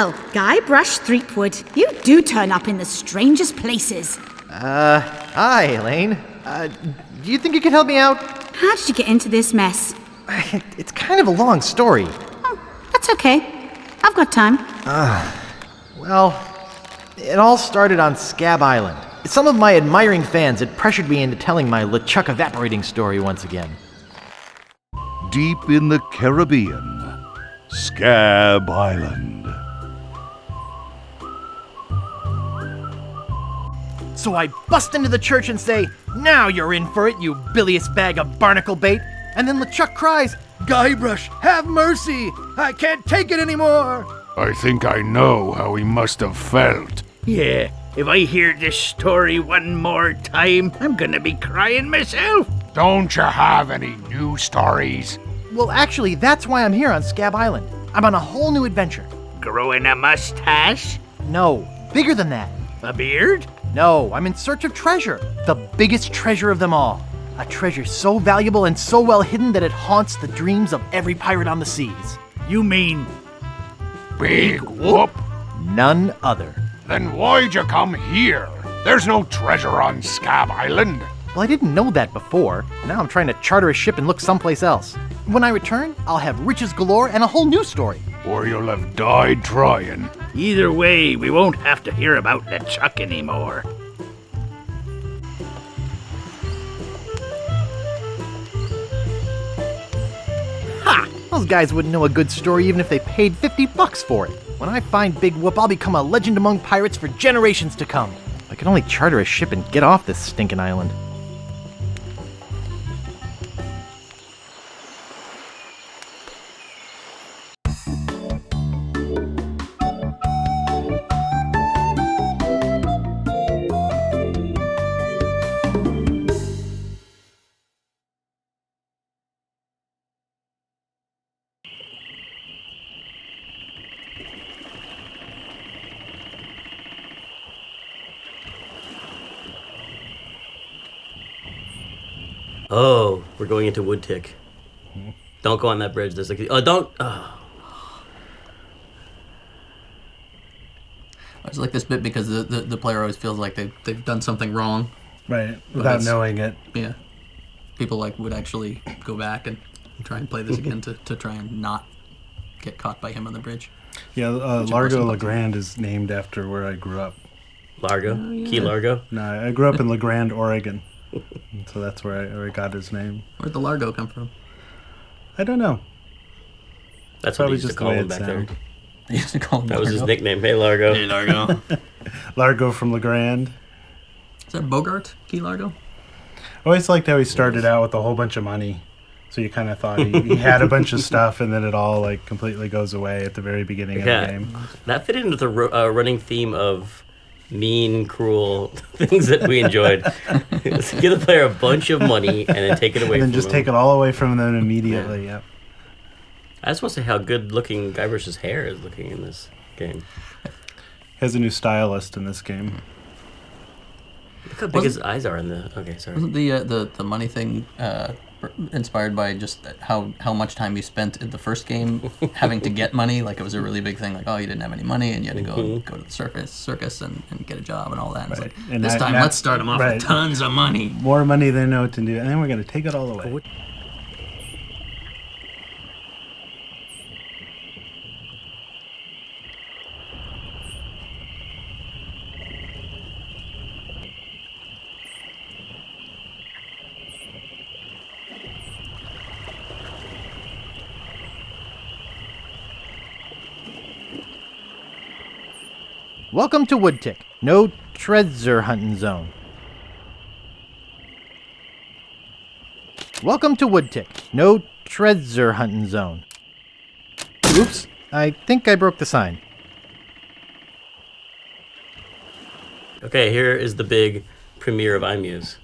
Well, Guybrush Threepwood, you do turn up in the strangest places. Hi, Elaine. Do you think you could help me out? How did you get into this mess? It's kind of a long story. Oh, that's okay. I've got time. Well, it all started on Scab Island. Some of my admiring fans had pressured me into telling my LeChuck evaporating story once again. Deep in the Caribbean, Scab Island. So I bust into the church and say, "Now you're in for it, you bilious bag of barnacle bait." And then LeChuck cries, "Guybrush, have mercy! I can't take it anymore!" I think I know how he must have felt. Yeah, if I hear this story one more time, I'm gonna be crying myself. Don't you have any new stories? Well, actually, that's why I'm here on Scab Island. I'm on a whole new adventure. Growing a mustache? No, bigger than that. A beard? No, I'm in search of treasure. The biggest treasure of them all. A treasure so valuable and so well hidden that it haunts the dreams of every pirate on the seas. You mean Big whoop? None other. Then why'd you come here? There's no treasure on Scab Island. Well, I didn't know that before. Now I'm trying to charter a ship and look someplace else. When I return, I'll have riches galore and a whole new story. Or you'll have died trying. either way, we won't have to hear about LeChuck anymore. Ha! Those guys wouldn't know a good story even if they paid $50 for it. When I find Big Whoop, I'll become a legend among pirates for generations to come. I could only charter a ship and get off this stinking island. Oh, we're going into Woodtick. Don't go on that bridge. There's like, don't. I just like this bit because the player always feels like they've done something wrong. Right, without knowing it. Yeah. People would actually go back and try and play this again to try and not get caught by him on the bridge. Yeah, Largo LeGrand is named after where I grew up. Largo? Oh, yeah. Key Largo? No, I grew up in LeGrand, Oregon. So that's where I got his name. Where'd the Largo come from? I don't know. That's what they used to call him back there. They used to call him That Largo. was his nickname. Hey, Largo. Hey, Largo. Largo from LeGrand. Is that Bogart, Key Largo? I always liked how he started out with a whole bunch of money. So you kind of thought he had a bunch of stuff, and then it all like completely goes away at the very beginning of the game. That fit into the running theme of mean, cruel things that we enjoyed. Give the player a bunch of money and then take it away and then from just them. take it all away from them immediately. Yep. I just want to say how good looking Guybrush's hair is looking in this game. Has a new stylist in this game. Look how big his eyes are in the. Okay, sorry. Wasn't the money thing inspired by just how much time you spent in the first game having to get money? Like it was a really big thing. Like, oh, you didn't have any money and you had to go to the circus and get a job and all that. And Right. it's like, And this time let's start them off with tons of money. More money than they know what to do, and then we're going to take it all away. Welcome to Woodtick. No treasure hunting zone. Welcome to Woodtick. No treasure hunting zone. Oops, I think I broke the sign. Okay, here is the big premiere of iMuse.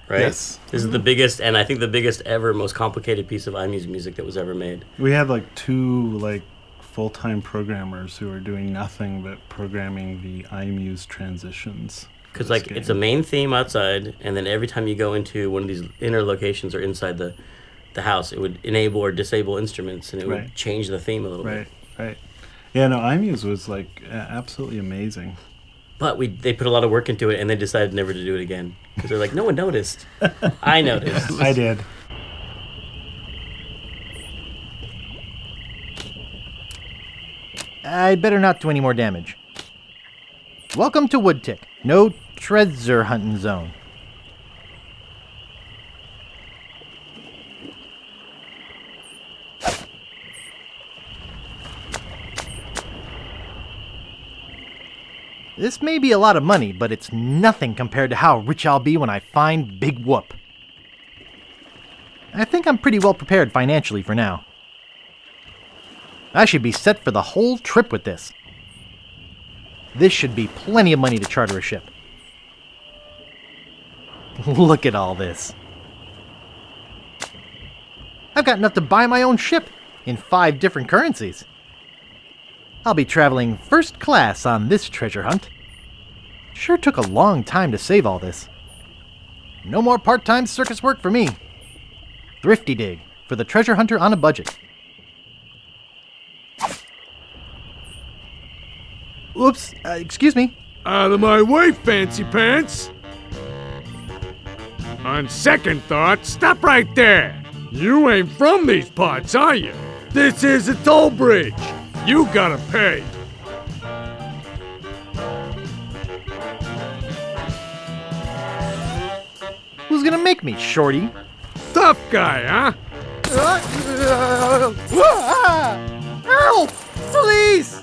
Right? Yes. This is the biggest, and I think the biggest ever, most complicated piece of iMuse music that was ever made. We had like two full-time programmers who were doing nothing but programming the iMuse transitions. Because it's a main theme outside, and then every time you go into one of these inner locations or inside the house, it would enable or disable instruments, and it would change the theme a little bit. Right. Yeah, no, iMuse was like absolutely amazing. But they put a lot of work into it, and they decided never to do it again because they're like, no one noticed. I noticed. I did. I'd better not do any more damage. Welcome to Woodtick. No treasure hunting zone. This may be a lot of money, but it's nothing compared to how rich I'll be when I find Big Whoop. I think I'm pretty well prepared financially for now. I should be set for the whole trip with this. This should be plenty of money to charter a ship. Look at all this. I've got enough to buy my own ship in 5 different currencies. I'll be traveling first class on this treasure hunt. Sure took a long time to save all this. No more part-time circus work for me. Thrifty dig for the treasure hunter on a budget. Oops, excuse me. Out of my way, fancy pants! On second thought, stop right there! You ain't from these parts, are you? This is a toll bridge. You gotta pay. Who's gonna make me, shorty? Tough guy, huh? Help! Please!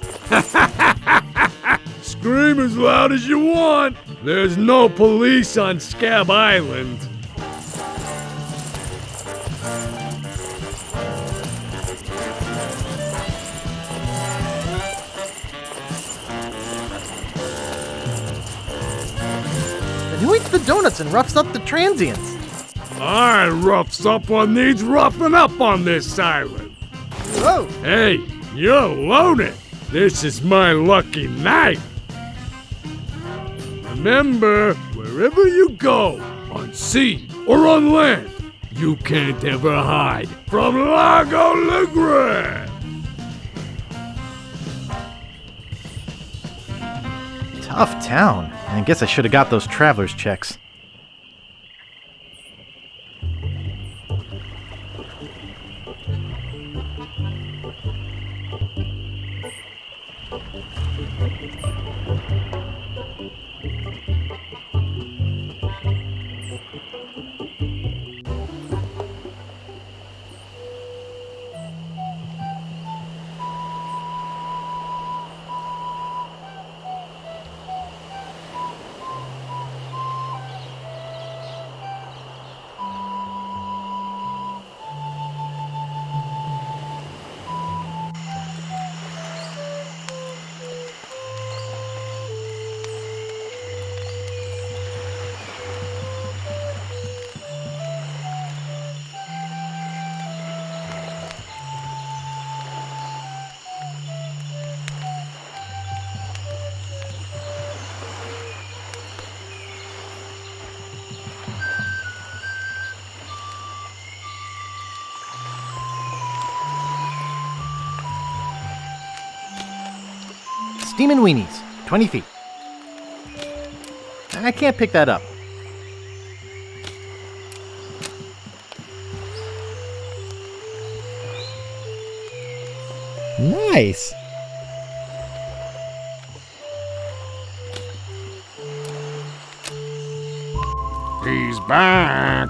Scream as loud as you want. There's no police on Scab Island. And who eats the donuts and roughs up the transients? I roughs up what needs roughing up on this island. Whoa! Hey, you're loaded. This is my lucky night. Remember, wherever you go, on sea or on land, you can't ever hide from Lago Legre. Tough town. I guess I should have got those traveler's checks. Steamin' Weenies, 20 feet. I can't pick that up. Nice. He's back.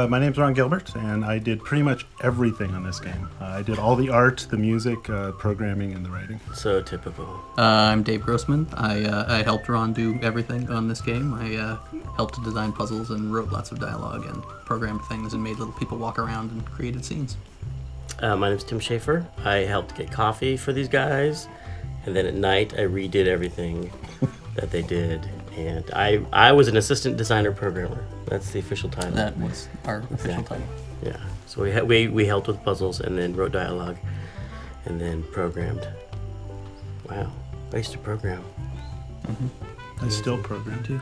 My name's Ron Gilbert, and I did pretty much everything on this game. I did all the art, the music, programming, and the writing. So typical. I'm Dave Grossman. I helped Ron do everything on this game. I helped to design puzzles and wrote lots of dialogue and programmed things and made little people walk around and created scenes. My name's Tim Schaefer. I helped get coffee for these guys, and then at night I redid everything that they did. And I was an assistant designer programmer. That's the official title. That was our official title. Yeah. So we helped with puzzles and then wrote dialogue and then programmed. Wow. I used to program. I still program too.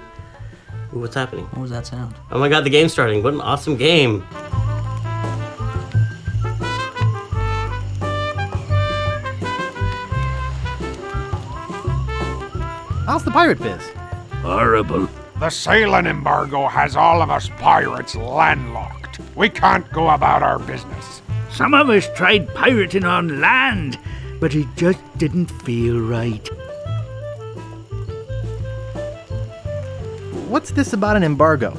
Ooh, what's happening? What was that sound? Oh my god, the game's starting. What an awesome game. How's the pirate biz? Horrible. The sailing embargo has all of us pirates landlocked. We can't go about our business. Some of us tried pirating on land, but it just didn't feel right. What's this about an embargo?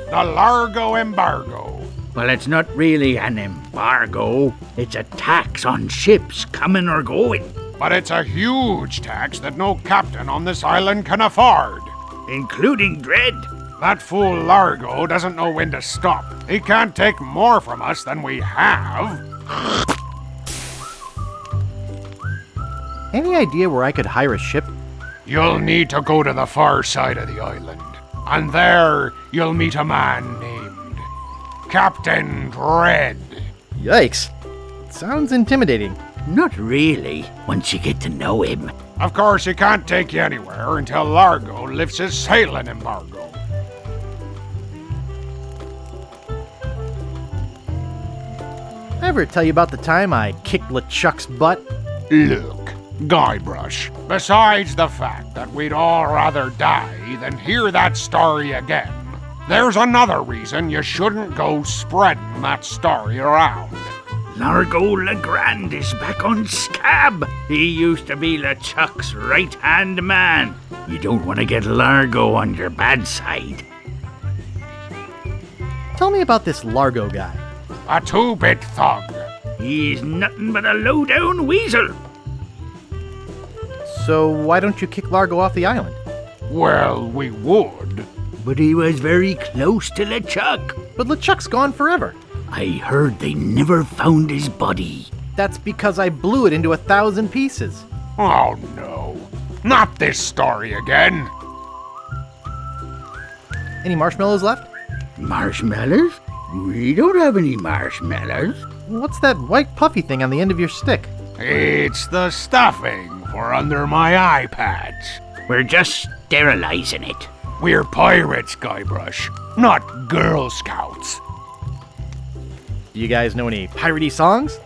The Largo embargo. Well, it's not really an embargo. It's a tax on ships coming or going, But it's a huge tax that no captain on this island can afford. including Dread. That fool Largo doesn't know when to stop. He can't take more from us than we have. Any idea where I could hire a ship? You'll need to go to the far side of the island. And there you'll meet a man named Captain Dread. Yikes. Sounds intimidating. Not really, once you get to know him. Of course, he can't take you anywhere until Largo lifts his sailing embargo. Ever tell you about the time I kicked LeChuck's butt? Look, Guybrush, besides the fact that we'd all rather die than hear that story again, there's another reason you shouldn't go spreading that story around. Largo Legrand is back on Scab. He used to be LeChuck's right-hand man. You don't want to get Largo on your bad side. Tell me about this Largo guy. A two-bit thug. He's nothing but a low-down weasel. So why don't you kick Largo off the island? Well, we would. But he was very close to LeChuck. But LeChuck's gone forever. I heard they never found his body. That's because I blew it into 1,000 pieces. Oh no, not this story again. Any marshmallows left? Marshmallows? We don't have any marshmallows. What's that white puffy thing on the end of your stick? It's the stuffing for under my eye patch. We're just sterilizing it. We're pirates, Guybrush, not Girl Scouts. Do you guys know any piratey songs?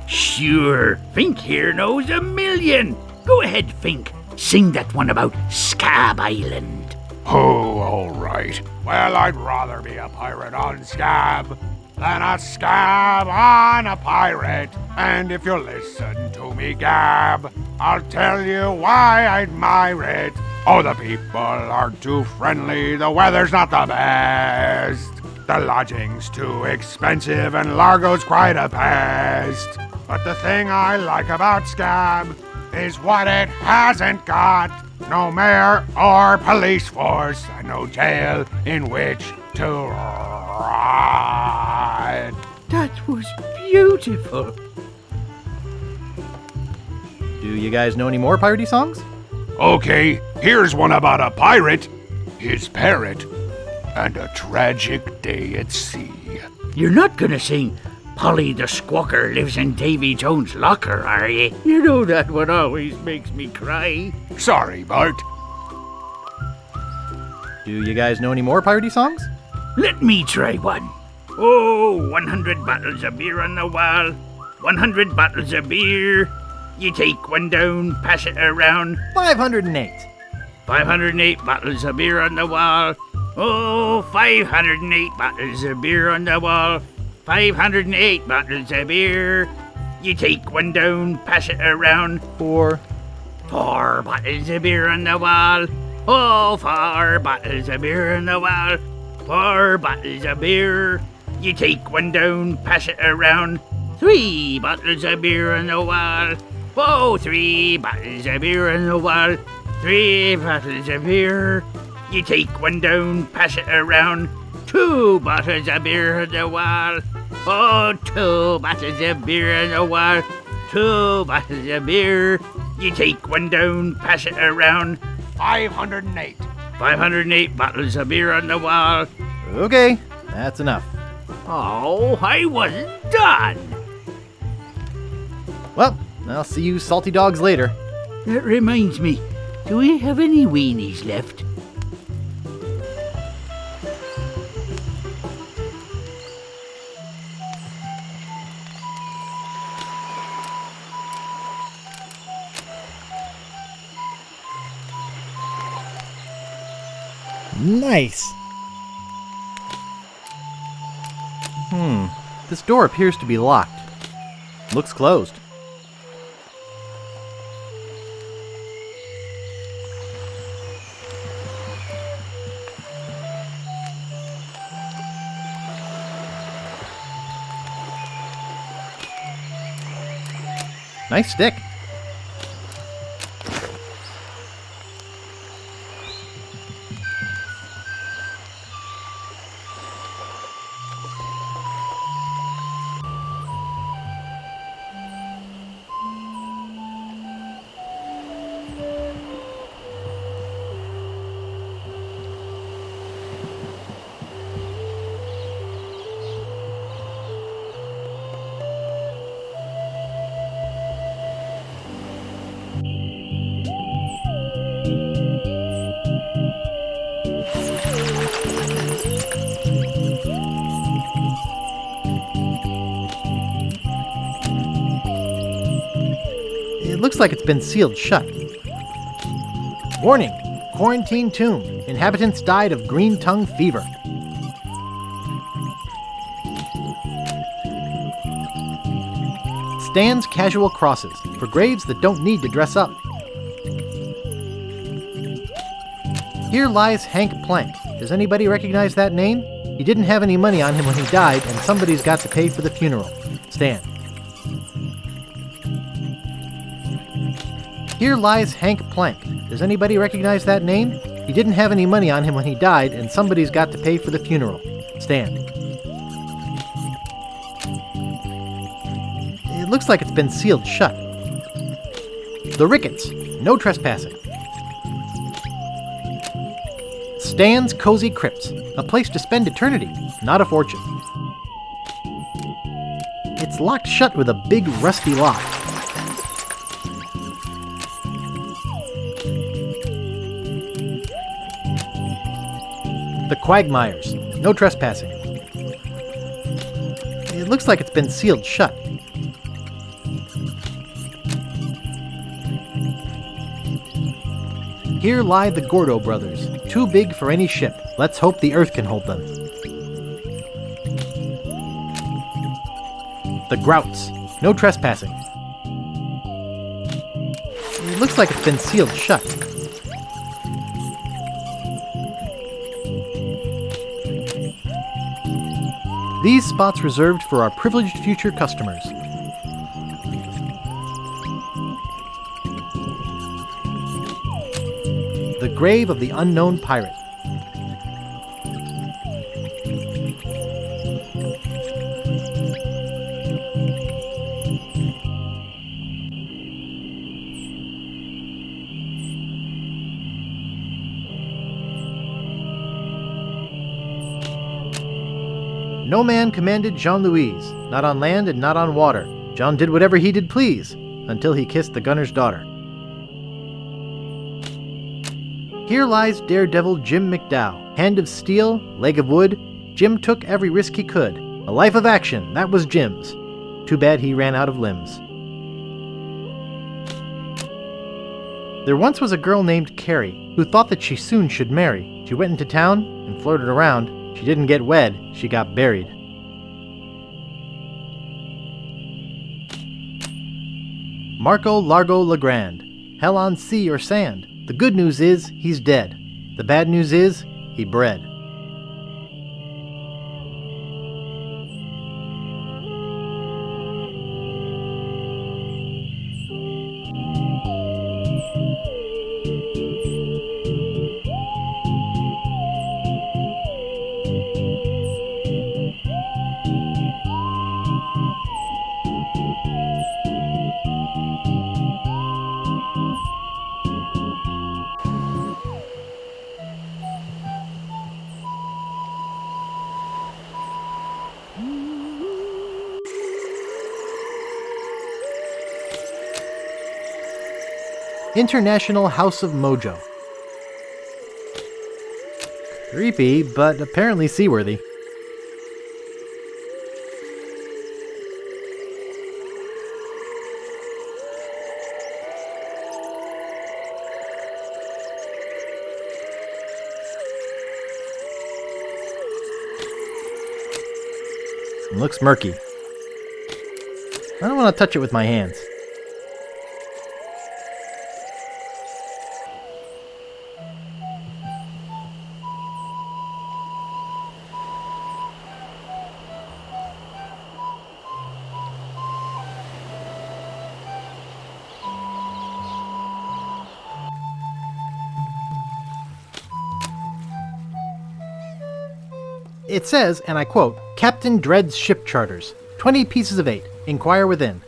Sure, Fink here knows a million. Go ahead, Fink. Sing that one about Scab Island. Oh, all right. Well, I'd rather be a pirate on Scab than a scab on a pirate. And if you'll listen to me gab, I'll tell you why I admire it. Oh, the people aren't too friendly, the weather's not the best. The lodging's too expensive and Largo's quite a pest. But the thing I like about Scab is what it hasn't got. No mayor or police force and no jail in which to ride. That was beautiful. Do you guys know any more piratey songs? Okay, here's one about a pirate, his parrot, and a tragic day at sea. You're not gonna sing Polly the Squawker lives in Davy Jones' locker, are you? You know that one always makes me cry. Sorry, Bart. Do you guys know any more piratey songs? Let me try one. Oh, 100 bottles of beer on the wall. 100 bottles of beer. You take one down, pass it around. 508. 508 bottles of beer on the wall. Oh, 508 bottles of beer on the wall. 508 bottles of beer. You take one down, pass it around. 4. 4 bottles of beer on the wall. Oh, 4 bottles of beer on the wall. 4 bottles of beer. You take one down, pass it around. 3 bottles of beer on the wall. Oh, 3 bottles of beer on the wall. 3 bottles of beer. You take one down, pass it around. 2 bottles of beer on the wall. Oh, 2 bottles of beer on the wall. 2 bottles of beer. You take one down, pass it around. 508. 508 bottles of beer on the wall. Okay, that's enough. Oh, I wasn't done. Well, I'll see you salty dogs later. That reminds me, do we have any weenies left? Nice! This door appears to be locked. Looks closed. Nice stick. It looks like it's been sealed shut. Warning! Quarantine tomb. Inhabitants died of green tongue fever. Stands casual crosses for graves that don't need to dress up. Here lies Hank Plank. Does anybody recognize that name? He didn't have any money on him when he died, and somebody's got to pay for the funeral. Stand. Here lies Hank Plank. Does anybody recognize that name? He didn't have any money on him when he died, and somebody's got to pay for the funeral. Stand. It looks like it's been sealed shut. The Ricketts. No trespassing. Stan's Cozy Crypts. A place to spend eternity, not a fortune. It's locked shut with a big rusty lock. The Quagmires. No trespassing. It looks like it's been sealed shut. Here lie the Gordo brothers, too big for any ship. Let's hope the Earth can hold them. The Grouts. No trespassing. It looks like it's been sealed shut. These spots reserved for our privileged future customers. The grave of the unknown pirate. No man commanded Jean-Louise, not on land and not on water. John did whatever he did please, until he kissed the gunner's daughter. Here lies daredevil Jim McDowell, hand of steel, leg of wood. Jim took every risk he could. A life of action, that was Jim's. Too bad he ran out of limbs. There once was a girl named Carrie, who thought that she soon should marry. She went into town and flirted around. She didn't get wed, she got buried. Marco Largo Legrand. Hell on sea or sand. The good news is, he's dead. The bad news is, he bred. International House of Mojo. Creepy, but apparently seaworthy. It looks murky. I don't want to touch it with my hands. It says, and I quote, Captain Dread's ship charters. 20 pieces of 8. Inquire within.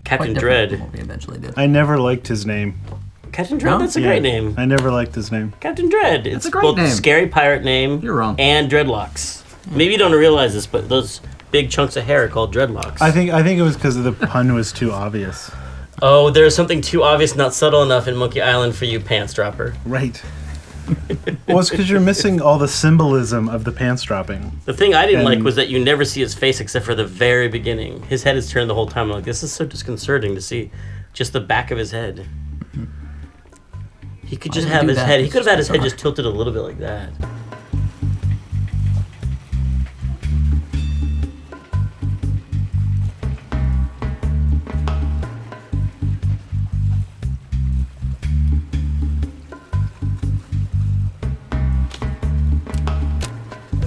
Captain Quite different from Dread. what we eventually did. I never liked his name. Captain Dread, No? that's a great name. I never liked his name. Captain Dread. It's a great both name. scary pirate name You're wrong. and dreadlocks. Maybe you don't realize this, but those big chunks of hair are called dreadlocks. I think it was because the pun was too obvious. Oh, there's something too obvious, not subtle enough in Monkey Island for you, pants dropper. Right. Well, it's because you're missing all the symbolism of the pants dropping. The thing I didn't like And- was that you never see his face except for the very beginning. His head is turned the whole time. I'm like, this is so disconcerting to see just the back of his head. He could just Why would have you do his that? head. He It's could have had his just head just tilted a little bit like that.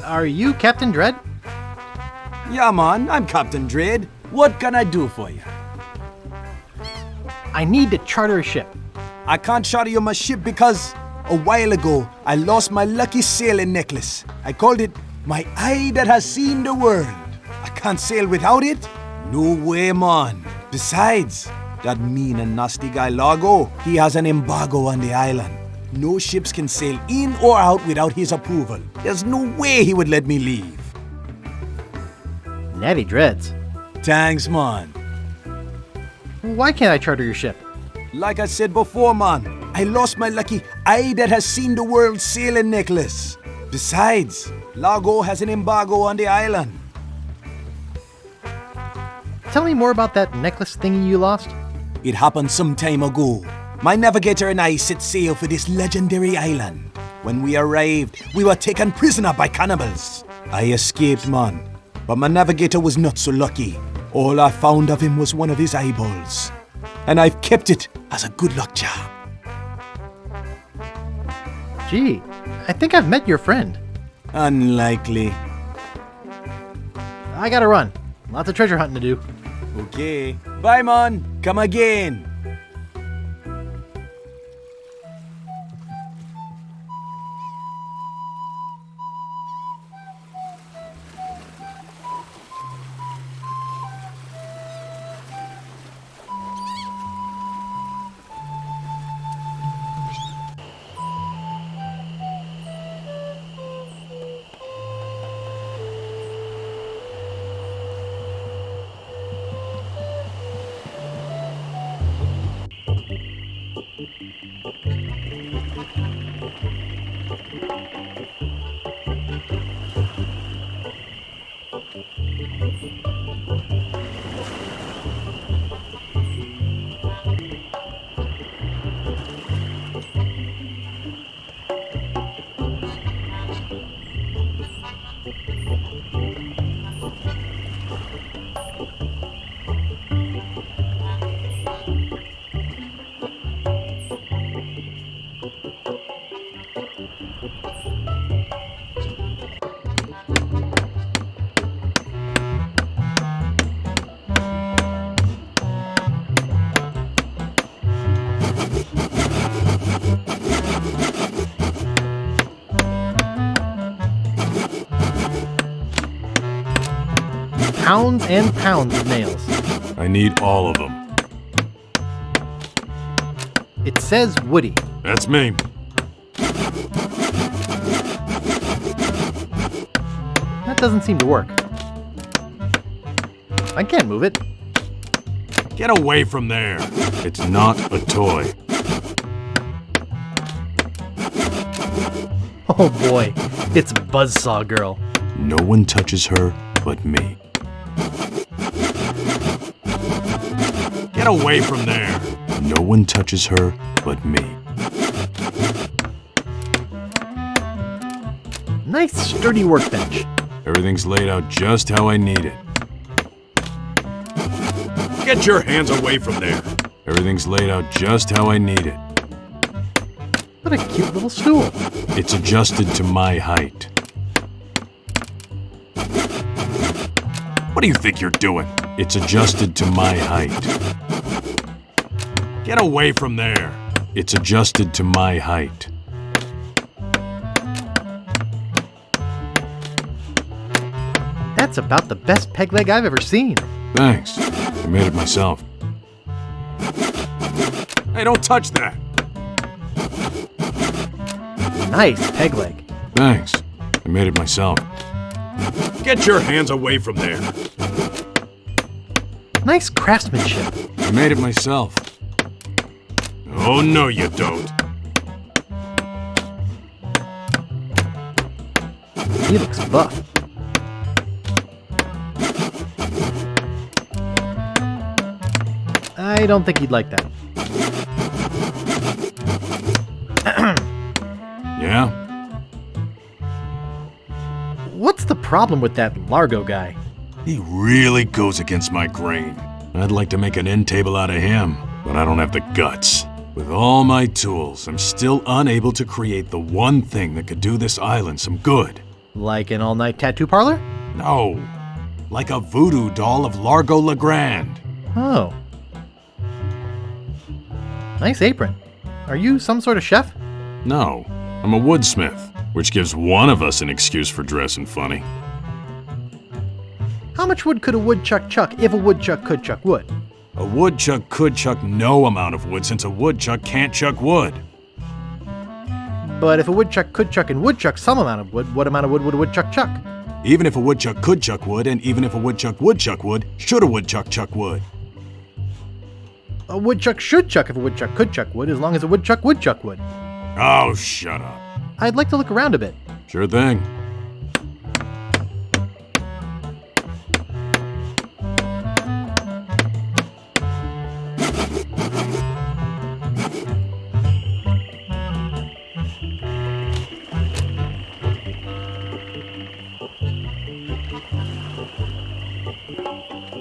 Are you Captain Dread? Yeah, man, I'm Captain Dread. What can I do for you? I need to charter a ship. I can't charter you my ship because a while ago I lost my lucky sailing necklace. I called it my eye that has seen the world. I can't sail without it? No way, man. Besides, that mean and nasty guy Largo, he has an embargo on the island. No ships can sail in or out without his approval. There's no way he would let me leave. Natty Dreads. Thanks, man. Why can't I charter your ship? Like I said before, man, I lost my lucky eye that has seen the world sailing necklace. Besides, Largo has an embargo on the island. Tell me more about that necklace thingy you lost. It happened some time ago. My navigator and I set sail for this legendary island. When we arrived, we were taken prisoner by cannibals. I escaped, man, but my navigator was not so lucky. All I found of him was one of his eyeballs, and I've kept it as a good luck charm. Gee, I think I've met your friend. Unlikely. I gotta run. Lots of treasure hunting to do. Okay. Bye, man. Come again. Pounds and pounds of nails. I need all of them. It says Woody. That's me. doesn't seem to work. I can't move it. Get away from there. It's not a toy. Oh boy, it's Buzzsaw Girl. No one touches her but me. Get away from there. No one touches her but me. Nice sturdy workbench. Everything's laid out just how I need it. Get your hands away from there. Everything's laid out just how I need it. What a cute little stool. It's adjusted to my height. What do you think you're doing? It's adjusted to my height. Get away from there. It's adjusted to my height. That's about the best peg leg I've ever seen. Thanks. I made it myself. Hey, don't touch that. Nice peg leg. Thanks. I made it myself. Get your hands away from there. Nice craftsmanship. I made it myself. Oh, no, you don't. He looks buff. I don't think he'd like that. Yeah? What's the problem with that Largo guy? He really goes against my grain. I'd like to make an end table out of him, but I don't have the guts. With all my tools, I'm still unable to create the one thing that could do this island some good. Like an all-night tattoo parlor? No, like a voodoo doll of Largo Legrand. Oh. Nice apron. Are you some sort of chef? No, I'm a woodsmith, which gives one of us an excuse for dressing funny. How much wood could a woodchuck chuck if a woodchuck could chuck wood? A woodchuck could chuck no amount of wood since a woodchuck can't chuck wood. But if a woodchuck could chuck and would chuck some amount of wood, what amount of wood would a woodchuck chuck? Even if a woodchuck could chuck wood, and even if a woodchuck would chuck wood, should a woodchuck chuck wood? A woodchuck should chuck if a woodchuck could chuck wood, as long as a woodchuck would chuck wood. Oh, shut up. I'd like to look around a bit. Sure thing.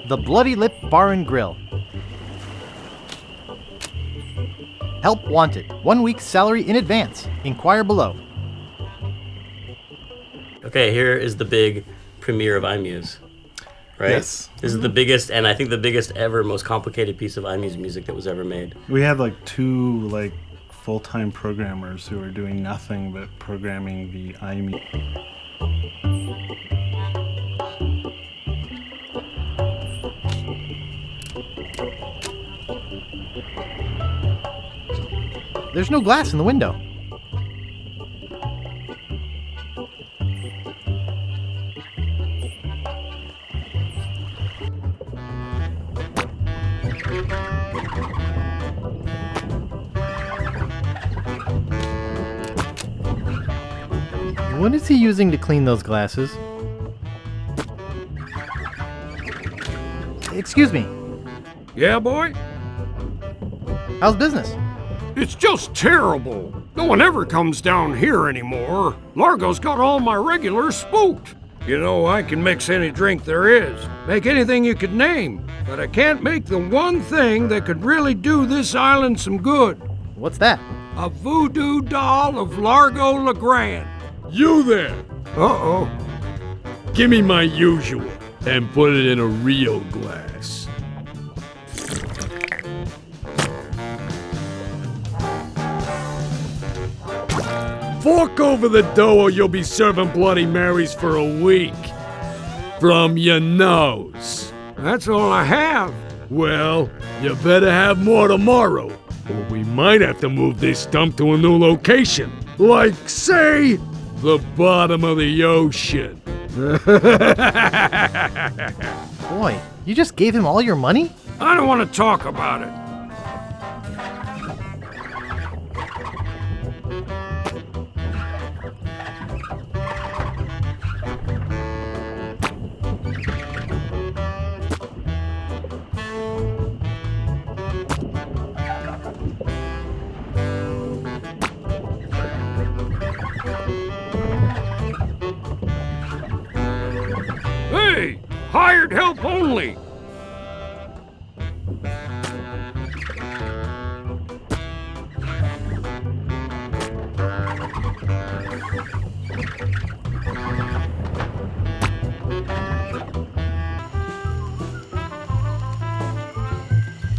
The Bloody Lip Bar and Grill. Help wanted. 1 week's salary in advance. Inquire below. Okay, here is the big premiere of iMuse. Right? Yes. This is the biggest, and I think the biggest ever, most complicated piece of iMuse music that was ever made. We had like two full-time programmers who were doing nothing but programming the iMuse. There's no glass in the window. What is he using to clean those glasses? Excuse me, Yeah, boy? how's business? It's just terrible. No one ever comes down here anymore. Largo's got all my regulars spooked. You know, I can mix any drink there is, make anything you could name, but I can't make the one thing that could really do this island some good. What's that? A voodoo doll of Largo Legrand. You there? Uh-oh. Give me my usual and put it in a real glass. Fork over the dough or you'll be serving Bloody Marys for a week. From your nose. That's all I have. Well, you better have more tomorrow, or we might have to move this dump to a new location. Like, say, the bottom of the ocean. Boy, you just gave him all your money? I don't want to talk about it. Hey, hired help only.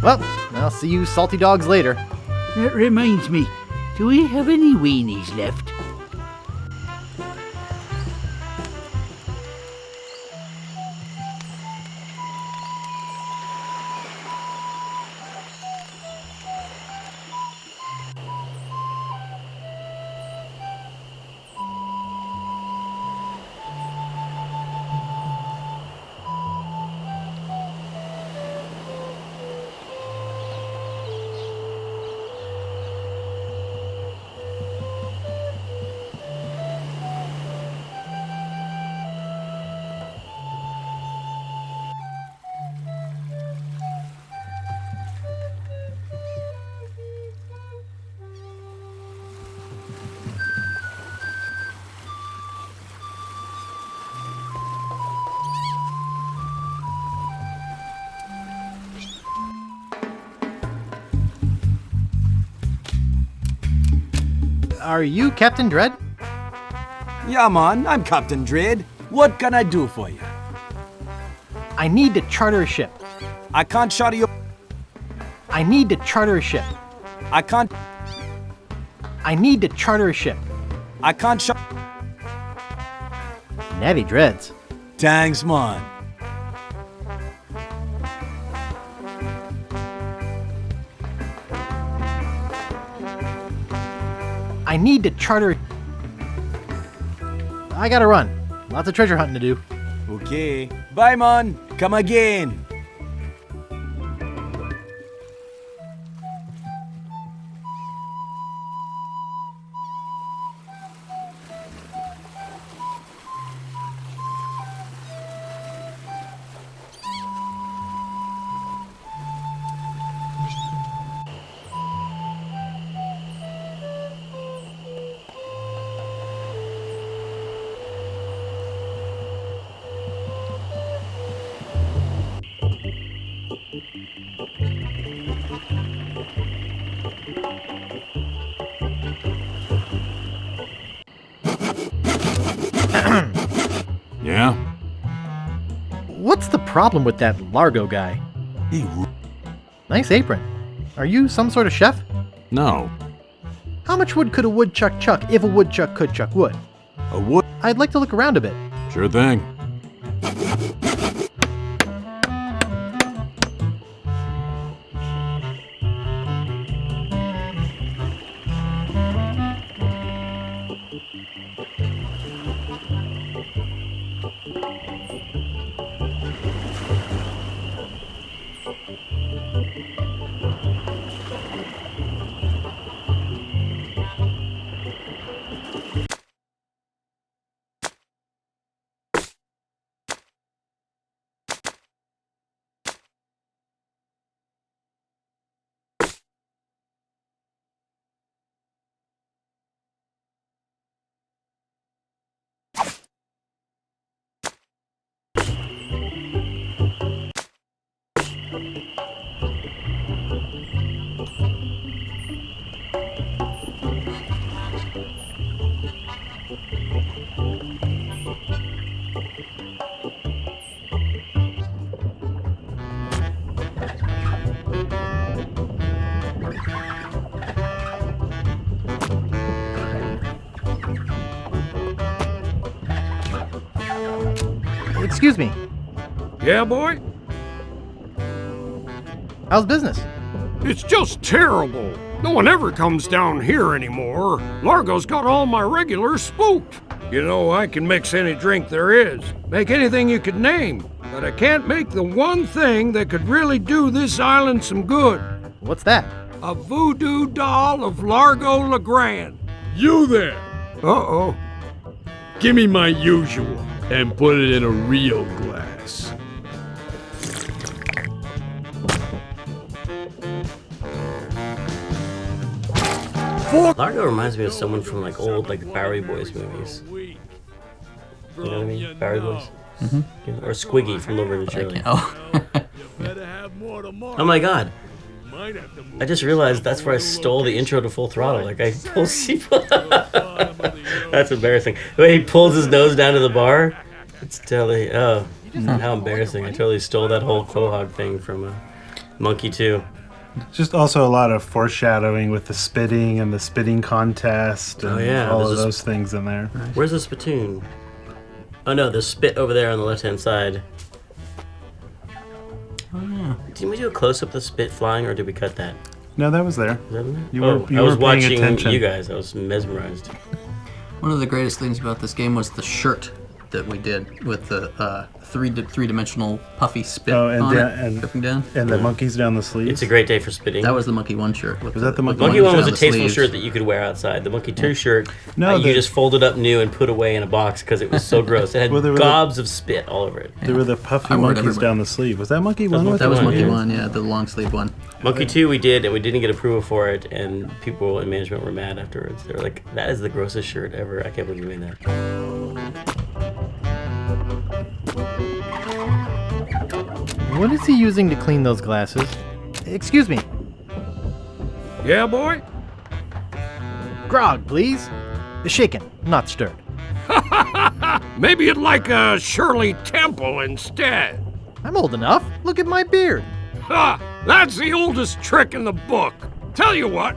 Well, I'll see you salty dogs later. That reminds me, do we have any weenies left? Are you Captain Dread? Yeah, man, I'm Captain Dread. What can I do for you? I need to charter a ship. I can't charter you. I need to charter a ship. I can't. I need to charter a ship. I can't charter. Navy Dreads. Thanks, man. I need to charter. I gotta run. Lots of treasure hunting to do. Okay. Bye, man. Come again. Yeah? What's the problem with that Largo guy? Nice apron. Are you some sort of chef? No. How much wood could a woodchuck chuck if a woodchuck could chuck wood? A wood? I'd like to look around a bit. Sure thing. Excuse me. Yeah, boy? How's business? It's just terrible. No one ever comes down here anymore. Largo's got all my regulars spooked. You know, I can mix any drink there is, make anything you could name, but I can't make the one thing that could really do this island some good. What's that? A voodoo doll of Largo LeGrand. You there! Uh-oh. Give me my usual and put it in a real glass. Largo reminds me of someone from like old like Bowery Boys movies. You know what I mean? Bowery Boys. Mm-hmm. Or Squiggy from Laverne and Shirley. Oh my god. I just realized that's where I stole the intro to Full Throttle. Like I pulled That's embarrassing. The way he pulls his nose down to the bar, it's totally how embarrassing. I totally stole that whole quahog thing from Monkey 2. Just also a lot of foreshadowing with the spitting and the spitting contest and all of those things in there. Where's the spittoon? Oh no, there's spit over there on the left-hand side. Oh yeah. Did we do a close-up of the spit flying, or did we cut that? No, that was there. Is that in there? You I were was paying watching attention. you guys. I was mesmerized. One of the greatest things about this game was the shirt that we did with the three-dimensional puffy spit on it, dripping down. And the monkeys down the sleeves. It's a great day for spitting. That was the Monkey 1 shirt. Was that the Monkey Monkey 1 was a down the tasteful sleeves. shirt that you could wear outside. The Monkey 2 shirt, No, you just folded up new and put away in a box because it was so gross. It had Well, there were gobs of spit all over it. There were the puffy I wore it monkeys everywhere. down the sleeve. Was that Monkey 1? Monkey That was One, Monkey yeah. 1, yeah, the long sleeve one. Monkey 2 we did, and we didn't get approval for it, and people in management were mad afterwards. They were like, that is the grossest shirt ever. I can't believe you made that. What is he using to clean those glasses? Excuse me. Yeah, boy? Grog, please. Shaken, not stirred. Maybe you'd like a Shirley Temple instead. I'm old enough. Look at my beard. Ha! That's the oldest trick in the book. Tell you what,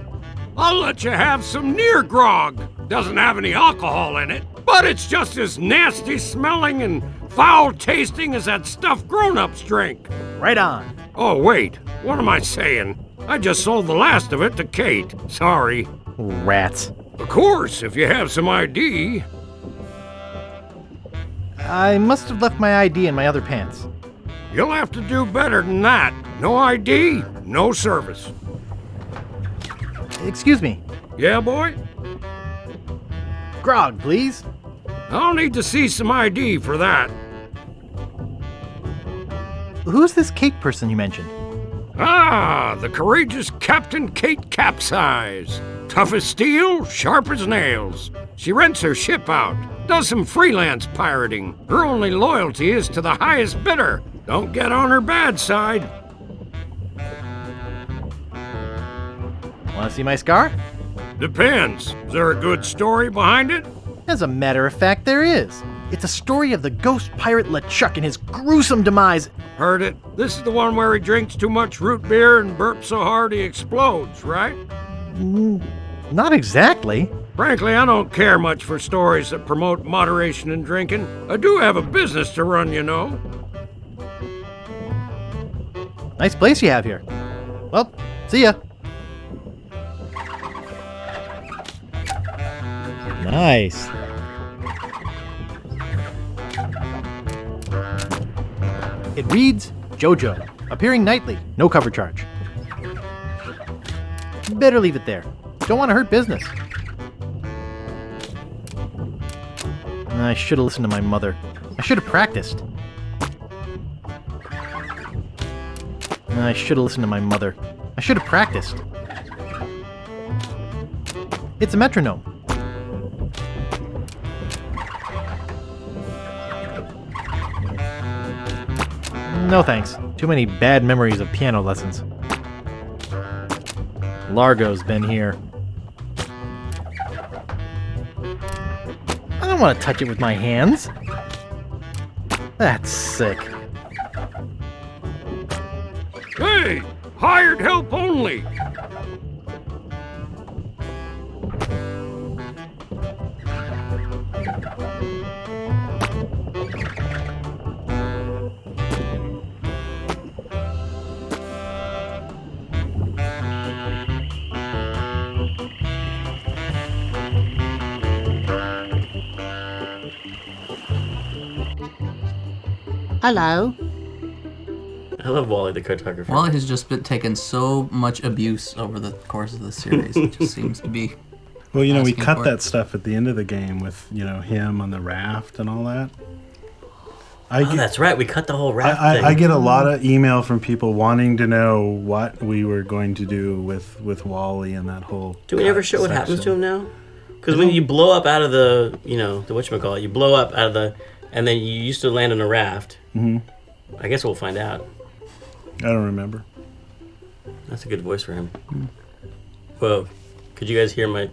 I'll let you have some near grog. Doesn't have any alcohol in it, but it's just as nasty smelling and foul tasting as that stuff grown-ups drink. Right on. Oh, wait, what am I saying? I just sold the last of it to Kate. Sorry. Rats. Of course, if you have some ID. I must have left my ID in my other pants. You'll have to do better than that. No ID, no service. Excuse me. Yeah, boy? Grog, please. I'll need to see some ID for that. Who's this Kate person you mentioned? Ah, the courageous Captain Kate Capsize. Tough as steel, sharp as nails. She rents her ship out, does some freelance pirating. Her only loyalty is to the highest bidder. Don't get on her bad side. Want to see my scar? Depends. Is there a good story behind it? As a matter of fact, there is. It's a story of the ghost pirate LeChuck and his gruesome demise. Heard it. This is the one where he drinks too much root beer and burps so hard he explodes, right? Not exactly. Frankly, I don't care much for stories that promote moderation in drinking. I do have a business to run, you know. Nice place you have here. Well, see ya. Nice. It reads, JoJo, appearing nightly, no cover charge. Better leave it there. Don't want to hurt business. I should have listened to my mother. I should have practiced. I should have listened to my mother. I should have practiced. It's a metronome. No thanks. Too many bad memories of piano lessons. Largo's been here. I don't want to touch it with my hands. That's sick. Hey, hired help only. Hello. I love Wally the cartographer. Wally has just been taking so much abuse over the course of the series. It just seems to be. Well, we asking cut for that it. stuff at the end of the game with, him on the raft and all that. That's right. We cut the whole raft thing. I get a lot of email from people wanting to know what we were going to do with Wally and that whole. Do we ever show what happens to him now? Because when you blow up out of the, the whatchamacallit, you blow up out of the, and then you used to land on a raft. Mm-hmm. I guess we'll find out. I don't remember. That's a good voice for him. Whoa. Could you guys hear my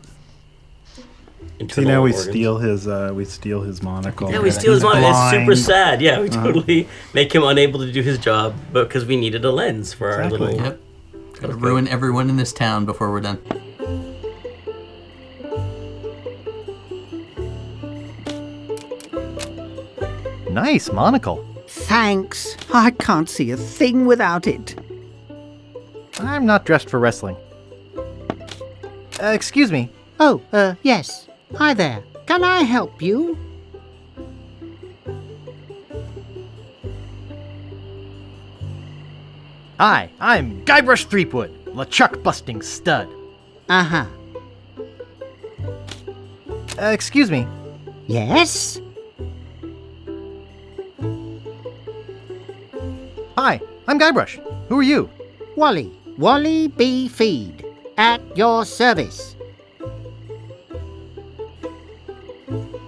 See, now we organs? steal his monocle. Yeah, we steal his monocle. It's super blind. sad. Yeah, we totally make him unable to do his job because we needed a lens for our Exactly. little... Yep. Gotta ruin everyone in this town before we're done. Nice monocle. Thanks. I can't see a thing without it. I'm not dressed for wrestling. Excuse me. Oh, yes. Hi there. Can I help you? Hi, I'm Guybrush Threepwood, LeChuck busting stud. Uh-huh. Excuse me. Yes? Hi, I'm Guybrush. Who are you? Wally. Wally B. Feed. At your service.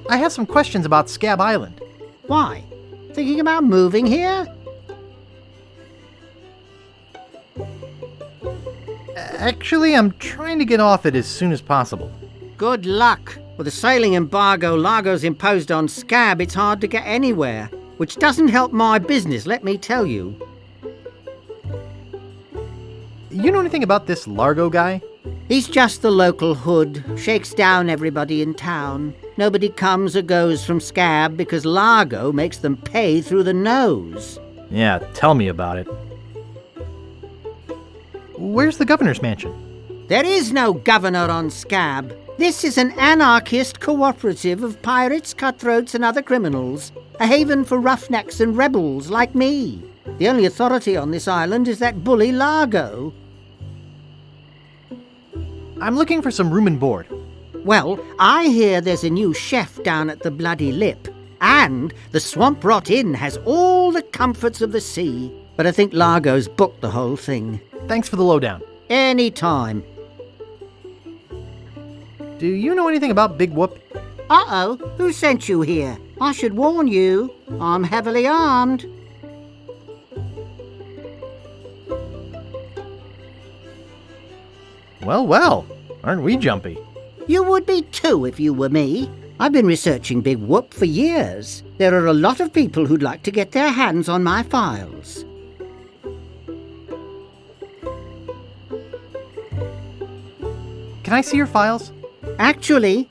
I have some questions about Scab Island. Why? Thinking about moving here? Actually, I'm trying to get off it as soon as possible. Good luck. With the sailing embargo Largo's imposed on Scab, it's hard to get anywhere. Which doesn't help my business, let me tell you. You know anything about this Largo guy? He's just the local hood, shakes down everybody in town. Nobody comes or goes from Scab because Largo makes them pay through the nose. Yeah, tell me about it. Where's the governor's mansion? There is no governor on Scab. This is an anarchist cooperative of pirates, cutthroats and other criminals. A haven for roughnecks and rebels like me. The only authority on this island is that bully Largo. I'm looking for some room and board. Well, I hear there's a new chef down at the Bloody Lip. And the Swamp Rot Inn has all the comforts of the sea. But I think Largo's booked the whole thing. Thanks for the lowdown. Any time. Do you know anything about Big Whoop? Uh-oh, who sent you here? I should warn you, I'm heavily armed. Well, well, aren't we jumpy? You would be too if you were me. I've been researching Big Whoop for years. There are a lot of people who'd like to get their hands on my files. Can I see your files? Actually,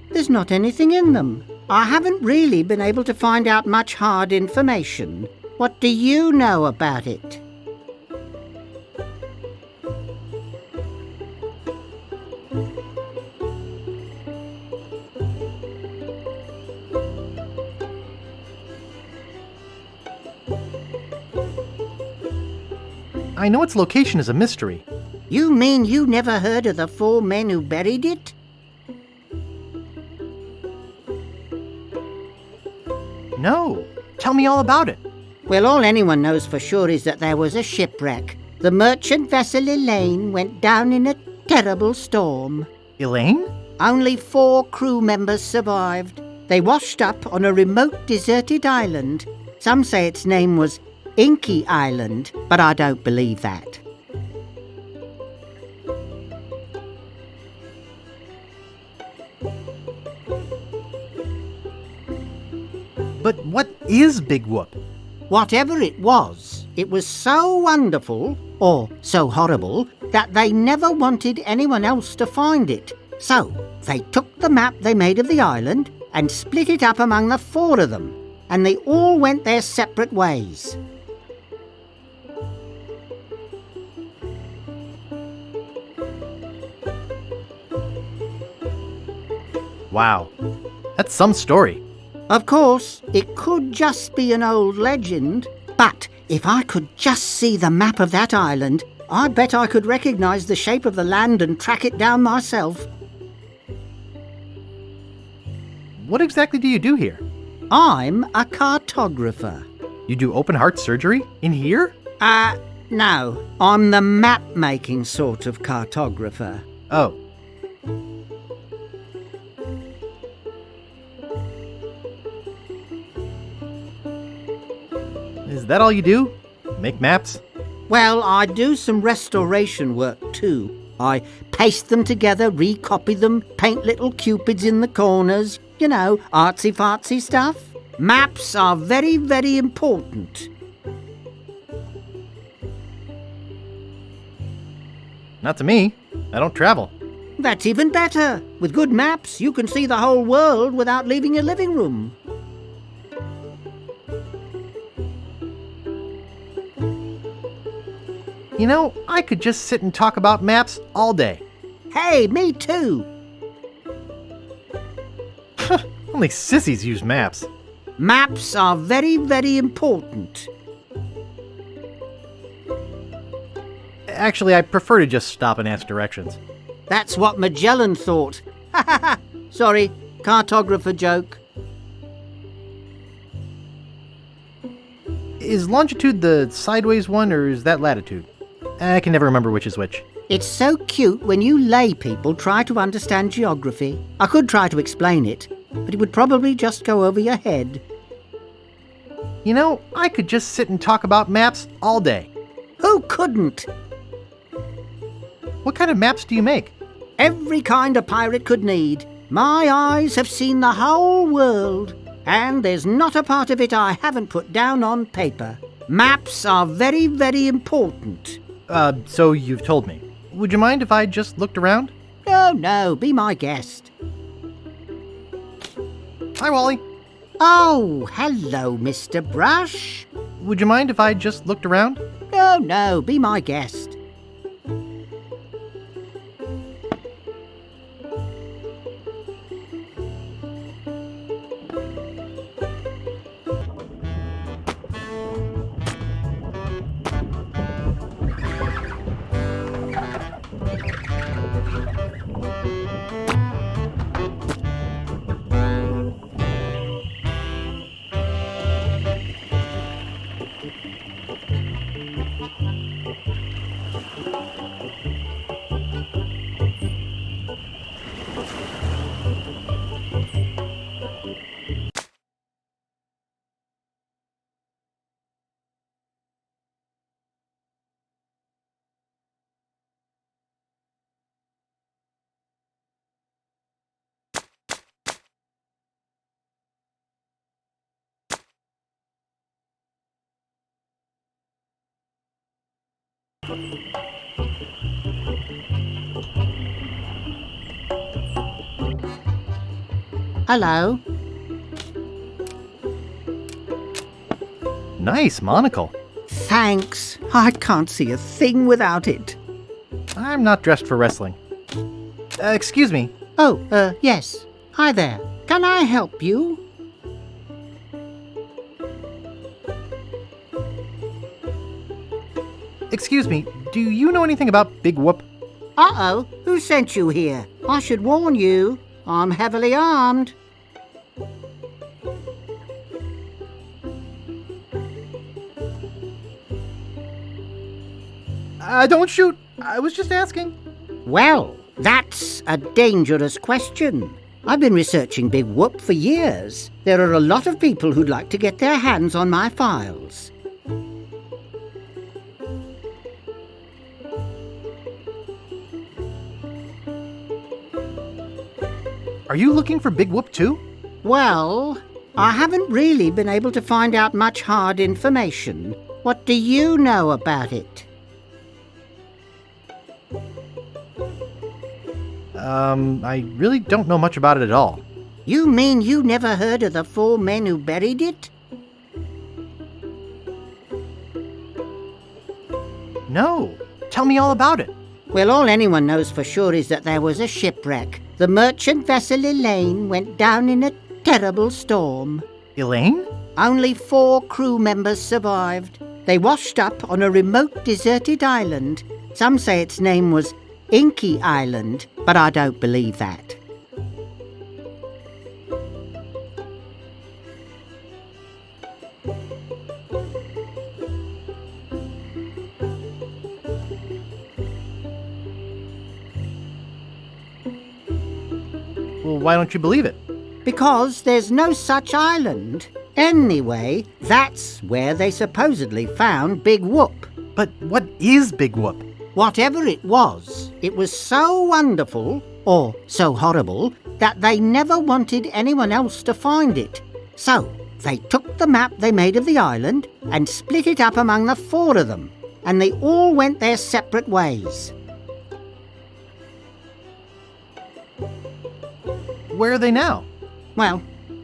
there's not anything in them. I haven't really been able to find out much hard information. What do you know about it? I know its location is a mystery. You mean you never heard of the 4 men who buried it? No. Tell me all about it. Well, all anyone knows for sure is that there was a shipwreck. The merchant vessel Elaine went down in a terrible storm. Elaine? Only 4 crew members survived. They washed up on a remote deserted island. Some say its name was Inky Island, but I don't believe that. But what is Big Whoop? Whatever it was so wonderful, or so horrible, that they never wanted anyone else to find it. So, they took the map they made of the island and split it up among the 4 of them, and they all went their separate ways. Wow. That's some story. Of course, it could just be an old legend, but if I could just see the map of that island, I bet I could recognise the shape of the land and track it down myself. What exactly do you do here? I'm a cartographer. You do open heart surgery? In here? No. I'm the map-making sort of cartographer. Oh. Is that all you do? Make maps? Well, I do some restoration work too. I paste them together, recopy them, paint little cupids in the corners, you know, artsy-fartsy stuff. Maps are very, very important. Not to me. I don't travel. That's even better. With good maps, you can see the whole world without leaving your living room. You know, I could just sit and talk about maps all day. Hey, me too. Only sissies use maps. Maps are very, very important. Actually, I prefer to just stop and ask directions. That's what Magellan thought. Ha ha ha! Sorry, cartographer joke. Is longitude the sideways one, or is that latitude? I can never remember which is which. It's so cute when you lay people try to understand geography. I could try to explain it, but it would probably just go over your head. You know, I could just sit and talk about maps all day. Who couldn't? What kind of maps do you make? Every kind a pirate could need. My eyes have seen the whole world, and there's not a part of it I haven't put down on paper. Maps are very, very important. So you've told me. Would you mind if I just looked around? No, be my guest. Hi, Wally. Oh, hello, Mr. Brush. Would you mind if I just looked around? No, be my guest. Hello. Nice monocle. Thanks. I can't see a thing without it. I'm not dressed for wrestling. Excuse me. Oh, yes. Hi there. Can I help you? Excuse me, do you know anything about Big Whoop? Uh-oh, who sent you here? I should warn you, I'm heavily armed. Don't shoot. I was just asking. Well, that's a dangerous question. I've been researching Big Whoop for years. There are a lot of people who'd like to get their hands on my files. Are you looking for Big Whoop too? Well, I haven't really been able to find out much hard information. What do you know about it? I really don't know much about it at all. You mean you never heard of the 4 men who buried it? No. Tell me all about it. Well, all anyone knows for sure is that there was a shipwreck. The merchant vessel Elaine went down in a terrible storm. Elaine? Only 4 crew members survived. They washed up on a remote deserted island. Some say its name was Inky Island, but I don't believe that. Well, why don't you believe it? Because there's no such island. Anyway, that's where they supposedly found Big Whoop. But what is Big Whoop? Whatever it was so wonderful, or so horrible, that they never wanted anyone else to find it. So, they took the map they made of the island and split it up among the 4 of them, and they all went their separate ways. Where are they now? Well,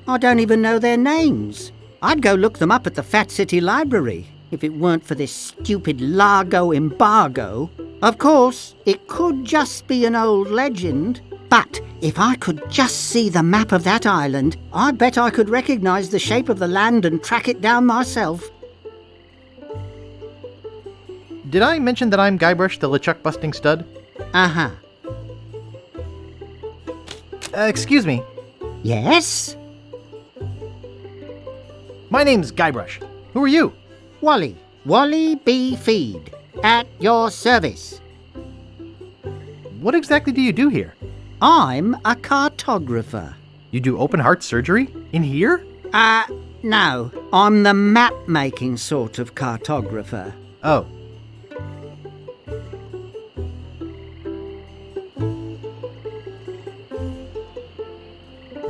I don't even know their names. I'd go look them up at the Fat City Library, if it weren't for this stupid Largo embargo. Of course, it could just be an old legend, but if I could just see the map of that island, I bet I could recognise the shape of the land and track it down myself. Did I mention that I'm Guybrush, the LeChuck-busting stud? Uh-huh. Excuse me. Yes? My name's Guybrush. Who are you? Wally B. Feed. At your service. What exactly do you do here? I'm a cartographer. You do open heart surgery? In here? No. I'm the map-making sort of cartographer. Oh.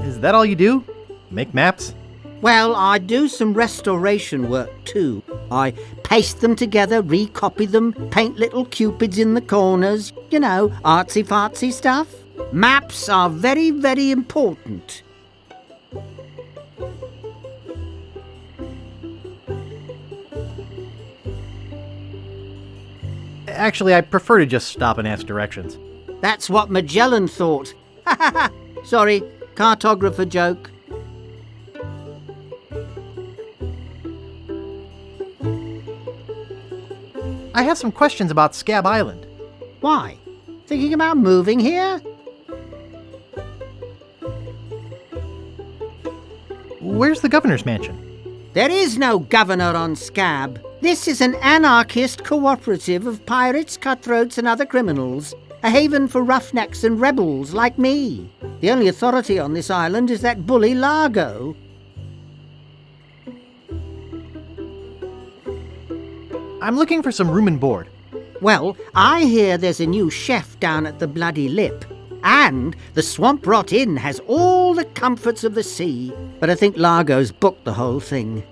Is that all you do? Make maps? Well, I do some restoration work too. I paste them together, recopy them, paint little cupids in the corners, you know, artsy-fartsy stuff. Maps are very, very important. Actually, I prefer to just stop and ask directions. That's what Magellan thought. Ha ha ha! Sorry, cartographer joke. I have some questions about Scab Island. Why? Thinking about moving here? Where's the governor's mansion? There is no governor on Scab. This is an anarchist cooperative of pirates, cutthroats and other criminals. A haven for roughnecks and rebels like me. The only authority on this island is that bully Largo. I'm looking for some room and board. Well, I hear there's a new chef down at the Bloody Lip. And the Swamp Rot Inn has all the comforts of the sea. But I think Largo's booked the whole thing.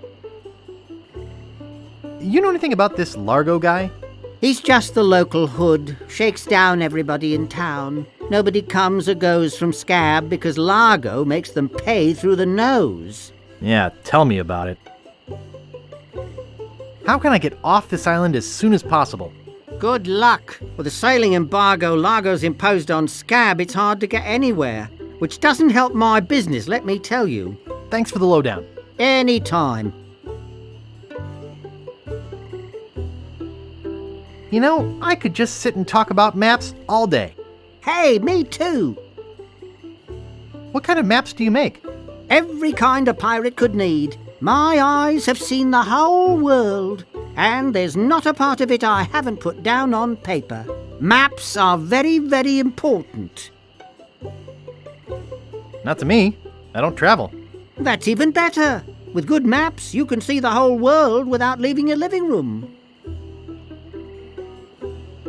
You know anything about this Largo guy? He's just the local hood, shakes down everybody in town. Nobody comes or goes from Scab because Largo makes them pay through the nose. Yeah, tell me about it. How can I get off this island as soon as possible? Good luck. With the sailing embargo Largo's imposed on Scab, it's hard to get anywhere. Which doesn't help my business, let me tell you. Thanks for the lowdown. Any time. You know, I could just sit and talk about maps all day. Hey, me too. What kind of maps do you make? Every kind a pirate could need. My eyes have seen the whole world, and there's not a part of it I haven't put down on paper. Maps are very, very important. Not to me. I don't travel. That's even better. With good maps, you can see the whole world without leaving your living room.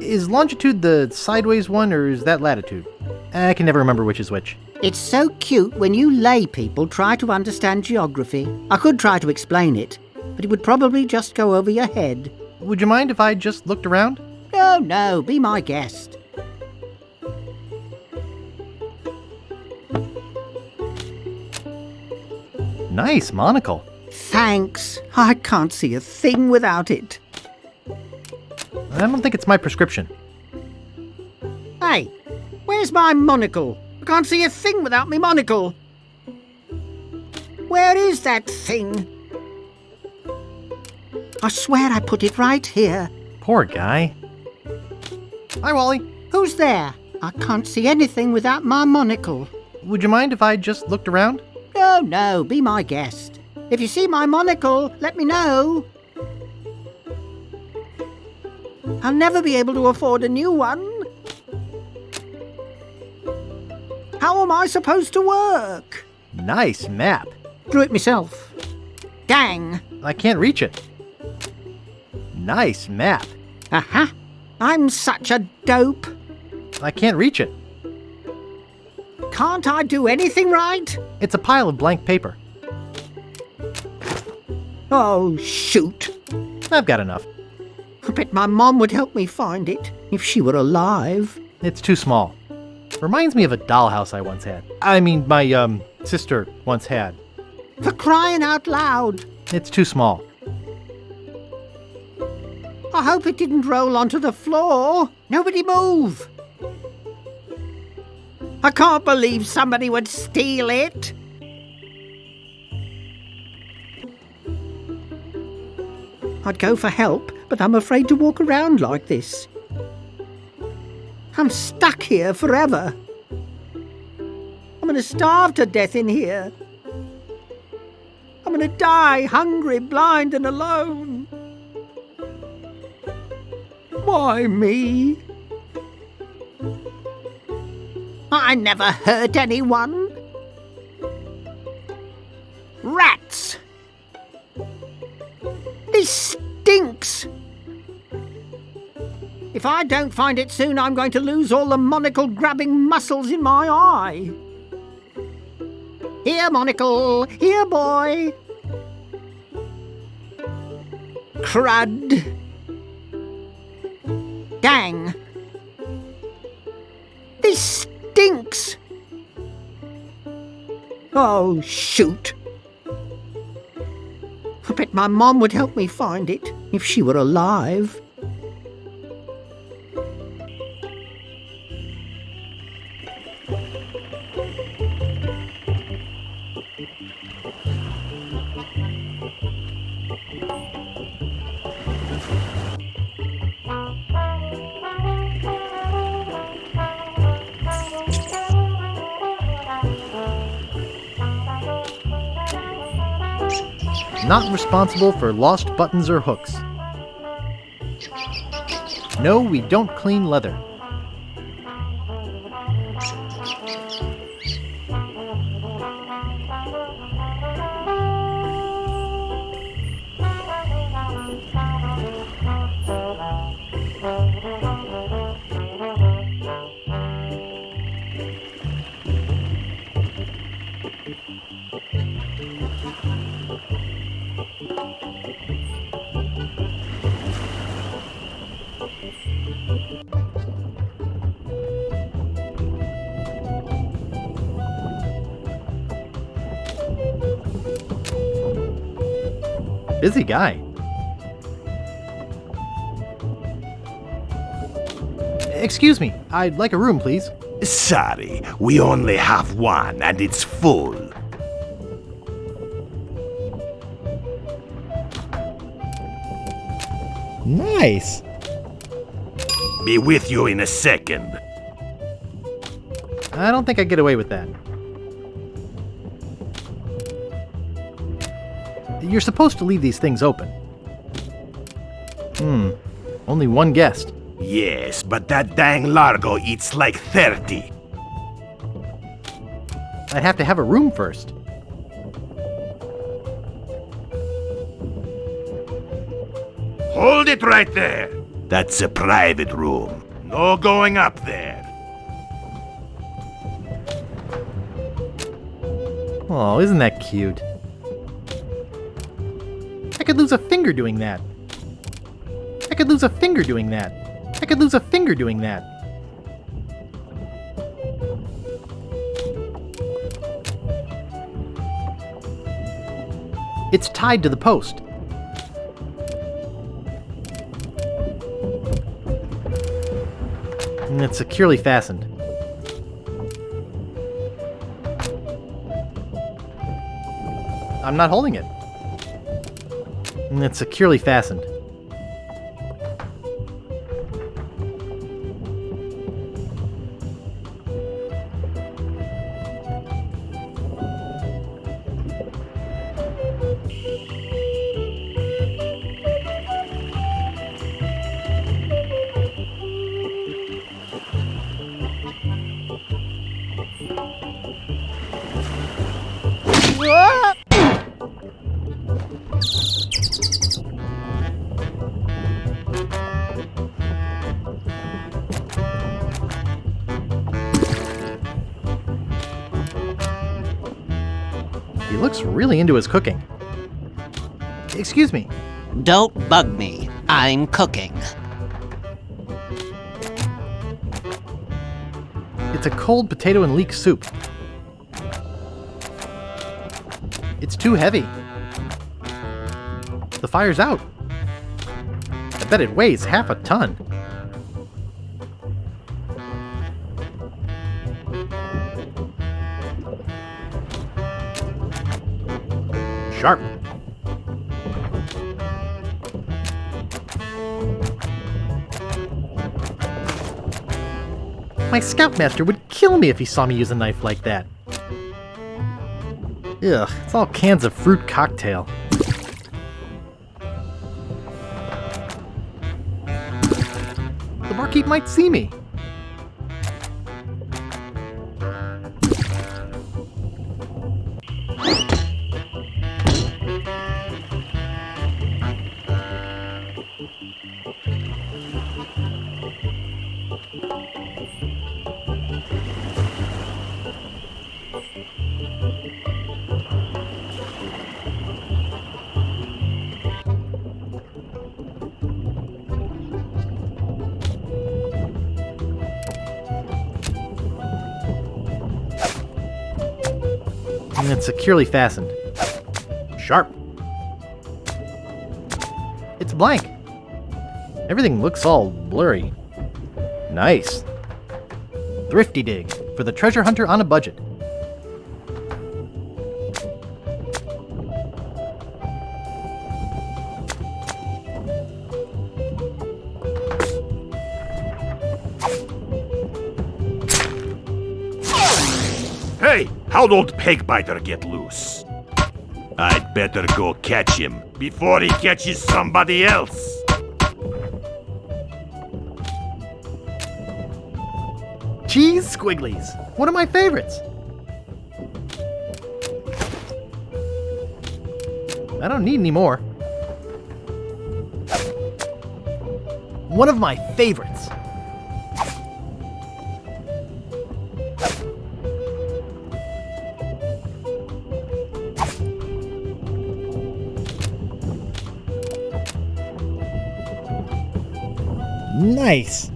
Is longitude the sideways one, or is that latitude? I can never remember which is which. It's so cute when you lay people try to understand geography. I could try to explain it, but it would probably just go over your head. Would you mind if I just looked around? No, be my guest. Nice monocle. Thanks. I can't see a thing without it. I don't think it's my prescription. Hey, where's my monocle? I can't see a thing without me monocle. Where is that thing? I swear I put it right here. Poor guy. Hi, Wally. Who's there? I can't see anything without my monocle. Would you mind if I just looked around? No, be my guest. If you see my monocle, let me know. I'll never be able to afford a new one. How am I supposed to work? Nice map. Drew it myself. Gang. I can't reach it. Nice map. Aha. I'm such a dope. I can't reach it. Can't I do anything right? It's a pile of blank paper. Oh, shoot. I've got enough. I bet my mom would help me find it, if she were alive. It's too small. Reminds me of a dollhouse I once had. I mean, my, sister once had. For crying out loud. It's too small. I hope it didn't roll onto the floor. Nobody move. I can't believe somebody would steal it. I'd go for help, but I'm afraid to walk around like this. I'm stuck here forever. I'm going to starve to death in here. I'm going to die hungry, blind and alone. Why me? I never hurt anyone. Rats! This stinks! If I don't find it soon, I'm going to lose all the monocle-grabbing muscles in my eye. Here, monocle! Here, boy! Crud! Gang! This stinks! Oh, shoot! I bet my mom would help me find it, if she were alive. Not responsible for lost buttons or hooks. No, we don't clean leather. Busy guy. Excuse me, I'd like a room, please. Sorry, we only have one and it's full. Nice. Be with you in a second. I don't think I'd get away with that. You're supposed to leave these things open. Only one guest. Yes, but that dang Largo eats like 30. I'd have to have a room first. Hold it right there. That's a private room. No going up there. Oh, isn't that cute? I could lose a finger doing that. I could lose a finger doing that. I could lose a finger doing that. It's tied to the post. And it's securely fastened. I'm not holding it. It's securely fastened. He looks really into his cooking. Excuse me. Don't bug me. I'm cooking. It's a cold potato and leek soup. It's too heavy. The fire's out. I bet it weighs half a ton. Sharp. My scoutmaster would kill me if he saw me use a knife like that. Ugh, it's all cans of fruit cocktail. The barkeep might see me. And it's securely fastened. Sharp. It's blank. Everything looks all blurry. Nice. Thrifty dig for the treasure hunter on a budget. Hey, how'd old Pegbiter get loose? I'd better go catch him before he catches somebody else. Cheese squigglies. One of my favorites. I don't need any more. One of my favorites. Nice.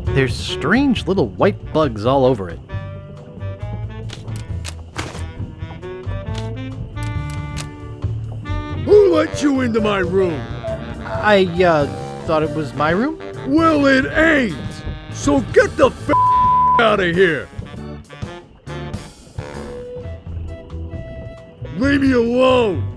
There's strange little white bugs all over it. Who let you into my room? I, thought it was my room? Well, it ain't. So get the f*** out of here. Leave me alone.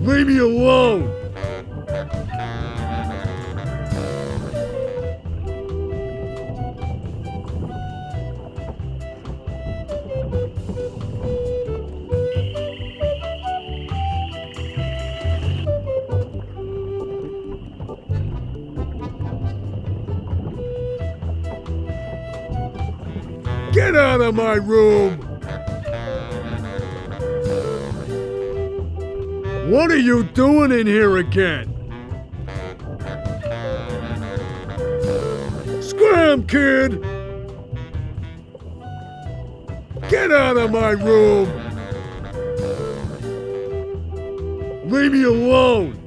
Leave me alone! Get out of my room! What are you doing in here again? Scram, kid! Get out of my room! Leave me alone!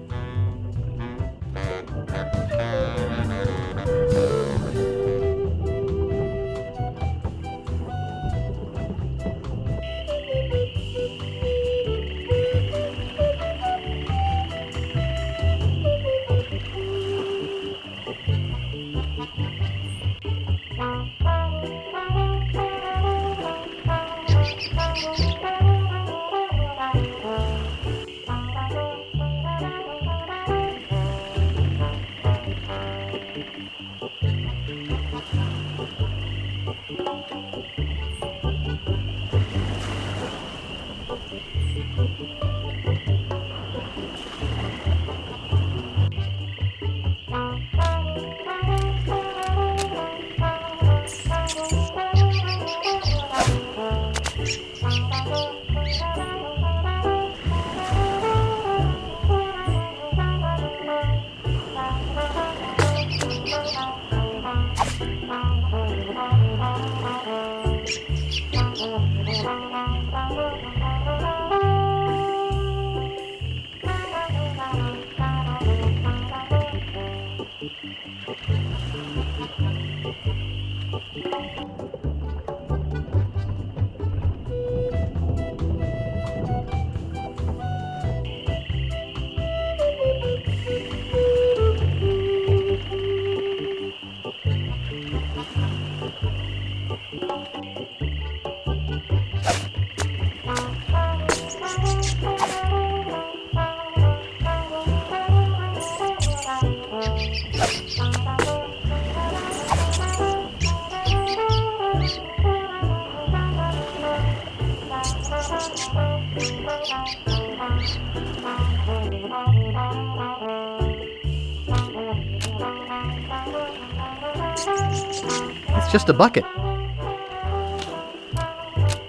It's just a bucket.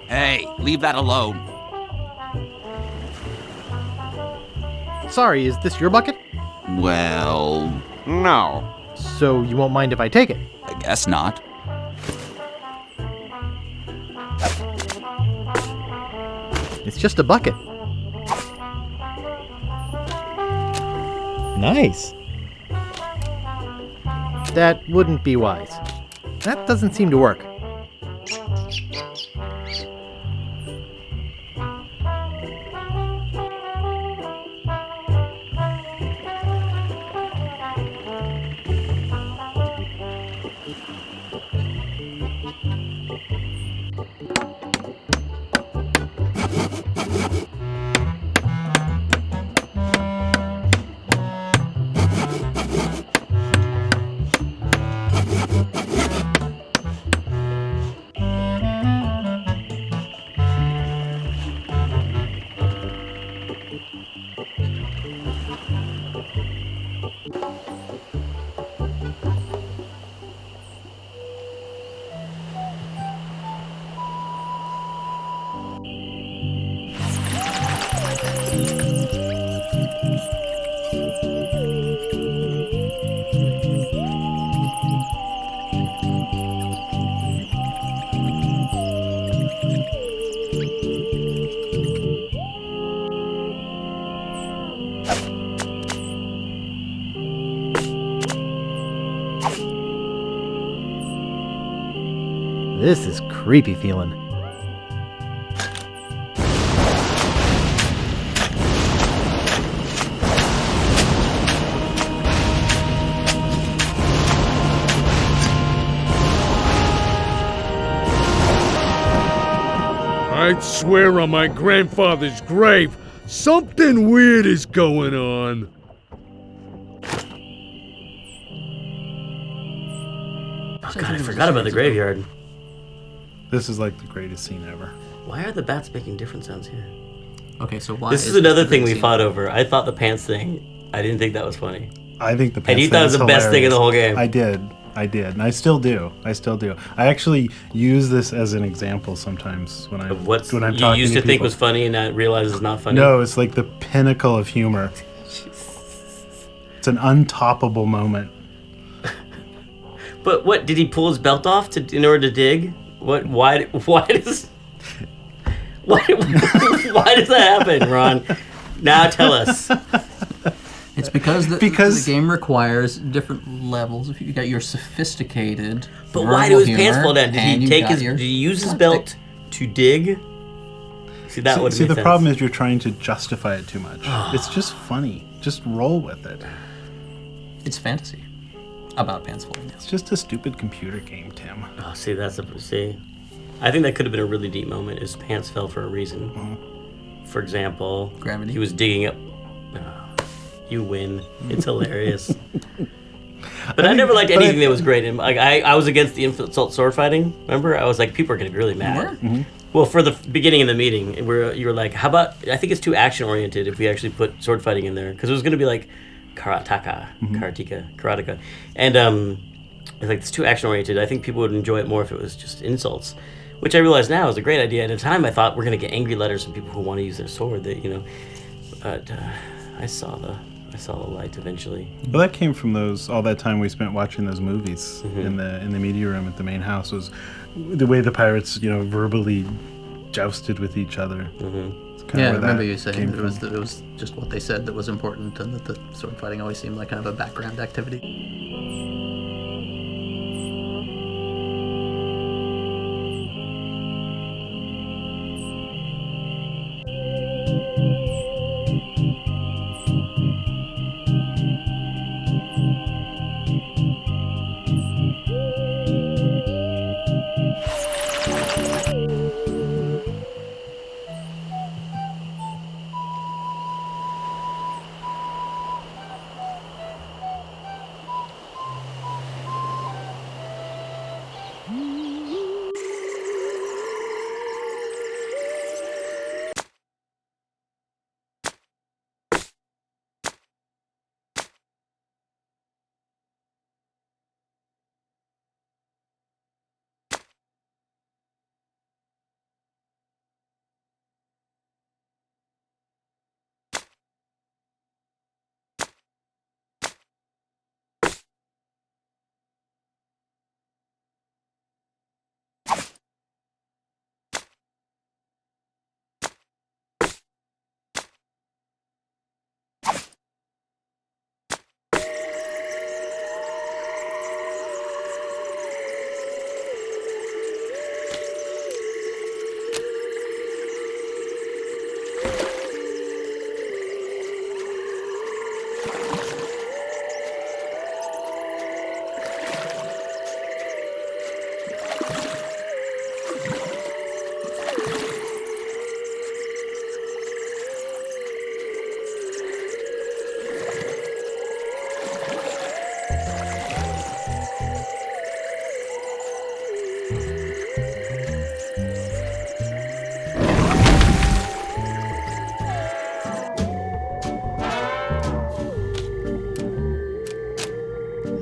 Hey, leave that alone. Sorry, is this your bucket? Well, no. So you won't mind if I take it? I guess not. It's just a bucket. Nice. That wouldn't be wise. That doesn't seem to work. This is creepy feeling. I'd swear on my grandfather's grave, something weird is going on. Oh god, I forgot about the graveyard. This is like the greatest scene ever. Why are the bats making different sounds here? Okay, so why? This is another thing we fought over. I thought the pants thing, I didn't think that was funny. I think the pants and you thought it was the best thing in the whole game. I did, and I still do. I actually use this as an example sometimes when I'm talking to people. You used to think was funny and now realize it's not funny? No, it's like the pinnacle of humor. It's an untoppable moment. But what, did he pull his belt off in order to dig? Why does that happen, Ron? Now tell us. It's because the game requires different levels. If you got your sophisticated, but why do his pants humor, fall down? Did he use his belt to dig? See, that would See, make the sense. problem is you're trying to justify it too much. It's just funny. Just roll with it. It's fantasy about pants falling down. It's just a stupid computer game, Tim. Oh, see, I think that could have been a really deep moment. His pants fell for a reason. For example, gravity. He was digging up. You win. It's hilarious. But I never liked anything that was great. And like I was against the insult sword fighting. Remember, I was like, people are gonna be really mad. Well, for the beginning of the meeting, where you were like, how about? I think it's too action oriented if we actually put sword fighting in there, because it was gonna be like karateka, and it's like it's too action oriented. I think people would enjoy it more if it was just insults, which I realize now is a great idea. At a time, I thought we're gonna get angry letters from people who want to use their sword. That but I saw the light eventually. Well, that came from all that time we spent watching those movies in the media room at the main house. Was the way the pirates, verbally jousted with each other. Yeah, I remember you saying that it was just what they said that was important, and that the sword fighting always seemed like kind of a background activity.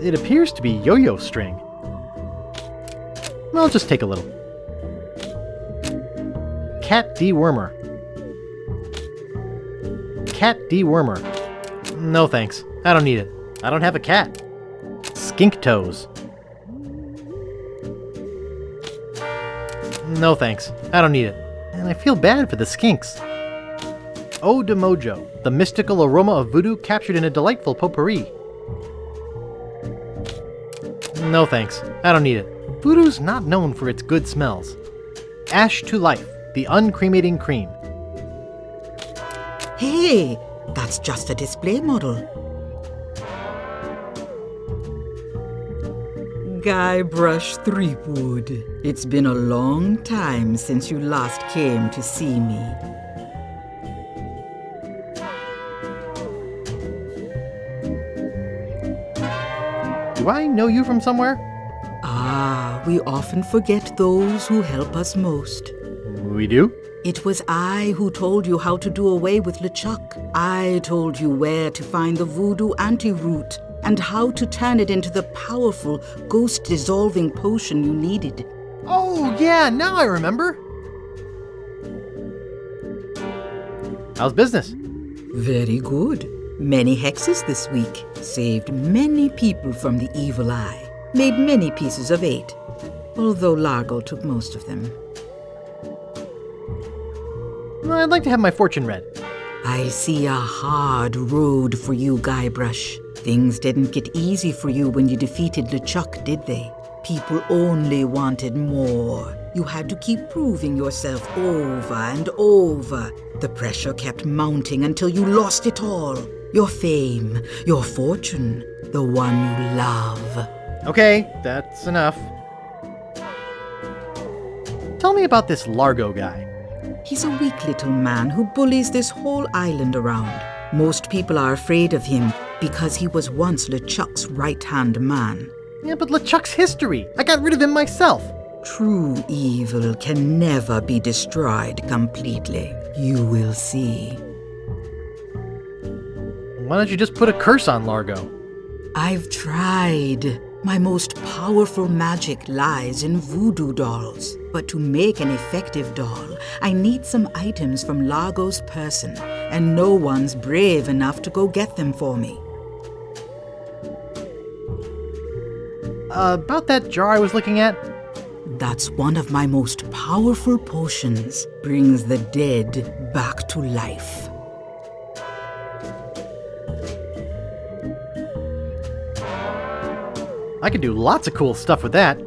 It appears to be yo-yo string. I'll just take a little. Cat dewormer. Cat dewormer. No thanks. I don't need it. I don't have a cat. Skink toes. No thanks. I don't need it. And I feel bad for the skinks. Eau de Mojo, the mystical aroma of voodoo captured in a delightful potpourri. No thanks. I don't need it. Voodoo's not known for its good smells. Ash to Life, the uncremating cream. Hey, that's just a display model. Guybrush Threepwood, it's been a long time since you last came to see me. Do I know you from somewhere? Ah, we often forget those who help us most. We do? It was I who told you how to do away with LeChuck. I told you where to find the voodoo antiroot and how to turn it into the powerful, ghost-dissolving potion you needed. Oh, yeah, now I remember. How's business? Very good. Many hexes this week. Saved many people from the evil eye. Made many pieces of 8. Although Largo took most of them. I'd like to have my fortune read. I see a hard road for you, Guybrush. Things didn't get easy for you when you defeated LeChuck, did they? People only wanted more. You had to keep proving yourself over and over. The pressure kept mounting until you lost it all. Your fame, your fortune, the one you love. Okay, that's enough. Tell me about this Largo guy. He's a weak little man who bullies this whole island around. Most people are afraid of him because he was once LeChuck's right-hand man. Yeah, but LeChuck's history. I got rid of him myself. True evil can never be destroyed completely. You will see. Why don't you just put a curse on Largo? I've tried. My most powerful magic lies in voodoo dolls. But to make an effective doll, I need some items from Largo's person, and no one's brave enough to go get them for me. About that jar I was looking at? That's one of my most powerful potions. Brings the dead back to life. I could do lots of cool stuff with that.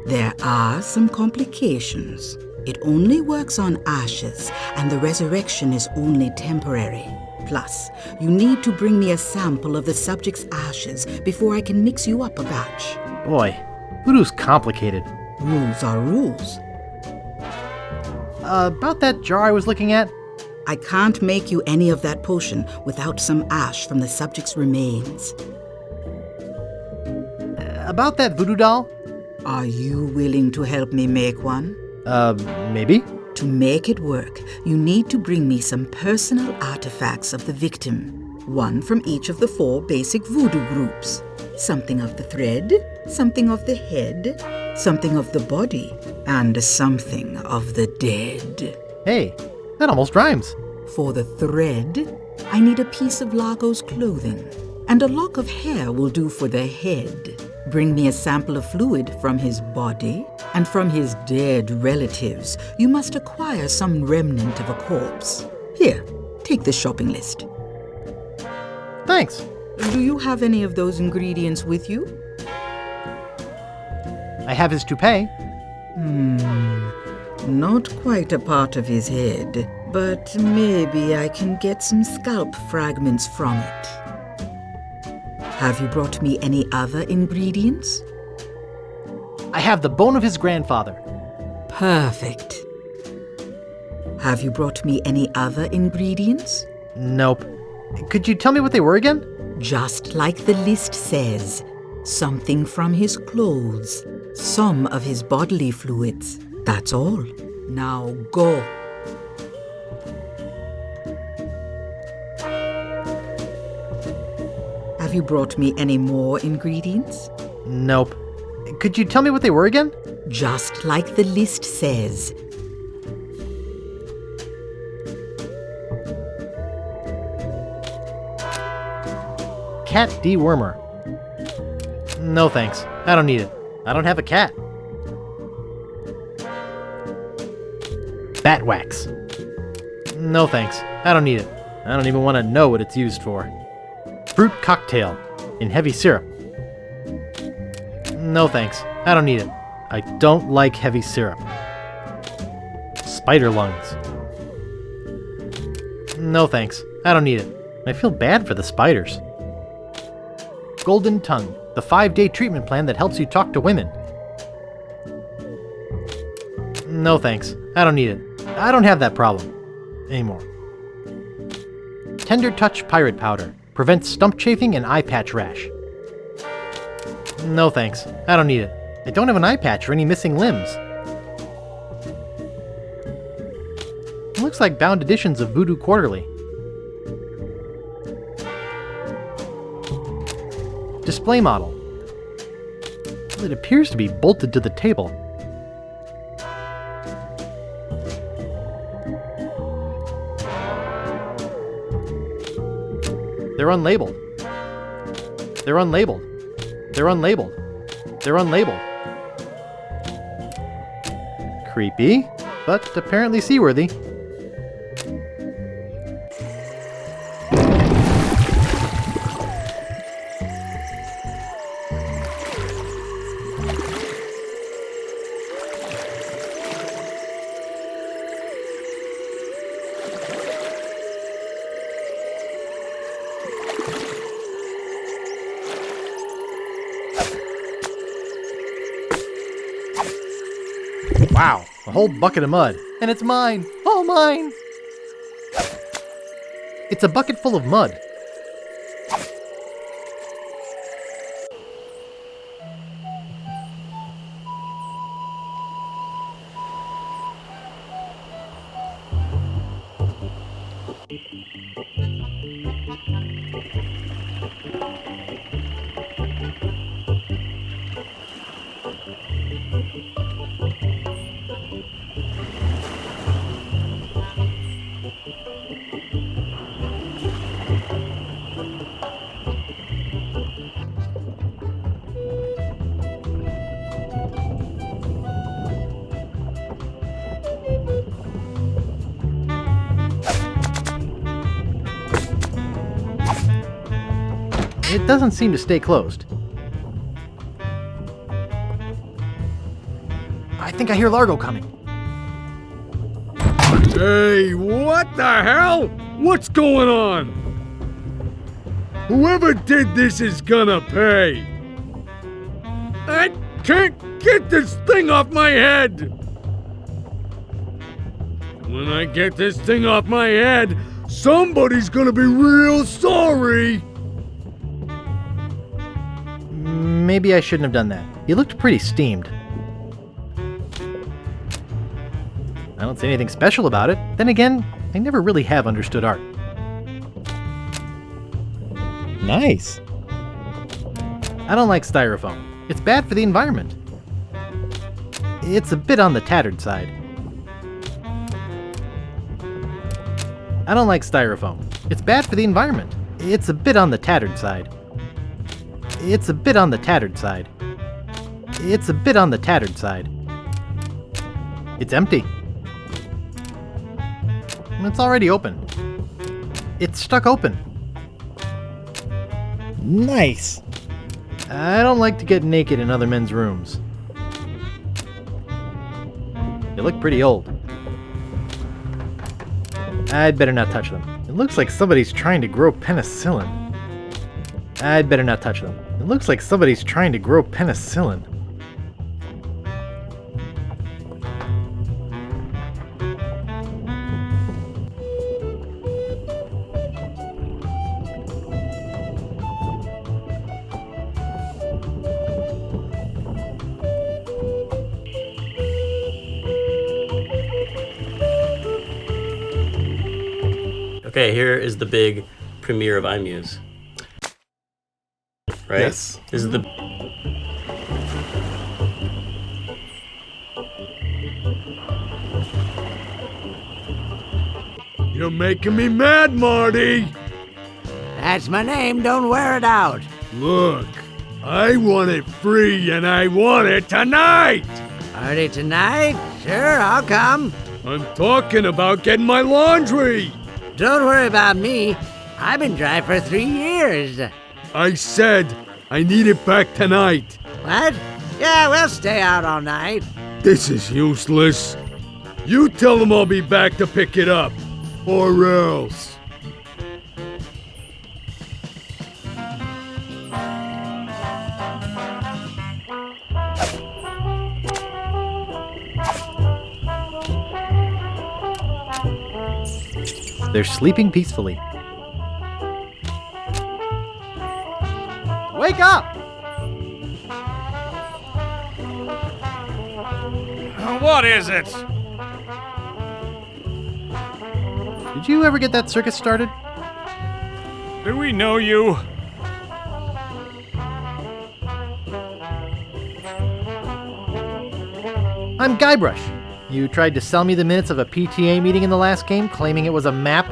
There are some complications. It only works on ashes, and the resurrection is only temporary. Plus, you need to bring me a sample of the subject's ashes before I can mix you up a batch. Boy, voodoo's complicated. Rules are rules. About that jar I was looking at? I can't make you any of that potion without some ash from the subject's remains. About that voodoo doll? Are you willing to help me make one? Maybe? To make it work, you need to bring me some personal artifacts of the victim. One from each of the 4 basic voodoo groups. Something of the thread, something of the head, something of the body, and something of the dead. Hey, that almost rhymes. For the thread, I need a piece of Largo's clothing, and a lock of hair will do for the head. Bring me a sample of fluid from his body, and from his dead relatives, you must acquire some remnant of a corpse. Here, take the shopping list. Thanks. Do you have any of those ingredients with you? I have his toupee. Not quite a part of his head, but maybe I can get some scalp fragments from it. Have you brought me any other ingredients? I have the bone of his grandfather. Perfect. Have you brought me any other ingredients? Nope. Could you tell me what they were again? Just like the list says. Something from his clothes, some of his bodily fluids. That's all. Now go. Have you brought me any more ingredients? Nope. Could you tell me what they were again? Just like the list says. Cat dewormer. No thanks. I don't need it. I don't have a cat. Bat wax. No thanks. I don't need it. I don't even want to know what it's used for. Fruit cocktail in heavy syrup. No thanks. I don't need it. I don't like heavy syrup. Spider lungs. No thanks. I don't need it. I feel bad for the spiders. Golden tongue, the 5-day treatment plan that helps you talk to women. No thanks. I don't need it. I don't have that problem anymore. Tender touch pirate powder. Prevents stump chafing and eye patch rash. No thanks. I don't need it. I don't have an eye patch or any missing limbs. It looks like bound editions of Voodoo Quarterly. Display model. It appears to be bolted to the table. They're unlabeled. They're unlabeled. They're unlabeled. They're unlabeled. Creepy, but apparently seaworthy. Wow, a whole bucket of mud. And it's mine! All mine! It's a bucket full of mud. It doesn't seem to stay closed. I think I hear Largo coming. Hey, what the hell? What's going on? Whoever did this is gonna pay. I can't get this thing off my head. When I get this thing off my head, somebody's gonna be real sorry. Maybe I shouldn't have done that. He looked pretty steamed. I don't see anything special about it. Then again, I never really have understood art. Nice. I don't like styrofoam. It's bad for the environment. It's a bit on the tattered side. I don't like styrofoam. It's bad for the environment. It's a bit on the tattered side. It's a bit on the tattered side. It's a bit on the tattered side. It's empty. It's already open. It's stuck open. Nice. I don't like to get naked in other men's rooms. They look pretty old. I'd better not touch them. It looks like somebody's trying to grow penicillin. I'd better not touch them. It looks like somebody's trying to grow penicillin. Okay, here is the big premiere of iMuse. Right? Yes. This is the... You're making me mad, Marty! That's my name, don't wear it out. Look, I want it free and I want it tonight! Party tonight? Sure, I'll come. I'm talking about getting my laundry! Don't worry about me. I've been dry for 3 years. I said I need it back tonight. What? Yeah, we'll stay out all night. This is useless. You tell them I'll be back to pick it up. Or else. They're sleeping peacefully. Wake up! What is it? Did you ever get that circus started? Do we know you? I'm Guybrush. You tried to sell me the minutes of a PTA meeting in the last game, claiming it was a map?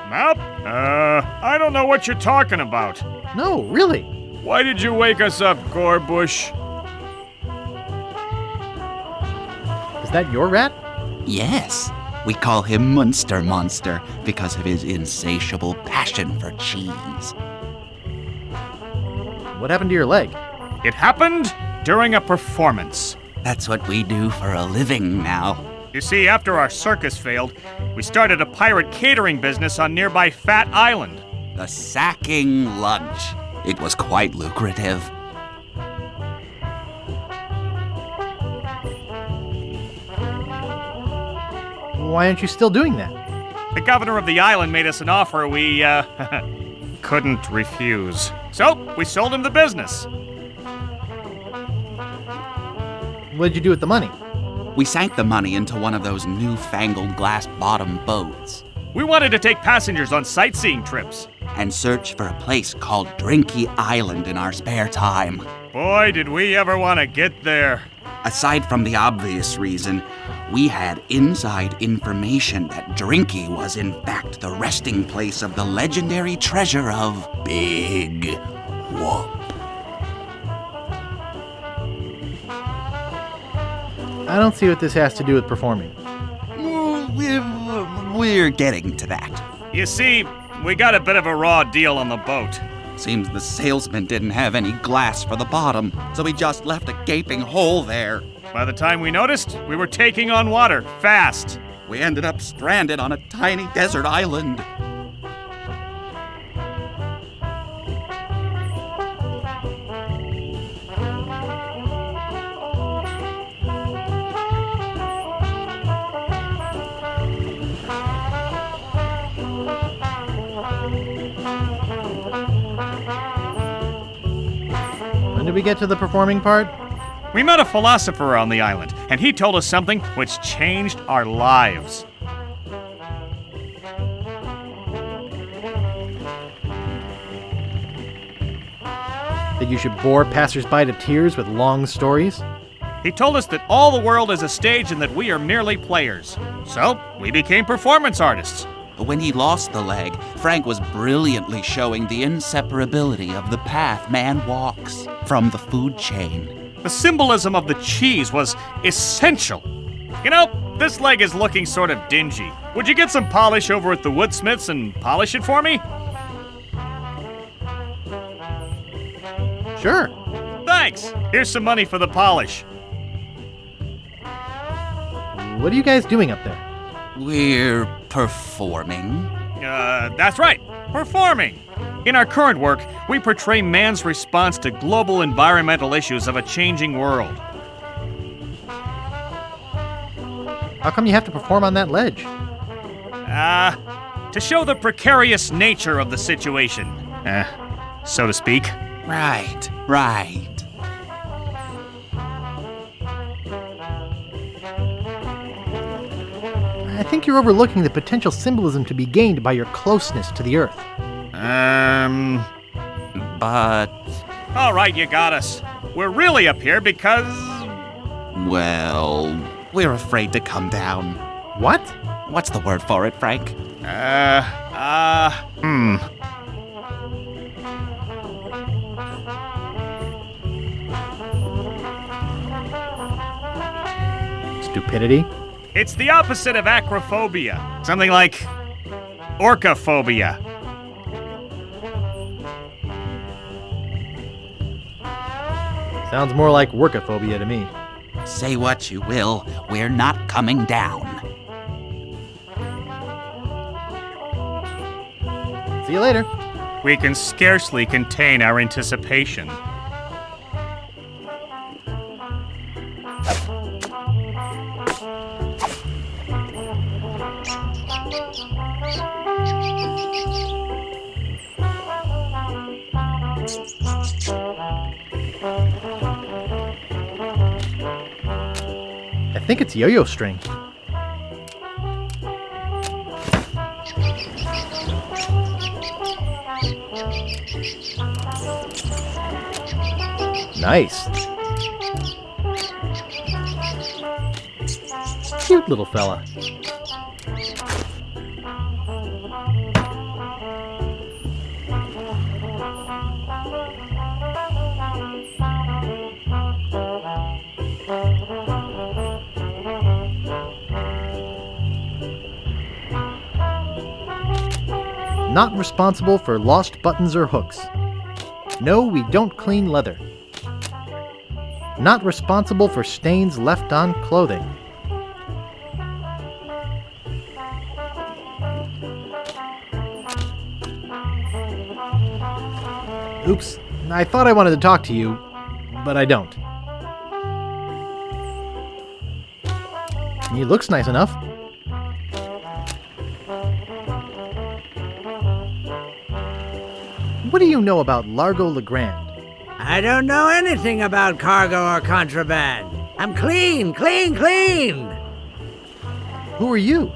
Map? I don't know what you're talking about. No, really. Why did you wake us up, Gorbush? Is that your rat? Yes. We call him Munster Monster because of his insatiable passion for cheese. What happened to your leg? It happened during a performance. That's what we do for a living now. You see, after our circus failed, we started a pirate catering business on nearby Fat Island. The Sacking Lunch. It was quite lucrative. Why aren't you still doing that? The governor of the island made us an offer we, couldn't refuse. So, we sold him the business. What did you do with the money? We sank the money into one of those newfangled glass-bottom boats. We wanted to take passengers on sightseeing trips. And search for a place called Drinky Island in our spare time. Boy, did we ever want to get there. Aside from the obvious reason, we had inside information that Drinky was in fact the resting place of the legendary treasure of Big Whoop. I don't see what this has to do with performing. We're getting to that. You see, we got a bit of a raw deal on the boat. Seems the salesman didn't have any glass for the bottom, so he just left a gaping hole there. By the time we noticed, we were taking on water, fast. We ended up stranded on a tiny desert island. When did we get to the performing part? We met a philosopher on the island, and he told us something which changed our lives. That you should bore passersby to tears with long stories? He told us that all the world is a stage and that we are merely players. So, we became performance artists. When he lost the leg, Frank was brilliantly showing the inseparability of the path man walks from the food chain. The symbolism of the cheese was essential. You know, this leg is looking sort of dingy. Would you get some polish over at the woodsmiths and polish it for me? Sure. Thanks. Here's some money for the polish. What are you guys doing up there? We're performing. That's right. Performing. In our current work, we portray man's response to global environmental issues of a changing world. How come you have to perform on that ledge? To show the precarious nature of the situation. So to speak. Right. I think you're overlooking the potential symbolism to be gained by your closeness to the Earth. But... All right, you got us. We're really up here because... Well, we're afraid to come down. What? What's the word for it, Frank? Stupidity? It's the opposite of acrophobia. Something like orcaphobia. Sounds more like workophobia to me. Say what you will, we're not coming down. See you later. We can scarcely contain our anticipation. I think it's yo-yo string. Nice. Cute little fella. Not responsible for lost buttons or hooks. No, we don't clean leather. Not responsible for stains left on clothing. Oops, I thought I wanted to talk to you, but I don't. He looks nice enough. What do you know about Largo Legrand? I don't know anything about cargo or contraband. I'm clean, clean, clean! Who are you?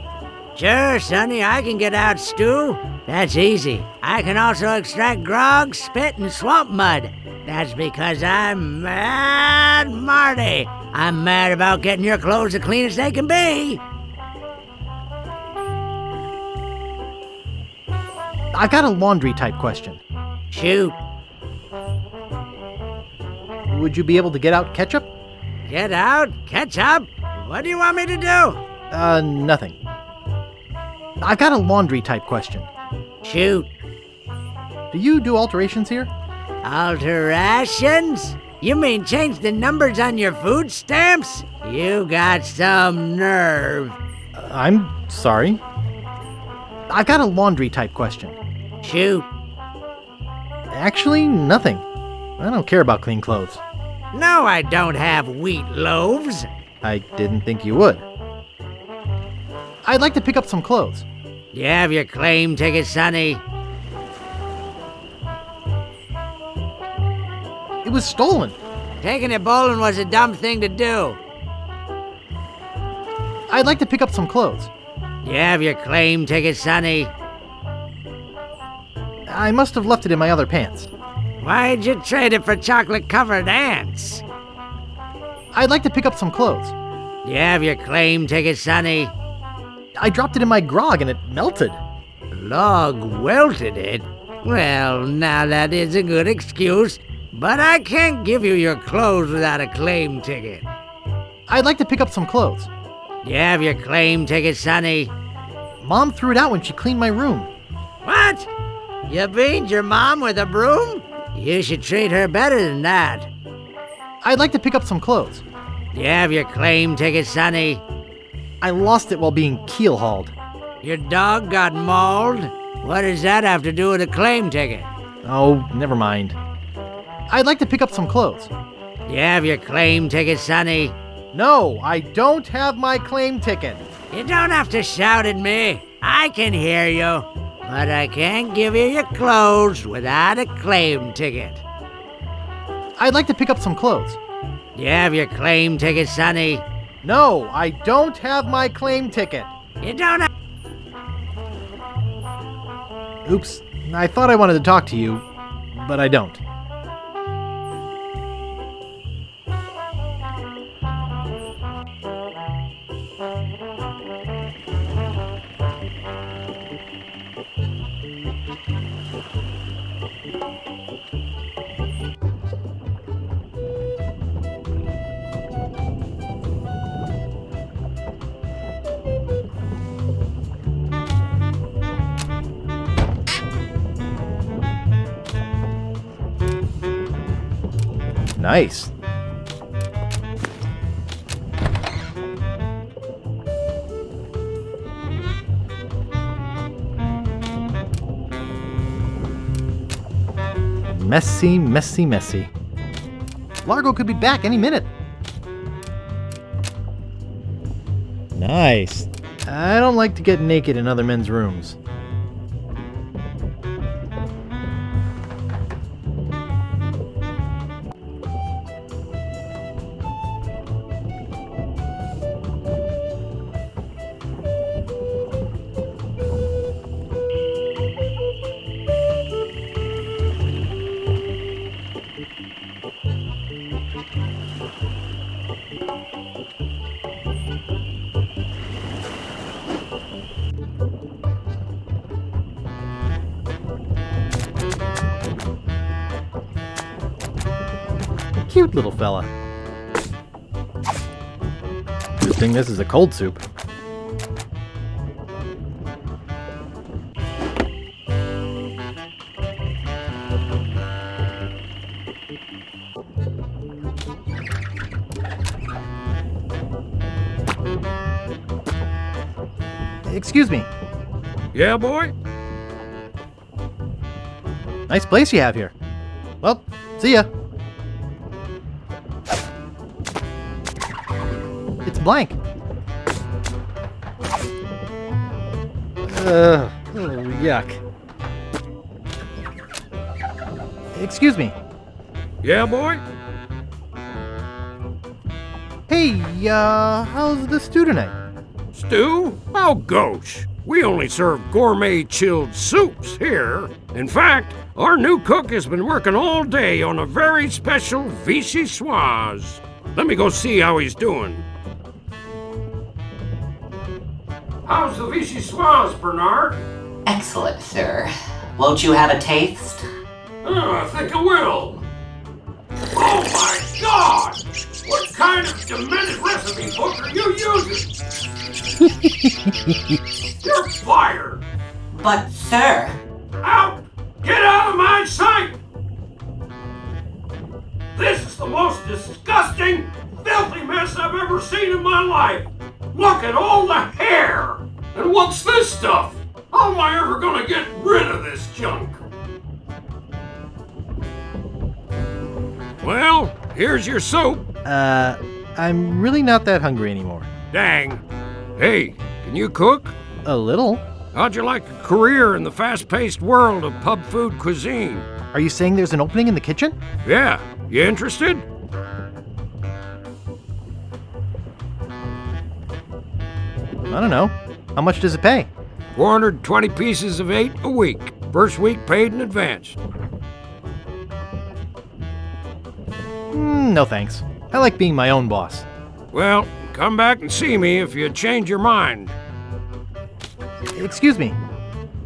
Sure, Sonny, I can get out stew. That's easy. I can also extract grog, spit, and swamp mud. That's because I'm Mad Marty. I'm mad about getting your clothes the cleanest they can be. I got a laundry type question. Shoot. Would you be able to get out ketchup? Get out? Ketchup? What do you want me to do? Nothing. I got a laundry type question. Shoot. Do you do alterations here? Alterations? You mean change the numbers on your food stamps? You got some nerve. I'm sorry. I got a laundry type question. Shoot. Actually, nothing. I don't care about clean clothes. No, I don't have wheat loaves. I didn't think you would. I'd like to pick up some clothes. You have your claim ticket, Sonny? It was stolen. Taking it bowling was a dumb thing to do. I'd like to pick up some clothes. You have your claim ticket, Sonny? I must have left it in my other pants. Why'd you trade it for chocolate-covered ants? I'd like to pick up some clothes. You have your claim ticket, Sonny? I dropped it in my grog and it melted. Log welted it? Well, now that is a good excuse, but I can't give you your clothes without a claim ticket. I'd like to pick up some clothes. You have your claim ticket, Sonny? Mom threw it out when she cleaned my room. What? You beat your mom with a broom? You should treat her better than that. I'd like to pick up some clothes. You have your claim ticket, Sonny? I lost it while being keel-hauled. Your dog got mauled? What does that have to do with a claim ticket? Oh, never mind. I'd like to pick up some clothes. You have your claim ticket, Sonny? No, I don't have my claim ticket. You don't have to shout at me. I can hear you. But I can't give you your clothes without a claim ticket. I'd like to pick up some clothes. You have your claim ticket, Sonny? No, I don't have my claim ticket. You don't have... Oops, I thought I wanted to talk to you, but I don't. Nice. Messy, messy, messy. Largo could be back any minute. Nice. I don't like to get naked in other men's rooms. Cute little fella. Good thing this is a cold soup. Excuse me. Yeah, boy? Nice place you have here. Well, see ya. It's blank. Oh, yuck. Excuse me. Yeah, boy? Hey, how's the stew tonight? Stew? Oh, gosh. We only serve gourmet chilled soups here. In fact, our new cook has been working all day on a very special vichyssoise. Let me go see how he's doing. How's the vichyssoise, Bernard? Excellent, sir. Won't you have a taste? I think I will. Oh my God! What kind of demented recipe book are you using? You're fired! But, sir... Out! Get out of my sight! This is the most disgusting, filthy mess I've ever seen in my life! Look at all the hair! And what's this stuff? How am I ever gonna get rid of this junk? Well, here's your soup. I'm really not that hungry anymore. Dang. Hey, can you cook? A little. How'd you like a career in the fast-paced world of pub food cuisine? Are you saying there's an opening in the kitchen? Yeah. You interested? I don't know. How much does it pay? 420 pieces of 8 a week. First week paid in advance. No thanks. I like being my own boss. Well, come back and see me if you change your mind. Excuse me.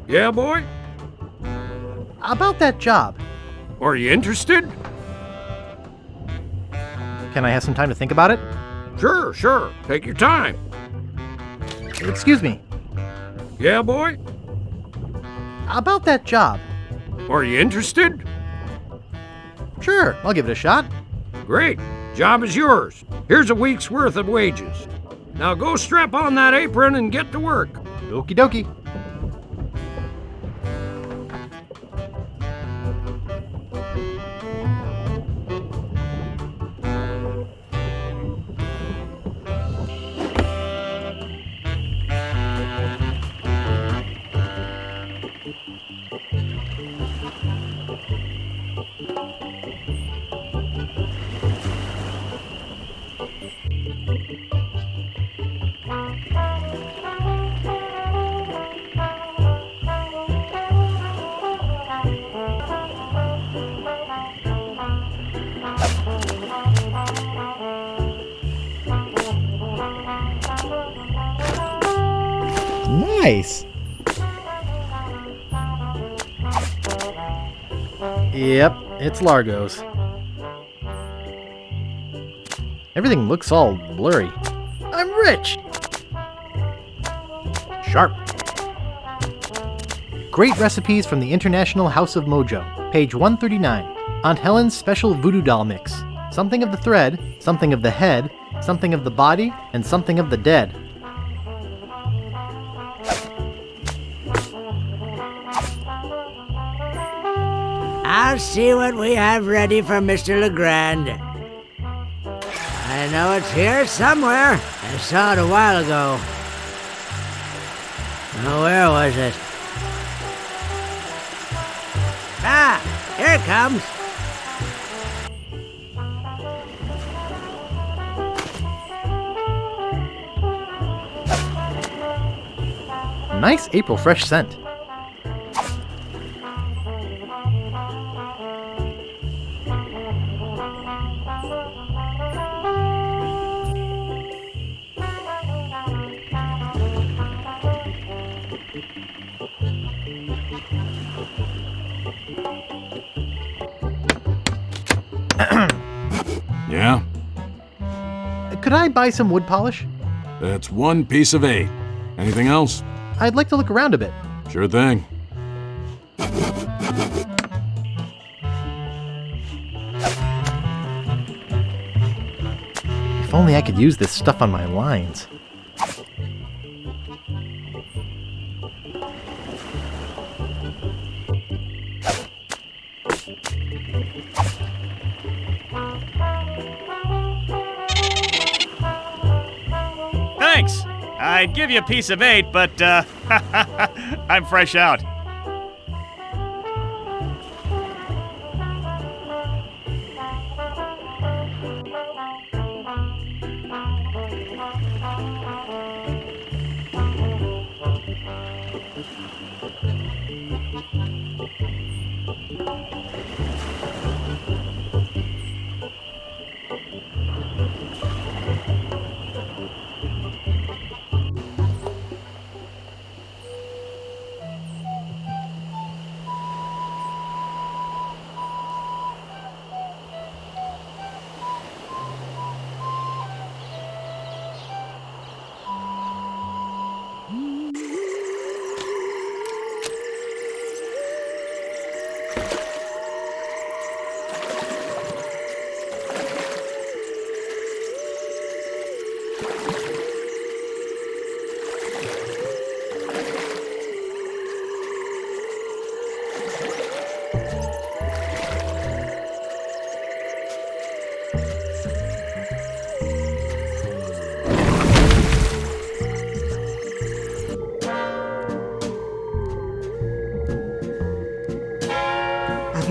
Yeah, boy? About that job. Are you interested? Can I have some time to think about it? Sure. Take your time. Excuse me. Yeah, boy? About that job. Are you interested? Sure, I'll give it a shot. Great. Job is yours. Here's a week's worth of wages. Now go strap on that apron and get to work. Okie dokie. Nice. Yep, it's Largo's. Everything looks all blurry. I'm rich! Sharp. Great recipes from the International House of Mojo, page 139. Aunt Helen's special voodoo doll mix. Something of the thread, something of the head, something of the body, and something of the dead. I'll see what we have ready for Mr. Legrand. I know it's here somewhere. I saw it a while ago. Oh, where was it? Ah, here it comes. Nice April fresh scent. Yeah? Could I buy some wood polish? That's 1 piece of 8. Anything else? I'd like to look around a bit. Sure thing. If only I could use this stuff on my lines. Thanks. I'd give you a piece of 8, but I'm fresh out.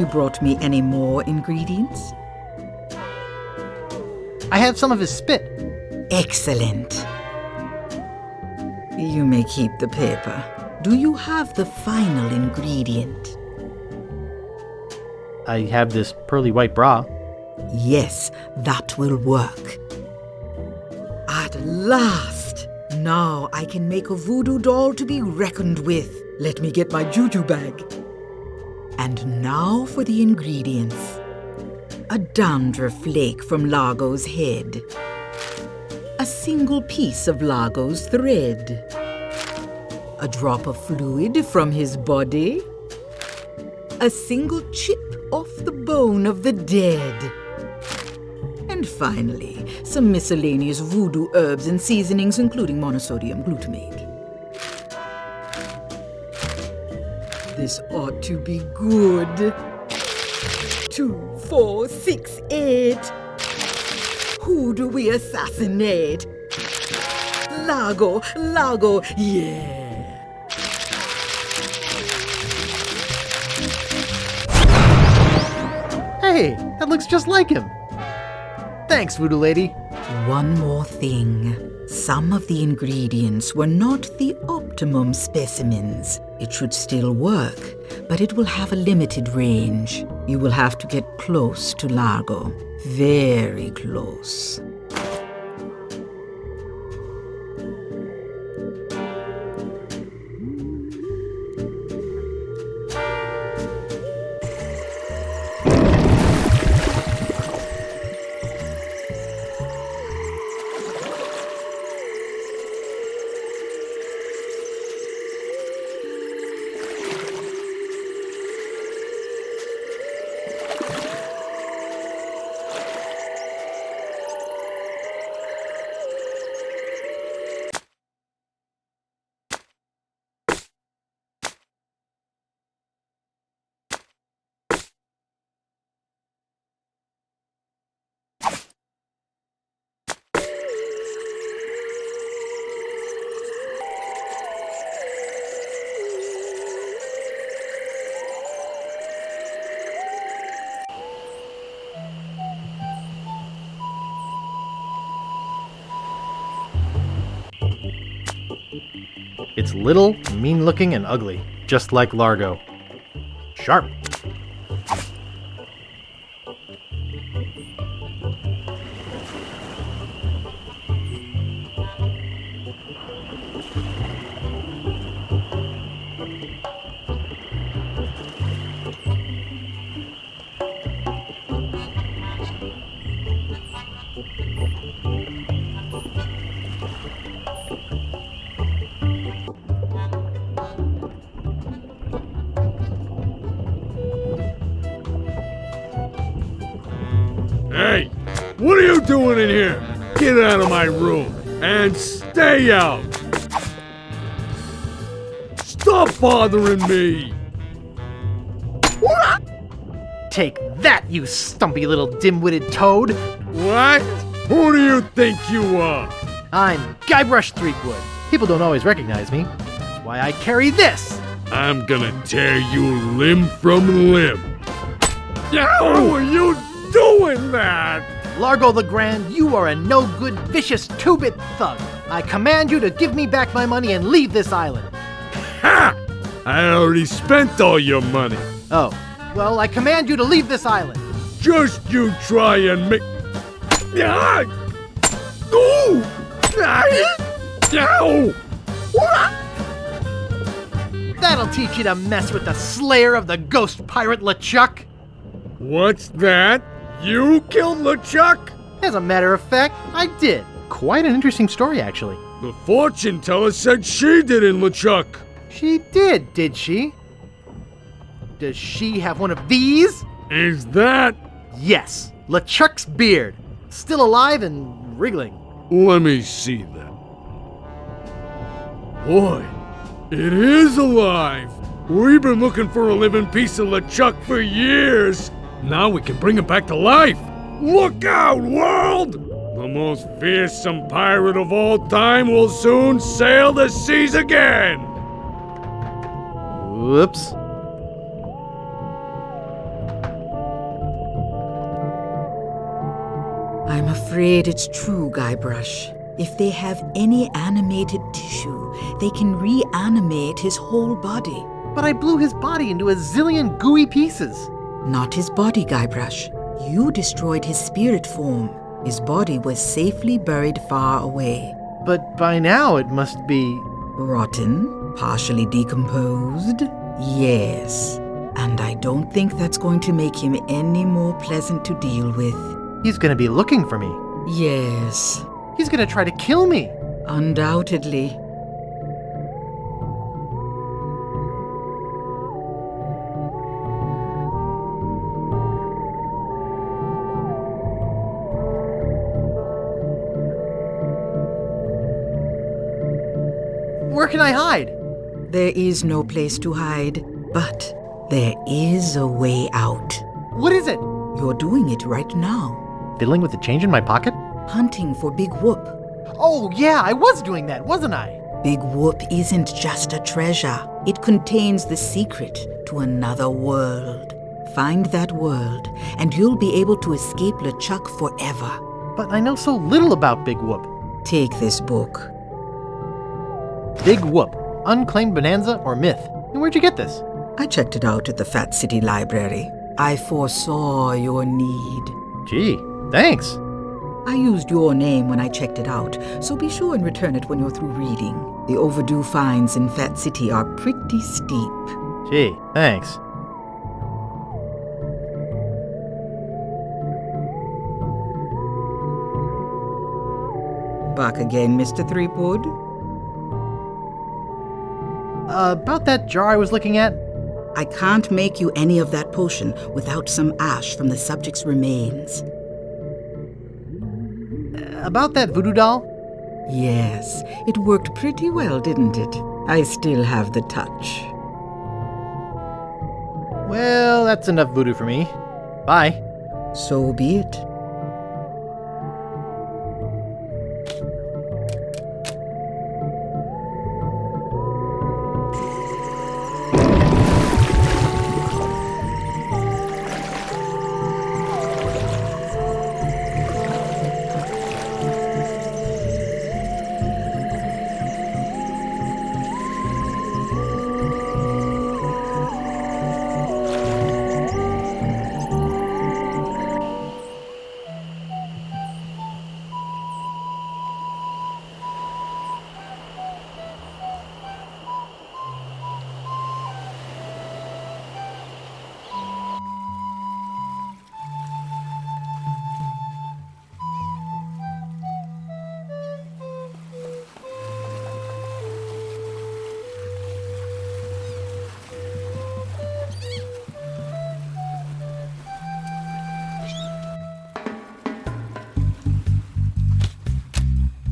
you brought me any more ingredients? I have some of his spit. Excellent. You may keep the paper. Do you have the final ingredient? I have this pearly white bra. Yes, that will work. At last! Now I can make a voodoo doll to be reckoned with. Let me get my juju bag. And now for the ingredients. A dandruff flake from Largo's head. A single piece of Largo's thread. A drop of fluid from his body. A single chip off the bone of the dead. And finally, some miscellaneous voodoo herbs and seasonings, including monosodium glutamate. This ought to be good. 2, 4, 6, 8. Who do we assassinate? Largo, yeah. Hey, that looks just like him. Thanks, Voodoo Lady. One more thing. Some of the ingredients were not the optimum specimens. It should still work, but it will have a limited range. You will have to get close to Largo. Very close. It's little, mean-looking, and ugly, just like Largo. Sharp. Hey, what are you doing in here? Get out of my room and stay out. Stop bothering me. Take that, you stumpy little dim-witted toad! What? Who do you think you are? I'm Guybrush Threepwood. People don't always recognize me. That's why I carry this! I'm gonna tear you limb from limb. How are you doing that? Largo the Grand, you are a no-good, vicious two-bit thug. I command you to give me back my money and leave this island. Ha! I already spent all your money. Oh, well, I command you to leave this island. Just you try and make... Ah! Ooh! Ow! That'll teach you to mess with the slayer of the ghost pirate LeChuck. What's that? You killed LeChuck? As a matter of fact, I did. Quite an interesting story, actually. The fortune teller said she didn't, LeChuck. She did she? Does she have one of these? Is that? Yes, LeChuck's beard. Still alive and wriggling. Let me see that. Boy, it is alive. We've been looking for a living piece of LeChuck for years. Now we can bring it back to life. Look out, world! The most fearsome pirate of all time will soon sail the seas again. Whoops. I'm afraid it's true, Guybrush. If they have any animated tissue, they can reanimate his whole body. But I blew his body into a zillion gooey pieces. Not his body, Guybrush. You destroyed his spirit form. His body was safely buried far away. But by now it must be... Rotten? Partially decomposed? Yes. And I don't think that's going to make him any more pleasant to deal with. He's gonna be looking for me. Yes. He's gonna try to kill me. Undoubtedly. Where can I hide? There is no place to hide, but there is a way out. What is it? You're doing it right now. Fiddling with the change in my pocket? Hunting for Big Whoop. Oh yeah, I was doing that, wasn't I? Big Whoop isn't just a treasure. It contains the secret to another world. Find that world, and you'll be able to escape LeChuck forever. But I know so little about Big Whoop. Take this book. Big Whoop, Unclaimed Bonanza or Myth. And where'd you get this? I checked it out at the Fat City Library. I foresaw your need. Gee, thanks. I used your name when I checked it out, so be sure and return it when you're through reading. The overdue fines in Fat City are pretty steep. Gee, thanks. Back again, Mr. Threepwood? About that jar I was looking at? I can't make you any of that potion without some ash from the subject's remains. About that voodoo doll? Yes, it worked pretty well, didn't it? I still have the touch. Well, that's enough voodoo for me. Bye. So be it.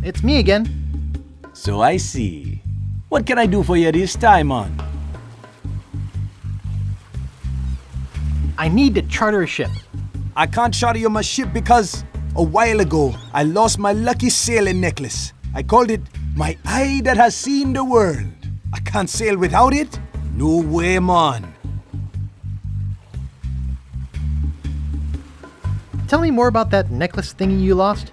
It's me again. So I see. What can I do for you this time, man? I need to charter a ship. I can't charter you my ship because a while ago I lost my lucky sailing necklace. I called it my eye that has seen the world. I can't sail without it? No way, man. Tell me more about that necklace thingy you lost.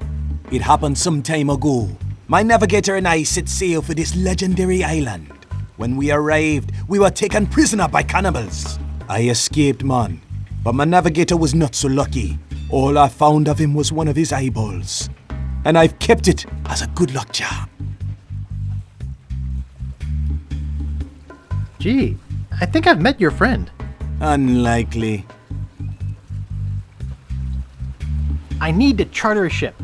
It happened some time ago. My navigator and I set sail for this legendary island. When we arrived, we were taken prisoner by cannibals. I escaped, man. But my navigator was not so lucky. All I found of him was one of his eyeballs. And I've kept it as a good luck charm. Gee, I think I've met your friend. Unlikely. I need to charter a ship.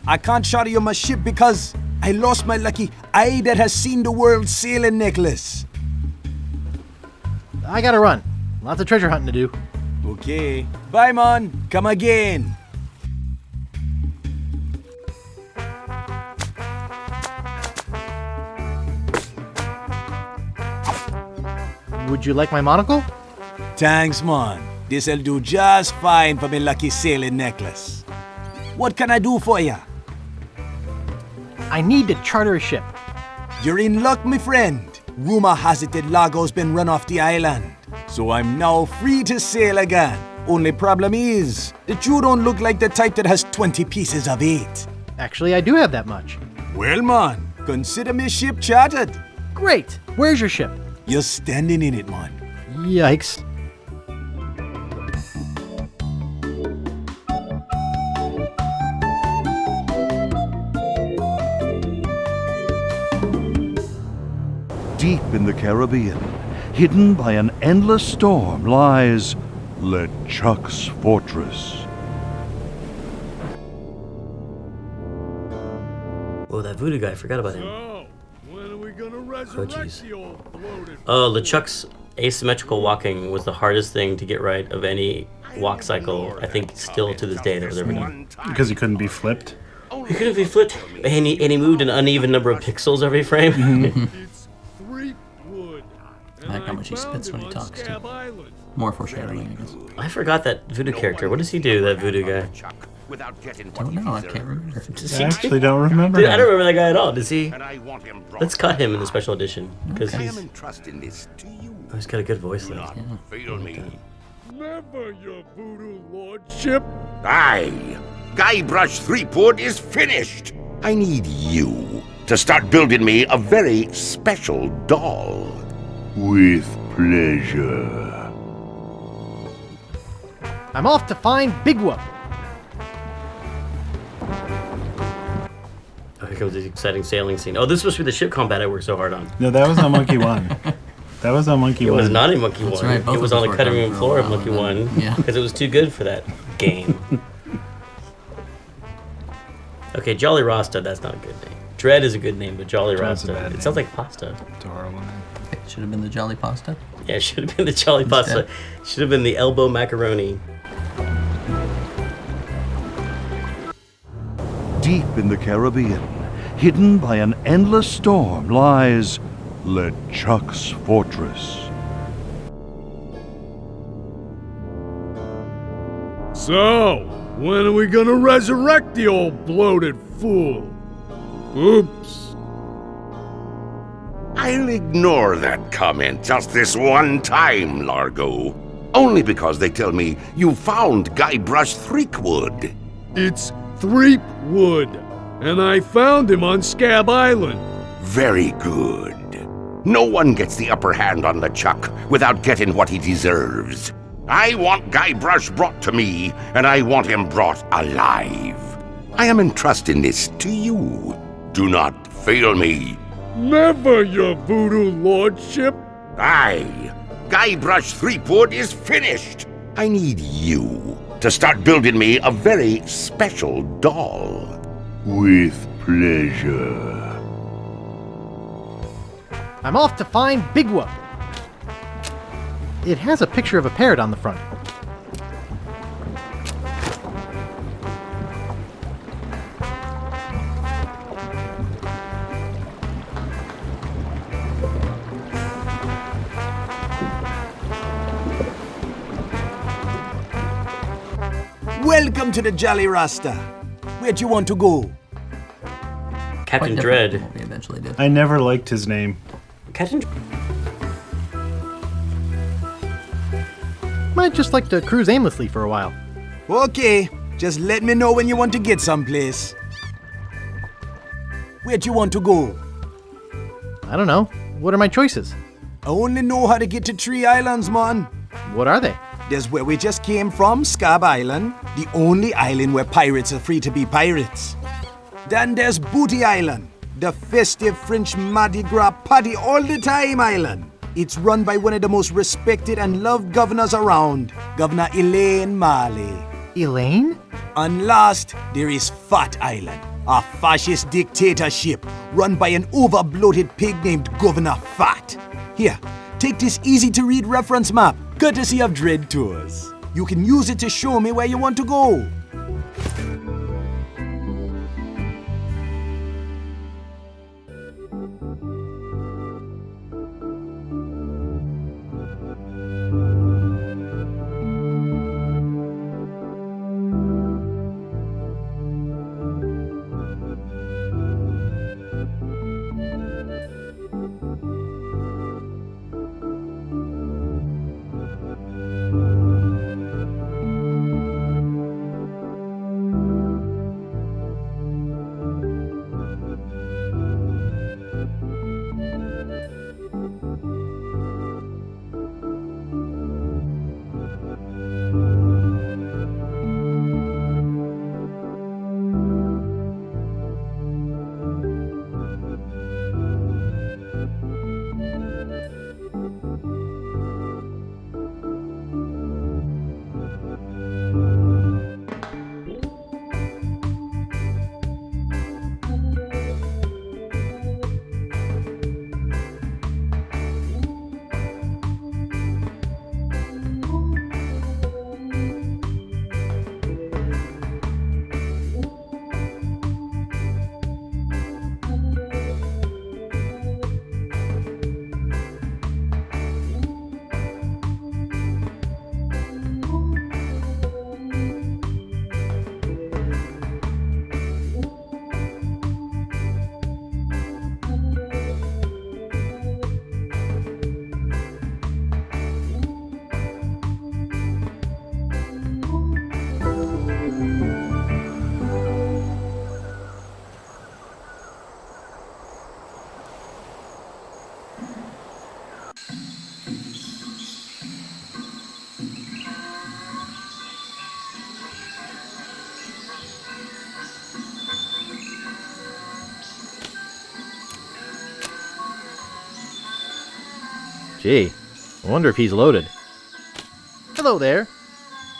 I can't charter you my ship because I lost my lucky eye that has seen the world sailing necklace. I gotta run. Lots of treasure hunting to do. Okay. Bye, man. Come again. Would you like my monocle? Thanks, man. This'll do just fine for my lucky sailing necklace. What can I do for ya? I need to charter a ship. You're in luck, my friend. Rumor has it that Largo's been run off the island. So I'm now free to sail again. Only problem is that you don't look like the type that has 20 pieces of 8. Actually, I do have that much. Well, man, consider me ship chartered. Great. Where's your ship? You're standing in it, man. Yikes. Deep in the Caribbean, hidden by an endless storm, lies LeChuck's fortress. Oh, that voodoo guy, I forgot about him. When are we gonna Oh, resurrect jeez. the old bloated? LeChuck's asymmetrical walking was the hardest thing to get right of any walk cycle, I think, still to this day that was ever done. Because he couldn't be flipped. He could have been flipped, and he moved an uneven number of pixels every frame. I like how much he spits when he talks, too. More foreshadowing, I guess. I forgot that voodoo character. What does he do, that voodoo guy? Don't know, I can't remember. I actually don't remember Dude, I him. don't remember that guy at all. Does he? Let's cut him in the special edition, because I am entrusting this to you. he's got a good voice, though. Fail me. Never, your voodoo lordship. Aye. Guybrush Threepwood is finished. I need you to start building me a very special doll. With pleasure. I'm off to find Big Whoop. Oh, here comes the exciting sailing scene. Oh, this must be the ship combat I worked so hard on. No, that was on Monkey 1. That was on Monkey It 1. was not in Monkey That's 1. right, both It was of on us the worked cutting on it room for a floor of while, Monkey and 1 then- yeah. because it was too good for that game. Okay, Jolly Rasta, that's not a good name. Dread is a good name, but Jolly Dread's a Rasta, bad it name. sounds like pasta. It's a horrible name. Should have been the Jolly Pasta. Yeah, it should have been the Jolly Pasta. Should have been the elbow macaroni. Deep in the Caribbean, hidden by an endless storm, lies LeChuck's fortress. So, when are we gonna resurrect the old bloated fool? Oops. I'll ignore that comment just this one time, Largo. Only because they tell me you found Guybrush Threepwood. It's Threepwood, and I found him on Scab Island. Very good. No one gets the upper hand on LeChuck without getting what he deserves. I want Guybrush brought to me, and I want him brought alive. I am entrusting this to you. Do not fail me. Never, your voodoo lordship. Aye. Guybrush Threepwood is finished. I need you to start building me a very special doll. With pleasure. I'm off to find Big Whoop. It has a picture of a parrot on the front. Welcome to the Jolly Rasta. Where'd you want to go? Captain Dread. We eventually did. I never liked his name. Captain Might just like to cruise aimlessly for a while. Okay, just let me know when you want to get someplace. Where'd you want to go? I don't know. What are my choices? I only know how to get to Tree Islands, man. What are they? There's where we just came from, Scab Island, the only island where pirates are free to be pirates. Then there's Booty Island, the festive French Mardi Gras party all the time island. It's run by one of the most respected and loved governors around, Governor Elaine Marley. Elaine? And last, there is Fat Island, a fascist dictatorship run by an over-bloated pig named Governor Fat. Here, take this easy-to-read reference map, courtesy of Dread Tours. You can use it to show me where you want to go. Gee, I wonder if he's loaded. Hello there.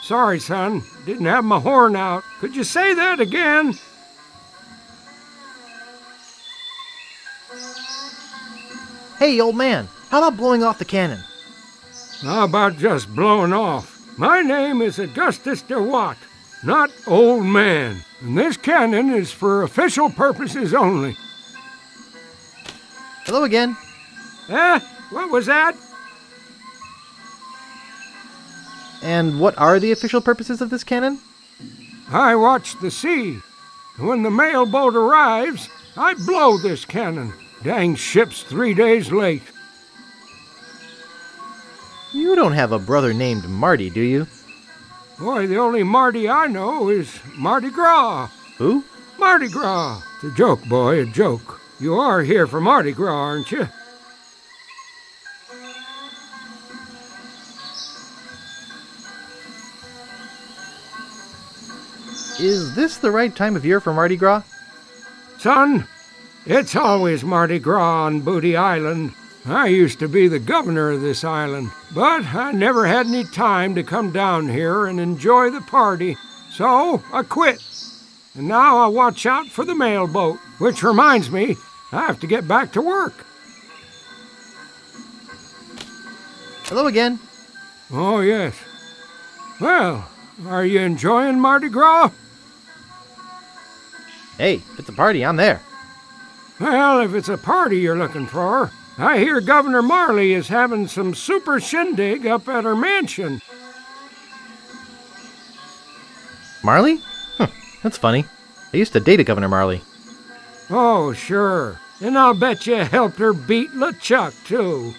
Sorry, son. Didn't have my horn out. Could you say that again? Hey, old man, how about blowing off the cannon? How about just blowing off? My name is Augustus DeWatt, not old man. And this cannon is for official purposes only. Hello again. What was that? And what are the official purposes of this cannon? I watch the sea. When the mail boat arrives, I blow this cannon. Dang ship's 3 days late. You don't have a brother named Marty, do you? Boy, the only Marty I know is Mardi Gras. Who? Mardi Gras. It's a joke, boy, a joke. You are here for Mardi Gras, aren't you? Is this the right time of year for Mardi Gras? Son, it's always Mardi Gras on Booty Island. I used to be the governor of this island, but I never had any time to come down here and enjoy the party, so I quit. And now I watch out for the mail boat, which reminds me, I have to get back to work. Hello again. Oh, yes. Well, are you enjoying Mardi Gras? Hey, if it's a party, I'm there. Well, if it's a party you're looking for, I hear Governor Marley is having some super shindig up at her mansion. Marley? That's funny. I used to date a Governor Marley. Oh, sure. And I'll bet you helped her beat LeChuck, too.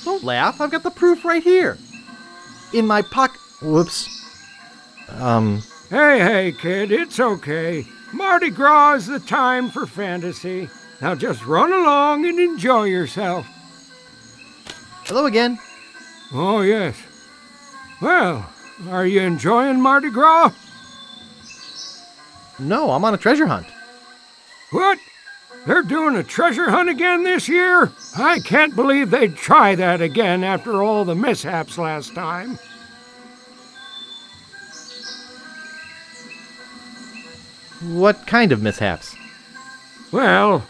Don't laugh, I've got the proof right here. In my pocket. Whoops. Hey, kid, it's okay. Mardi Gras is the time for fantasy. Now just run along and enjoy yourself. Hello again. Oh, yes. Well, are you enjoying Mardi Gras? No, I'm on a treasure hunt. What? They're doing a treasure hunt again this year? I can't believe they'd try that again after all the mishaps last time. What kind of mishaps? Well,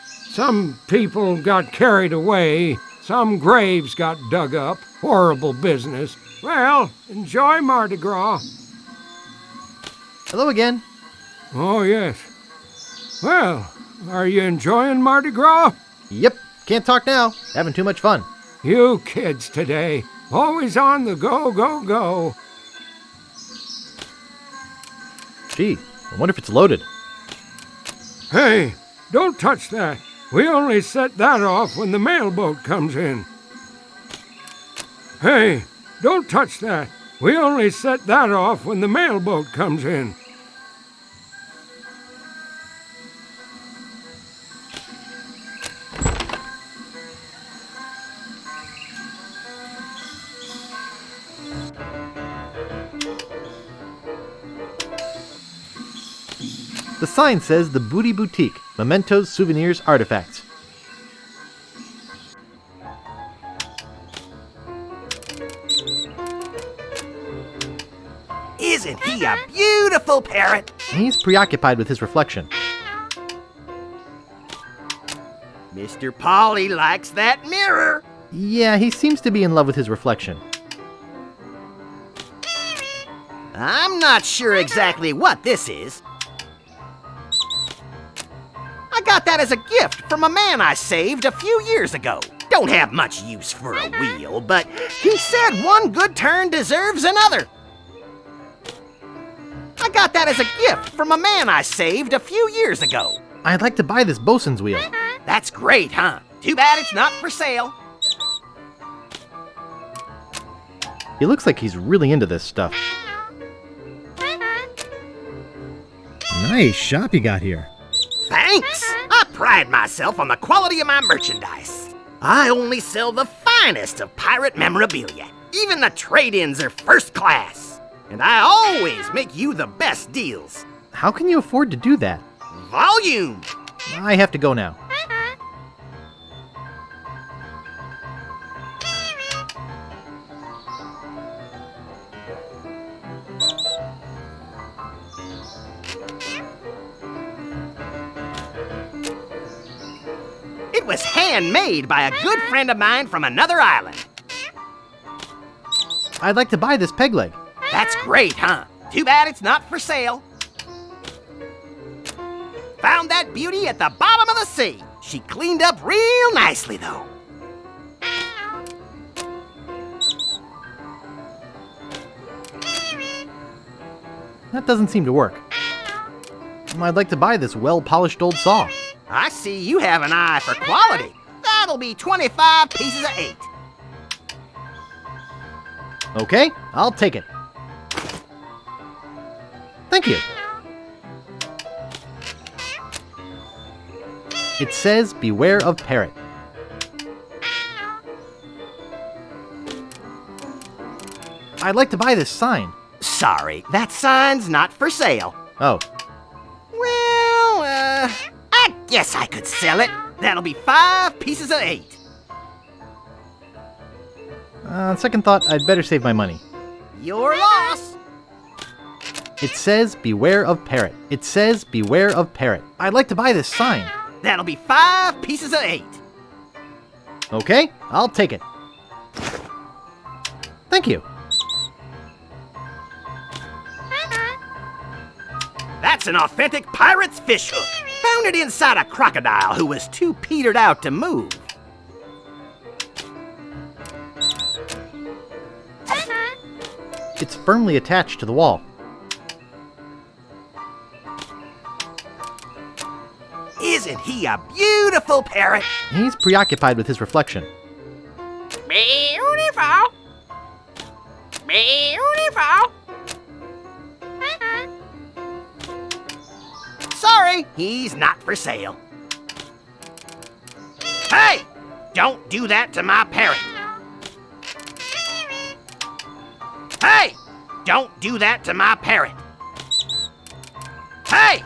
some people got carried away, some graves got dug up, horrible business. Well, enjoy Mardi Gras. Hello again. Oh, yes. Well, are you enjoying Mardi Gras? Yep, can't talk now. Having too much fun. You kids today, always on the go, go, go. Gee, I wonder if it's loaded. Hey, don't touch that. We only set that off when the mailboat comes in. Hey, don't touch that. We only set that off when the mailboat comes in. The sign says the Booty Boutique, mementos, souvenirs, artifacts. Isn't he a beautiful parrot? He's preoccupied with his reflection. Mr. Polly likes that mirror. Yeah, he seems to be in love with his reflection. I'm not sure exactly what this is. I got that as a gift from a man I saved a few years ago. Don't have much use for a wheel, but he said one good turn deserves another. I got that as a gift from a man I saved a few years ago. I'd like to buy this bosun's wheel. That's great, huh? Too bad it's not for sale. He looks like he's really into this stuff. Nice shop you got here. Thanks! I pride myself on the quality of my merchandise. I only sell the finest of pirate memorabilia. Even the trade-ins are first class. and I always make you the best deals. How can you afford to do that? Volume! I have to go now. It was handmade by a good friend of mine from another island. I'd like to buy this peg leg. That's great, huh? Too bad it's not for sale. Found that beauty at the bottom of the sea. She cleaned up real nicely, though. That doesn't seem to work. I'd like to buy this well-polished old saw. I see you have an eye for quality. That'll be 25 pieces of 8. Okay, I'll take it. Thank you. It says, beware of parrot. I'd like to buy this sign. Sorry, that sign's not for sale. Oh. Well, I guess I could sell it. That'll be 5 pieces of 8. On second thought, I'd better save my money. Your loss. It says, beware of parrot. It says, beware of parrot. I'd like to buy this sign. That'll be 5 pieces of 8. Okay, I'll take it. Thank you. That's an authentic pirate's fish hook. Found it inside a crocodile who was too petered out to move. It's firmly attached to the wall. Isn't he a beautiful parrot? He's preoccupied with his reflection. Beautiful. Beautiful. Sorry, he's not for sale. Hey! Don't do that to my parrot. Hey! Don't do that to my parrot. Hey!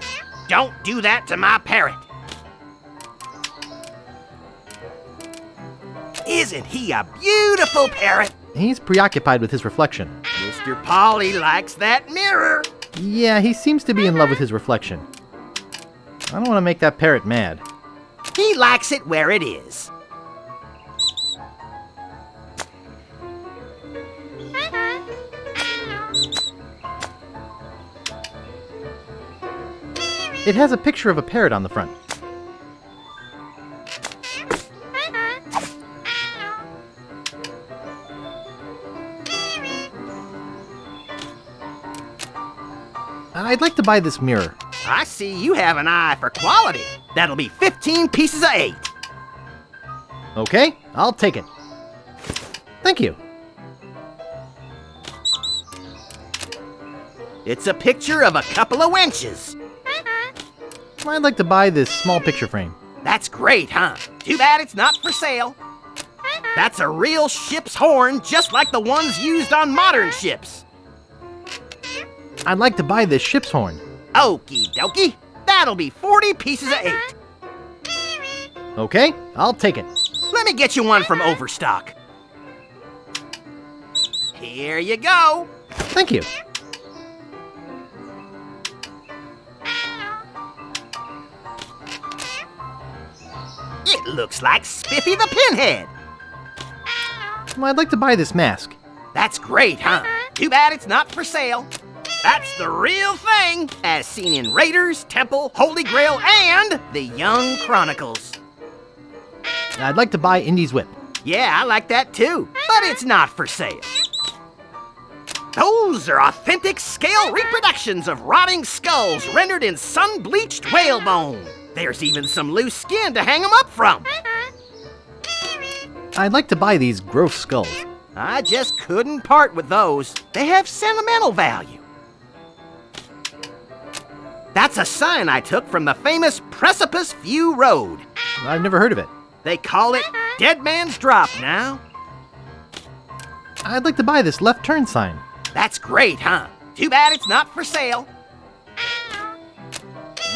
Don't do that to my parrot. Isn't he a beautiful parrot? He's preoccupied with his reflection. Mr. Polly likes that mirror. Yeah, he seems to be in love with his reflection. I don't want to make that parrot mad. He likes it where it is. It has a picture of a parrot on the front. I'd like to buy this mirror. I see you have an eye for quality. That'll be 15 pieces of 8. Okay, I'll take it. Thank you. It's a picture of a couple of wenches. I'd like to buy this small picture frame. That's great, huh? Too bad it's not for sale. That's a real ship's horn, just like the ones used on modern ships. I'd like to buy this ship's horn. Okie dokie. That'll be 40 pieces of 8. Okay, I'll take it. Let me get you one from Overstock. Here you go. Thank you. It looks like Spiffy the Pinhead. I'd like to buy this mask. That's great, huh? Too bad it's not for sale. That's the real thing, as seen in Raiders, Temple, Holy Grail, and the Young Chronicles. I'd like to buy Indy's whip. Yeah, I like that too, but it's not for sale. Those are authentic scale reproductions of rotting skulls rendered in sun-bleached whalebone. There's even some loose skin to hang them up from. I'd like to buy these gross skulls. I just couldn't part with those. They have sentimental value. That's a sign I took from the famous Precipice View Road. I've never heard of it. They call it Dead Man's Drop now. I'd like to buy this left turn sign. That's great, huh? Too bad it's not for sale.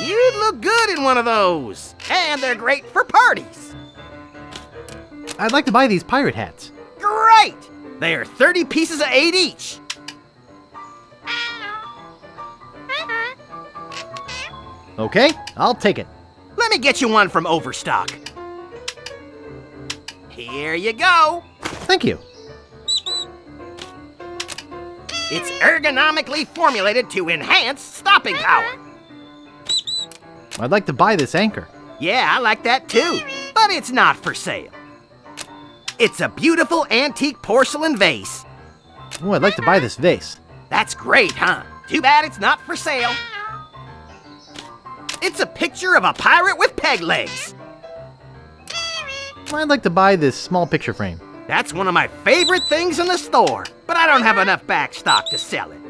You'd look good in one of those. And they're great for parties. I'd like to buy these pirate hats. Great! They are 30 pieces of 8 each. Okay, I'll take it. Let me get you one from Overstock. Here you go. Thank you. It's ergonomically formulated to enhance stopping power. I'd like to buy this anchor. Yeah, I like that too, but it's not for sale. It's a beautiful antique porcelain vase. Oh, I'd like to buy this vase. That's great, huh? Too bad it's not for sale. It's a picture of a pirate with peg legs. I'd like to buy this small picture frame. That's one of my favorite things in the store, but I don't have enough back stock to sell it.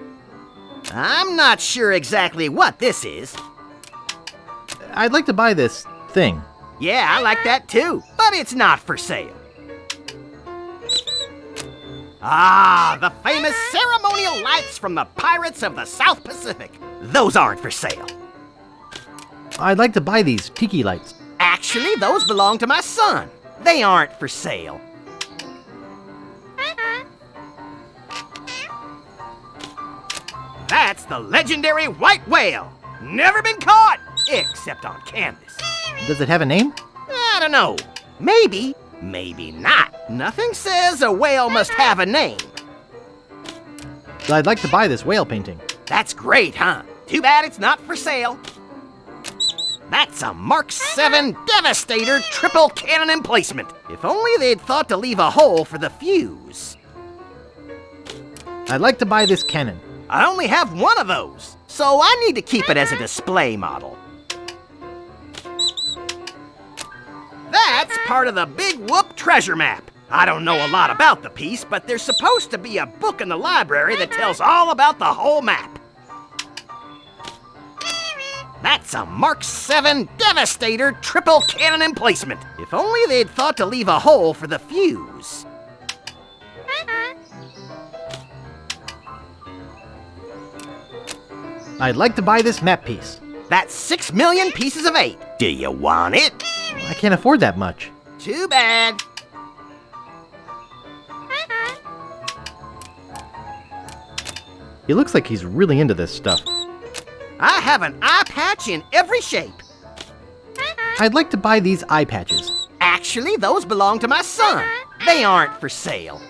I'm not sure exactly what this is. I'd like to buy this thing. Yeah, I like that too, but it's not for sale. Ah, the famous ceremonial lights from the Pirates of the South Pacific. Those aren't for sale. I'd like to buy these tiki lights. Actually, those belong to my son. They aren't for sale. That's the legendary white whale. Never been caught, except on canvas. Does it have a name? I don't know. Maybe, maybe not. Nothing says a whale must have a name. I'd like to buy this whale painting. That's great, huh? Too bad it's not for sale. That's a Mark 7 Devastator triple cannon emplacement. If only they'd thought to leave a hole for the fuse. I'd like to buy this cannon. I only have one of those, so I need to keep it as a display model. That's part of the Big Whoop treasure map. I don't know a lot about the piece, but there's supposed to be a book in the library that tells all about the whole map. That's a Mark 7 Devastator triple cannon emplacement. If only they'd thought to leave a hole for the fuse. I'd like to buy this map piece. That's 6 million pieces of 8. Do you want it? I can't afford that much. Too bad. He looks like he's really into this stuff. I have an eye patch in every shape. I'd like to buy these eye patches. Actually, those belong to my son. They aren't for sale.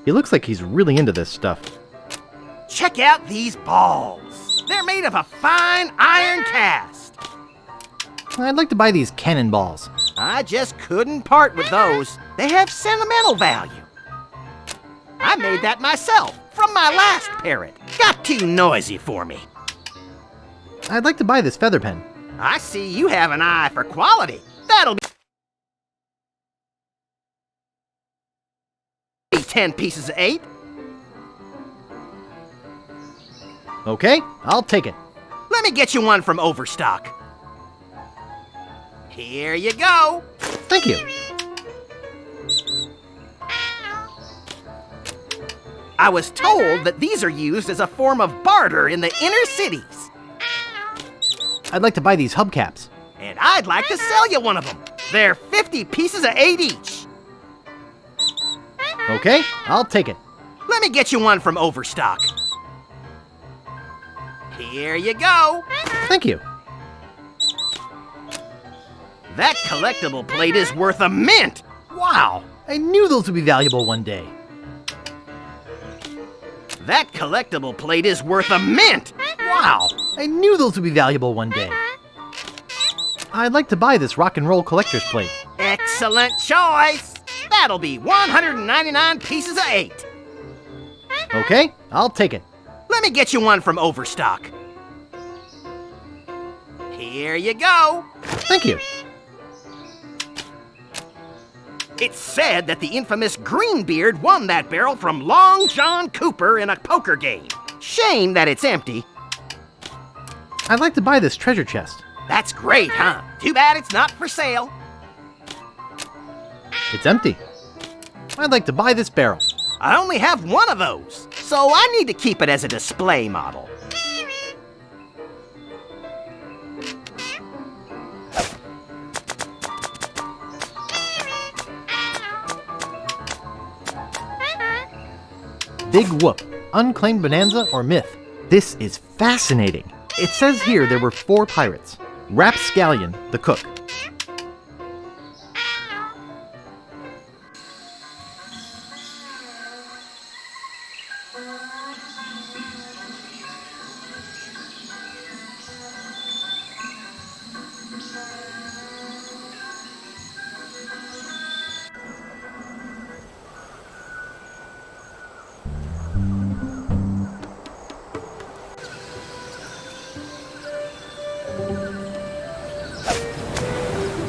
He looks like he's really into this stuff. Check out these balls. They're made of a fine iron cast. I'd like to buy these cannonballs. I just couldn't part with those. They have sentimental value. I made that myself from my last parrot. Got too noisy for me. I'd like to buy this feather pen. I see you have an eye for quality. That'll be 10 pieces of 8. Okay, I'll take it. Let me get you one from Overstock. Here you go. Thank you. I was told that these are used as a form of barter in the inner cities. I'd like to buy these hubcaps. And I'd like to sell you one of them. They're 50 pieces of 8 each. Okay, I'll take it. Let me get you one from Overstock. Here you go. Thank you. That collectible plate is worth a mint. Wow, I knew those would be valuable one day. That collectible plate is worth a mint. Wow, I knew those would be valuable one day. I'd like to buy this rock and roll collector's plate. Excellent choice. That'll be 199 pieces of 8. Okay, I'll take it. Let me get you one from Overstock. Here you go. Thank you. It's said that the infamous Greenbeard won that barrel from Long John Cooper in a poker game. Shame that it's empty. I'd like to buy this treasure chest. That's great, huh? Too bad it's not for sale. It's empty. I'd like to buy this barrel. I only have one of those, so so I need to keep it as a display model. Big Whoop, unclaimed bonanza or myth? This is fascinating. It says here there were 4 pirates. Rapscallion, the cook.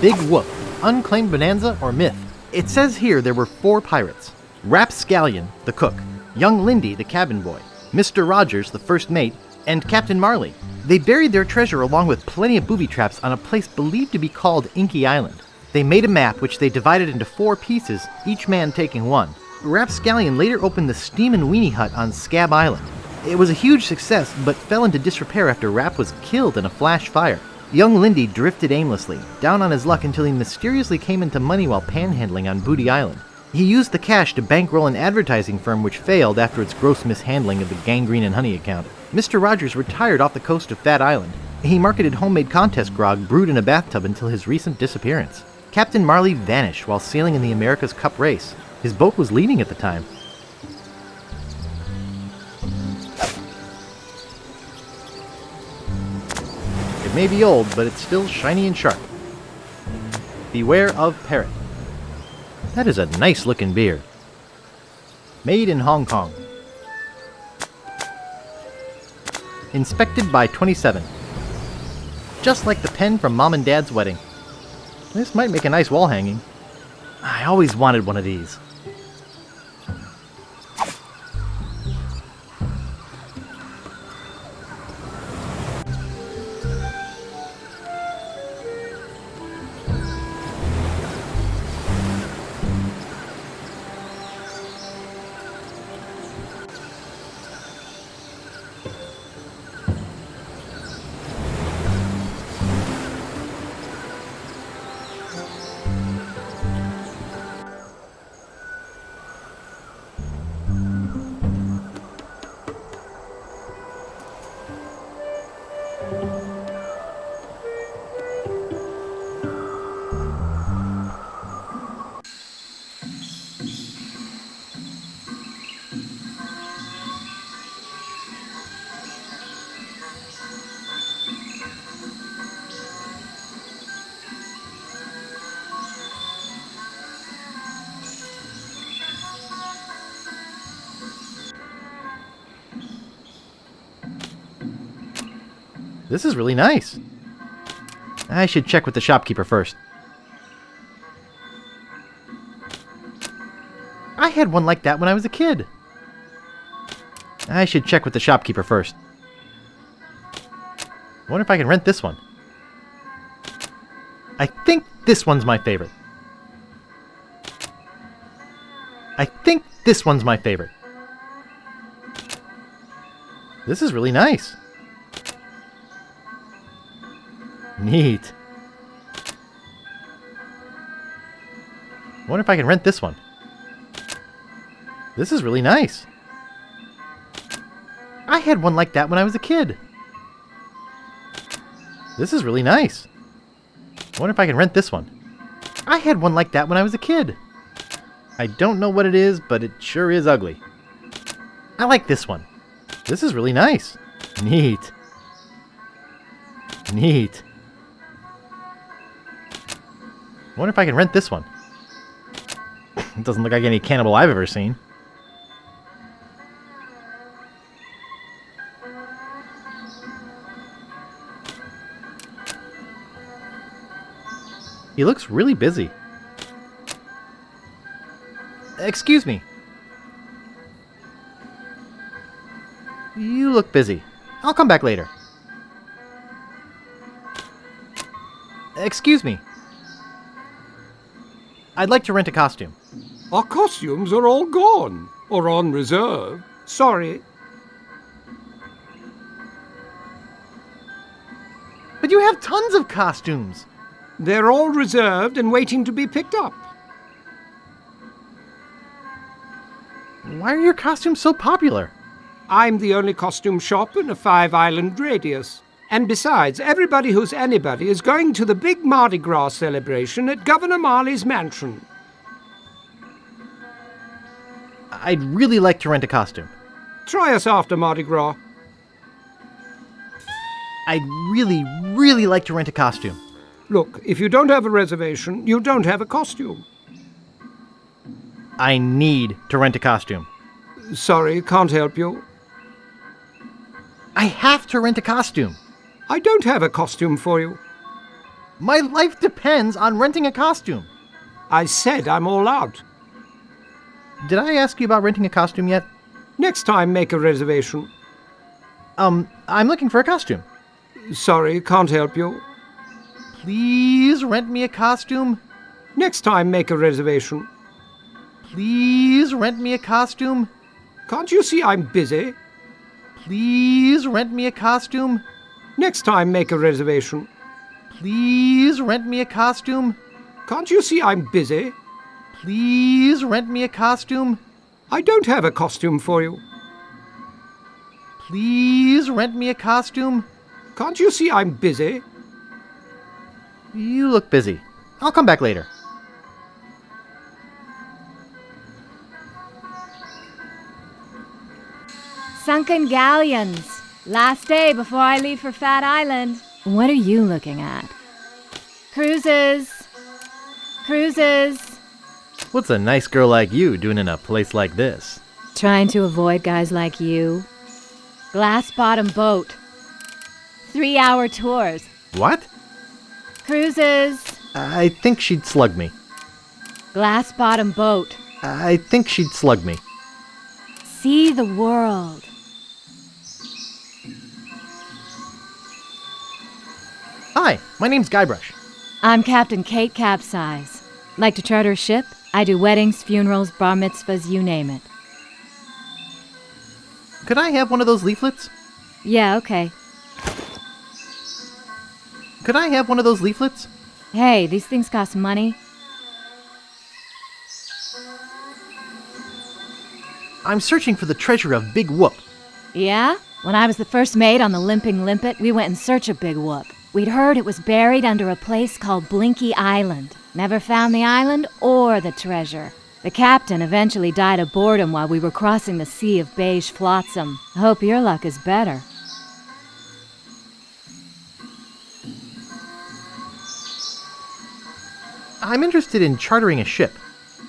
Big Whoop, unclaimed bonanza or myth? It says here there were 4 pirates. Rapscallion, the cook, young Lindy, the cabin boy, Mr. Rogers, the first mate, and Captain Marley. They buried their treasure along with plenty of booby traps on a place believed to be called Inky Island. They made a map which they divided into 4 pieces, each man taking one. Rapscallion later opened the Steam and Weenie Hut on Scab Island. It was a huge success, but fell into disrepair after Rap was killed in a flash fire. Young Lindy drifted aimlessly, down on his luck until he mysteriously came into money while panhandling on Booty Island. He used the cash to bankroll an advertising firm which failed after its gross mishandling of the Gangrene and Honey account. Mr. Rogers retired off the coast of Fat Island. He marketed homemade contest grog brewed in a bathtub until his recent disappearance. Captain Marley vanished while sailing in the America's Cup race. His boat was leading at the time. It may be old, but it's still shiny and sharp. Beware of Parrot. That is a nice looking beer. Made in Hong Kong. Inspected by 27. Just like the pen from Mom and Dad's wedding. This might make a nice wall hanging. I always wanted one of these. This is really nice. I should check with the shopkeeper first. I had one like that when I was a kid. I should check with the shopkeeper first. I wonder if I can rent this one. I think this one's my favorite. I think this one's my favorite. This is really nice. Neat. I wonder if I can rent this one. This is really nice. I had one like that when I was a kid. This is really nice. I wonder if I can rent this one. I had one like that when I was a kid. I don't know what it is, but it sure is ugly. I like this one. This is really nice. Neat. Neat. I wonder if I can rent this one. It doesn't look like any cannibal I've ever seen. He looks really busy. Excuse me. You look busy. I'll come back later. Excuse me. I'd like to rent a costume. Our costumes are all gone, or on reserve. Sorry. But you have tons of costumes. They're all reserved and waiting to be picked up. Why are your costumes so popular? I'm the only costume shop in a 5-island radius. And besides, everybody who's anybody is going to the big Mardi Gras celebration at Governor Marley's mansion. I'd really like to rent a costume. Try us after Mardi Gras. I'd really, really like to rent a costume. Look, if you don't have a reservation, you don't have a costume. I need to rent a costume. Sorry, can't help you. I have to rent a costume. I don't have a costume for you. My life depends on renting a costume. I said I'm all out. Did I ask you about renting a costume yet? Next time, make a reservation. I'm looking for a costume. Sorry, can't help you. Please rent me a costume. Next time, make a reservation. Please rent me a costume. Can't you see I'm busy? Please rent me a costume. Next time, make a reservation. Please rent me a costume. Can't you see I'm busy? Please rent me a costume. I don't have a costume for you. Please rent me a costume. Can't you see I'm busy? You look busy. I'll come back later. Sunken galleons. Last day before I leave for Fat Island. What are you looking at? Cruises. Cruises. What's a nice girl like you doing in a place like this? Trying to avoid guys like you. Glass bottom boat. 3-hour tours. What? Cruises. I think she'd slug me. Glass bottom boat. I think she'd slug me. See the world. Hi, my name's Guybrush. I'm Captain Kate Capsize. Like to charter a ship? I do weddings, funerals, bar mitzvahs, you name it. Could I have one of those leaflets? Yeah, okay. Could I have one of those leaflets? Hey, these things cost money. I'm searching for the treasure of Big Whoop. Yeah? When I was the first mate on the Limping Limpet, we went in search of Big Whoop. We'd heard it was buried under a place called Blinky Island. Never found the island or the treasure. The captain eventually died of boredom while we were crossing the sea of beige flotsam. I hope your luck is better. I'm interested in chartering a ship.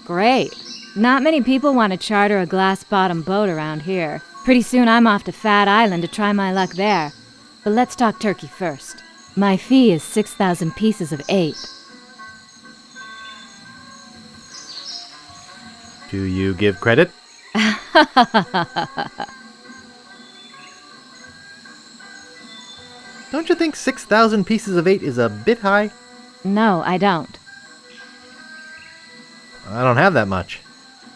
Great. Not many people want to charter a glass-bottom boat around here. Pretty soon I'm off to Fat Island to try my luck there. But let's talk turkey first. My fee is 6,000 pieces of 8. Do you give credit? Don't you think 6,000 pieces of 8 is a bit high? No, I don't. I don't have that much.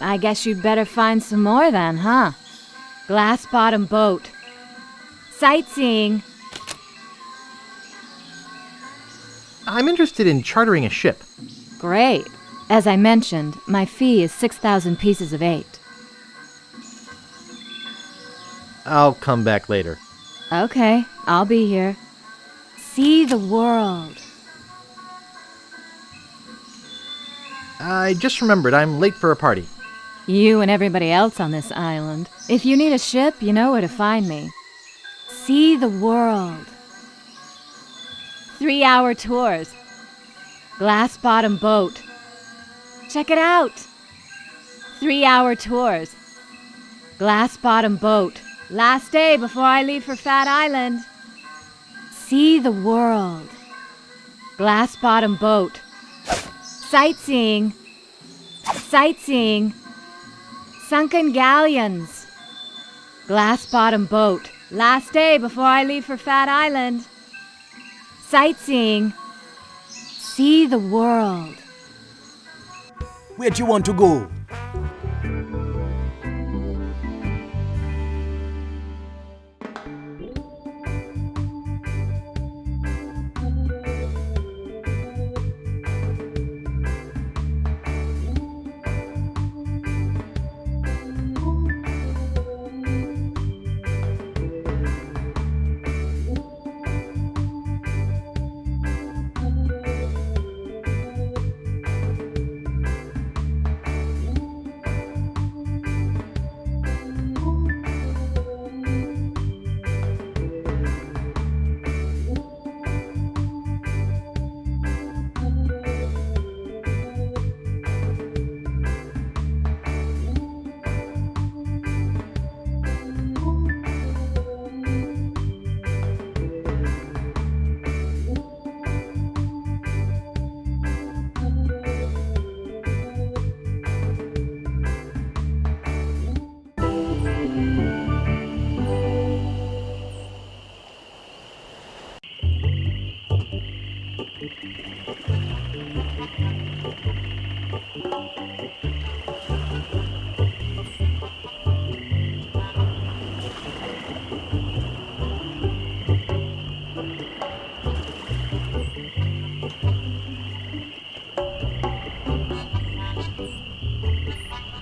I guess you'd better find some more then, huh? Glass-bottom boat. Sightseeing. I'm interested in chartering a ship. Great. As I mentioned, my fee is 6,000 pieces of 8. I'll come back later. Okay, I'll be here. See the world. I just remembered I'm late for a party. You and everybody else on this island. If you need a ship, you know where to find me. See the world. 3-hour tours. Glass-bottom boat. Check it out. 3-hour tours. Glass-bottom boat. Last day before I leave for Fat Island. See the world. Glass-bottom boat. Sightseeing. Sightseeing. Sunken galleons. Glass-bottom boat. Last day before I leave for Fat Island. Sightseeing. See the world. Where do you want to go?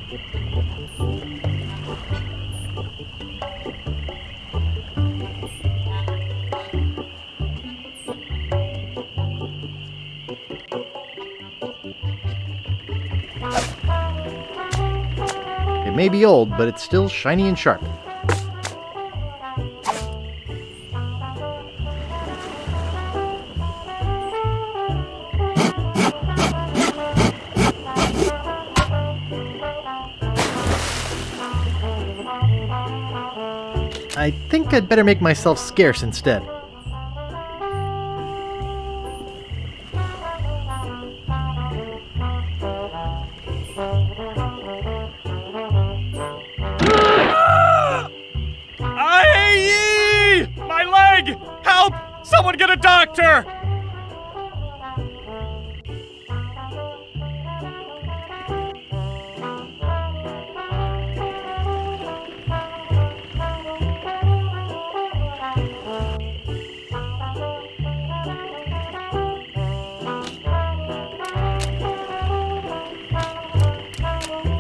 It may be old, but it's still shiny and sharp. I think I'd better make myself scarce instead. Aye! My leg! Help! Someone get a doctor!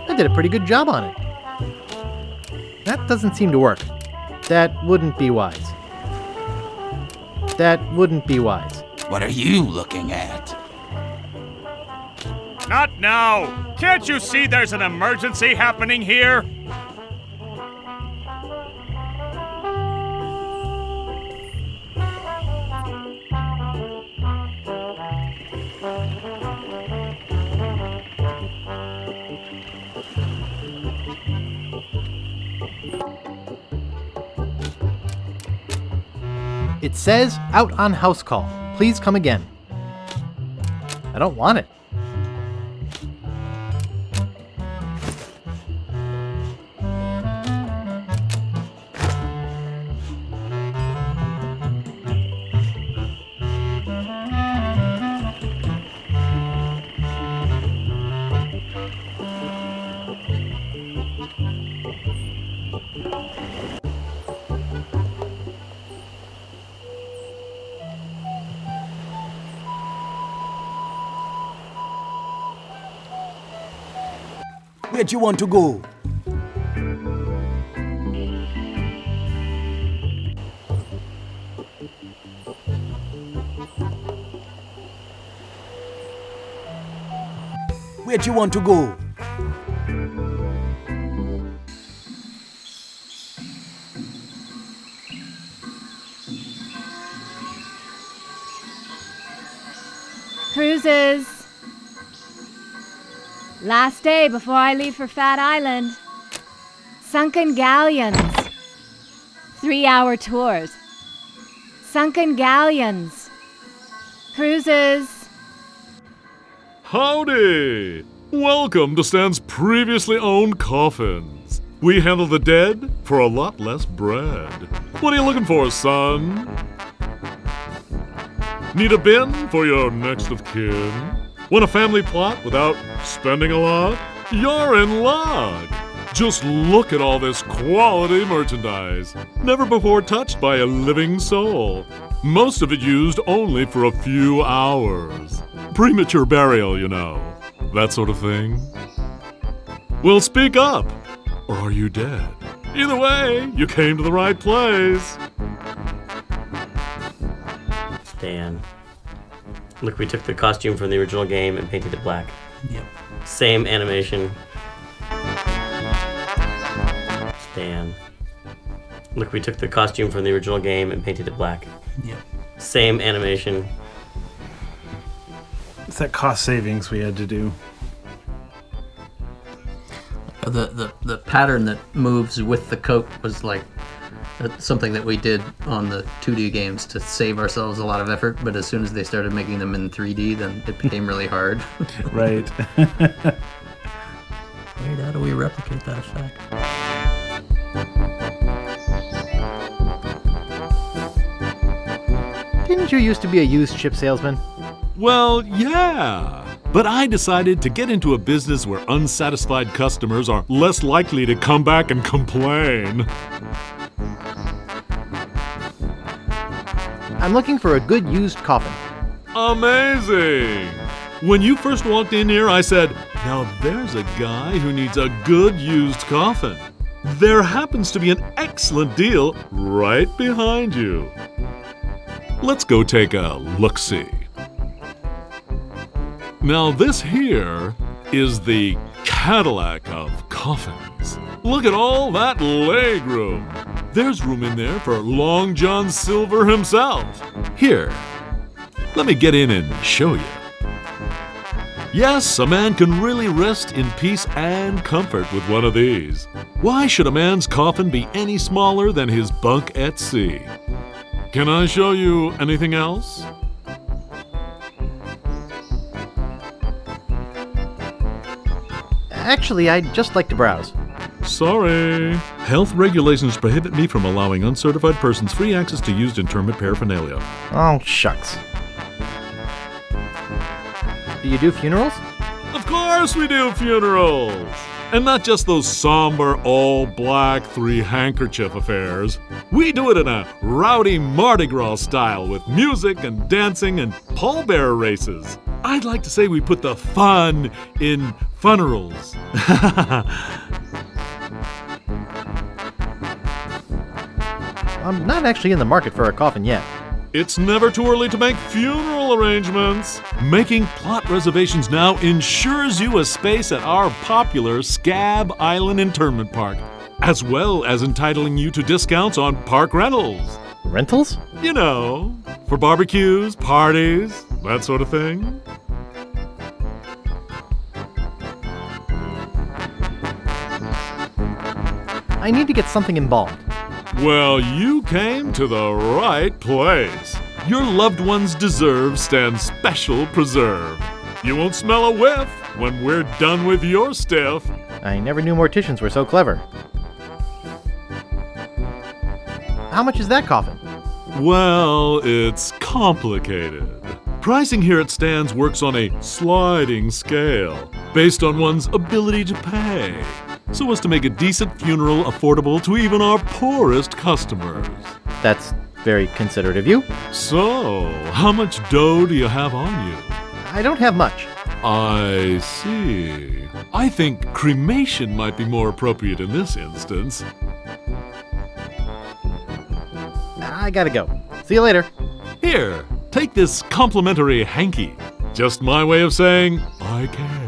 I did a pretty good job on it. That doesn't seem to work. That wouldn't be wise. That wouldn't be wise. What are you looking at? Not now! Can't you see there's an emergency happening here? It says, out on house call. Please come again. I don't want it. Where do you want to go? Where do you want to go? Cruises. Last day before I leave for Fat Island. Sunken galleons. 3-hour tours. Sunken galleons. Cruises. Howdy! Welcome to Stan's previously owned coffins. We handle the dead for a lot less bread. What are you looking for, son? Need a bin for your next of kin? Want a family plot without spending a lot? You're in luck! Just look at all this quality merchandise. Never before touched by a living soul. Most of it used only for a few hours. Premature burial, you know. That sort of thing. Well, speak up. Or are you dead? Either way, you came to the right place. Stan. Look, we took the costume from the original game and painted it black. Yep. Same animation. Stan. Look, we took the costume from the original game and painted it black. Yep. Same animation. It's that cost savings we had to do. The pattern that moves with the coat was like something that we did on the 2D games to save ourselves a lot of effort, but as soon as they started making them in 3D, then it became really hard. Right. Wait, how do we replicate that effect? Didn't you used to be a used chip salesman? Well, yeah. But I decided to get into a business where unsatisfied customers are less likely to come back and complain. I'm looking for a good used coffin. Amazing! When you first walked in here, I said, Now there's a guy who needs a good used coffin. There happens to be an excellent deal right behind you. Let's go take a look-see. Now this here is the Cadillac of coffins. Look at all that leg room. There's room in there for Long John Silver himself. Here, let me get in and show you. Yes, a man can really rest in peace and comfort with one of these. Why should a man's coffin be any smaller than his bunk at sea? Can I show you anything else? Actually, I'd just like to browse. Sorry. Health regulations prohibit me from allowing uncertified persons free access to used interment paraphernalia. Oh, shucks. Do you do funerals? Of course we do funerals! And not just those somber, all-black, three-handkerchief affairs. We do it in a rowdy Mardi Gras style with music and dancing and pallbearer races. I'd like to say we put the fun in funerals. I'm not actually in the market for a coffin yet. It's never too early to make funeral arrangements. Making plot reservations now ensures you a space at our popular Scab Island Internment Park, as well as entitling you to discounts on park rentals. Rentals? You know, for barbecues, parties, that sort of thing. I need to get something embalmed. Well, you came to the right place. Your loved ones deserve Stan's special preserve. You won't smell a whiff when we're done with your stiff. I never knew morticians were so clever. How much is that coffin? Well, it's complicated. Pricing here at Stan's works on a sliding scale, based on one's ability to pay, so as to make a decent funeral affordable to even our poorest customers. That's very considerate of you. So, how much dough do you have on you? I don't have much. I see. I think cremation might be more appropriate in this instance. I gotta go. See you later. Here, take this complimentary hanky. Just my way of saying, I care.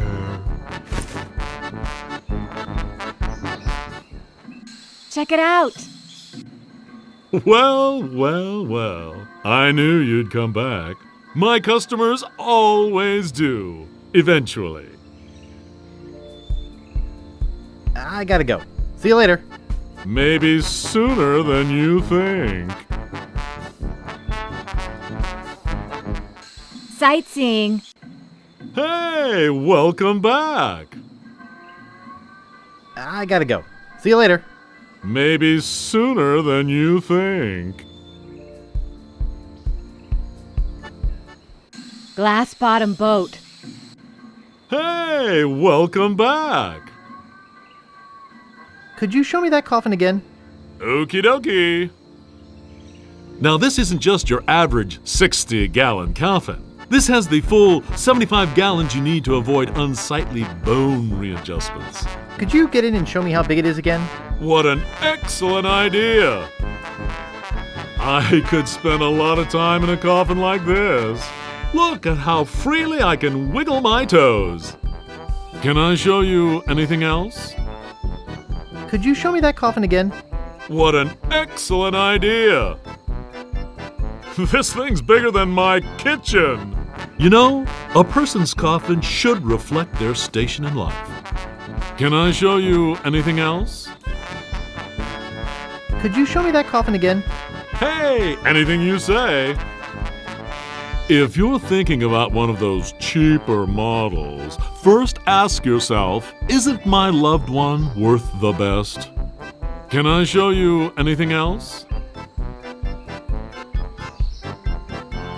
Check it out. Well, well, well. I knew you'd come back. My customers always do. Eventually. I gotta go. See you later. Maybe sooner than you think. Sightseeing. Hey, welcome back. I gotta go. See you later. Maybe sooner than you think. Glass bottom boat. Hey, welcome back. Could you show me that coffin again? Okie dokie. Now, this isn't just your average 60-gallon coffin. This has the full 75 gallons you need to avoid unsightly bone readjustments. Could you get in and show me how big it is again? What an excellent idea! I could spend a lot of time in a coffin like this. Look at how freely I can wiggle my toes. Can I show you anything else? Could you show me that coffin again? What an excellent idea! This thing's bigger than my kitchen! You know, a person's coffin should reflect their station in life. Can I show you anything else? Could you show me that coffin again? Hey, anything you say. If you're thinking about one of those cheaper models, first ask yourself, isn't my loved one worth the best? Can I show you anything else?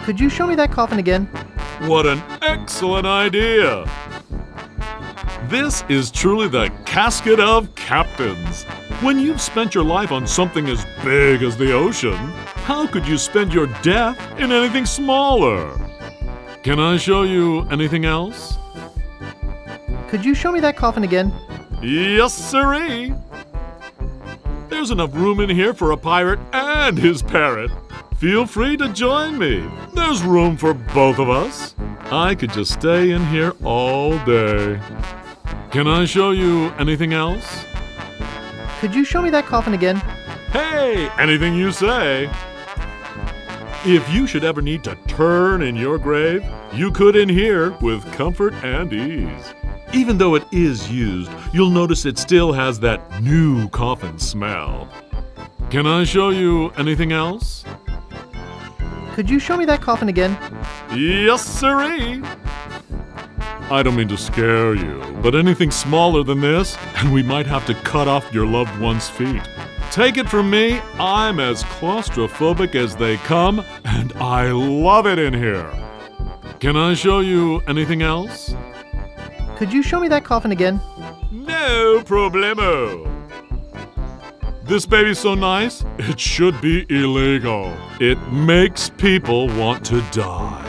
Could you show me that coffin again? What an excellent idea! This is truly the casket of captains. When you've spent your life on something as big as the ocean, how could you spend your death in anything smaller? Can I show you anything else? Could you show me that coffin again? Yes, sirree. There's enough room in here for a pirate and his parrot. Feel free to join me. There's room for both of us. I could just stay in here all day. Can I show you anything else? Could you show me that coffin again? Hey, anything you say. If you should ever need to turn in your grave, you could in here with comfort and ease. Even though it is used, you'll notice it still has that new coffin smell. Can I show you anything else? Could you show me that coffin again? Yes, sirree. I don't mean to scare you, but anything smaller than this, and we might have to cut off your loved one's feet. Take it from me, I'm as claustrophobic as they come, and I love it in here. Can I show you anything else? Could you show me that coffin again? No problemo. This baby's so nice, it should be illegal. It makes people want to die.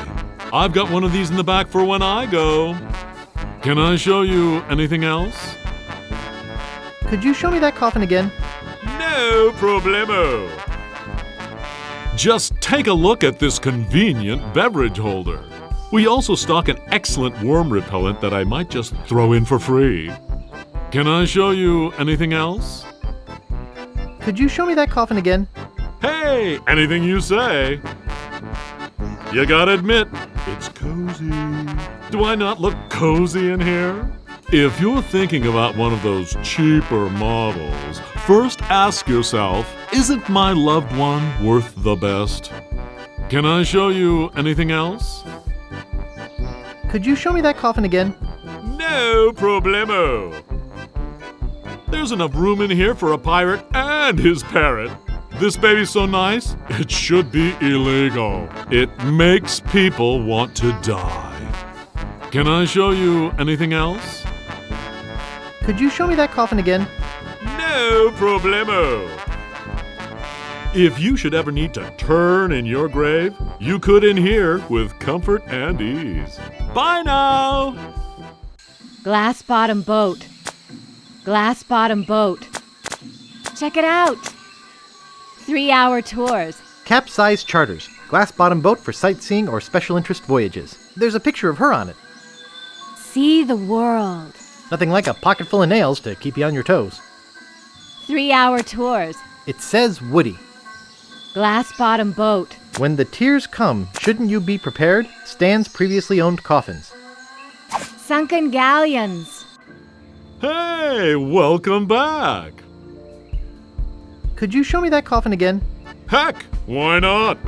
I've got one of these in the back for when I go. Can I show you anything else? Could you show me that coffin again? No problemo. Just take a look at this convenient beverage holder. We also stock an excellent worm repellent that I might just throw in for free. Can I show you anything else? Could you show me that coffin again? Hey, anything you say. You gotta admit, it's cozy. Do I not look cozy in here? If you're thinking about one of those cheaper models, first ask yourself, isn't my loved one worth the best? Can I show you anything else? Could you show me that coffin again? No problemo. There's enough room in here for a pirate and his parrot. This baby's so nice, it should be illegal. It makes people want to die. Can I show you anything else? Could you show me that coffin again? No problemo. If you should ever need to turn in your grave, you could in here with comfort and ease. Bye now! Glass bottom boat. Glass bottom boat. Check it out. 3-hour tours. Capsized charters. Glass bottom boat for sightseeing or special interest voyages. There's a picture of her on it. See the world. Nothing like a pocket full of nails to keep you on your toes. 3-hour tours. It says Woody. Glass bottom boat. When the tears come, shouldn't you be prepared? Stan's previously owned coffins. Sunken galleons. Hey, welcome back. Could you show me that coffin again? Heck, why not?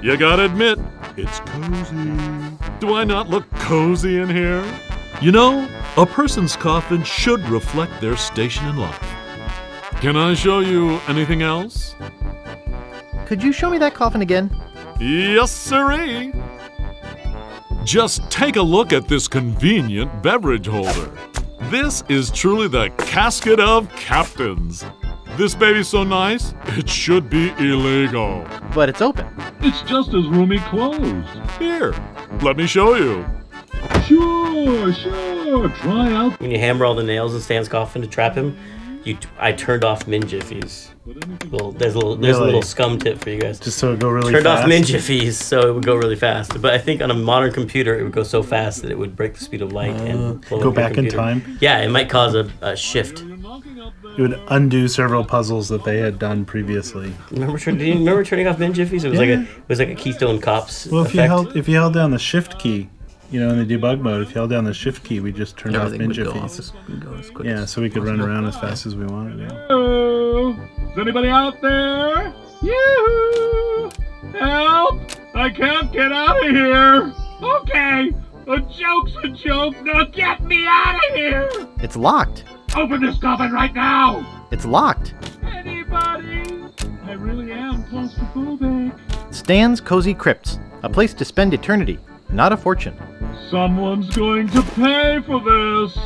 You gotta admit, it's cozy. Do I not look cozy in here? You know, a person's coffin should reflect their station in life. Can I show you anything else? Could you show me that coffin again? Yes, sirree. Just take a look at this convenient beverage holder. This is truly the casket of captains. This baby's so nice, it should be illegal. But it's open. It's just as roomy closed. Here, let me show you. Sure, try out. When you hammer all the nails in Stan's coffin to trap him, I turned off Min Jiffies. There's a little scum tip for you guys. Just so it go really turned fast? Off Min Jiffies so it would go really fast. But I think on a modern computer it would go so fast that it would break the speed of light and blow Go up your back in computer. time? Yeah, it might cause a shift. It would undo several puzzles that they had done previously. Do you remember turning off Min Jiffies? It was like a Keystone Cops Well, effect. if you held down the Shift key, you know, in the debug mode, if you held down the Shift key, we just turned off Everything Min would go Jiffies. off. Yeah, so we could run around as fast as we wanted. Yeah. Hello? Is anybody out there? Yoo-hoo! Help! I can't get out of here! Okay, a joke's a joke, now get me out of here! It's locked. Open this coffin right now! It's locked. Anybody? I really am claustrophobic. Stan's Cozy Crypts. A place to spend eternity, not a fortune. Someone's going to pay for this!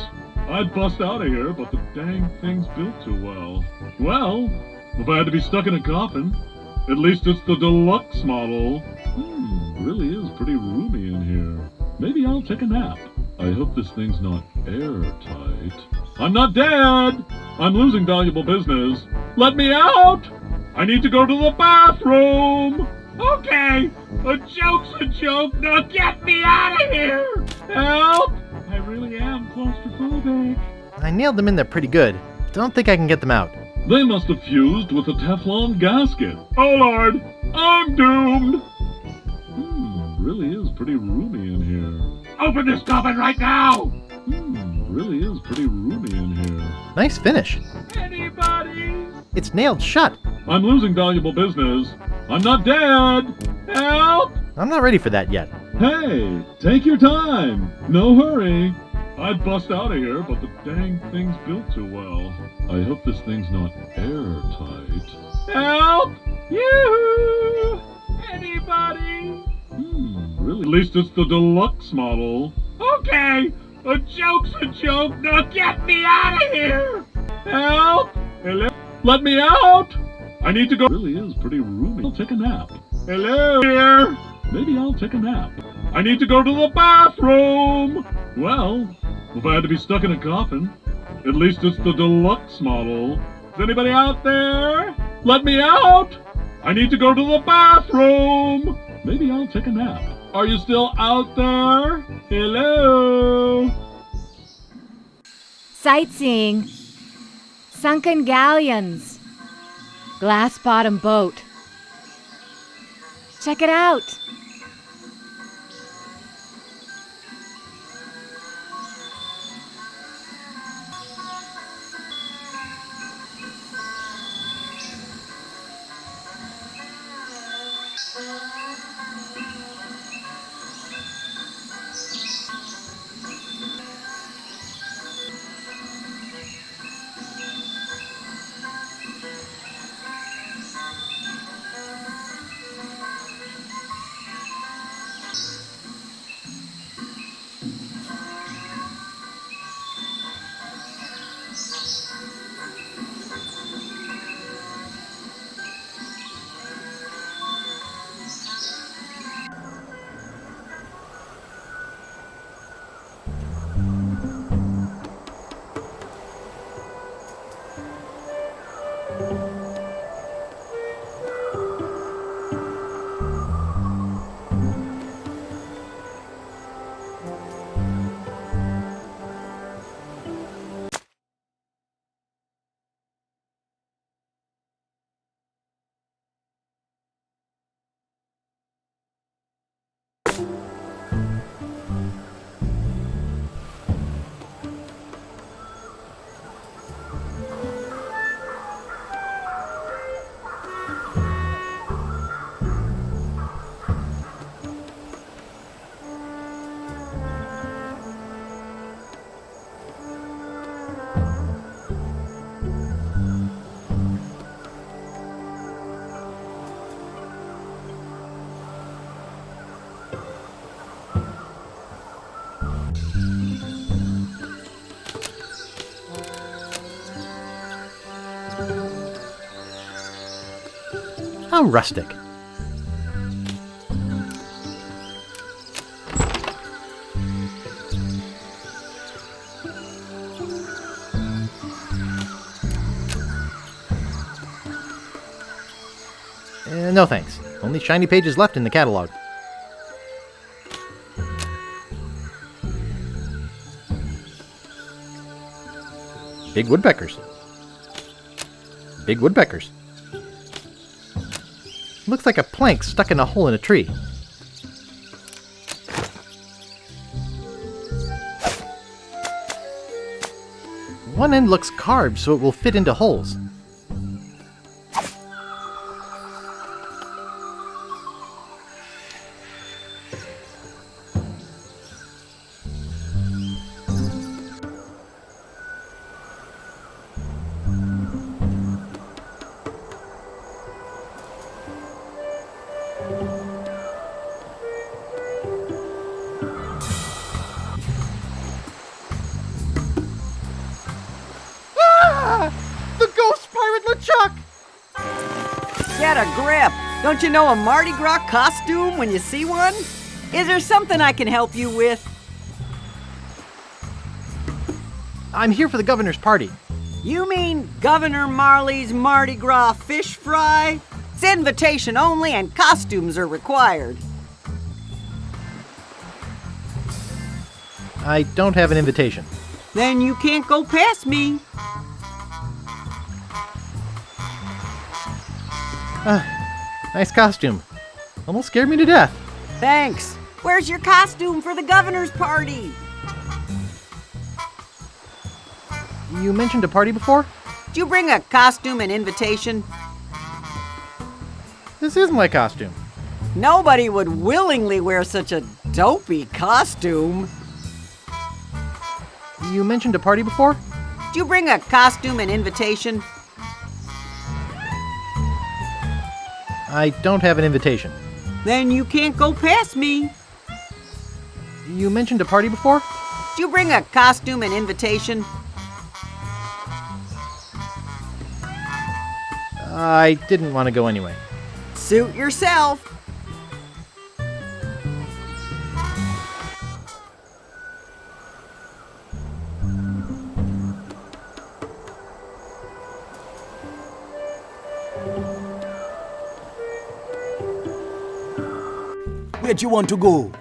I'd bust out of here, but the dang thing's built too well. Well, if I had to be stuck in a coffin, at least it's the deluxe model. Really is pretty roomy in here. Maybe I'll take a nap. I hope this thing's not airtight. I'm not dead! I'm losing valuable business. Let me out! I need to go to the bathroom! Okay, a joke's a joke. Now get me out of here! Help! I really am claustrophobic. I nailed them in there pretty good. Don't think I can get them out. They must have fused with the Teflon gasket. Oh Lord, I'm doomed! Really is pretty roomy in here. Open this coffin right now! Really is pretty roomy in here. Nice finish. Anybody? It's nailed shut. I'm losing valuable business. I'm not dead! Help! I'm not ready for that yet. Hey, take your time. No hurry. I'd bust out of here, but the dang thing's built too well. I hope this thing's not airtight. Help! Yoo-hoo! Anybody? Really? At least it's the deluxe model. Okay, a joke's a joke. Now get me out of here! Help! Hello? Let me out! I need to go. Really is pretty roomy. I'll take a nap. Hello here. Maybe I'll take a nap. I need to go to the bathroom. Well, if I had to be stuck in a coffin, at least it's the deluxe model. Is anybody out there? Let me out! I need to go to the bathroom. Maybe I'll take a nap. Are you still out there? Hello? Sightseeing. Sunken galleons. Glass bottom boat. Check it out. How rustic. No thanks. Only shiny pages left in the catalog. Big woodpeckers. Big woodpeckers. Looks like a plank stuck in a hole in a tree. One end looks carved so it will fit into holes. The ghost pirate LeChuck! Get a grip! Don't you know a Mardi Gras costume when you see one? Is there something I can help you with? I'm here for the governor's party. You mean Governor Marley's Mardi Gras fish fry? It's invitation only and costumes are required. I don't have an invitation. Then you can't go past me. Nice costume. Almost scared me to death. Thanks. Where's your costume for the governor's party? You mentioned a party before? Did you bring a costume and invitation? This is my costume. Nobody would willingly wear such a dopey costume. You mentioned a party before? Did you bring a costume and invitation? I don't have an invitation. Then you can't go past me. You mentioned a party before? Did you bring a costume and invitation? I didn't want to go anyway. Suit yourself. Where do you want to go?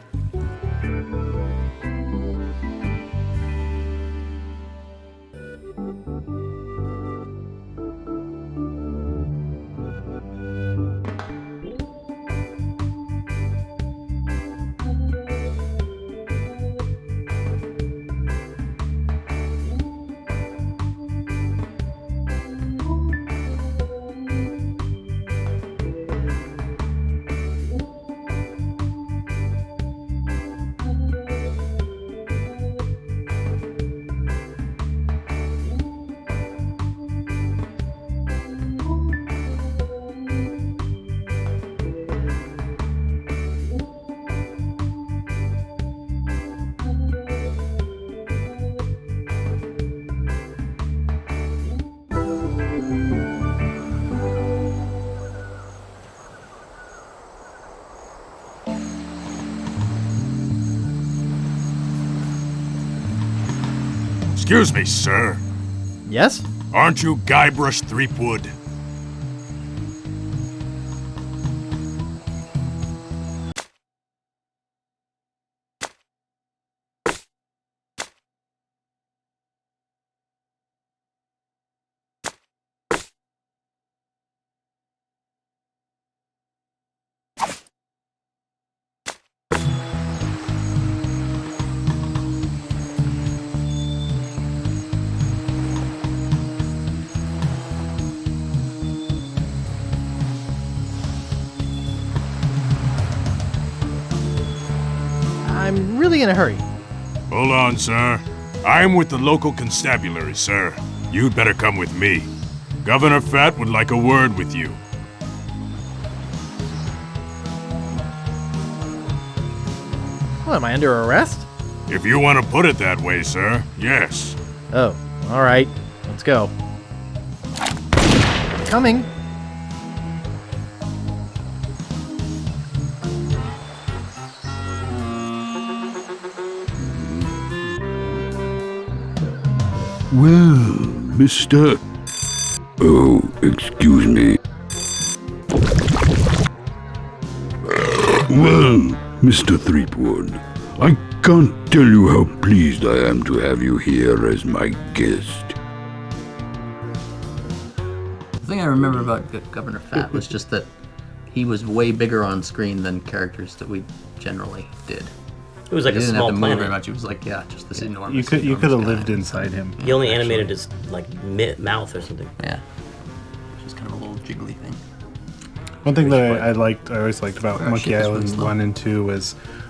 Excuse me, sir. Yes? Aren't you Guybrush Threepwood? I'm really in a hurry. Hold on, sir. I'm with the local constabulary, sir. You'd better come with me. Governor Fat would like a word with you. What, am I under arrest? If you want to put it that way, sir, yes. Oh, all right. Let's go. Coming. Well, Mr. Oh, excuse me. Well, Mr. Threepwood, I can't tell you how pleased I am to have you here as my guest. The thing I remember about Governor Fat was just that he was way bigger on screen than characters that we generally did. It was like he a didn't small have to move planet. very much. He was like, yeah, just this enormous. You could have guy. lived inside him. He only animated his like mouth or something. Yeah, just kind of a little jiggly thing. One thing that I always liked about Our Monkey shit is really Island slow. 1 and 2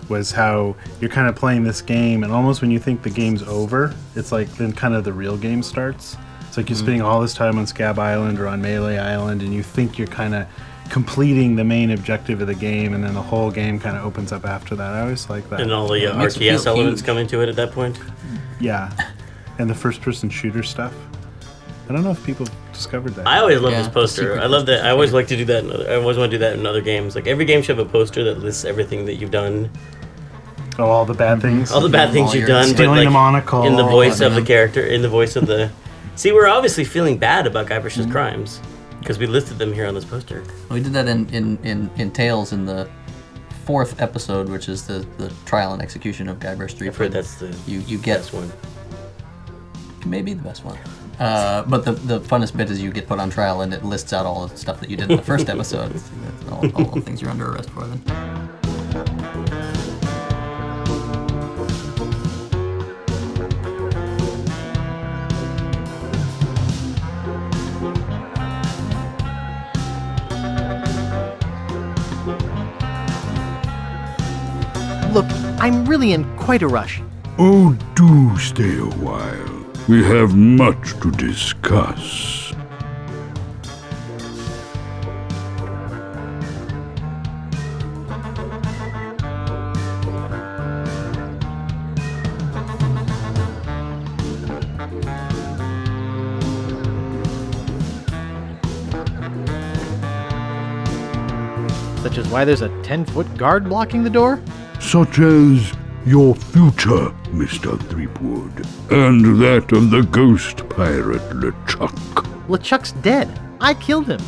was how you're kind of playing this game, and almost when you think the game's over, it's like then kind of the real game starts. It's like you're spending all this time on Scab Island or on Melee Island, and you think you're kind of completing the main objective of the game, and then the whole game kind of opens up after that. I always like that. And all the RTS elements come into it at that point. Yeah, and the first-person shooter stuff. I don't know if people discovered that. I always love this poster. I love that. I always like to do that. I always want to do that in other games. Like every game should have a poster that lists everything that you've done. Oh, all the bad things. All the bad things you've done, but Stealing like the monocle. in the voice of the character, in the voice of the. See, we're obviously feeling bad about Guybrish's crimes because we listed them here on this poster. We did that in Tales in the 4th episode, which is the trial and execution of Guybrush Threepwood. I've heard that's the you get best one. Maybe the best one. But the funnest bit is you get put on trial and it lists out all the stuff that you did in the first episode. That's all the things you're under arrest for then. Look, I'm really in quite a rush. Oh, do stay a while. We have much to discuss. Such as why there's a 10-foot guard blocking the door? Such as your future, Mr. Threepwood, and that of the ghost pirate LeChuck. LeChuck's dead. I killed him.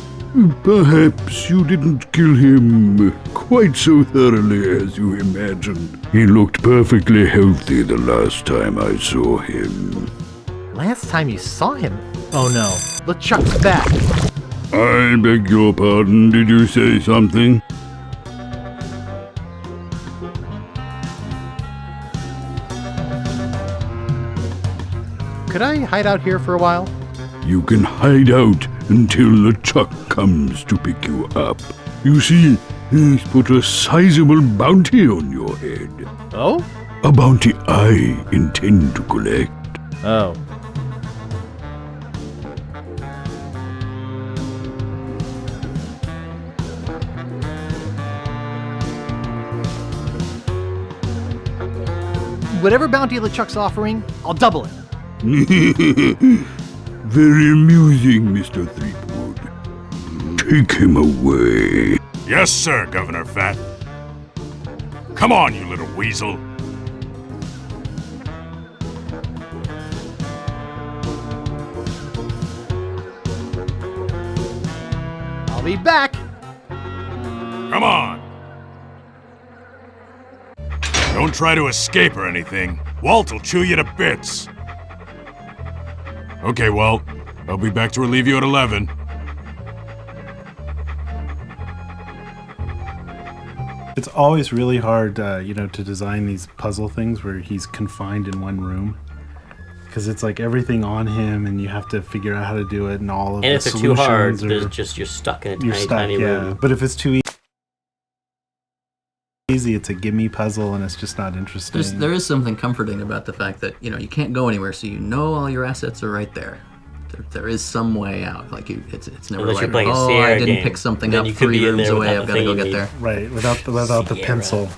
Perhaps you didn't kill him quite so thoroughly as you imagined. He looked perfectly healthy the last time I saw him. Last time you saw him? Oh no, LeChuck's back. I beg your pardon, did you say something? Could I hide out here for a while? You can hide out until LeChuck comes to pick you up. You see, he's put a sizable bounty on your head. Oh? A bounty I intend to collect. Oh. Whatever bounty LeChuck's offering, I'll double it. Very amusing, Mr. Threepwood. Take him away. Yes, sir, Governor Fat. Come on, you little weasel. I'll be back. Come on. Don't try to escape or anything. Walt will chew you to bits. Okay, Walt. I'll be back to relieve you at 11. It's always really hard, to design these puzzle things where he's confined in one room. Because it's like everything on him, and you have to figure out how to do it, and all of And the if it's solutions. too hard, you're stuck in a tiny room. But if it's too easy, it's a gimme puzzle, and it's just not interesting. There is something comforting about the fact that you can't go anywhere, so all your assets are right there. There is some way out. Like it's never Unless like, you're playing a oh, Sierra I didn't game. pick something Then up you could 3 be in rooms there away. without I've the got to go thing get you there. Right, without the Sierra. pencil.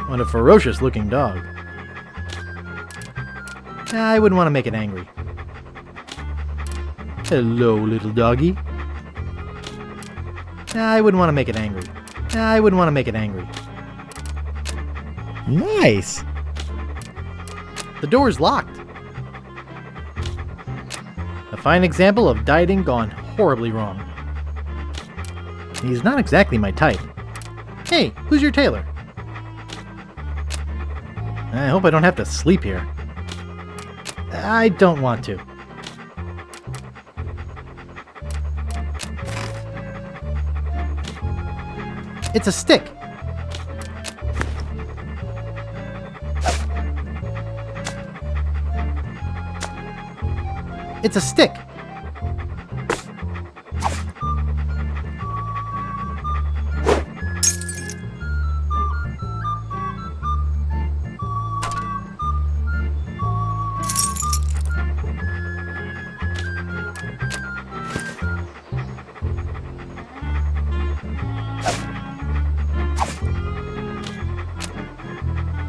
What a ferocious looking dog. I wouldn't want to make it angry. Hello, little doggy. I wouldn't want to make it angry. I wouldn't want to make it angry. Nice! The door's locked. A fine example of dieting gone horribly wrong. He's not exactly my type. Hey, who's your tailor? I hope I don't have to sleep here. I don't want to. It's a stick. It's a stick.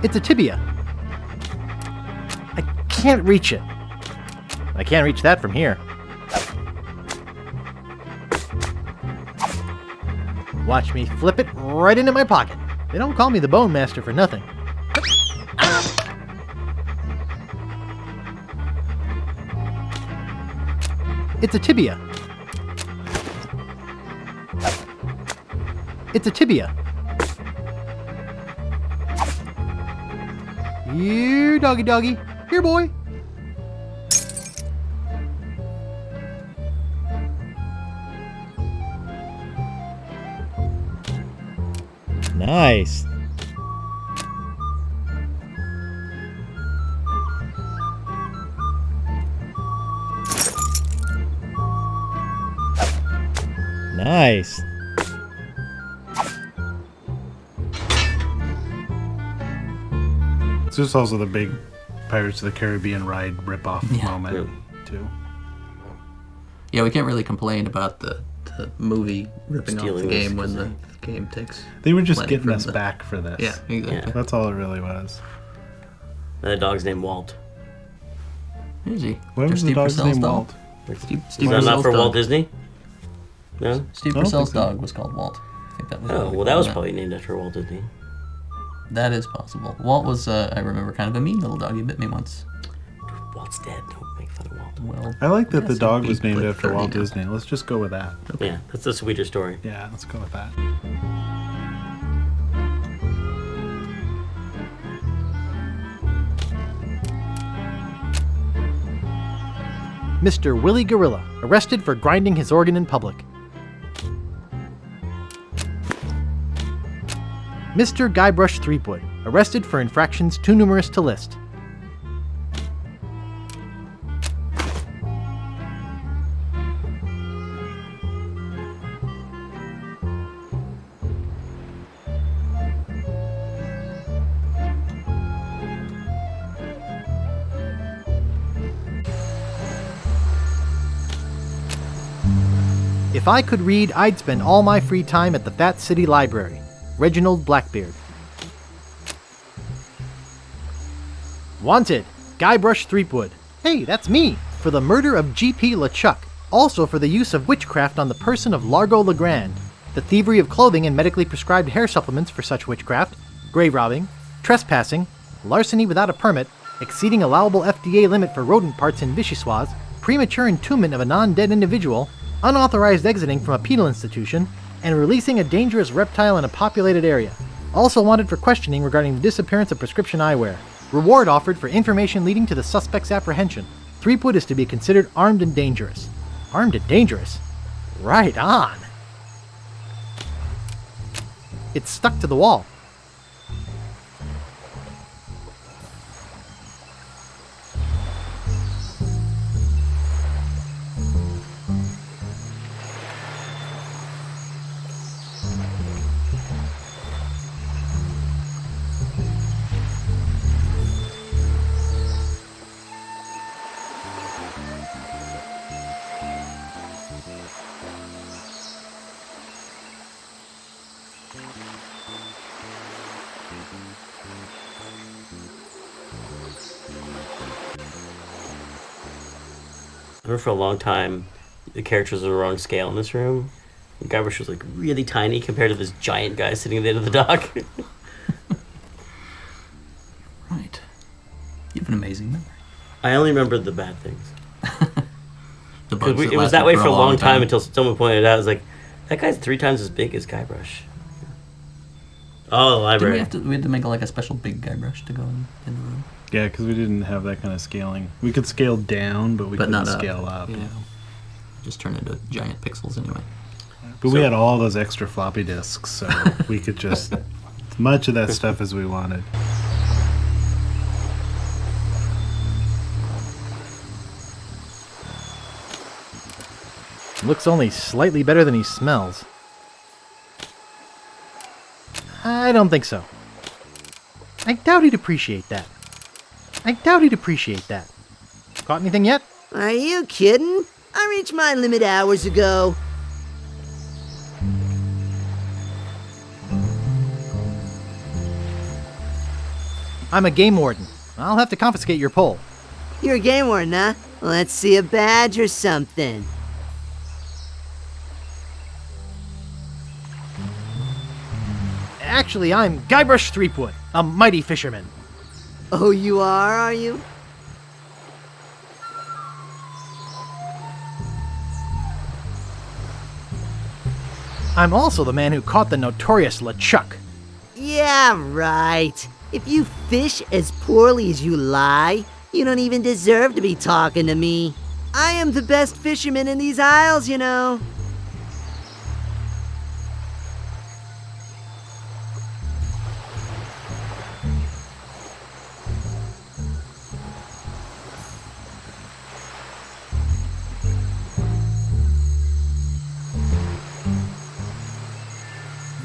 It's a tibia. I can't reach it. I can't reach that from here. Watch me flip it right into my pocket. They don't call me the Bone Master for nothing. It's a tibia. It's a tibia. Here, doggy doggy. Here, boy. Nice. Nice. This is also the big Pirates of the Caribbean ride ripoff moment, too. Yeah, we can't really complain about the movie ripping off the Stealing game this when the game takes. They were just plenty getting from us the- back for this. Yeah, exactly. That's all it really was. And the dog's named Walt. Is he? What was the Steve dog's Purcell's name, dog? Walt? Steve Is that not Purcell's for dog. Walt Disney? No? Steve I don't Purcell's think so. dog was called Walt. I think that was. Oh, well, that was probably named after Walt Disney. That is possible. Walt was, I remember, kind of a mean little dog. He bit me once. Walt's dead. Don't make fun of Walt. Well, I like that the yes, dog he was named played after 30 Walt now. Disney. Let's just go with that. Yeah, that's a sweeter story. Yeah, let's go with that. Mr. Willie Gorilla, arrested for grinding his organ in public. Mr. Guybrush Threepwood, arrested for infractions too numerous to list. If I could read, I'd spend all my free time at the Fat City Library. Reginald Blackbeard. Wanted, Guybrush Threepwood. Hey, that's me! For the murder of G.P. LeChuck. Also for the use of witchcraft on the person of Largo Legrand. The thievery of clothing and medically prescribed hair supplements for such witchcraft. Grave robbing. Trespassing. Larceny without a permit. Exceeding allowable FDA limit for rodent parts in Vichyssoise. Premature entombment of a non-dead individual. Unauthorized exiting from a penal institution, and releasing a dangerous reptile in a populated area. Also wanted for questioning regarding the disappearance of prescription eyewear. Reward offered for information leading to the suspect's apprehension. Threepwood is to be considered armed and dangerous. Armed and dangerous? Right on! It's stuck to the wall. I remember for a long time, the characters were the wrong scale in this room. Guybrush was like really tiny compared to this giant guy sitting at the end of the dock. Right. You have an amazing memory. I only remembered the bad things. The bugs that It was lasted that way for for a long time time. until someone pointed it out. I was like, that guy's 3 times as big as Guybrush. Oh, the Didn't library. we had to make like a special big Guybrush to go in the room. Yeah, because we didn't have that kind of scaling. We could scale down, but we couldn't not up. scale up. Yeah. Just turn into giant pixels anyway. But we had all those extra floppy disks, so we could just as much of that stuff as we wanted. Looks only slightly better than he smells. I don't think so. I doubt he'd appreciate that. Caught anything yet? Are you kidding? I reached my limit hours ago. I'm a game warden. I'll have to confiscate your pole. You're a game warden, huh? Let's see a badge or something. Actually, I'm Guybrush Threepwood, a mighty fisherman. Oh, you are you? I'm also the man who caught the notorious LeChuck. Yeah, right. If you fish as poorly as you lie, you don't even deserve to be talking to me. I am the best fisherman in these isles, you know.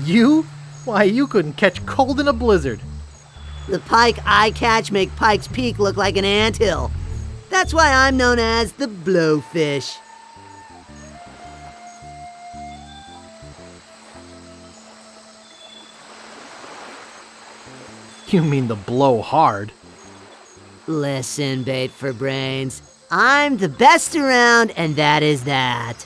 You? Why, you couldn't catch cold in a blizzard. The pike I catch make Pike's Peak look like an anthill. That's why I'm known as the blowfish. You mean the blow hard? Listen, bait for brains. I'm the best around, and that is that.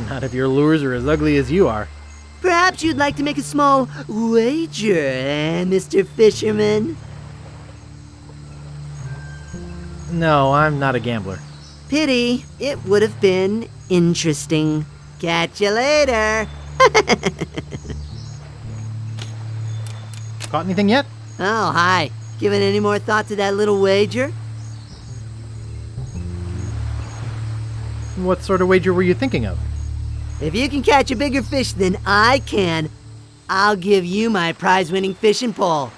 Not if your lures are as ugly as you are. Perhaps you'd like to make a small wager, Mr. Fisherman? No, I'm not a gambler. Pity. It would have been interesting. Catch you later. Caught anything yet? Oh, hi. Given any more thought to that little wager? What sort of wager were you thinking of? If you can catch a bigger fish than I can, I'll give you my prize-winning fishing pole.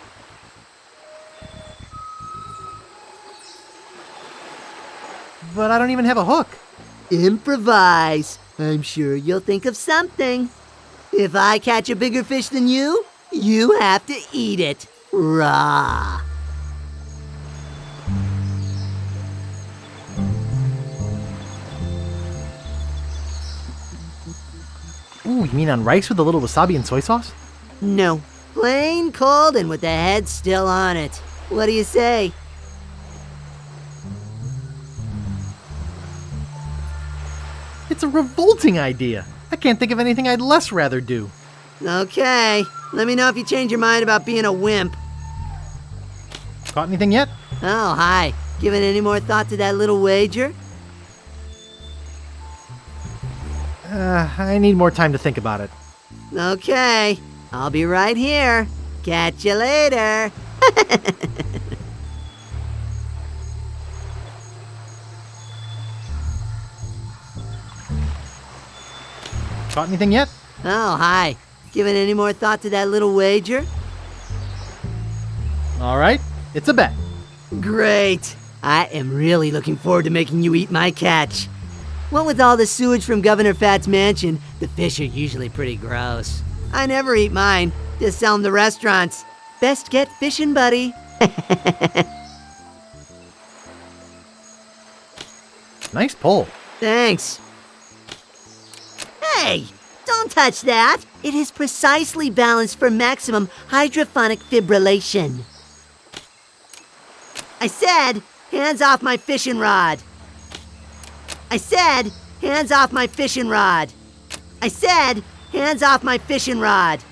But I don't even have a hook. Improvise. I'm sure you'll think of something. If I catch a bigger fish than you have to eat it raw. Ooh, you mean on rice with a little wasabi and soy sauce? No, plain cold and with the head still on it. What do you say? It's a revolting idea. I can't think of anything I'd less rather do. Okay, let me know if you change your mind about being a wimp. Caught anything yet? Oh, hi. Given any more thought to that little wager? I need more time to think about it. Okay, I'll be right here. Catch you later. Caught anything yet? Oh, hi. Given any more thought to that little wager? All right, it's a bet. Great. I am really looking forward to making you eat my catch. What with all the sewage from Governor Fat's mansion, the fish are usually pretty gross. I never eat mine, just sell them to restaurants. Best get fishing, buddy. Nice pull. Thanks. Hey, don't touch that. It is precisely balanced for maximum hydrophonic fibrillation. I said, hands off my fishing rod. I said, hands off my fishing rod. I said, hands off my fishing rod.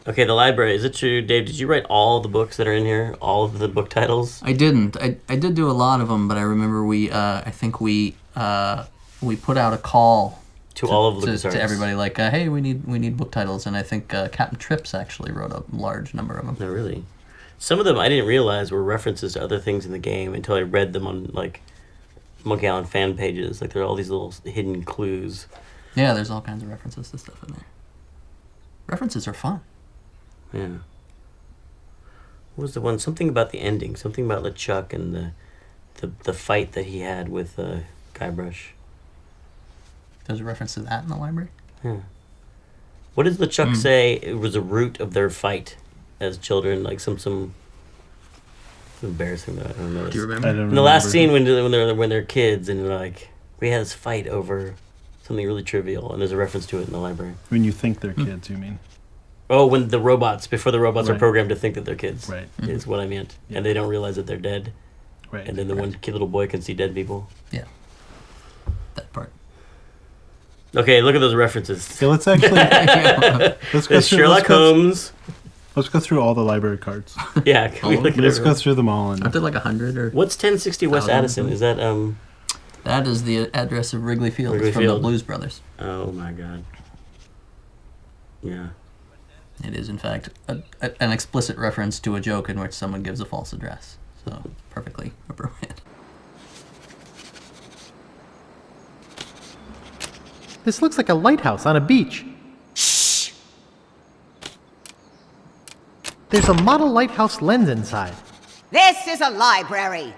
Okay, the library. Is it true, Dave? Did you write all the books that are in here? All of the book titles? I didn't. I did do a lot of them, but I remember I think we put out a call to all of LucasArts to everybody, like, hey, we need book titles, and I think Captain Trips actually wrote a large number of them. No, really. Some of them I didn't realize were references to other things in the game until I read them on like Monkey Island fan pages. Like there are all these little hidden clues. Yeah, there's all kinds of references to stuff in there. References are fun. Yeah. What was the one? Something about the ending. Something about LeChuck and the fight that he had with Guybrush. There's a reference to that in the library? Yeah. What does LeChuck say it was a root of their fight as children? Like some embarrassing that I don't know. Do you remember? In the last scene when they're kids and they're like, we had this fight over something really trivial, and there's a reference to it in the library. When you think they're kids, you mean? Oh, when before the robots are Right. programmed to think that they're kids. Right. Is what I meant. Yeah. And they don't realize that they're dead. Right. And then the one little boy can see dead people. Yeah. That part. Okay, look at those references. Okay, let's actually let's go There's Sherlock Holmes. Let's go through all the library cards. Yeah, can we look at Let's everyone? go through them all. Aren't there like 100 or? What's 1060 West 1,000? Addison? Is that That is the address of Wrigley Field. Wrigley It's from Field. the Blues Brothers. Oh my God. Yeah. It is, in fact, an explicit reference to a joke in which someone gives a false address. So, perfectly appropriate. This looks like a lighthouse on a beach. Shh! There's a model lighthouse lens inside. This is a library.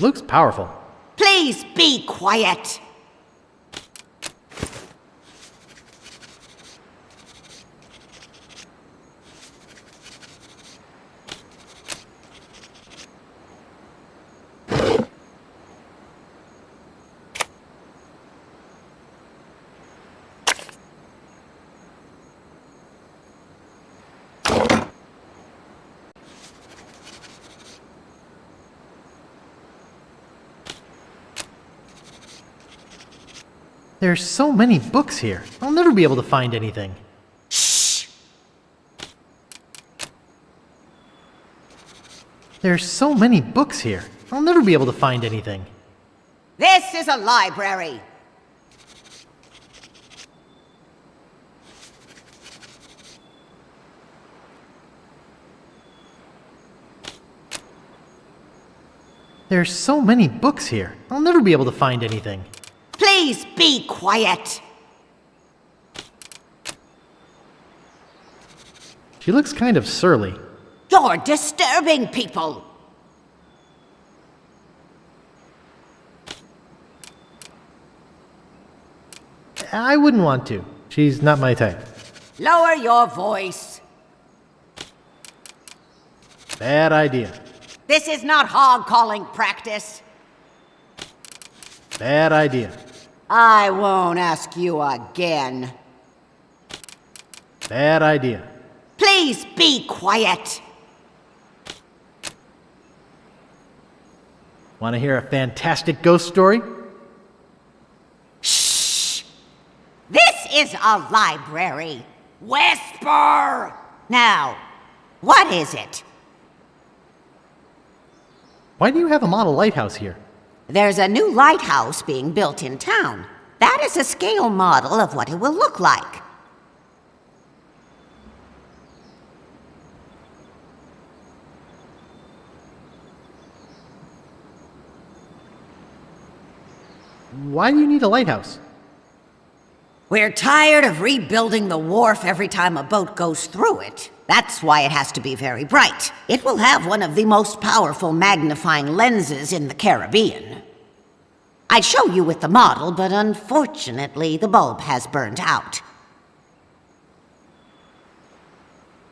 Looks powerful. Please be quiet. There's so many books here. I'll never be able to find anything. Shh! There's so many books here. I'll never be able to find anything. This is a library. There's so many books here. I'll never be able to find anything. Please be quiet. She looks kind of surly. You're disturbing people. I wouldn't want to. She's not my type. Lower your voice. Bad idea. This is not hog calling practice. Bad idea. I won't ask you again. Bad idea. Please be quiet. Want to hear a fantastic ghost story? Shh! This is a library. Whisper! Now, what is it? Why do you have a model lighthouse here? There's a new lighthouse being built in town. That is a scale model of what it will look like. Why do you need a lighthouse? We're tired of rebuilding the wharf every time a boat goes through it. That's why it has to be very bright. It will have one of the most powerful magnifying lenses in the Caribbean. I'd show you with the model, but unfortunately the bulb has burned out.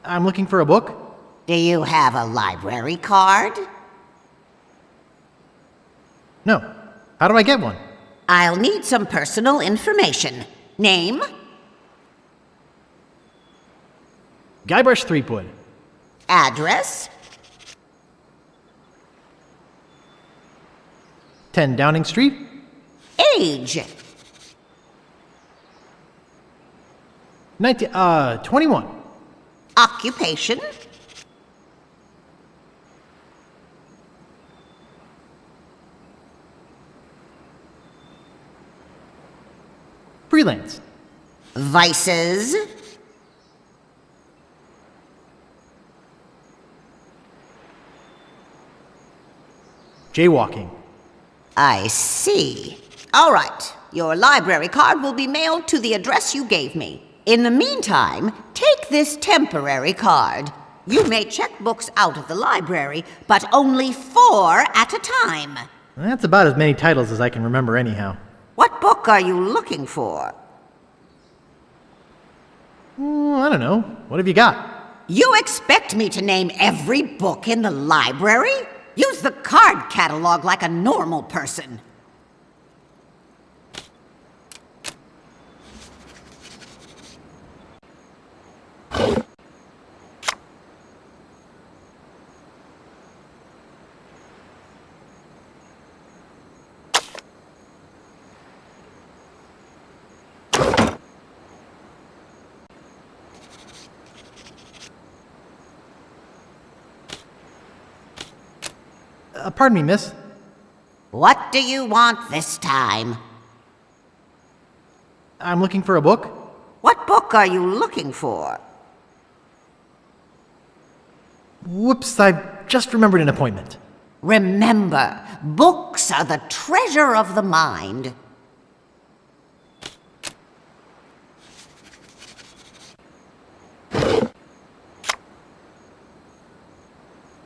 I'm looking for a book. Do you have a library card? No. How do I get one? I'll need some personal information. Name? Guybrush Threepwood. Address? 10 Downing Street. Age? 21. Occupation? Freelance. Vices? Jaywalking. I see. All right. Your library card will be mailed to the address you gave me. In the meantime, take this temporary card. You may check books out of the library, but only 4 at a time. That's about as many titles as I can remember anyhow. What book are you looking for? I don't know. What have you got? You expect me to name every book in the library? Use the card catalog like a normal person. Pardon me, miss. What do you want this time? I'm looking for a book. What book are you looking for? Whoops, I've just remembered an appointment. Remember, books are the treasure of the mind.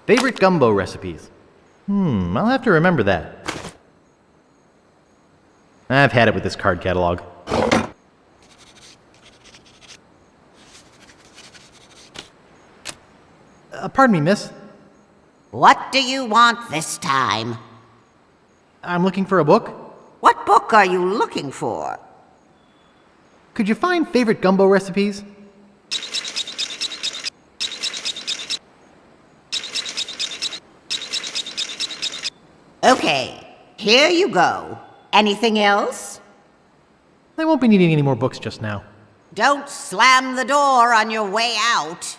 Favorite gumbo recipes. I'll have to remember that. I've had it with this card catalog. Pardon me, miss. What do you want this time? I'm looking for a book. What book are you looking for? Could you find favorite gumbo recipes? Okay, here you go. Anything else? I won't be needing any more books just now. Don't slam the door on your way out.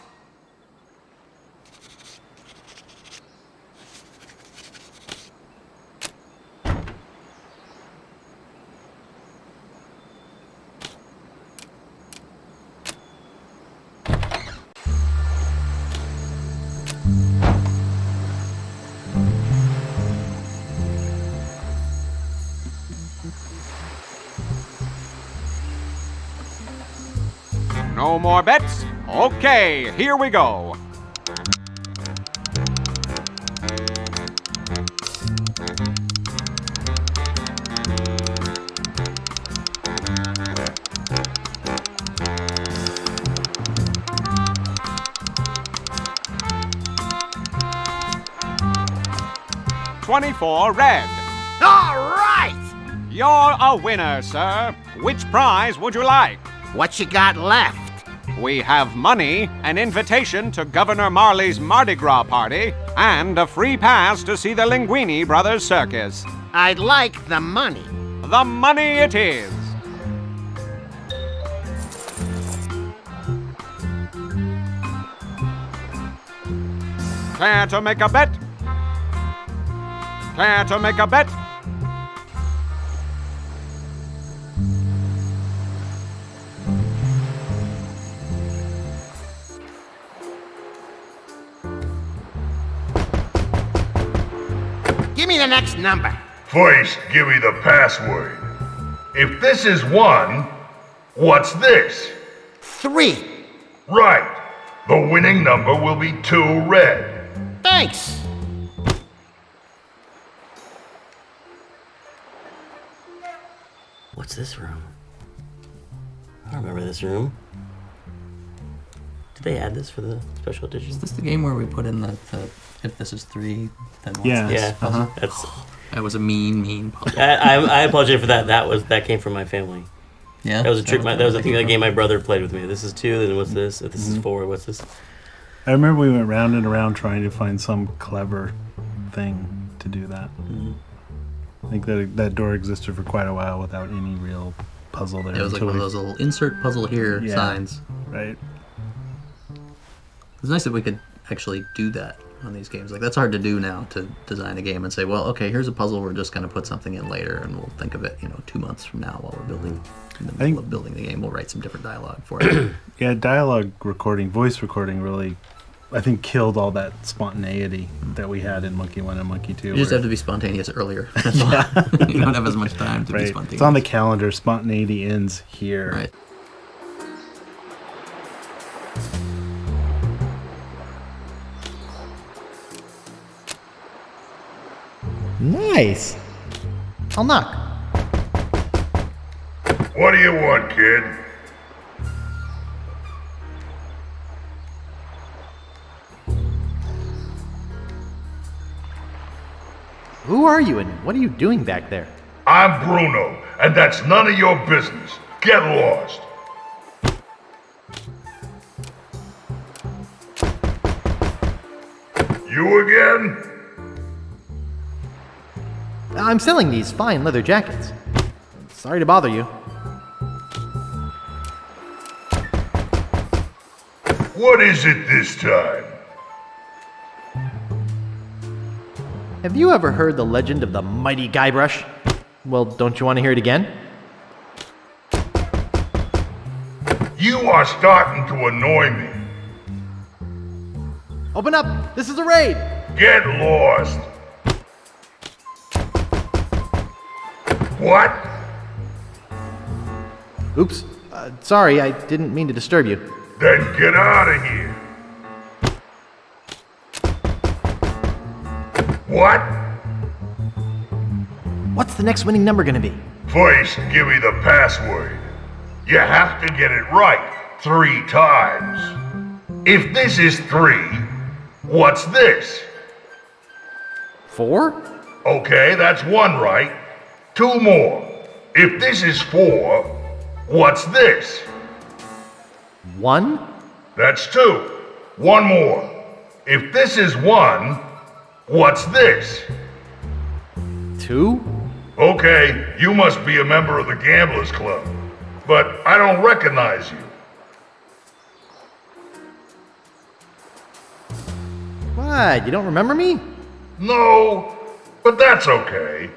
No more bets? Okay, here we go. $24 red. All right! You're a winner, sir. Which prize would you like? What you got left? We have money, an invitation to Governor Marley's Mardi Gras party, and a free pass to see the Linguini Brothers Circus. I'd like the money. The money it is. Care to make a bet? Care to make a bet? Give me the next number. First, give me the password. If this is 1, what's this? 3. Right. The winning number will be 2 red. Thanks. What's this room? I don't remember this room. Did they add this for the special edition? Is this the game where we put in the if this is 3, then what's Yeah. this? Yeah. That was a mean puzzle. I apologize for that. That came from my family. Yeah. That was a trick. That was a thing. That game my brother played with me. This is 2. Then what's this? If this is 4, what's this? I remember we went round and around trying to find some clever thing to do that. I think that door existed for quite a while without any real puzzle there. It was like one of those little insert puzzle here signs. Right. It's nice that we could actually do that on these games. Like, that's hard to do now, to design a game and say, well, okay, here's a puzzle, we're just going to put something in later, and we'll think of it, 2 months from now while we're building. In the middle of building the game, we'll write some different dialogue for it. Yeah, dialogue recording, voice recording really, I think, killed all that spontaneity that we had in Monkey 1 and Monkey 2. You just have to be spontaneous earlier. That's all. You don't have as much time to be spontaneous. It's on the calendar. Spontaneity ends here. Right. Nice. I'll knock. What do you want, kid? Who are you and what are you doing back there? I'm Bruno, and that's none of your business. Get lost. You again? I'm selling these fine leather jackets. Sorry to bother you. What is it this time? Have you ever heard the legend of the mighty Guybrush? Well, don't you want to hear it again? You are starting to annoy me. Open up! This is a raid! Get lost. What? Oops. Sorry, I didn't mean to disturb you. Then get out of here. What? What's the next winning number gonna be? First, give me the password. You have to get it right 3 times. If this is 3, what's this? 4? Okay, that's 1 right. 2 more. If this is 4, what's this? 1? That's 2. 1 more. If this is 1, what's this? 2? Okay, you must be a member of the Gamblers Club, but I don't recognize you. What? You don't remember me? No, but that's okay.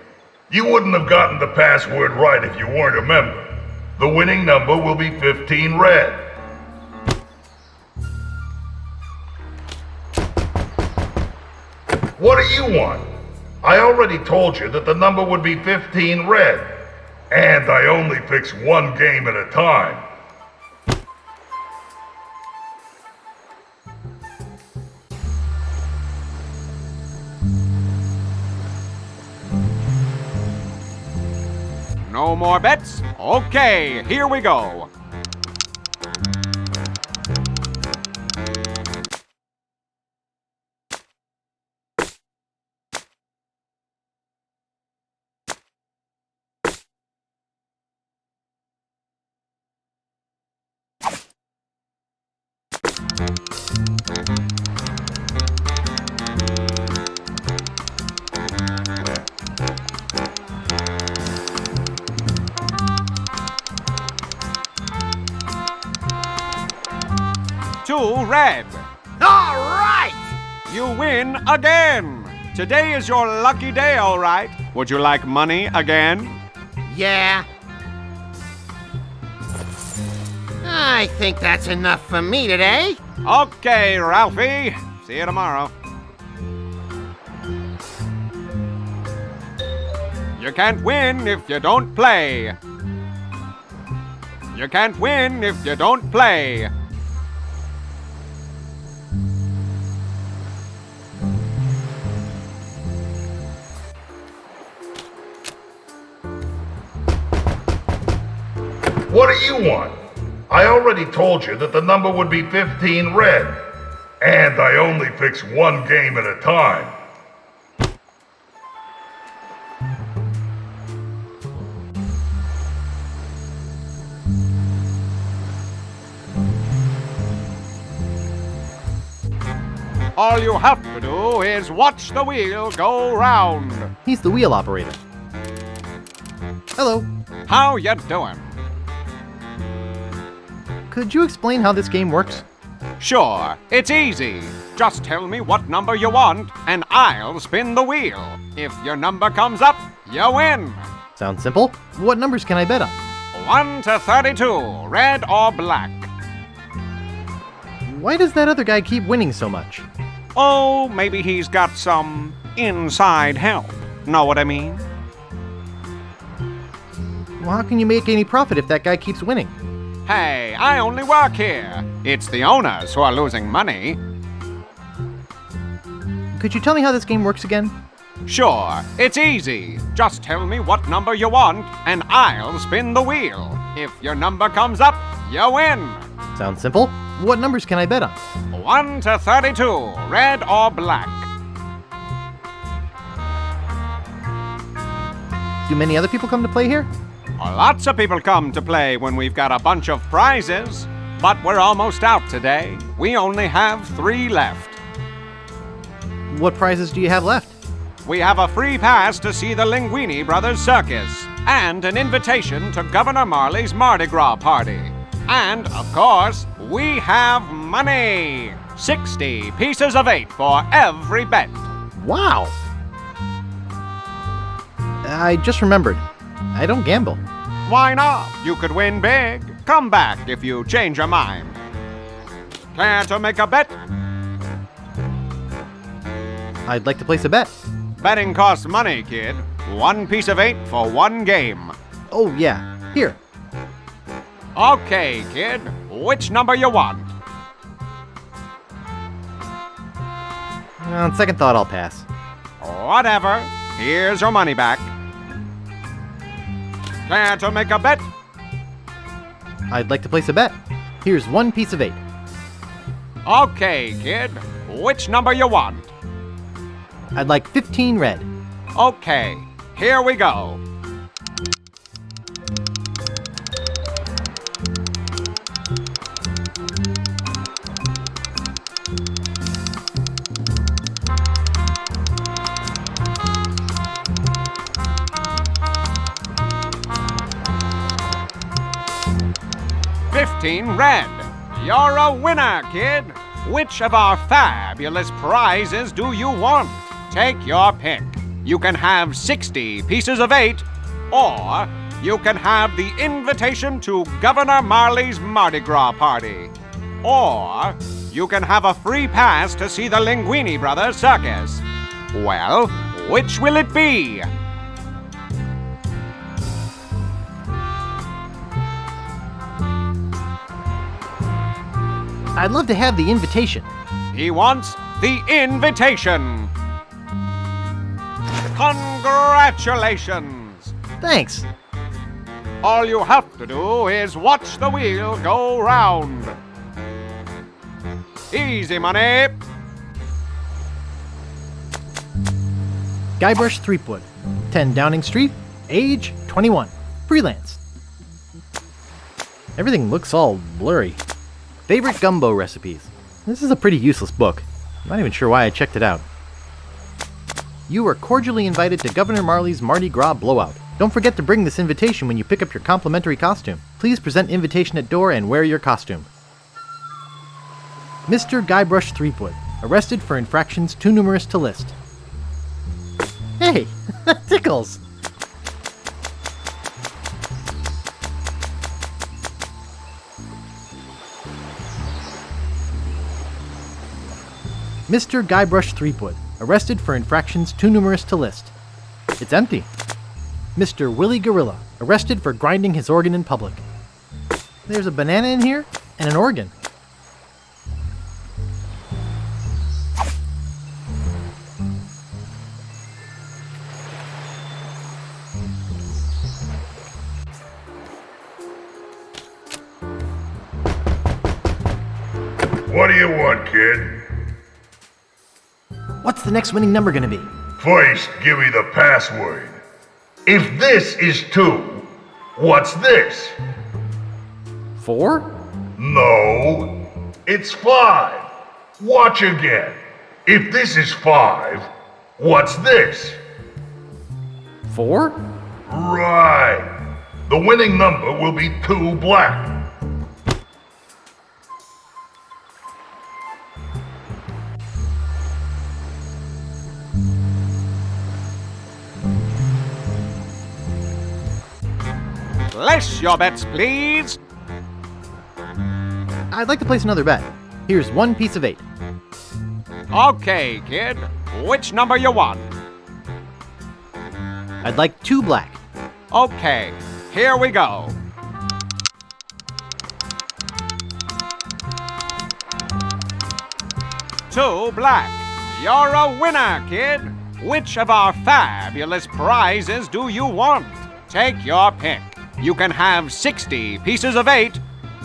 You wouldn't have gotten the password right if you weren't a member. The winning number will be 15 red. What do you want? I already told you that the number would be 15 red. And I only fix 1 game at a time. No more bets? Okay, here we go. Two red. All right! You win again. Today is your lucky day, all right. Would you like money again? Yeah. I think that's enough for me today. Okay, Ralphie. See you tomorrow. You can't win if you don't play. You can't win if you don't play. What do you want? I already told you that the number would be 15 red. And I only fix 1 game at a time. All you have to do is watch the wheel go round. He's the wheel operator. Hello. How you doing? Could you explain how this game works? Sure, it's easy. Just tell me what number you want, and I'll spin the wheel. If your number comes up, you win. Sounds simple. What numbers can I bet on? 1 to 32, red or black. Why does that other guy keep winning so much? Oh, maybe he's got some inside help. Know what I mean? Well, how can you make any profit if that guy keeps winning? Hey, I only work here. It's the owners who are losing money. Could you tell me how this game works again? Sure, it's easy. Just tell me what number you want, and I'll spin the wheel. If your number comes up, you win. Sounds simple. What numbers can I bet on? 1 to 32, red or black. Do many other people come to play here? Lots of people come to play when we've got a bunch of prizes. But we're almost out today. We only have 3 left. What prizes do you have left? We have a free pass to see the Linguini Brothers Circus, and an invitation to Governor Marley's Mardi Gras party. And, of course, we have money! 60 pieces of 8 for every bet. Wow! I just remembered. I don't gamble. Why not? You could win big. Come back if you change your mind. Care to make a bet? I'd like to place a bet. Betting costs money, kid. 1 piece of 8 for 1 game. Oh, yeah. Here. Okay, kid. Which number you want? On second thought, I'll pass. Whatever. Here's your money back. Care to make a bet? I'd like to place a bet. Here's 1 piece of 8. Okay, kid. Which number you want? I'd like 15 red. Okay, here we go. Red. You're a winner, kid. Which of our fabulous prizes do you want? Take your pick. You can have 60 pieces of 8, or you can have the invitation to Governor Marley's Mardi Gras party. Or you can have a free pass to see the Linguini Brothers Circus. Well, which will it be? I'd love to have the invitation. He wants the invitation. Congratulations! Thanks. All you have to do is watch the wheel go round. Easy money. Guybrush Threepwood, 10 Downing Street, age 21, freelance. Everything looks all blurry. Favorite gumbo recipes. This is a pretty useless book. I'm not even sure why I checked it out. You are cordially invited to Governor Marley's Mardi Gras blowout. Don't forget to bring this invitation when you pick up your complimentary costume. Please present invitation at door and wear your costume. Mr. Guybrush Threepwood, arrested for infractions too numerous to list. Hey, that tickles! Mr. Guybrush Threepwood, arrested for infractions too numerous to list. It's empty. Mr. Willy Gorilla, arrested for grinding his organ in public. There's a banana in here and an organ. What do you want, kid? What's the next winning number gonna be? First, give me the password. If this is 2, what's this? 4? No, it's 5. Watch again. If this is 5, what's this? 4? Right. The winning number will be 2 black. Place your bets, please. I'd like to place another bet. Here's 1 piece of 8. Okay, kid. Which number you want? I'd like 2 black. Okay, here we go. 2 black. You're a winner, kid. Which of our fabulous prizes do you want? Take your pick. You can have 60 pieces of 8,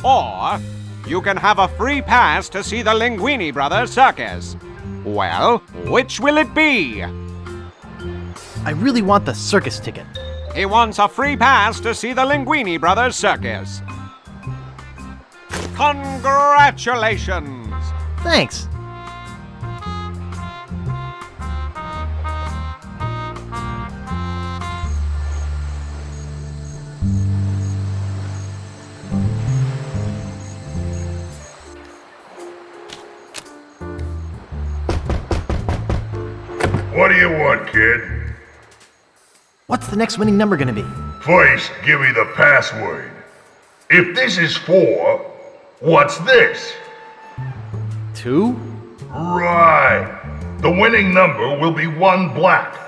or you can have a free pass to see the Linguini Brothers circus. Well, which will it be? I really want the circus ticket. He wants a free pass to see the Linguini Brothers circus. Congratulations! Thanks. What do you want, kid? What's the next winning number gonna be? First, give me the password. If this is 4, what's this? 2? Right. The winning number will be 1 black.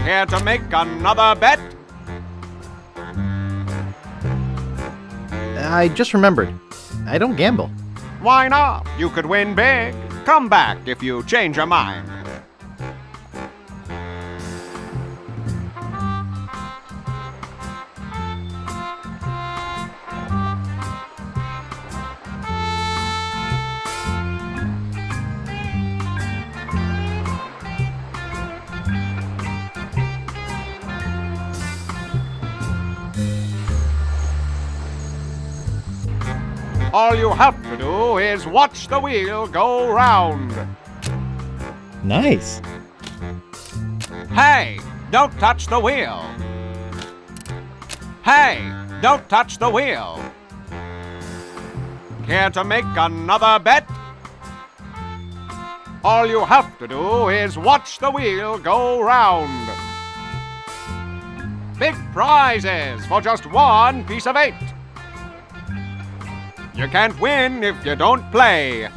Care to make another bet? I just remembered. I don't gamble. Why not? You could win big. Come back if you change your mind. All you have to do is watch the wheel go round. Nice. Hey, don't touch the wheel. Hey, don't touch the wheel. Care to make another bet? All you have to do is watch the wheel go round. Big prizes for just 1 piece of 8. You can't win if you don't play.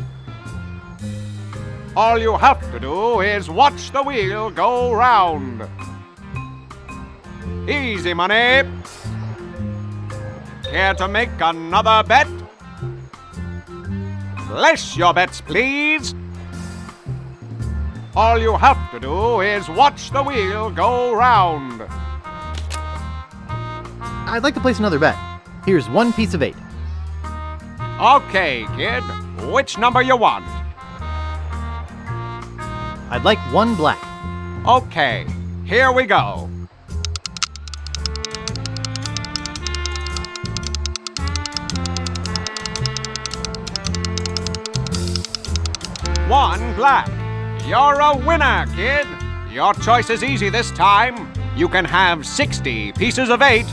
All you have to do is watch the wheel go round. Easy money. Care to make another bet? Place your bets, please. All you have to do is watch the wheel go round. I'd like to place another bet. Here's 1 piece of 8. Okay, kid. Which number you want? I'd like 1 black. Okay, here we go. 1 black. You're a winner, kid. Your choice is easy this time. You can have 60 pieces of 8.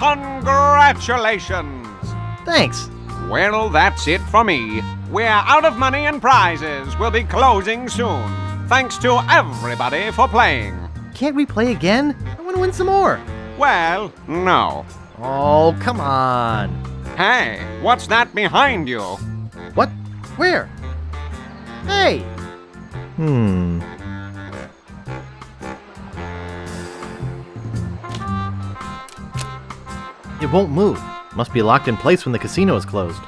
Congratulations! Thanks. Well, that's it for me. We're out of money and prizes. We'll be closing soon. Thanks to everybody for playing. Can't we play again? I want to win some more. Well, no. Oh, come on. Hey, what's that behind you? What? Where? Hey! It won't move. Must be locked in place when the casino is closed.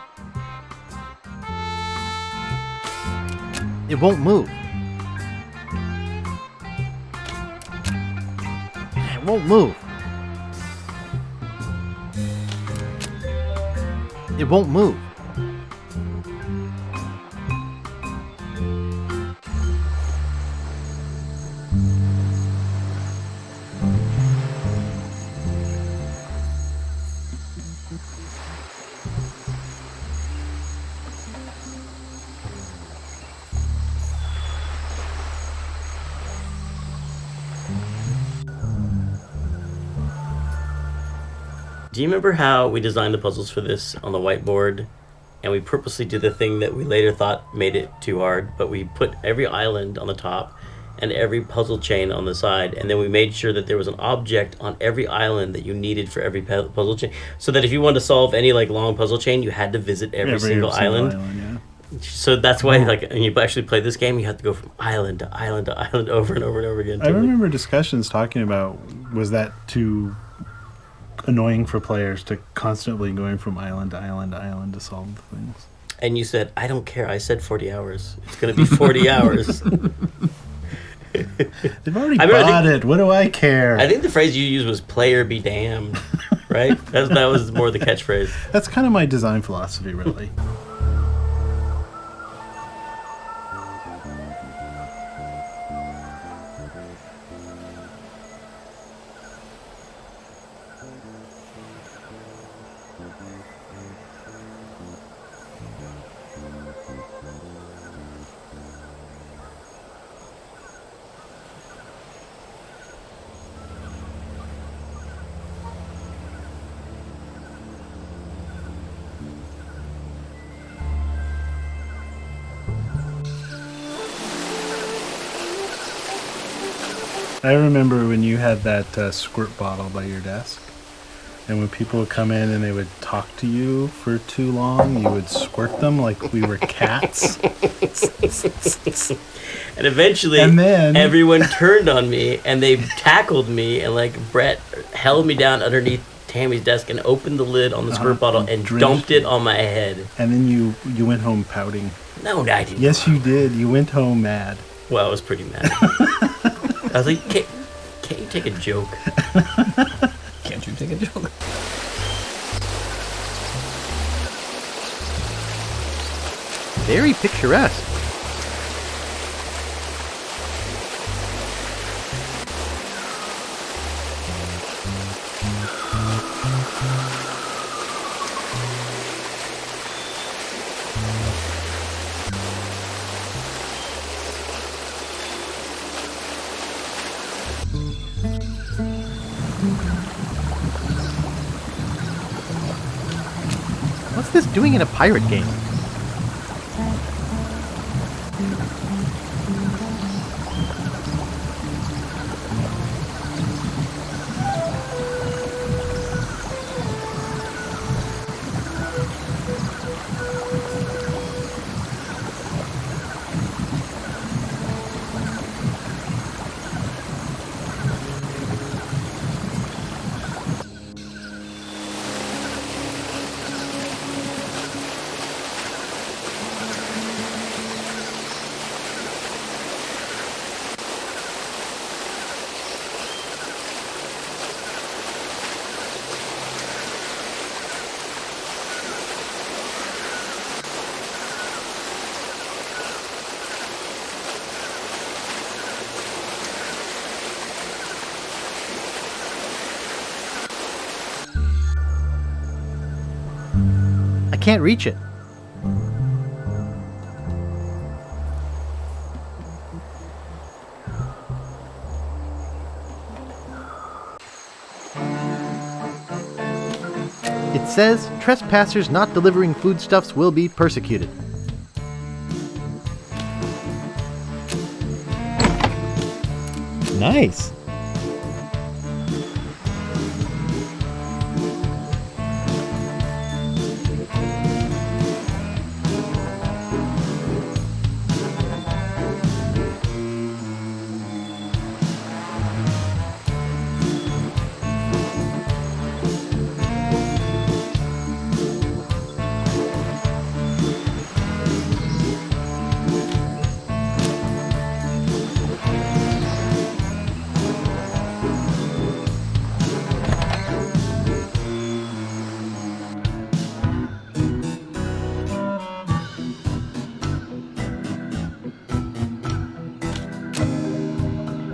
It won't move. It won't move. It won't move. Do you remember how we designed the puzzles for this on the whiteboard? And we purposely did the thing that we later thought made it too hard, but we put every island on the top and every puzzle chain on the side, and then we made sure that there was an object on every island that you needed for every puzzle chain, so that if you wanted to solve any like long puzzle chain, you had to visit every single island. So that's why, like, when you actually play this game, you have to go from island to island to island over and over and over again. I remember discussions talking about, was that too annoying for players to constantly going from island to island to island to solve things? And you said, I don't care. I said 40 hours. It's going to be 40 hours. They've already bought it. What do I care? I think the phrase you used was "player be damned," right? That was more the catchphrase. That's kind of my design philosophy, really. I remember when you had that squirt bottle by your desk, and when people would come in and they would talk to you for too long, you would squirt them like we were cats. And eventually, everyone turned on me, and they tackled me, and like Brett held me down underneath Tammy's desk and opened the lid on the squirt bottle and dumped it on my head. And then you went home pouting. No, I didn't. Yes, you did. You went home mad. Well, I was pretty mad. I was like, can't you take a joke? Can't you take a joke? Very picturesque. What's this doing in a pirate game? I can't reach it. It says, trespassers not delivering foodstuffs will be persecuted. Nice.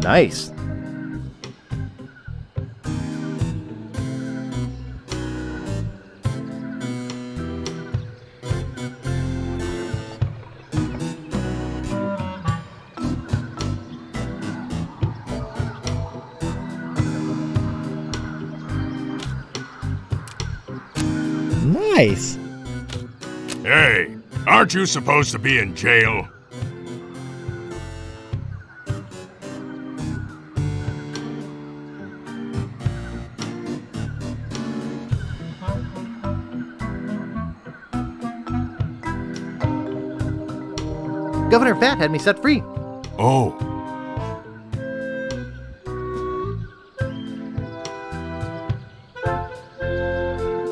Nice. Nice. Hey, aren't you supposed to be in jail? Governor Fat had me set free. Oh.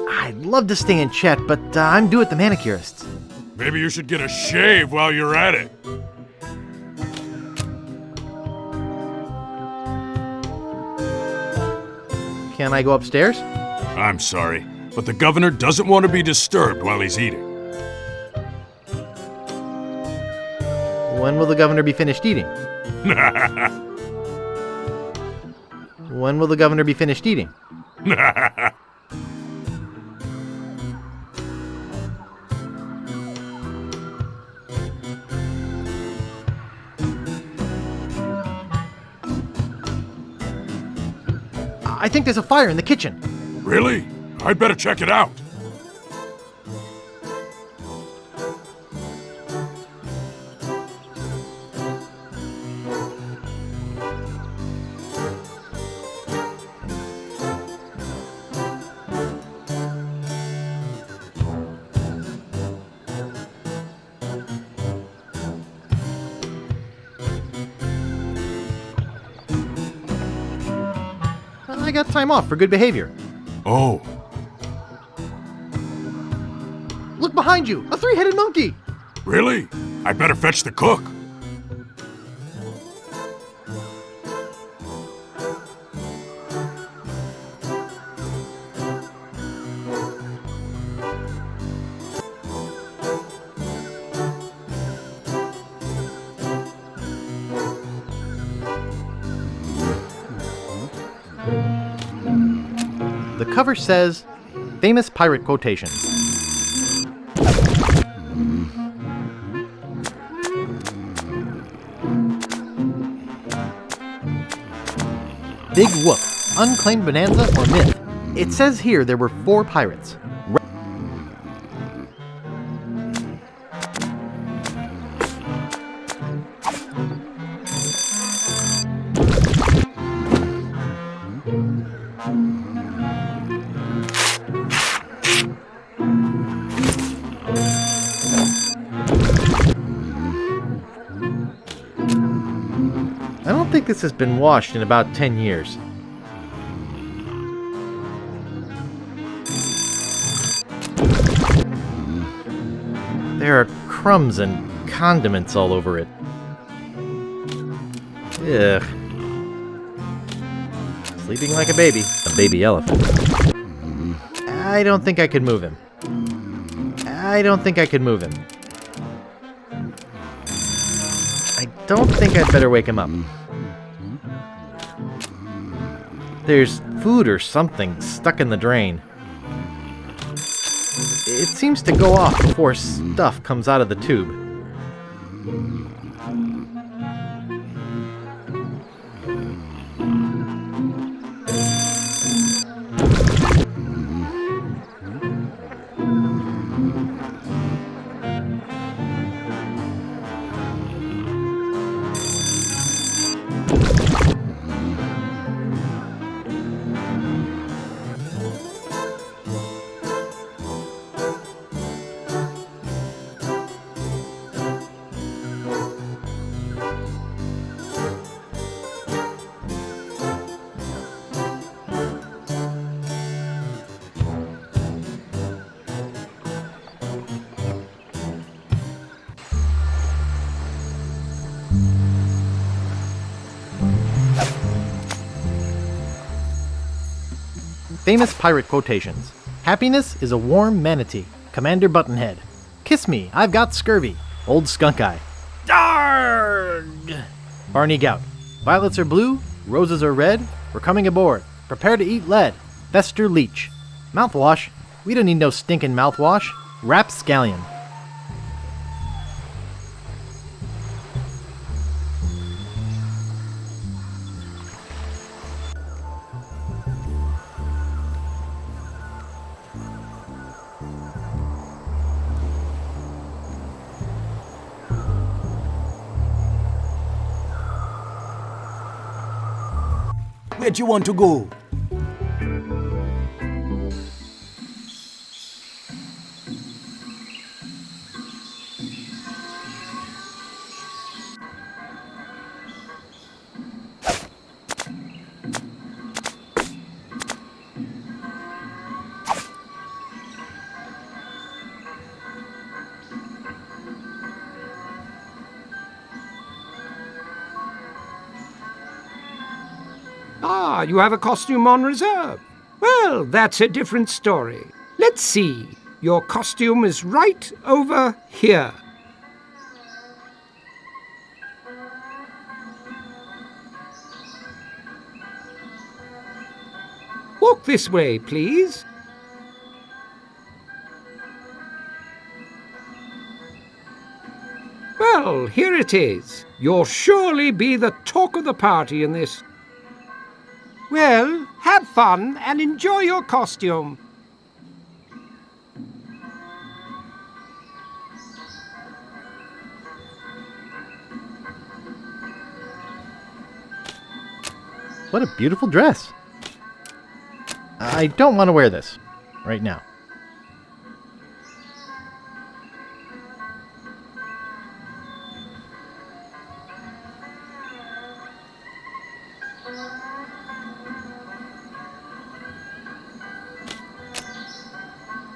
I'd love to stay and chat, but I'm due at the manicurist's. Maybe you should get a shave while you're at it. Can I go upstairs? I'm sorry, but the governor doesn't want to be disturbed while he's eating. When will the governor be finished eating? When will the governor be finished eating? I think there's a fire in the kitchen. Really? I'd better check it out. I got time off for good behavior. Oh. Look behind you! A three-headed monkey! Really? I'd better fetch the cook. The cover says, famous pirate quotations. Big Whoop, unclaimed bonanza or myth? It says here there were 4 pirates. I don't think this has been washed in about 10 years. There are crumbs and condiments all over it. Ugh. Sleeping like a baby elephant. I don't think I could move him. I don't think I could move him. I don't think I'd better wake him up. There's food or something stuck in the drain. It seems to go off before stuff comes out of the tube. Famous pirate quotations. Happiness is a warm manatee. Commander Buttonhead. Kiss me, I've got scurvy. Old Skunk Eye. Darg! Barney Gout. Violets are blue, roses are red. We're coming aboard. Prepare to eat lead. Fester Leech. Mouthwash. We don't need no stinking mouthwash. Rapscallion. bet you want to go? Ah, you have a costume on reserve. Well, that's a different story. Let's see. Your costume is right over here. Walk this way, please. Well, here it is. You'll surely be the talk of the party in this. Well, have fun and enjoy your costume. What a beautiful dress. I don't want to wear this right now.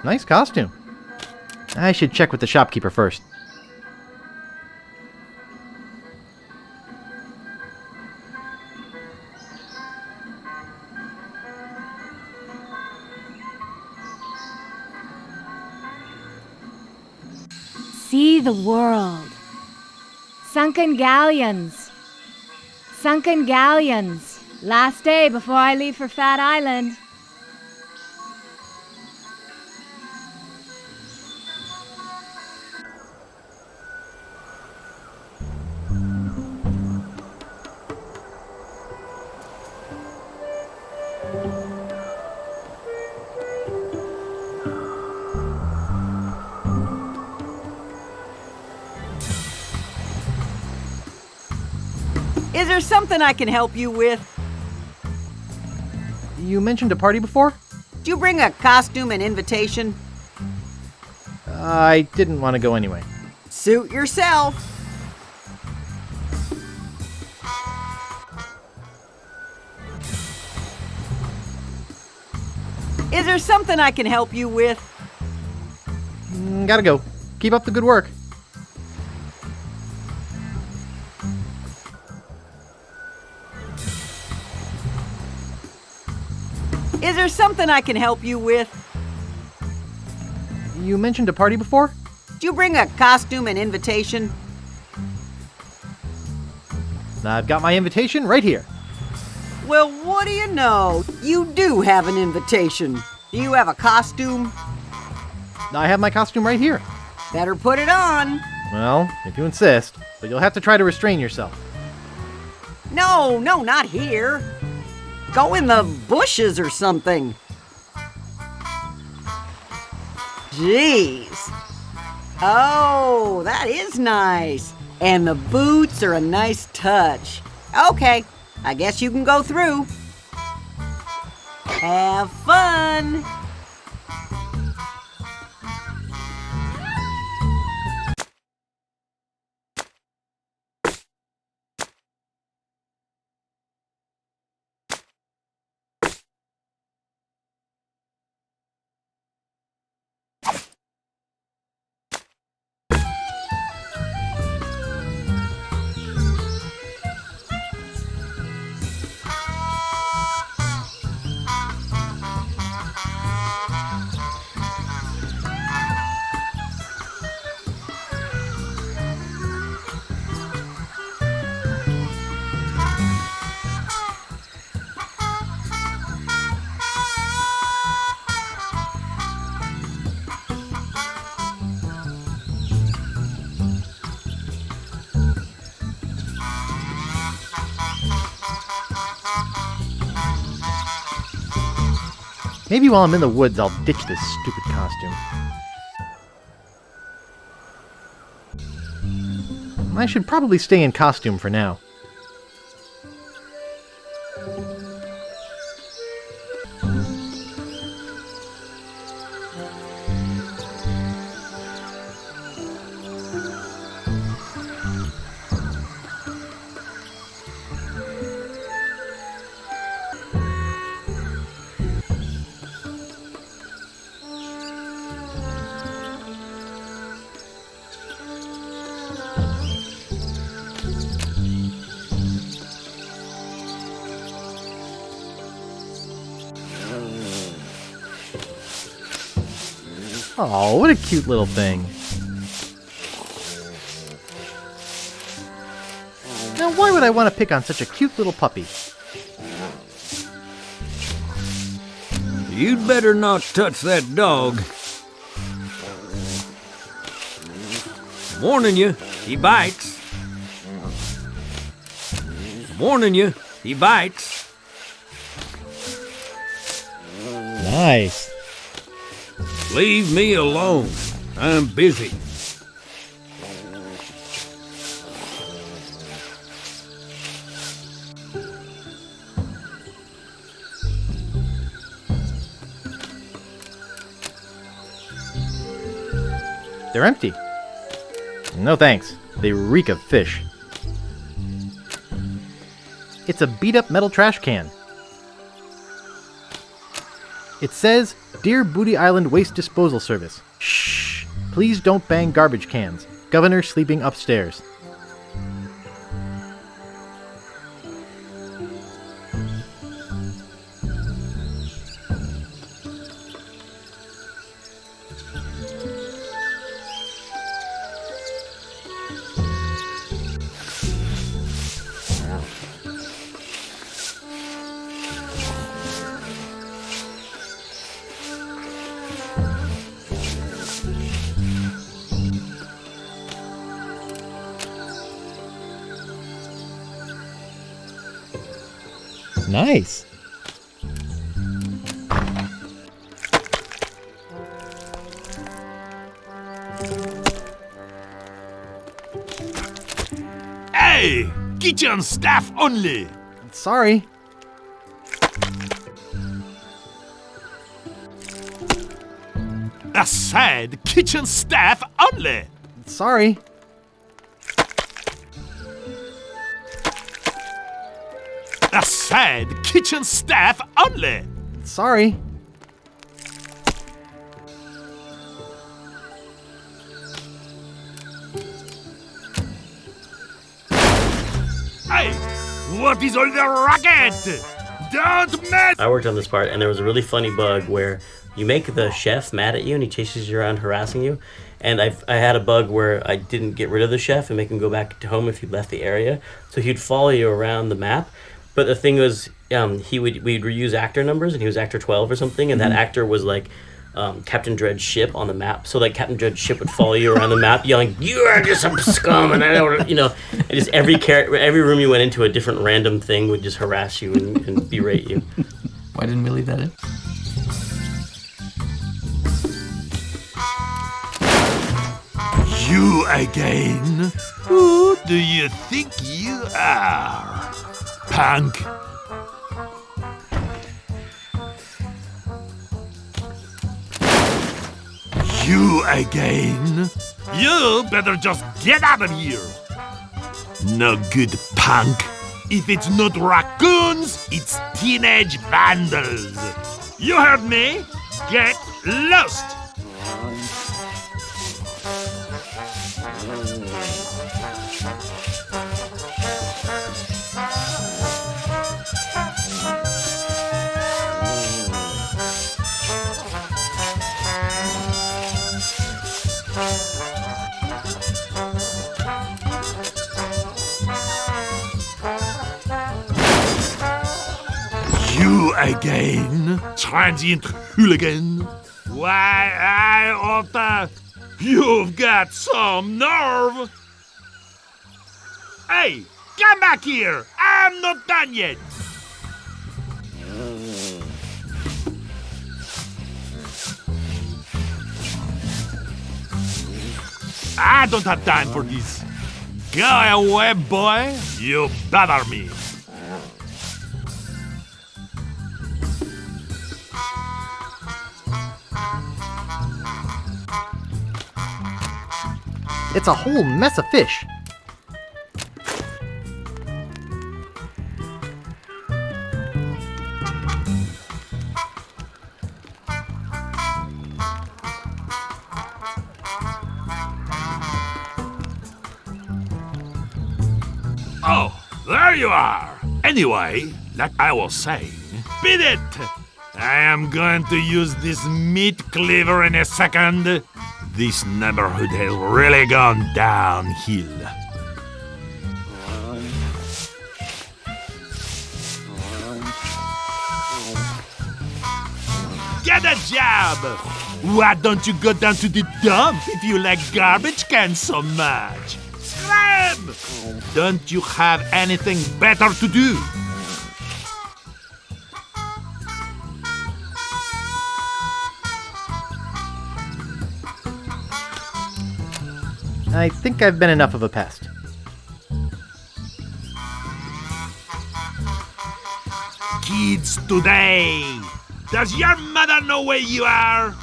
Nice costume. I should check with the shopkeeper first. See the world. Sunken galleons. Sunken galleons. Last day before I leave for Fat Island. Is there something I can help you with? You mentioned a party before? Did you bring a costume and invitation? I didn't want to go anyway. Suit yourself. Is there something I can help you with? Gotta go. Keep up the good work. Is there something I can help you with? You mentioned a party before? Did you bring a costume and invitation? I've got my invitation right here. Well, what do you know? You do have an invitation. Do you have a costume? I have my costume right here. Better put it on. Well, if you insist, but you'll have to try to restrain yourself. No, not here. Go in the bushes or something. Jeez. Oh, that is nice. And the boots are a nice touch. Okay, I guess you can go through. Have fun. Maybe while I'm in the woods, I'll ditch this stupid costume. I should probably stay in costume for now. Oh, what a cute little thing. Now, why would I want to pick on such a cute little puppy? You'd better not touch that dog. Warning you, he bites. Warning you, he bites. Nice. Leave me alone. I'm busy. They're empty. No thanks. They reek of fish. It's a beat-up metal trash can. It says, Dear Booty Island Waste Disposal Service. Shh. Please don't bang garbage cans. Governor sleeping upstairs. Nice. Hey! Kitchen staff only! Sorry. I said kitchen staff only! Sorry. I said kitchen staff only! Sorry. Hey! What is all the racket? Don't mess! I worked on this part, and there was a really funny bug where you make the chef mad at you, and he chases you around harassing you. And I had a bug where I didn't get rid of the chef and make him go back to home if you left the area. So he'd follow you around the map. But the thing was, we'd reuse actor numbers, and he was actor 12 or something, and that actor was like Captain Dread's ship on the map. So like Captain Dread's ship would follow you around the map, yelling, "You are just some scum!" And I don't, and just every room you went into, a different random thing would just harass you and berate you. Why didn't we leave that in? You again? Who do you think you are? Punk? You again? You better just get out of here! No good, punk. If it's not raccoons, it's teenage vandals. You heard me? Get lost! You again? Transient hooligan? Why, Otta, you've got some nerve! Hey, come back here! I'm not done yet! I don't have time for this. Go away, boy. You bother me. It's a whole mess of fish. Oh, there you are. Anyway, like I was saying, beat it! I am going to use this meat cleaver in a second. This neighborhood has really gone downhill. Get a job! Why don't you go down to the dump if you like garbage cans so much? Scram! Don't you have anything better to do? I think I've been enough of a pest. Kids today! Does your mother know where you are?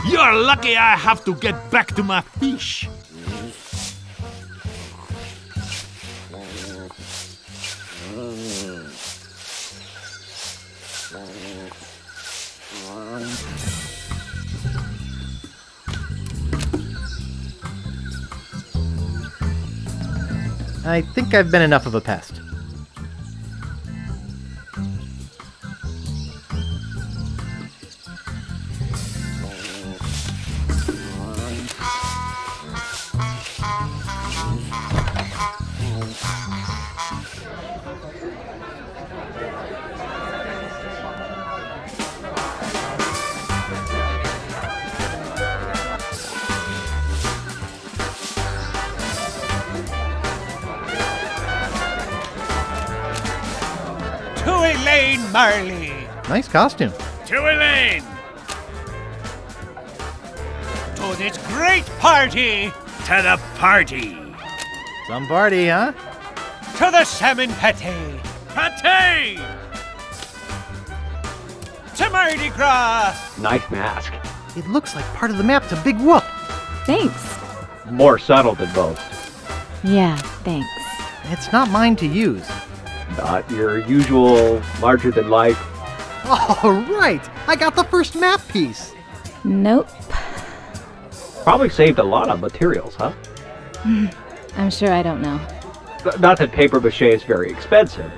You're lucky I have to get back to my fish. I think I've been enough of a pest. To Elaine Marley. Nice costume. To Elaine. To this great party. To the party. Some party, huh? To the salmon pate. Pate. To Mardi Gras. Nice mask. It looks like part of the map to Big Whoop. Thanks. More subtle than most. Yeah, thanks. It's not mine to use. Not your usual larger-than-life. Oh, right! I got the first map piece. Nope. Probably saved a lot of materials, huh? I'm sure I don't know. Not that paper mache is very expensive.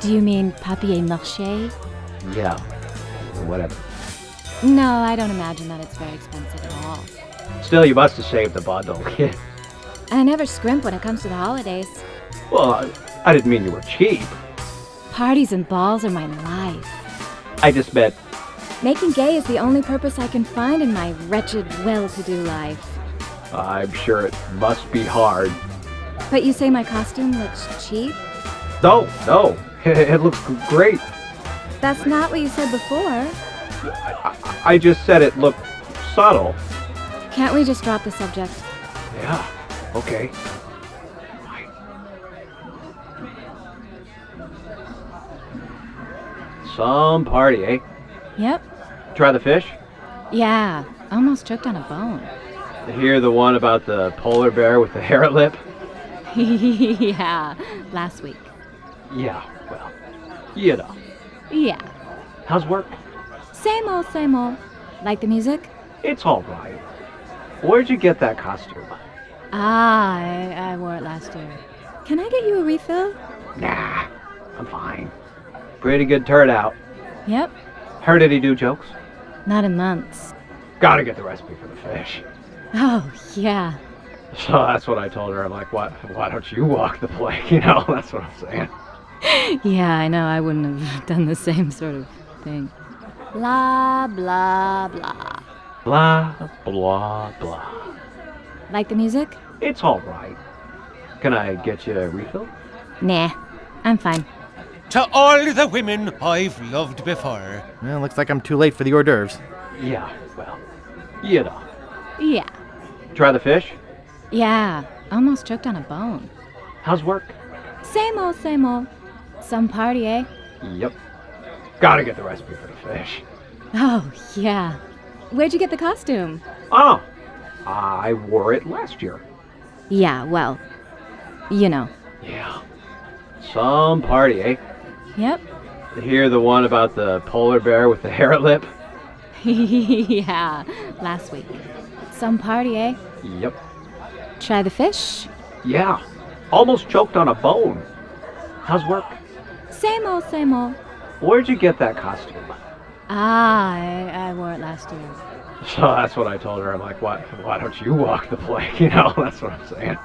Do you mean papier-mâché? Yeah, whatever. No, I don't imagine that it's very expensive at all. Still, you must have saved the bundle. I never scrimp when it comes to the holidays. Well, I didn't mean you were cheap. Parties and balls are my life. I just meant... Making gay is the only purpose I can find in my wretched, well-to-do life. I'm sure it must be hard. But you say my costume looks cheap? No, it looks great. That's not what you said before. I just said it looked subtle. Can't we just drop the subject? Yeah, okay. Some party, eh? Yep. Try the fish? Yeah, almost choked on a bone. Hear the one about the polar bear with the hair lip? Yeah, last week. Yeah, well, you know. Yeah. How's work? Same old, same old. Like the music? It's all right. Where'd you get that costume? I wore it last year. Can I get you a refill? Nah, I'm fine. Pretty good turnout. Yep. Heard any new jokes? Not in months. Gotta get the recipe for the fish. Oh, yeah. So that's what I told her. I'm like, why don't you walk the plank? You know, that's what I'm saying. Yeah, I know. I wouldn't have done the same sort of thing. Blah, blah, blah. Blah, blah, blah. Like the music? It's all right. Can I get you a refill? Nah, I'm fine. To all the women I've loved before. Well, looks like I'm too late for the hors d'oeuvres. Yeah, well, you know. Yeah. Try the fish? Yeah, almost choked on a bone. How's work? Same old, same old. Some party, eh? Yep. Gotta get the recipe for the fish. Oh, yeah. Where'd you get the costume? Oh, I wore it last year. Yeah, well, you know. Yeah. Some party, eh? Yep. Hear the one about the polar bear with the hair lip? Yeah, last week. Some party, eh? Yep. Try the fish? Yeah. Almost choked on a bone. How's work? Same old, same old. Where'd you get that costume? I wore it last year. So that's what I told her. I'm like, why don't you walk the plank? You know, that's what I'm saying.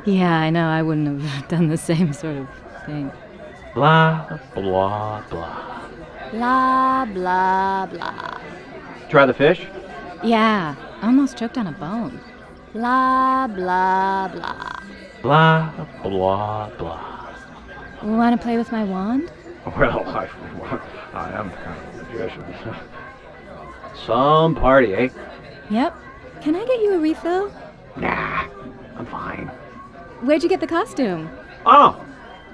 Yeah, I know. I wouldn't have done the same sort of thing. Blah, blah, blah. Blah, blah, blah. Try the fish? Yeah, almost choked on a bone. Blah, blah, blah. Blah, blah, blah. Want to play with my wand? Well, I am kind of a magician. Some party, eh? Yep. Can I get you a refill? Nah, I'm fine. Where'd you get the costume? Oh,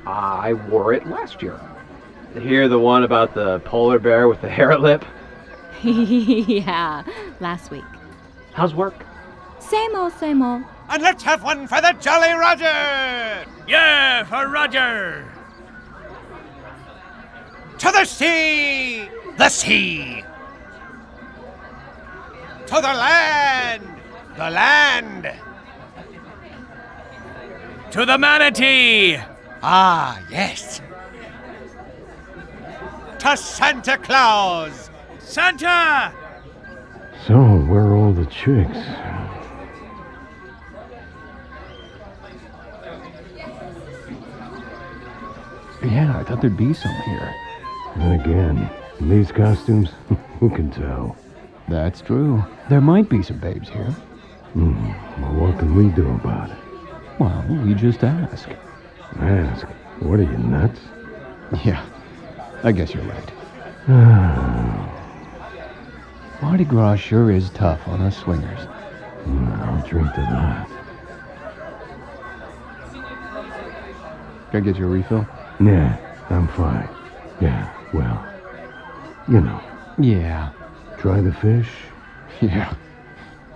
I wore it last year. Hear the one about the polar bear with the hair lip? Yeah, last week. How's work? Same old, same old. And let's have one for the Jolly Roger! Yeah, for Roger! To the sea! The sea! To the land! The land! To the manatee! Ah, yes. To Santa Claus! Santa! So, where are all the chicks? Yeah, I thought there'd be some here. And again, in these costumes, who can tell? That's true. There might be some babes here. Well, what can we do about it? Well, we just ask. Ask? What are you, nuts? Yeah, I guess you're right. Mardi Gras sure is tough on us swingers. I'll drink to that. Can I get you a refill? Nah, I'm fine. Yeah, well, you know. Yeah. Try the fish? Yeah.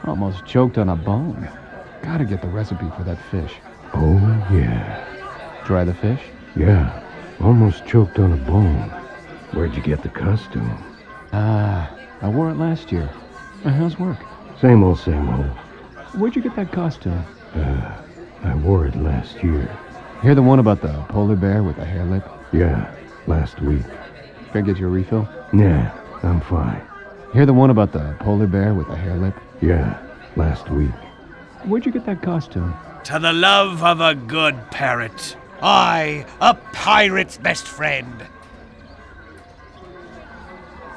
Almost choked on a bone. Gotta get the recipe for that fish. Oh, yeah. Try the fish? Yeah. Almost choked on a bone. Where'd you get the costume? I wore it last year. How's work? Same old, same old. Where'd you get that costume? I wore it last year. Hear the one about the polar bear with the hair lip? Yeah, last week. Can I get you a refill? Nah, I'm fine. Hear the one about the polar bear with the hair lip? Yeah, last week. Where'd you get that costume? To the love of a good parrot. I, a pirate's best friend.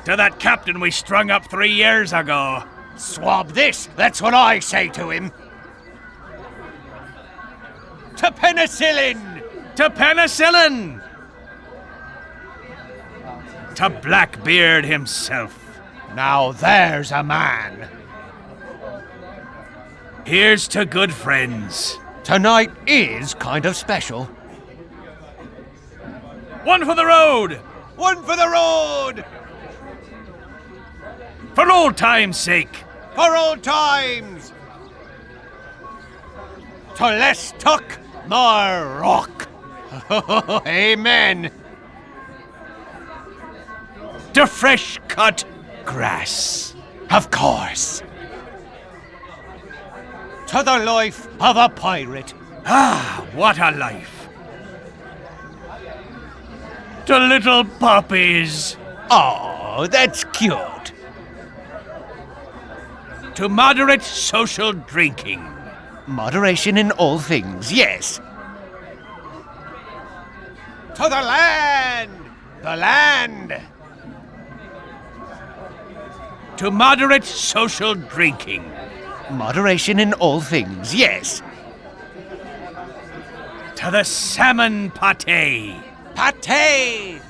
To that captain we strung up 3 years ago. Swab this, that's what I say to him. To penicillin! To penicillin! To Blackbeard himself. Now there's a man. Here's to good friends. Tonight is kind of special. One for the road! One for the road! For old time's sake. For old times! To less tuck, more rock. Amen. To fresh cut grass. Of course. To the life of a pirate. Ah, what a life. To little puppies. Oh, that's cute. To moderate social drinking. Moderation in all things, yes. To the land! The land! To moderate social drinking. Moderation in all things, yes. To the salmon pate. Pate!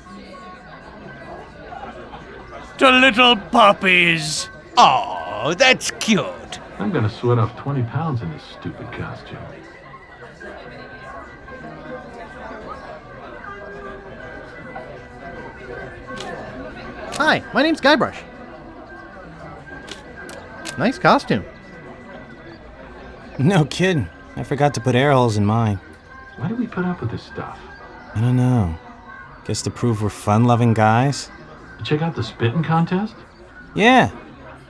To little puppies. Oh, that's cute. I'm gonna sweat off 20 pounds in this stupid costume. Hi, my name's Guybrush. Nice costume. No kidding. I forgot to put air holes in mine. Why do we put up with this stuff? I don't know. Guess to prove we're fun-loving guys? Check out the spitting contest? Yeah.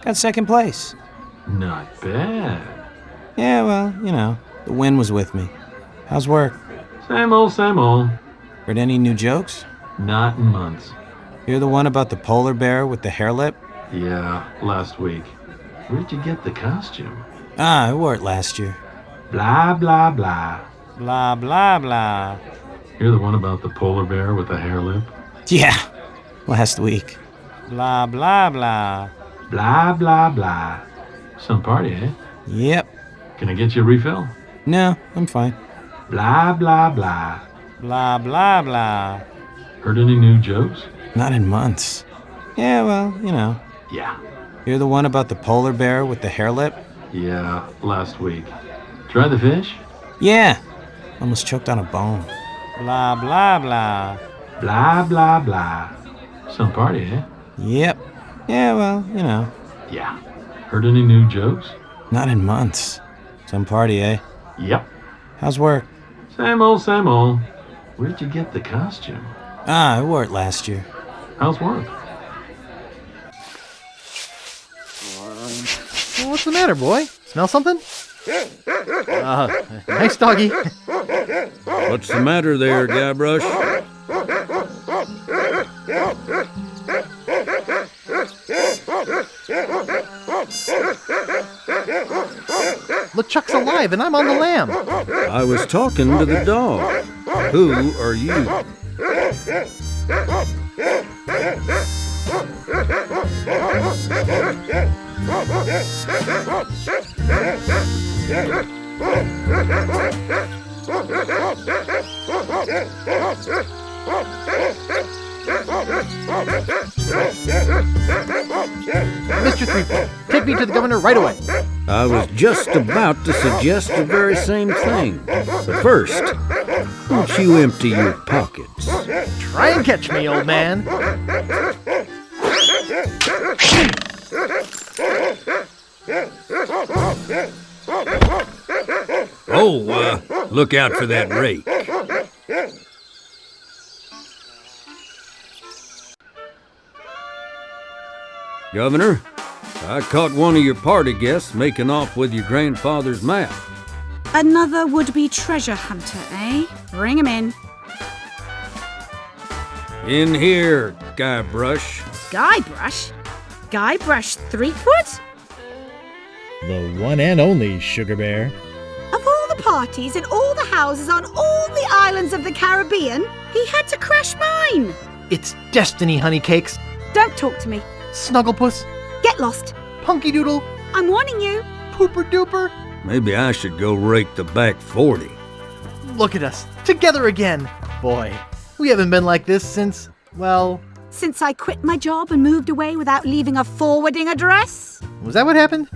Got second place. Not bad. Yeah, well, you know, the wind was with me. How's work? Same old, same old. Heard any new jokes? Not in months. Hear the one about the polar bear with the hair lip? Yeah, last week. Where'd you get the costume? Ah, I wore it last year. Blah, blah, blah. Blah, blah, blah. Hear the one about the polar bear with the hair lip? Yeah, last week. Blah, blah, blah. Blah, blah, blah. Some party, eh? Yep. Can I get you a refill? No, I'm fine. Blah, blah, blah. Blah, blah, blah. Heard any new jokes? Not in months. Yeah, well, you know. Yeah. Hear the one about the polar bear with the hair lip? Yeah, last week. Try the fish? Yeah. Almost choked on a bone. Blah, blah, blah. Blah, blah, blah. Some party, eh? Yep. Yeah, well, you know. Yeah. Heard any new jokes? Not in months. Some party, eh? Yep. How's work? Same old, same old. Where'd you get the costume? Ah, I wore it last year. How's work? Well, what's the matter, boy? Smell something? Nice doggy. What's the matter there, Guybrush? LeChuck's alive and I'm on the lam. I was talking to the dog. Who are you? Mr. Threepwood, take me to the governor right away. I was just about to suggest the very same thing. But first, won't you empty your pockets? Try and catch me, old man. Oh, look out for that rake. Governor, I caught one of your party guests making off with your grandfather's map. Another would-be treasure hunter, eh? Bring him in. In here, Guybrush. Guybrush? Guybrush Threepwood? The one and only Sugar Bear. Of all the parties in all the houses on all the islands of the Caribbean, he had to crash mine. It's destiny, honey cakes. Don't talk to me. Snugglepuss. Get lost. Punky Doodle. I'm warning you. Pooper Duper. Maybe I should go rake the back 40. Look at us, together again. Boy, we haven't been like this since, well... Since I quit my job and moved away without leaving a forwarding address? Was that what happened?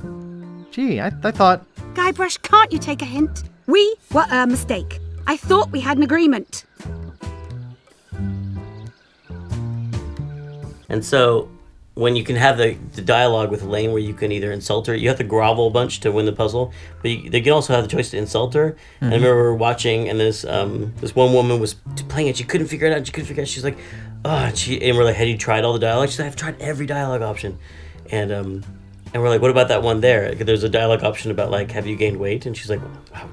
Gee, I thought... Guybrush, can't you take a hint? We were a mistake. I thought we had an agreement. And so, when you can have the dialogue with Elaine where you can either insult her, you have to grovel a bunch to win the puzzle, but they can also have the choice to insult her. Mm-hmm. And I remember watching, and this one woman was playing it, she couldn't figure it out, she's like, oh, and we're like, have you tried all the dialogue? She's like, I've tried every dialogue option. And we're like, what about that one there? There's a dialogue option about, like, have you gained weight? And she's like, wow,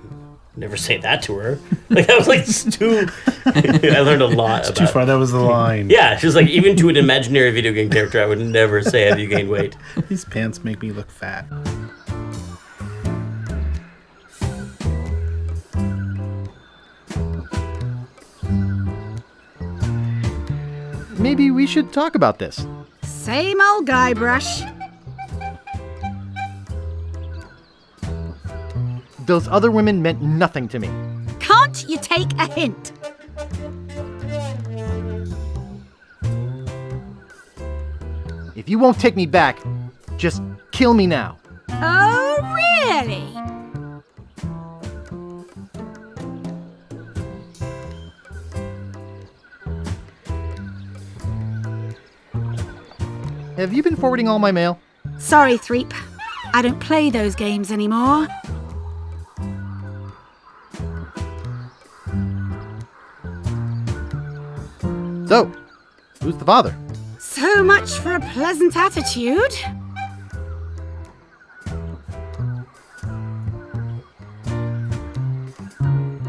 never say that to her. Like, that was like too... I learned a lot it's about... too far, that was the line. Yeah, she was like, even to an imaginary video game character, I would never say, have you gained weight? These pants make me look fat. Maybe we should talk about this. Same old Guybrush. Those other women meant nothing to me. Can't you take a hint? If you won't take me back, just kill me now. Oh, really? Have you been forwarding all my mail? Sorry, Threep. I don't play those games anymore. So, who's the father? So much for a pleasant attitude.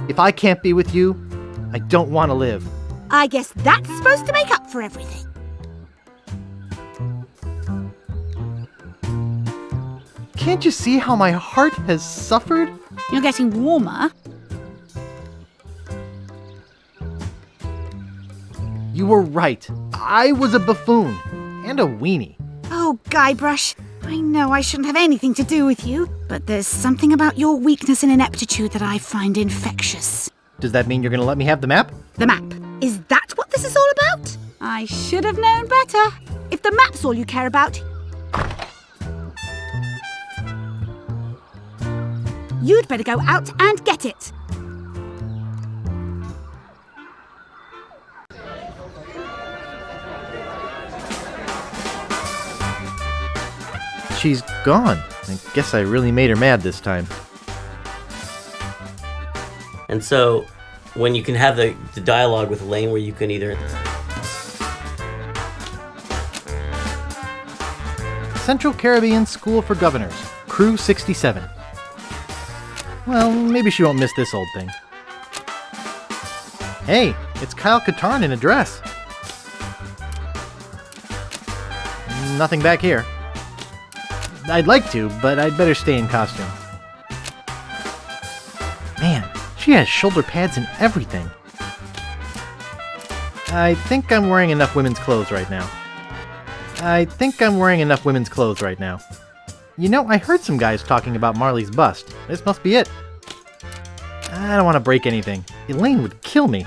If I can't be with you, I don't want to live. I guess that's supposed to make up for everything. Can't you see how my heart has suffered? You're getting warmer. You were right. I was a buffoon. And a weenie. Oh, Guybrush, I know I shouldn't have anything to do with you, but there's something about your weakness and ineptitude that I find infectious. Does that mean you're going to let me have the map? The map. Is that what this is all about? I should have known better. If the map's all you care about, you'd better go out and get it. She's gone. I guess I really made her mad this time. And so, when you can have the dialogue with Elaine where you can either... Central Caribbean School for Governors, Crew 67. Well, maybe she won't miss this old thing. Hey, it's Kyle Katarn in a dress. Nothing back here. I'd like to, but I'd better stay in costume. Man, she has shoulder pads and everything. I think I'm wearing enough women's clothes right now. You know, I heard some guys talking about Marley's bust. This must be it. I don't want to break anything. Elaine would kill me.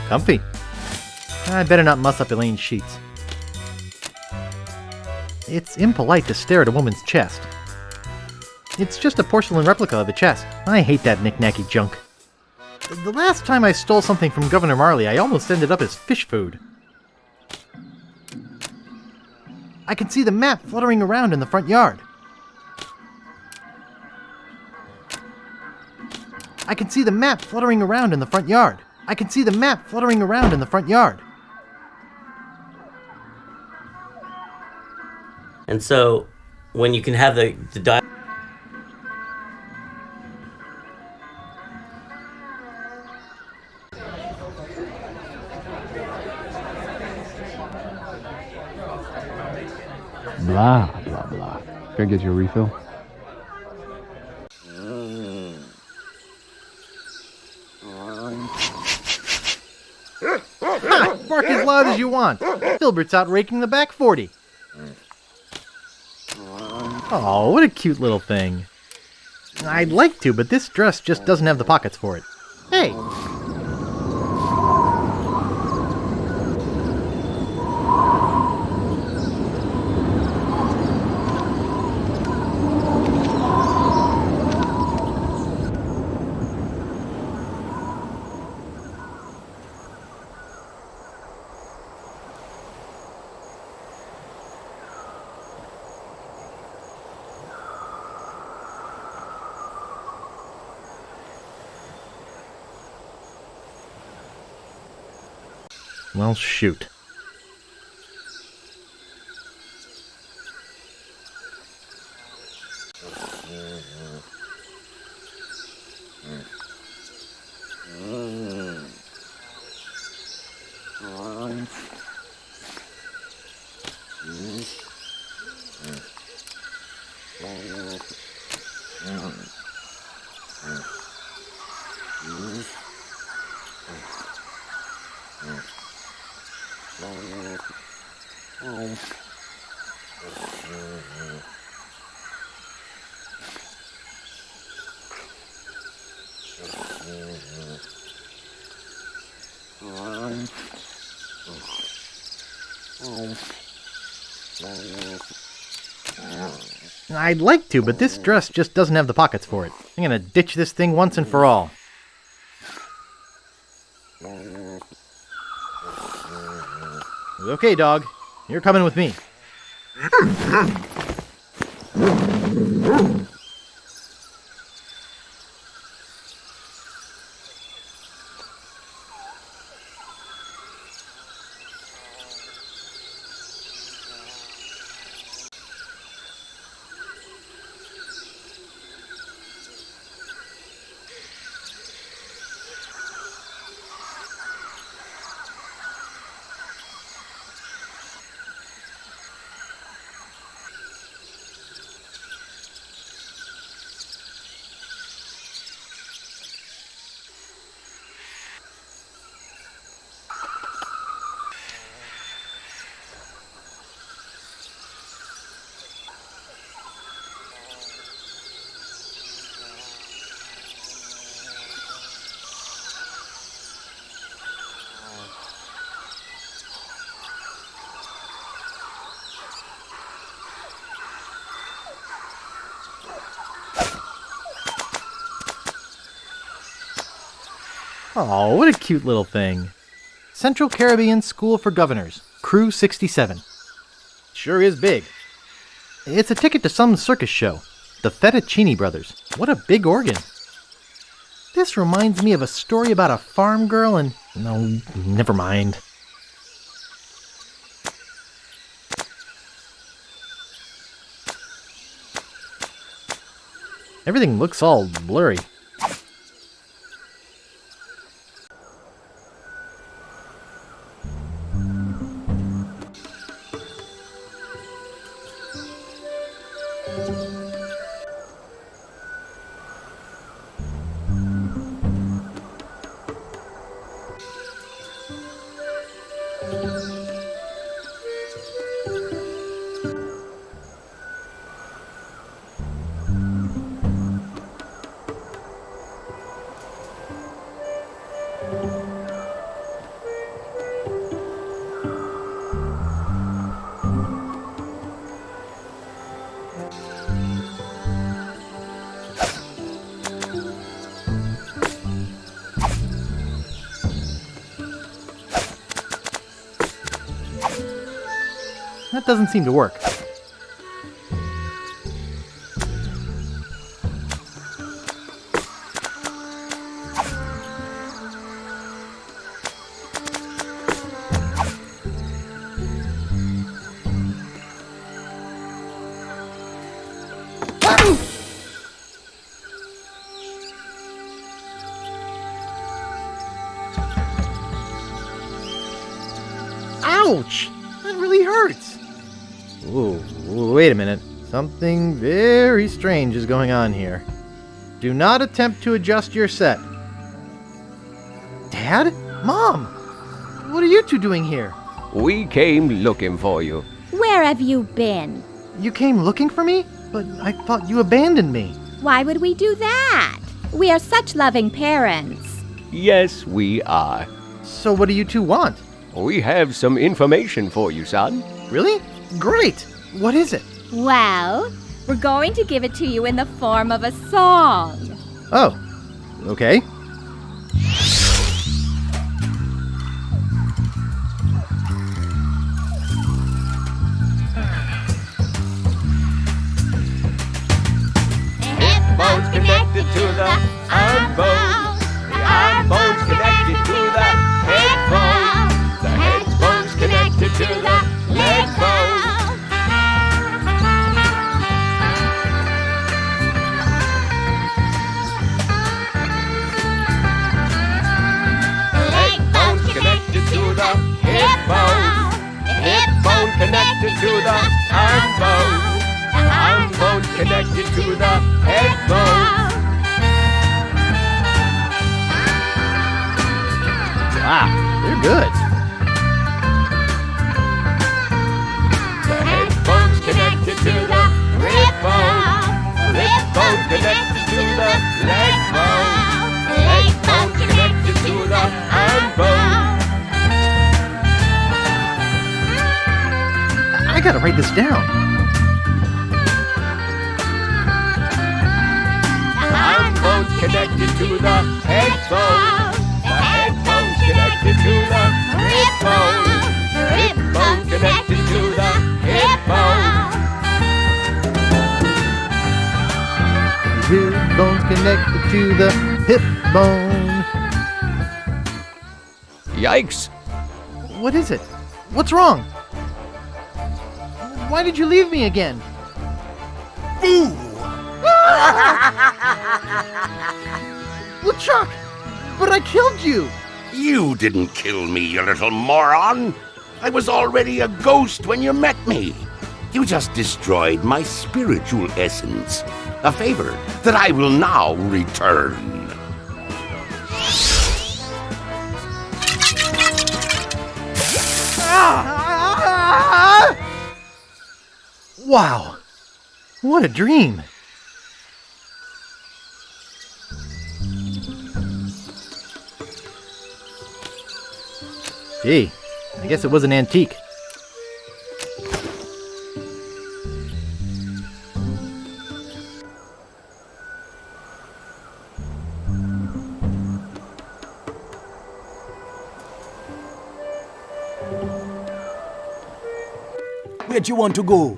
Comfy. I better not muss up Elaine's sheets. It's impolite to stare at a woman's chest. It's just a porcelain replica of a chest. I hate that knick-knacky junk. The last time I stole something from Governor Marley, I almost ended up as fish food. I can see the map fluttering around in the front yard. And so, when you can have the dialogue... Blah, blah, blah. Can I get you a refill? Ha! Bark as loud as you want. Filbert's out raking the back 40. Oh, what a cute little thing. I'd like to, but this dress just doesn't have the pockets for it. Hey! Well, shoot. I'd like to, but this dress just doesn't have the pockets for it. I'm gonna ditch this thing once and for all. Okay, dog. You're coming with me. Oh, what a cute little thing. Central Caribbean School for Governors, Crew 67. Sure is big. It's a ticket to some circus show. The Fettuccini Brothers. What a big organ. This reminds me of a story about a farm girl and... No, never mind. Everything looks all blurry. That doesn't seem to work. Ouch! That really hurts. Ooh, wait a minute. Something very strange is going on here. Do not attempt to adjust your set. Dad? Mom? What are you two doing here? We came looking for you. Where have you been? You came looking for me? But I thought you abandoned me. Why would we do that? We are such loving parents. Yes, we are. So what do you two want? We have some information for you, son. Really? Great! What is it? Well, we're going to give it to you in the form of a song. Oh, okay. Hip bone's connected to the arm bone. The arm bone's connected to the head bone. The head bone's connected to the leg bone. Leg bone's connected to the hip bone. Hip bone connected to the arm bone. The arm bone's connected to the head bone. Wow, they're good. The head bone's connected to the rib bone. Rib bone connected to the leg bone. Leg bone connected to the arm bone. I gotta write this down. The arm bone's connected to the head bone. The head bone's connected to the rib bone. Rib bone connected to the hip bone. Rib bone's connected to the hip bone. Yikes! What is it? What's wrong? Why did you leave me again? Boo! LeChuck! But I killed you! You didn't kill me, you little moron! I was already a ghost when you met me. You just destroyed my spiritual essence. A favor that I will now return. Wow! What a dream! Gee, I guess it was an antique. Where'd you want to go?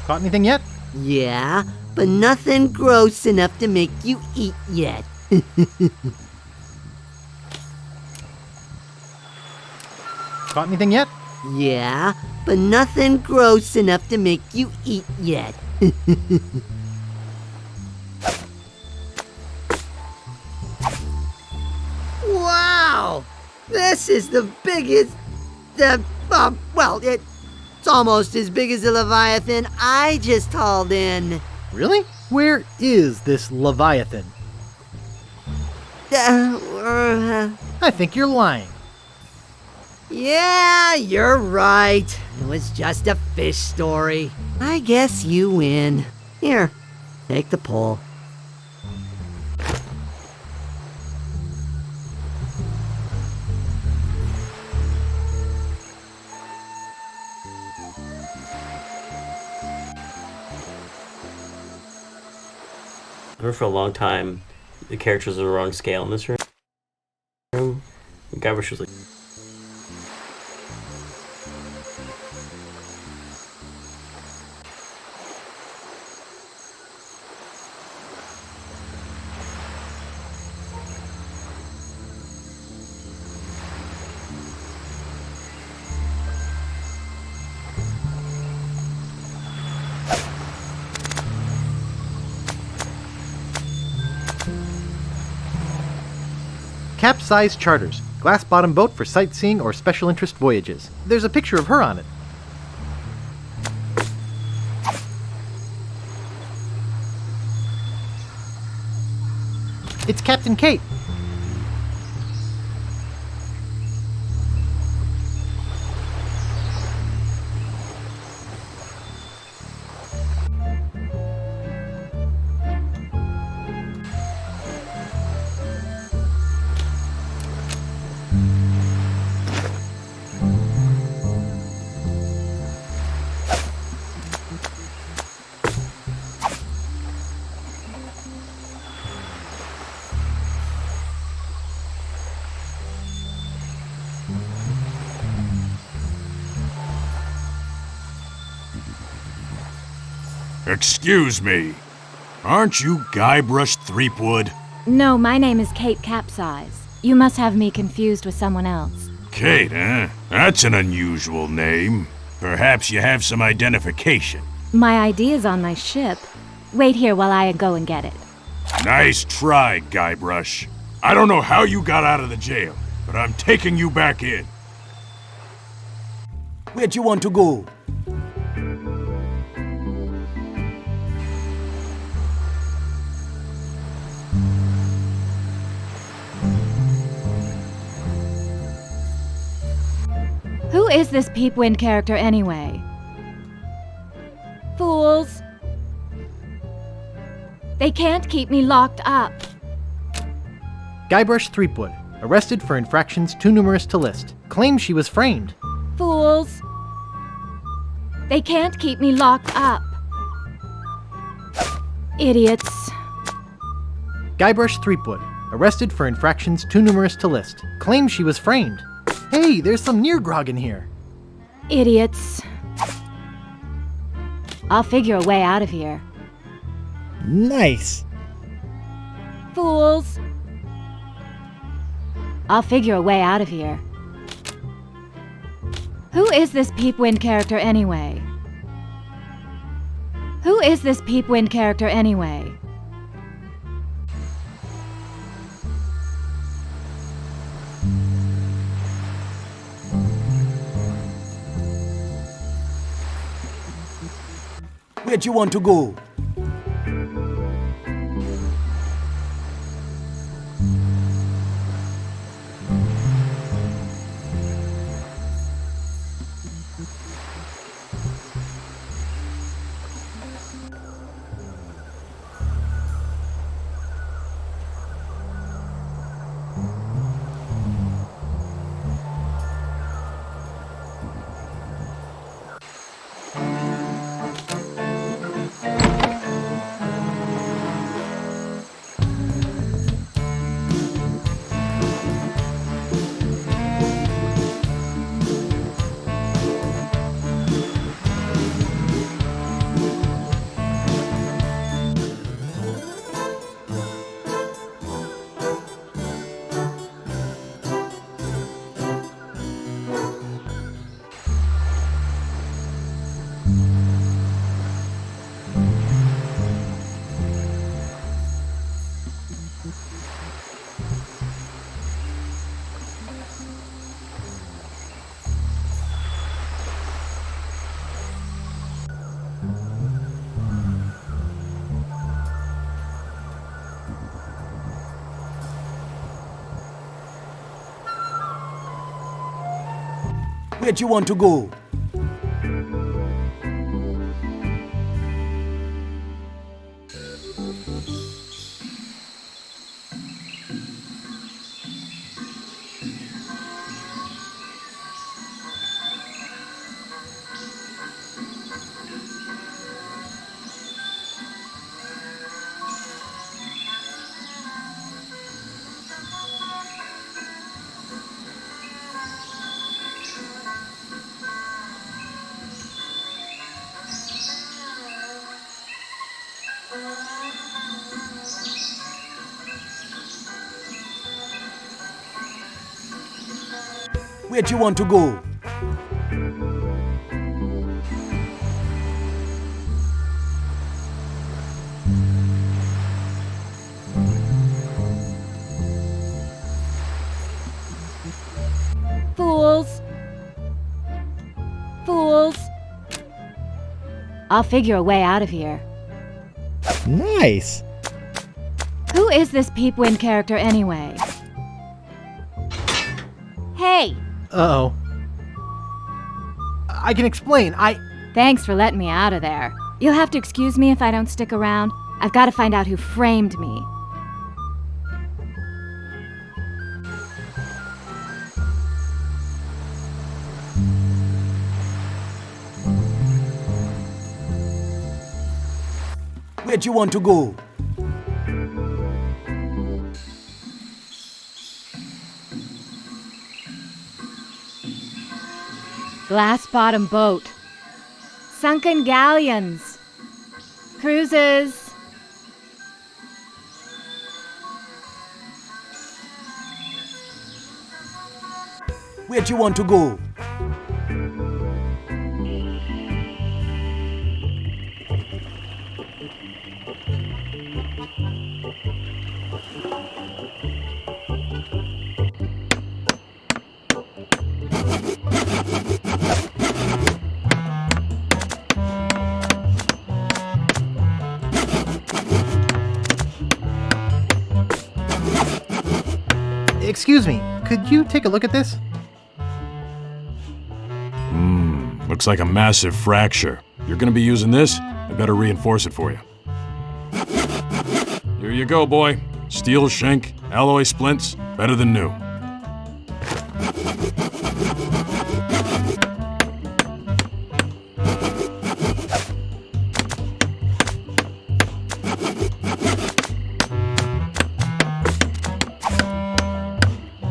Caught anything yet? Yeah, but nothing gross enough to make you eat yet. Caught anything yet? Yeah, but nothing gross enough to make you eat yet. Wow! This is the biggest... well, it's almost as big as the Leviathan I just hauled in. Really? Where is this Leviathan? I think you're lying. Yeah, you're right. It was just a fish story. I guess you win. Here, take the pole. I remember for a long time, the characters were the wrong scale in this room. Guybrush was like... Capsized charters. Glass-bottom boat for sightseeing or special interest voyages. There's a picture of her on it. It's Captain Kate. Excuse me. Aren't you Guybrush Threepwood? No, my name is Kate Capsize. You must have me confused with someone else. Kate, eh? That's an unusual name. Perhaps you have some identification. My ID is on my ship. Wait here while I go and get it. Nice try, Guybrush. I don't know how you got out of the jail, but I'm taking you back in. Where'd you want to go? Who is this Peepwind character anyway? Fools! They can't keep me locked up. Guybrush Threepwood. Arrested for infractions too numerous to list. Claims she was framed. Fools! They can't keep me locked up. Idiots. Guybrush Threepwood. Arrested for infractions too numerous to list. Claims she was framed. Hey, there's some Neargrog in here. Idiots. I'll figure a way out of here. Nice. Fools. I'll figure a way out of here. Who is this Peepwind character anyway? Who is this Peepwind character anyway? Where'd you want to go? Where'd you want to go? Where'd you want to go? Fools! Fools! I'll figure a way out of here. Nice! Who is this Peepwind character anyway? Hey! Uh-oh. I can explain. Thanks for letting me out of there. You'll have to excuse me if I don't stick around. I've got to find out who framed me. Where'd you want to go? Glass-bottom boat. Sunken galleons. Cruises. Where'd you want to go? Excuse me, could you take a look at this? Looks like a massive fracture. You're gonna be using this? I better reinforce it for you. Here you go, boy. Steel shank, alloy splints, better than new.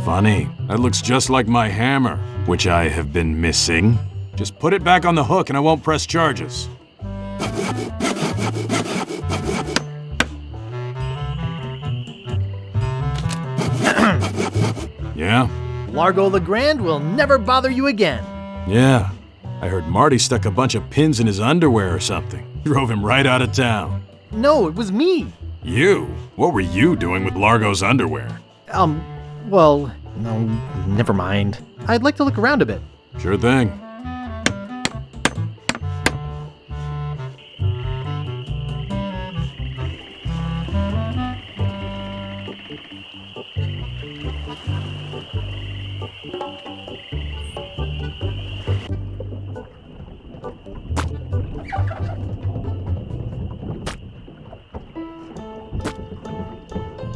Funny, that looks just like my hammer, which I have been missing. Just put it back on the hook and I won't press charges. Yeah? Largo Legrand will never bother you again. Yeah. I heard Marty stuck a bunch of pins in his underwear or something. Drove him right out of town. No, it was me. You? What were you doing with Largo's underwear? Well, no, never mind. I'd like to look around a bit. Sure thing.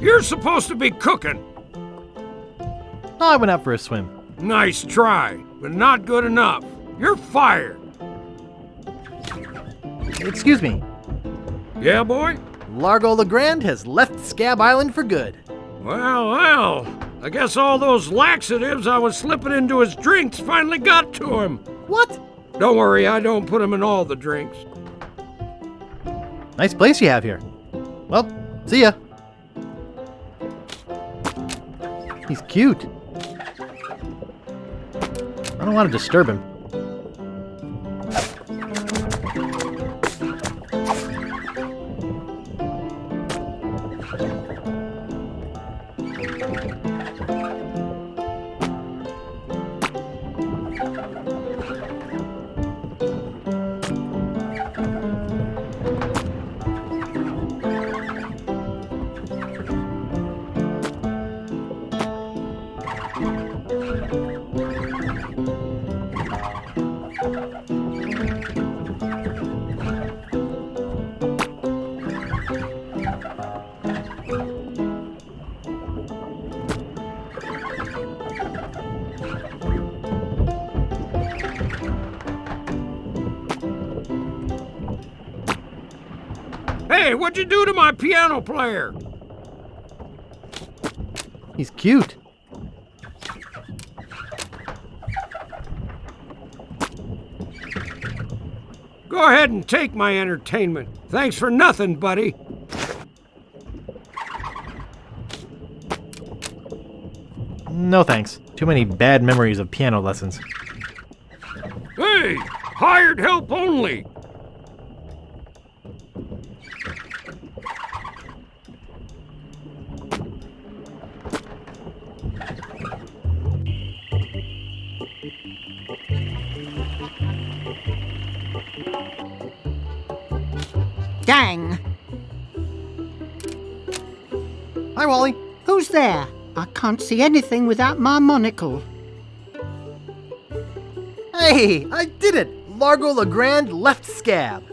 You're supposed to be cooking. I went out for a swim. Nice try, but not good enough. You're fired. Excuse me. Yeah, boy? Largo Legrand has left Scab Island for good. Well, I guess all those laxatives I was slipping into his drinks finally got to him. What? Don't worry, I don't put them in all the drinks. Nice place you have here. Well, see ya. He's cute. I don't want to disturb him. Hey, what'd you do to my piano player? He's cute. Go ahead and take my entertainment. Thanks for nothing, buddy. No thanks. Too many bad memories of piano lessons. Hey, hired help only. Dang! Hi, Wally. Who's there? I can't see anything without my monocle. Hey, I did it! Largo Legrand left scab.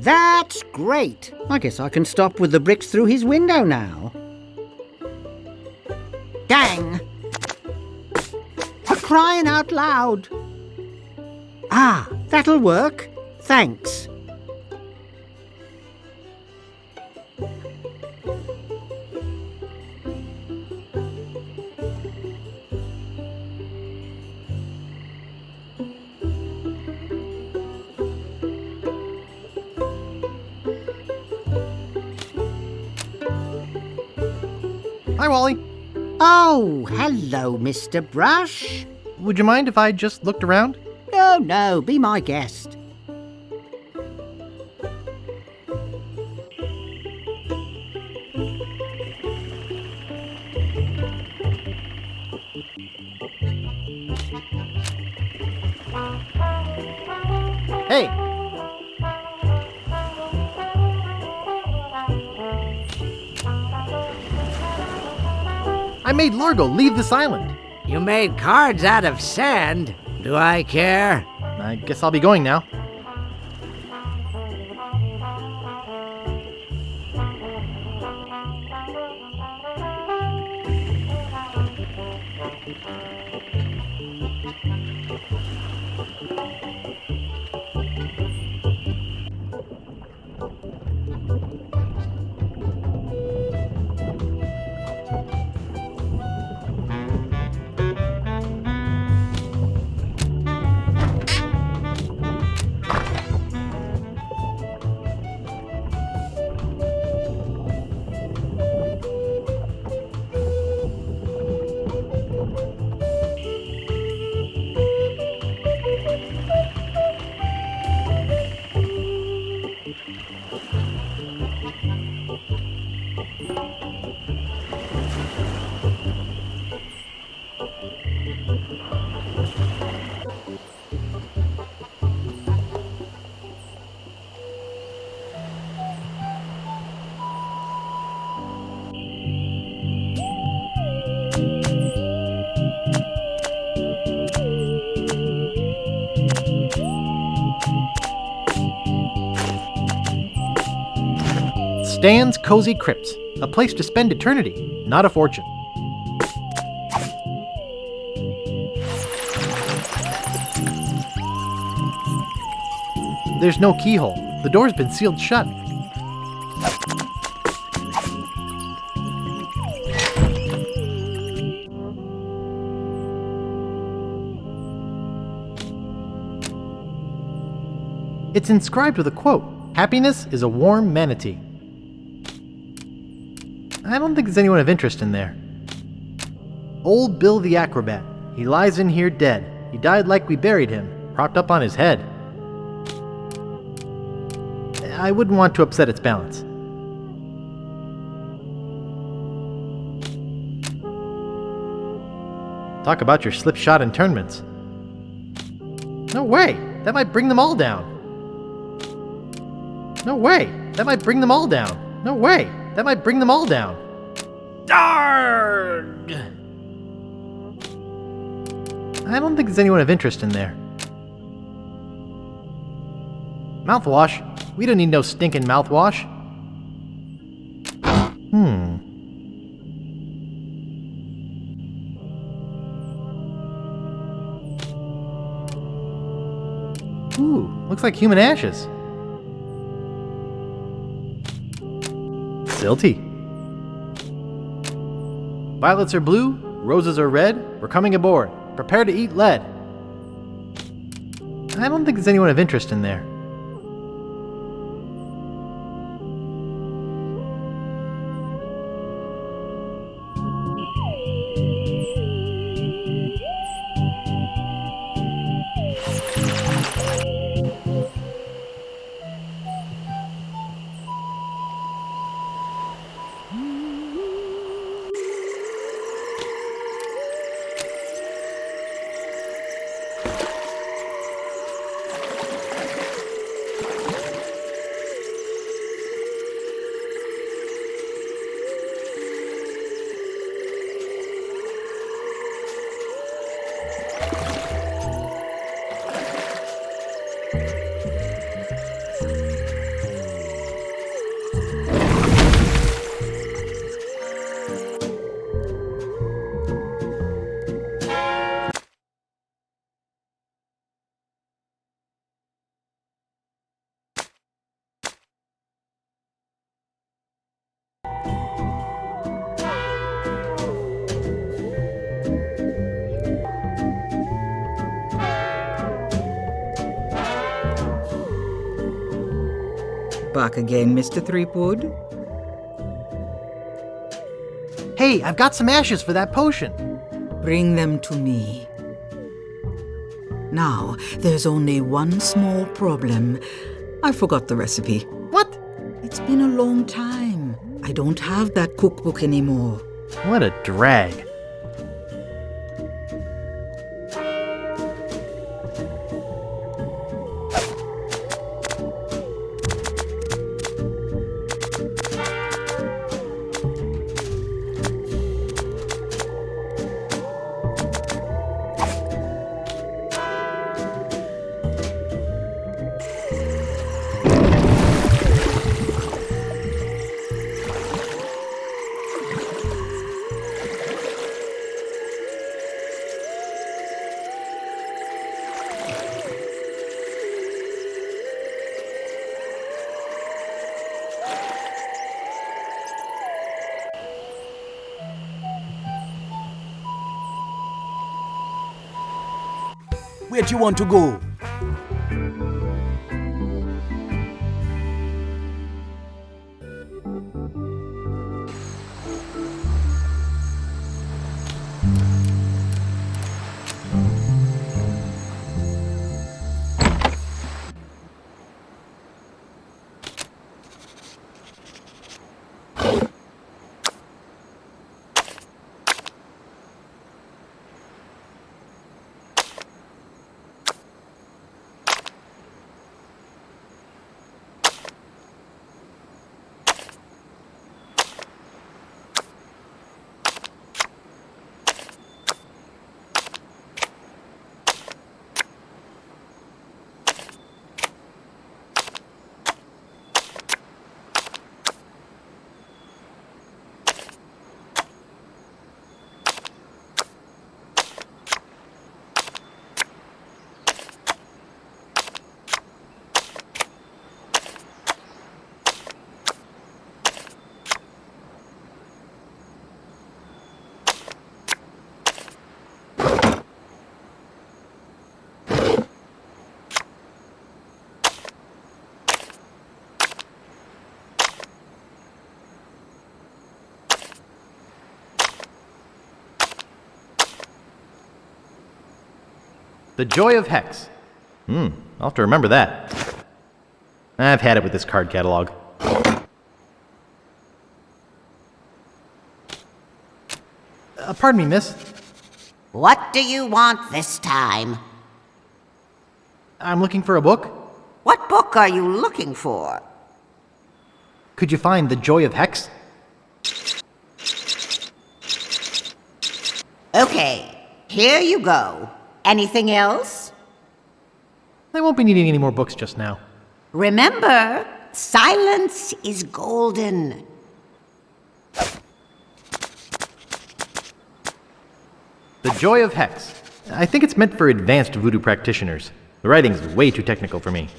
That's great. I guess I can stop with the bricks through his window now. Dang! For crying out loud. Ah, that'll work. Thanks. Hi, Wally. Oh, hello, Mr. Brush. Would you mind if I just looked around? Oh, no, be my guest. Hey! I made Largo leave this island. You made cards out of sand? Do I care? I guess I'll be going now. Stan's Cozy Crypts, a place to spend eternity, not a fortune. There's no keyhole. The door's been sealed shut. It's inscribed with a quote, "Happiness is a warm manatee." I don't think there's anyone of interest in there. Old Bill the Acrobat. He lies in here dead. He died like we buried him, propped up on his head. I wouldn't want to upset its balance. Talk about your slipshod internments. No way! That might bring them all down. No way! That might bring them all down. No way! That might bring them all down. Darg! I don't think there's anyone of interest in there. Mouthwash? We don't need no stinking mouthwash. Ooh, looks like human ashes. Silty. Violets are blue, roses are red. We're coming aboard. Prepare to eat lead. I don't think there's anyone of interest in there. Back again, Mr. Threepwood? Hey, I've got some ashes for that potion. Bring them to me. Now, there's only one small problem. I forgot the recipe. What? It's been a long time. I don't have that cookbook anymore. What a drag. Where do you want to go? The Joy of Hex. I'll have to remember that. I've had it with this card catalog. Pardon me, miss. What do you want this time? I'm looking for a book. What book are you looking for? Could you find The Joy of Hex? Okay, here you go. Anything else? I won't be needing any more books just now. Remember, silence is golden. The Joy of Hex. I think it's meant for advanced voodoo practitioners. The writing's way too technical for me.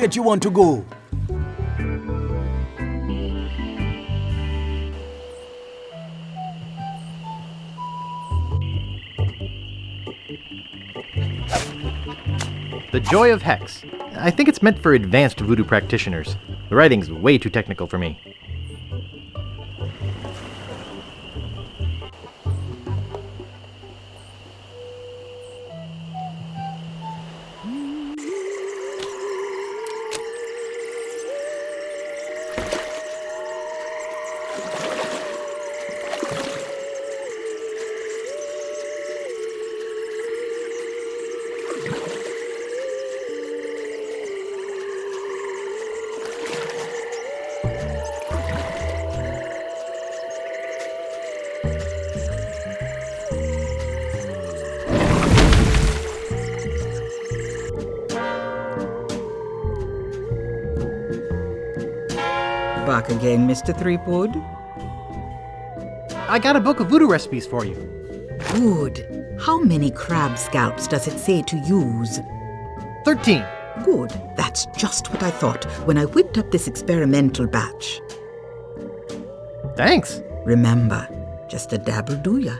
Where do you want to go? The Joy of Hex. I think it's meant for advanced voodoo practitioners. The writing's way too technical for me. Back again, Mr. Threepwood? I got a book of voodoo recipes for you. Good. How many crab scalps does it say to use? 13. Good. That's just what I thought when I whipped up this experimental batch. Thanks. Remember, just a dabble do ya.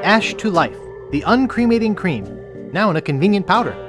Ash to Life. The uncremating cream. Now in a convenient powder.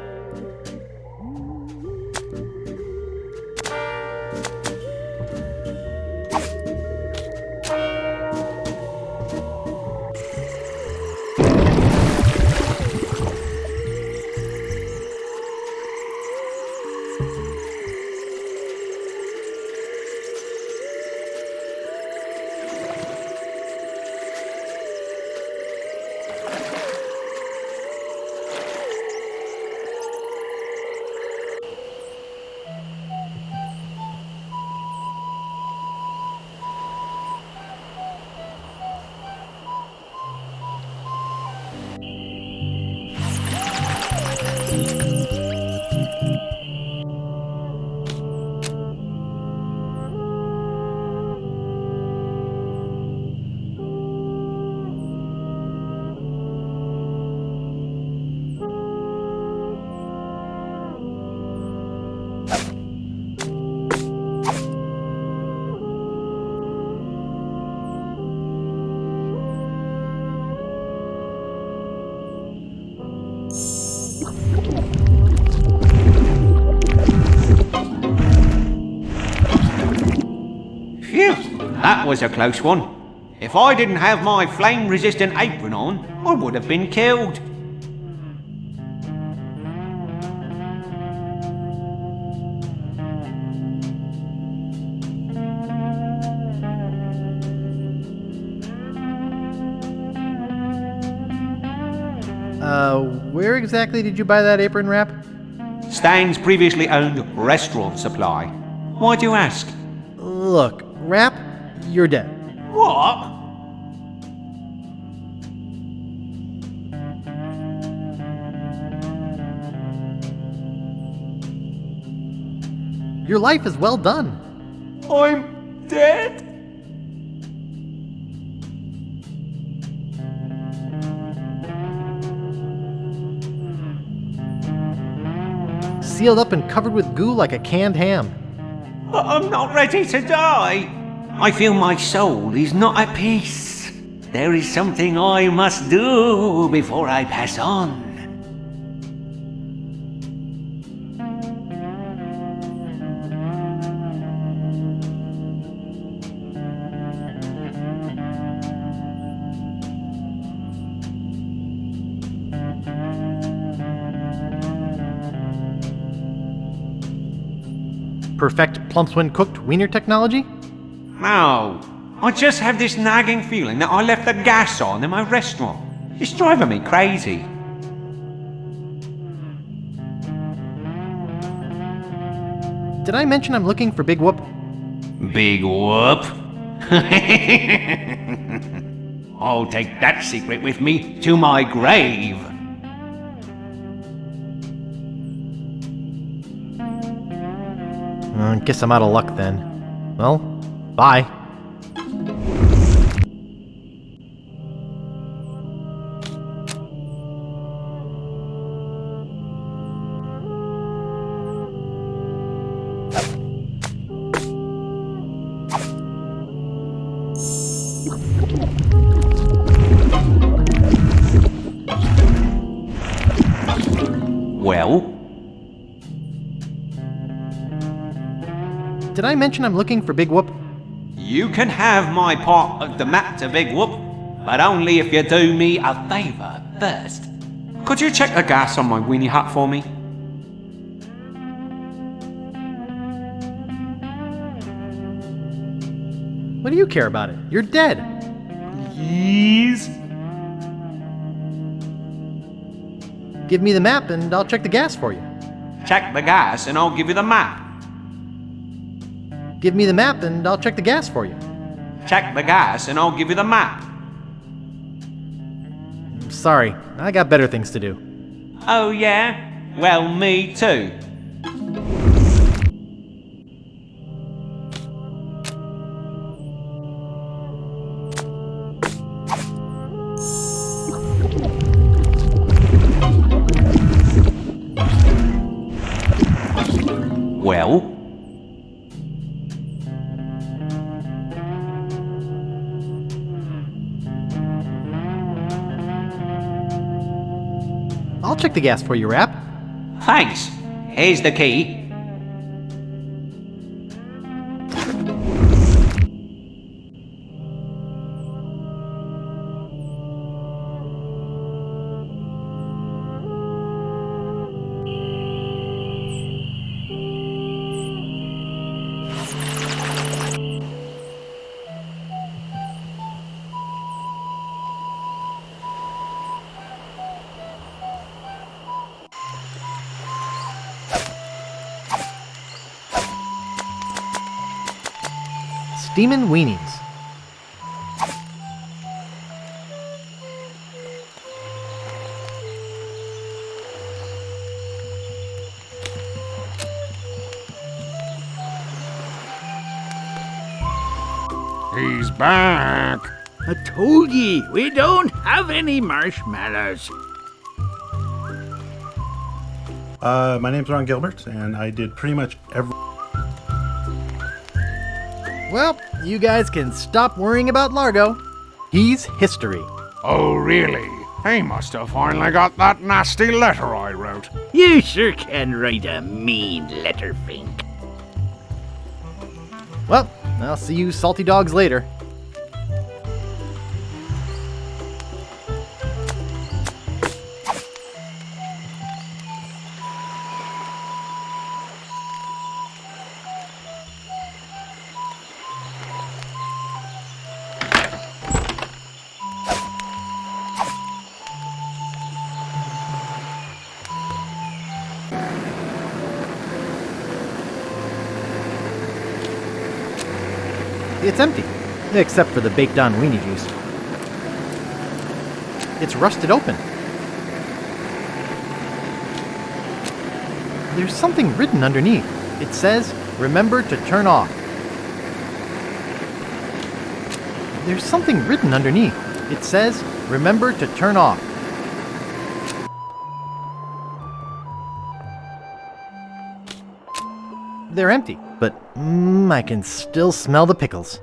Phew, that was a close one. If I didn't have my flame-resistant apron on, I would have been killed. Where exactly did you buy that apron wrap? Stan's previously owned restaurant supply. Why do you ask? Look, Wrap, you're dead. What? Your life is well done. I'm dead? Sealed up and covered with goo like a canned ham. I'm not ready to die. I feel my soul is not at peace. There is something I must do before I pass on. Perfect plumps when cooked wiener technology? No, I just have this nagging feeling that I left the gas on in my restaurant. It's driving me crazy. Did I mention I'm looking for Big Whoop? Big Whoop? I'll take that secret with me to my grave. Guess I'm out of luck then. Well, bye. Well? Did I mention I'm looking for Big Whoop? You can have my part of the map to Big Whoop, but only if you do me a favour first. Could you check the gas on my weenie hat for me? What do you care about it? You're dead. Please? Give me the map and I'll check the gas for you. Check the gas and I'll give you the map. Give me the map and I'll check the gas for you. Check the gas and I'll give you the map. Sorry, I got better things to do. Oh yeah? Well, me too. Well? I'll check the gas for you, Rap. Thanks. Here's the key. Steamin' Weenies. He's back. I told ye, we don't have any marshmallows. My name's Ron Gilbert, and I did pretty much every... Well, you guys can stop worrying about Largo. He's history. Oh, really? He must have finally got that nasty letter I wrote. You sure can write a mean letter, Fink. Well, I'll see you salty dogs later. It's empty, except for the baked-on weenie juice. It's rusted open. There's something written underneath. It says, "Remember to turn off." There's something written underneath. It says, "Remember to turn off." They're empty, but I can still smell the pickles.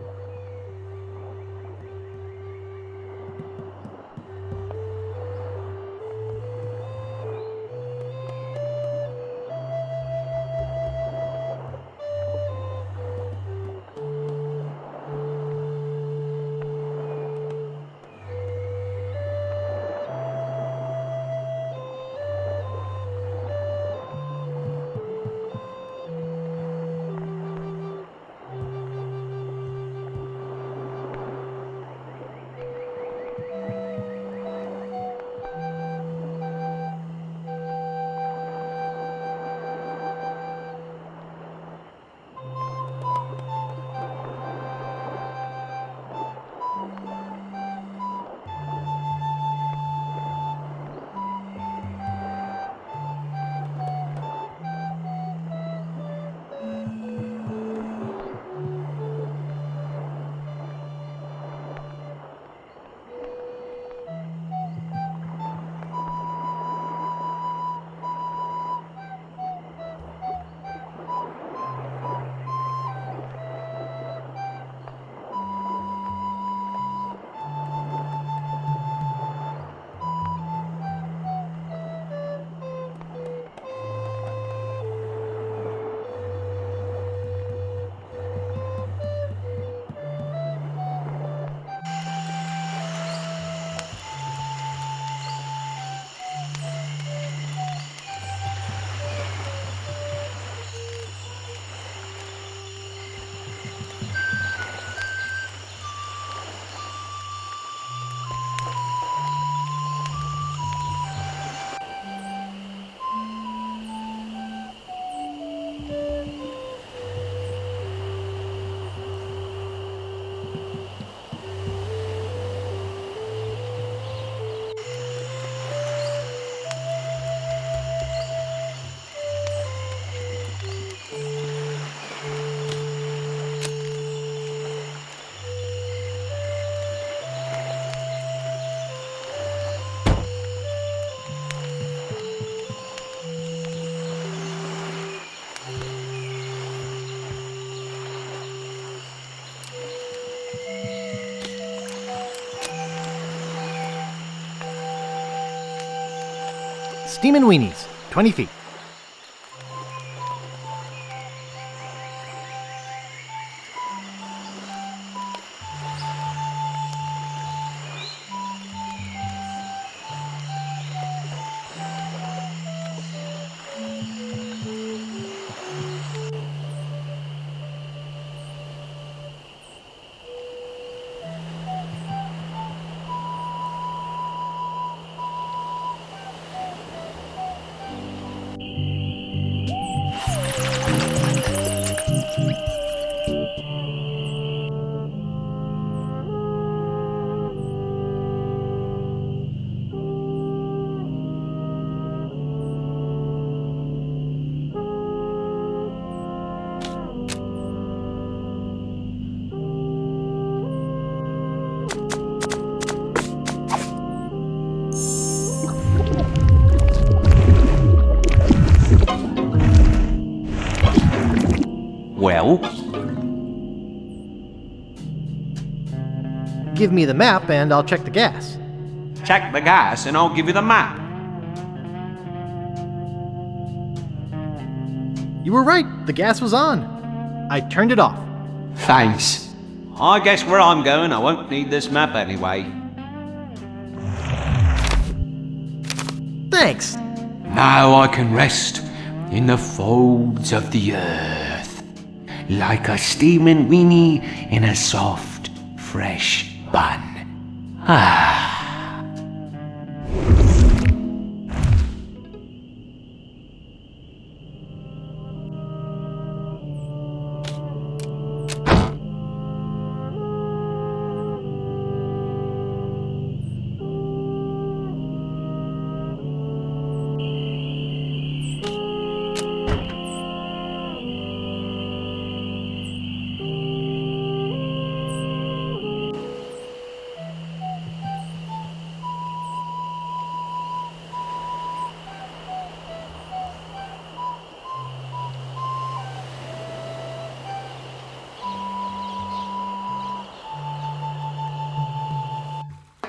Steamin' Weenies, 20 feet. Well? Give me the map and I'll check the gas. Check the gas and I'll give you the map. You were right, the gas was on. I turned it off. Thanks. I guess where I'm going I won't need this map anyway. Thanks. Now I can rest in the folds of the earth. Like a steaming weenie in a soft, fresh bun. Ah.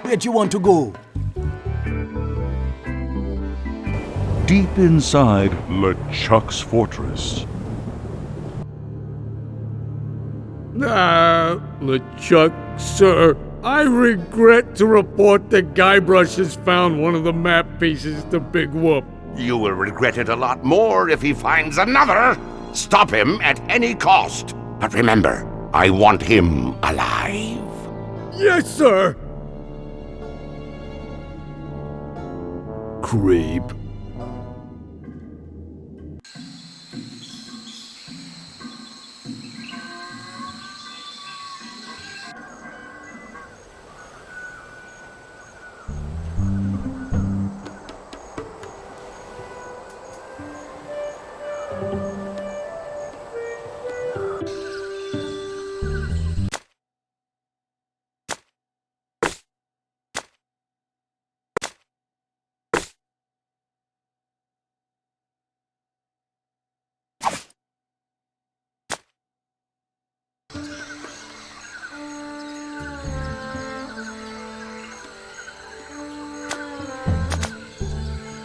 Where'd you want to go? Deep inside LeChuck's fortress. LeChuck, sir, I regret to report that Guybrush has found one of the map pieces to Big Whoop. You will regret it a lot more if he finds another. Stop him at any cost. But remember, I want him alive. Yes, sir. Creep.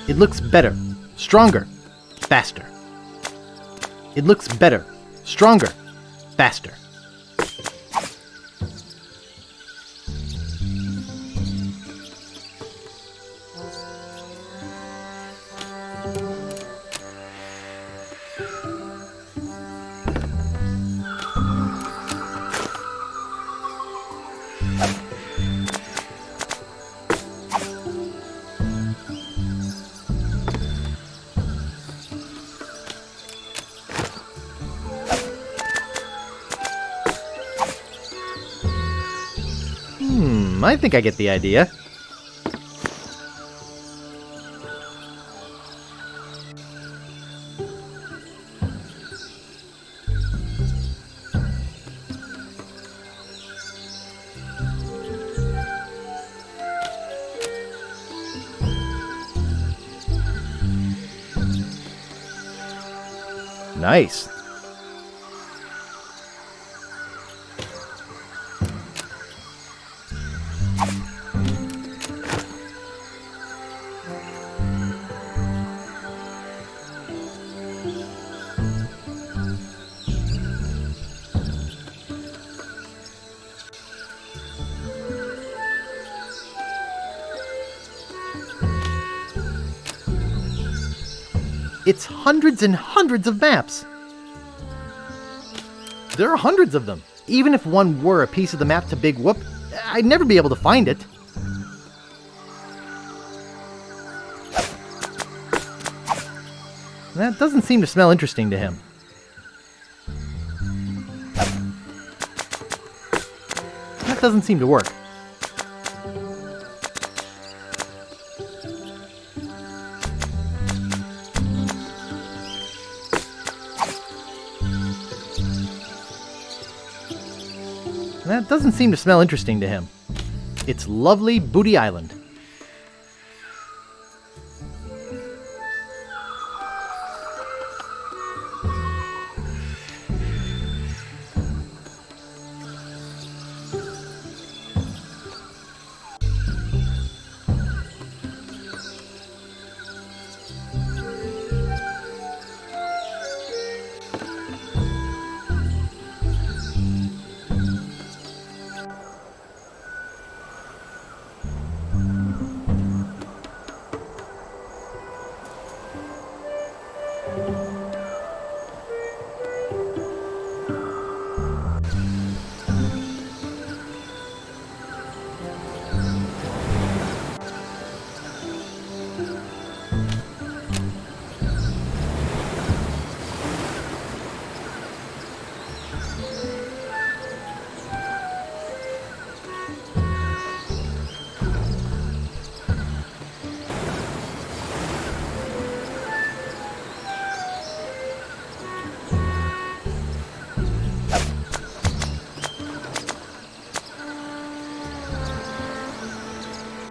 It looks better, stronger, faster. It looks better, stronger, faster. I think I get the idea. Nice. It's hundreds and hundreds of maps. There are hundreds of them. Even if one were a piece of the map to Big Whoop, I'd never be able to find it. That doesn't seem to smell interesting to him. That doesn't seem to work. That doesn't seem to smell interesting to him. It's lovely Booty Island.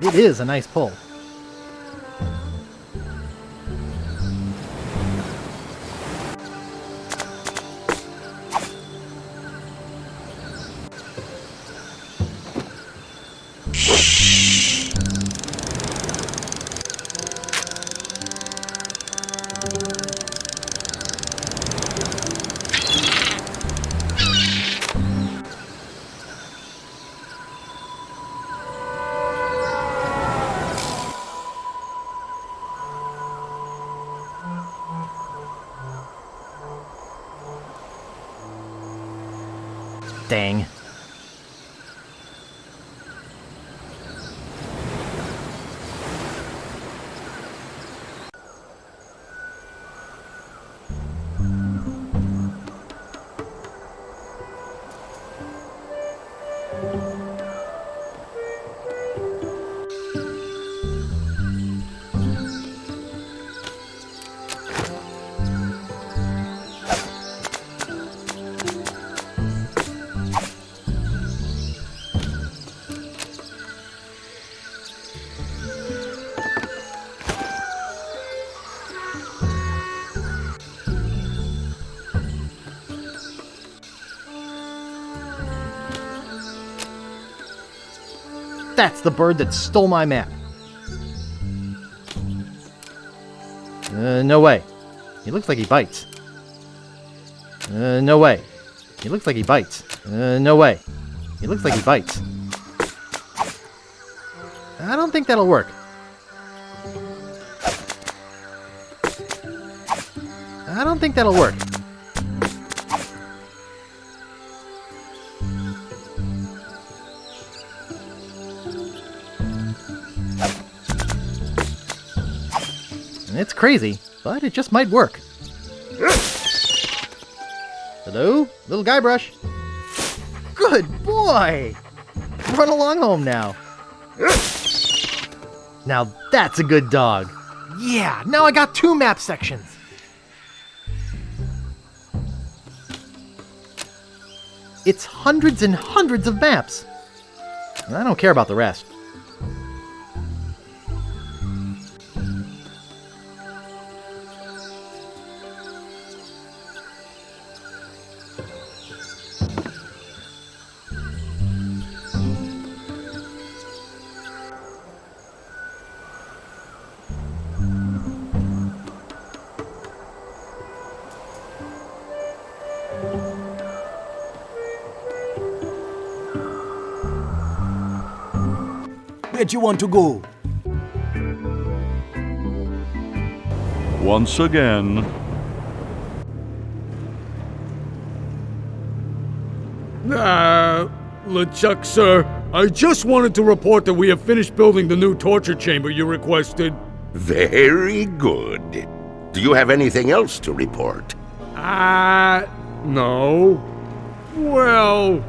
It is a nice pull. Dang. That's the bird that stole my map. No way. He looks like he bites. No way. He looks like he bites. No way. He looks like he bites. I don't think that'll work. I don't think that'll work. It's crazy, but it just might work. Hello, little Guybrush. Good boy! Run along home now. Now that's a good dog. Yeah, now I got 2 map sections. It's hundreds and hundreds of maps. And I don't care about the rest. Where do you want to go? once again. LeChuck, sir, I just wanted to report that we have finished building the new torture chamber you requested. Very good. Do you have anything else to report? No. Well,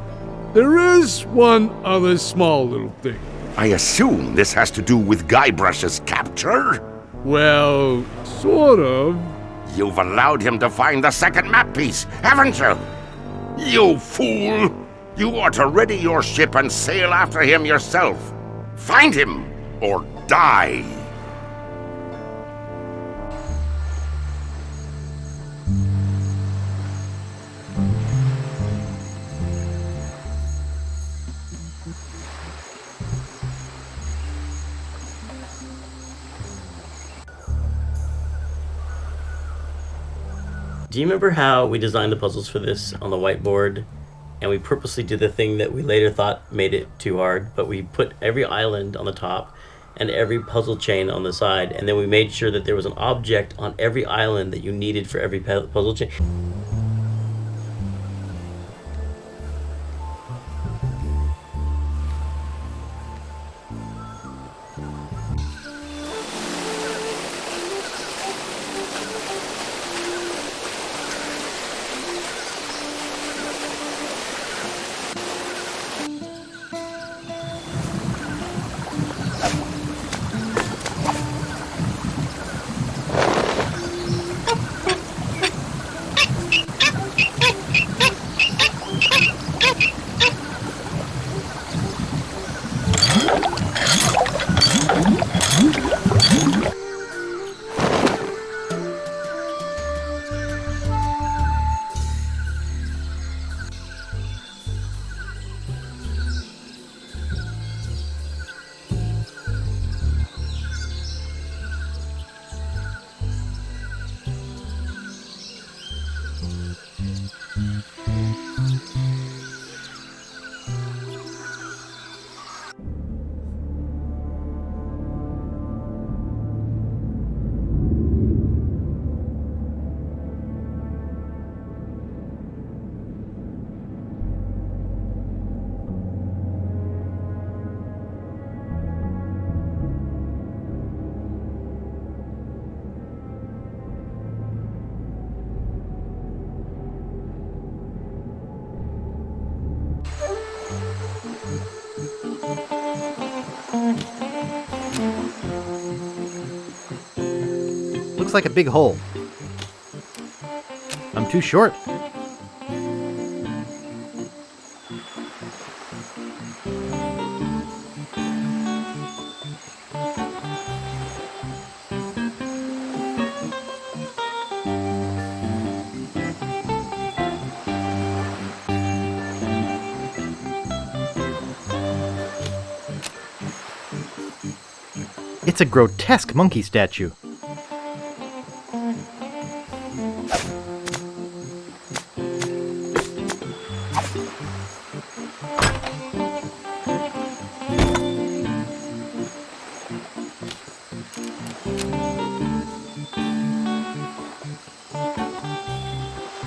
there is one other small little thing. I assume this has to do with Guybrush's capture? Well, sort of. You've allowed him to find the second map piece, haven't you? You fool! You ought to ready your ship and sail after him yourself. Find him, or die! Do you remember how we designed the puzzles for this on the whiteboard? And we purposely did the thing that we later thought made it too hard, but we put every island on the top and every puzzle chain on the side, and then we made sure that there was an object on every island that you needed for every puzzle chain. Looks like a big hole. I'm too short. It's a grotesque monkey statue.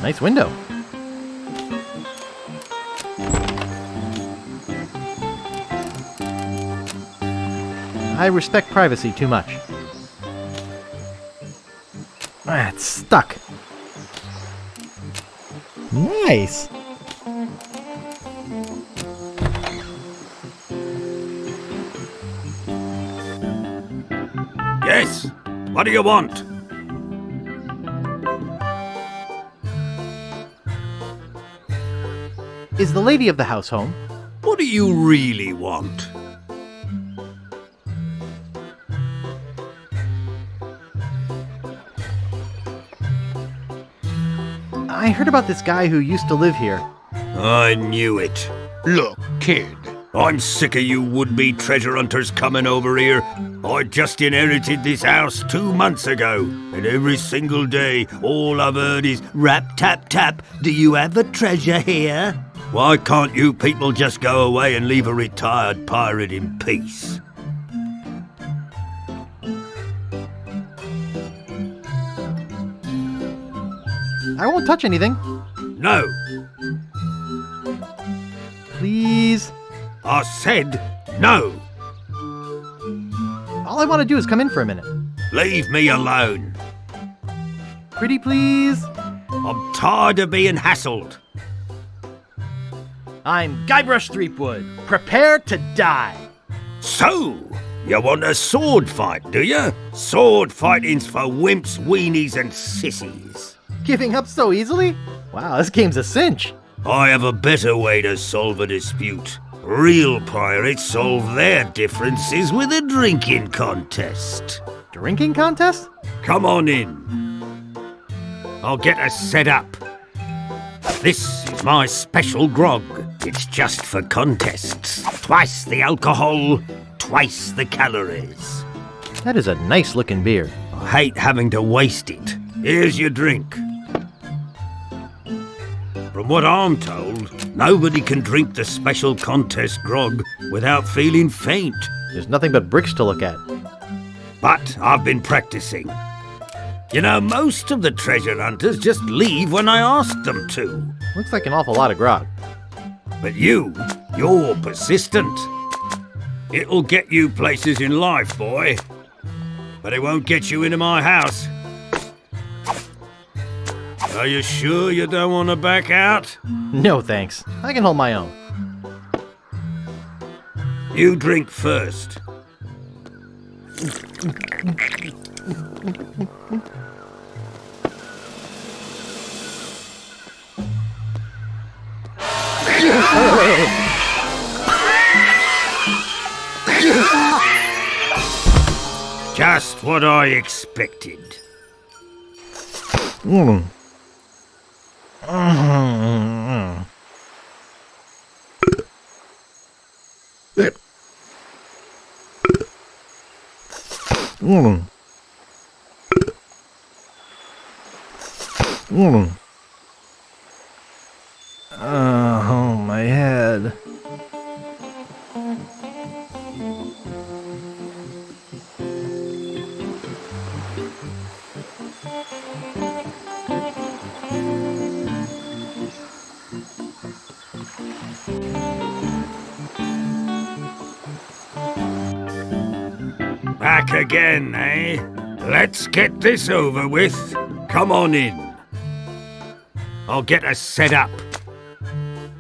Nice window. I respect privacy too much. Ah, it's stuck. Nice. Yes. What do you want? Is the lady of the house home? What do you really want? I heard about this guy who used to live here. I knew it. Look, kid, I'm sick of you would-be treasure hunters coming over here. I just inherited this house 2 months ago, and every single day, all I've heard is rap, tap, tap, do you have a treasure here? Why can't you people just go away and leave a retired pirate in peace? I won't touch anything. No. Please. I said no. All I want to do is come in for a minute. Leave me alone. Pretty please. I'm tired of being hassled. I'm Guybrush Threepwood. Prepare to die. So, you want a sword fight, do you? Sword fighting's for wimps, weenies, and sissies. Giving up so easily? Wow, this game's a cinch. I have a better way to solve a dispute. Real pirates solve their differences with a drinking contest. Drinking contest? Come on in. I'll get us set up. This is my special grog. It's just for contests. Twice the alcohol, twice the calories. That is a nice looking beer. I hate having to waste it. Here's your drink. From what I'm told, nobody can drink the special contest grog without feeling faint. There's nothing but bricks to look at. But I've been practicing. You know, most of the treasure hunters just leave when I ask them to. Looks like an awful lot of grog. But you're persistent. It'll get you places in life, boy. But it won't get you into my house. Are you sure you don't want to back out? No thanks. I can hold my own. You drink first. Just what I expected. Oh, my head. Back again, eh? Let's get this over with. Come on in. I'll get us set up.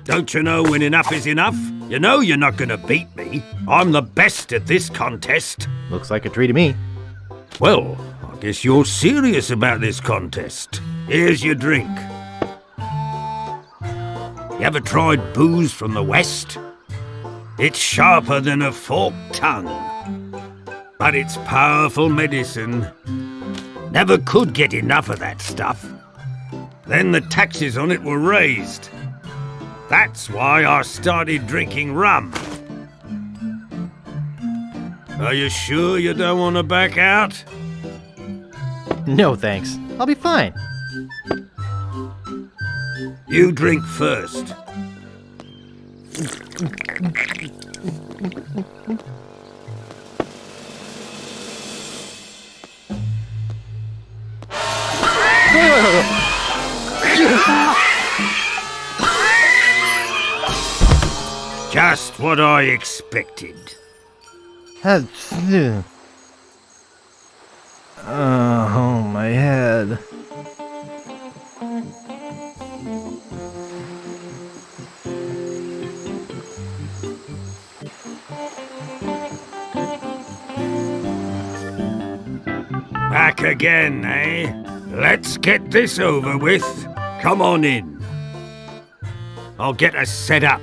Don't you know when enough is enough? You know you're not gonna beat me. I'm the best at this contest. Looks like a treat to me. Well, I guess you're serious about this contest. Here's your drink. You ever tried booze from the West? It's sharper than a forked tongue. But it's powerful medicine. Never could get enough of that stuff. Then the taxes on it were raised. That's why I started drinking rum. Are you sure you don't want to back out? No thanks. I'll be fine. You drink first. Just what I expected. Oh, my head. Back again, eh? Let's get this over with. Come on in. I'll get us set up.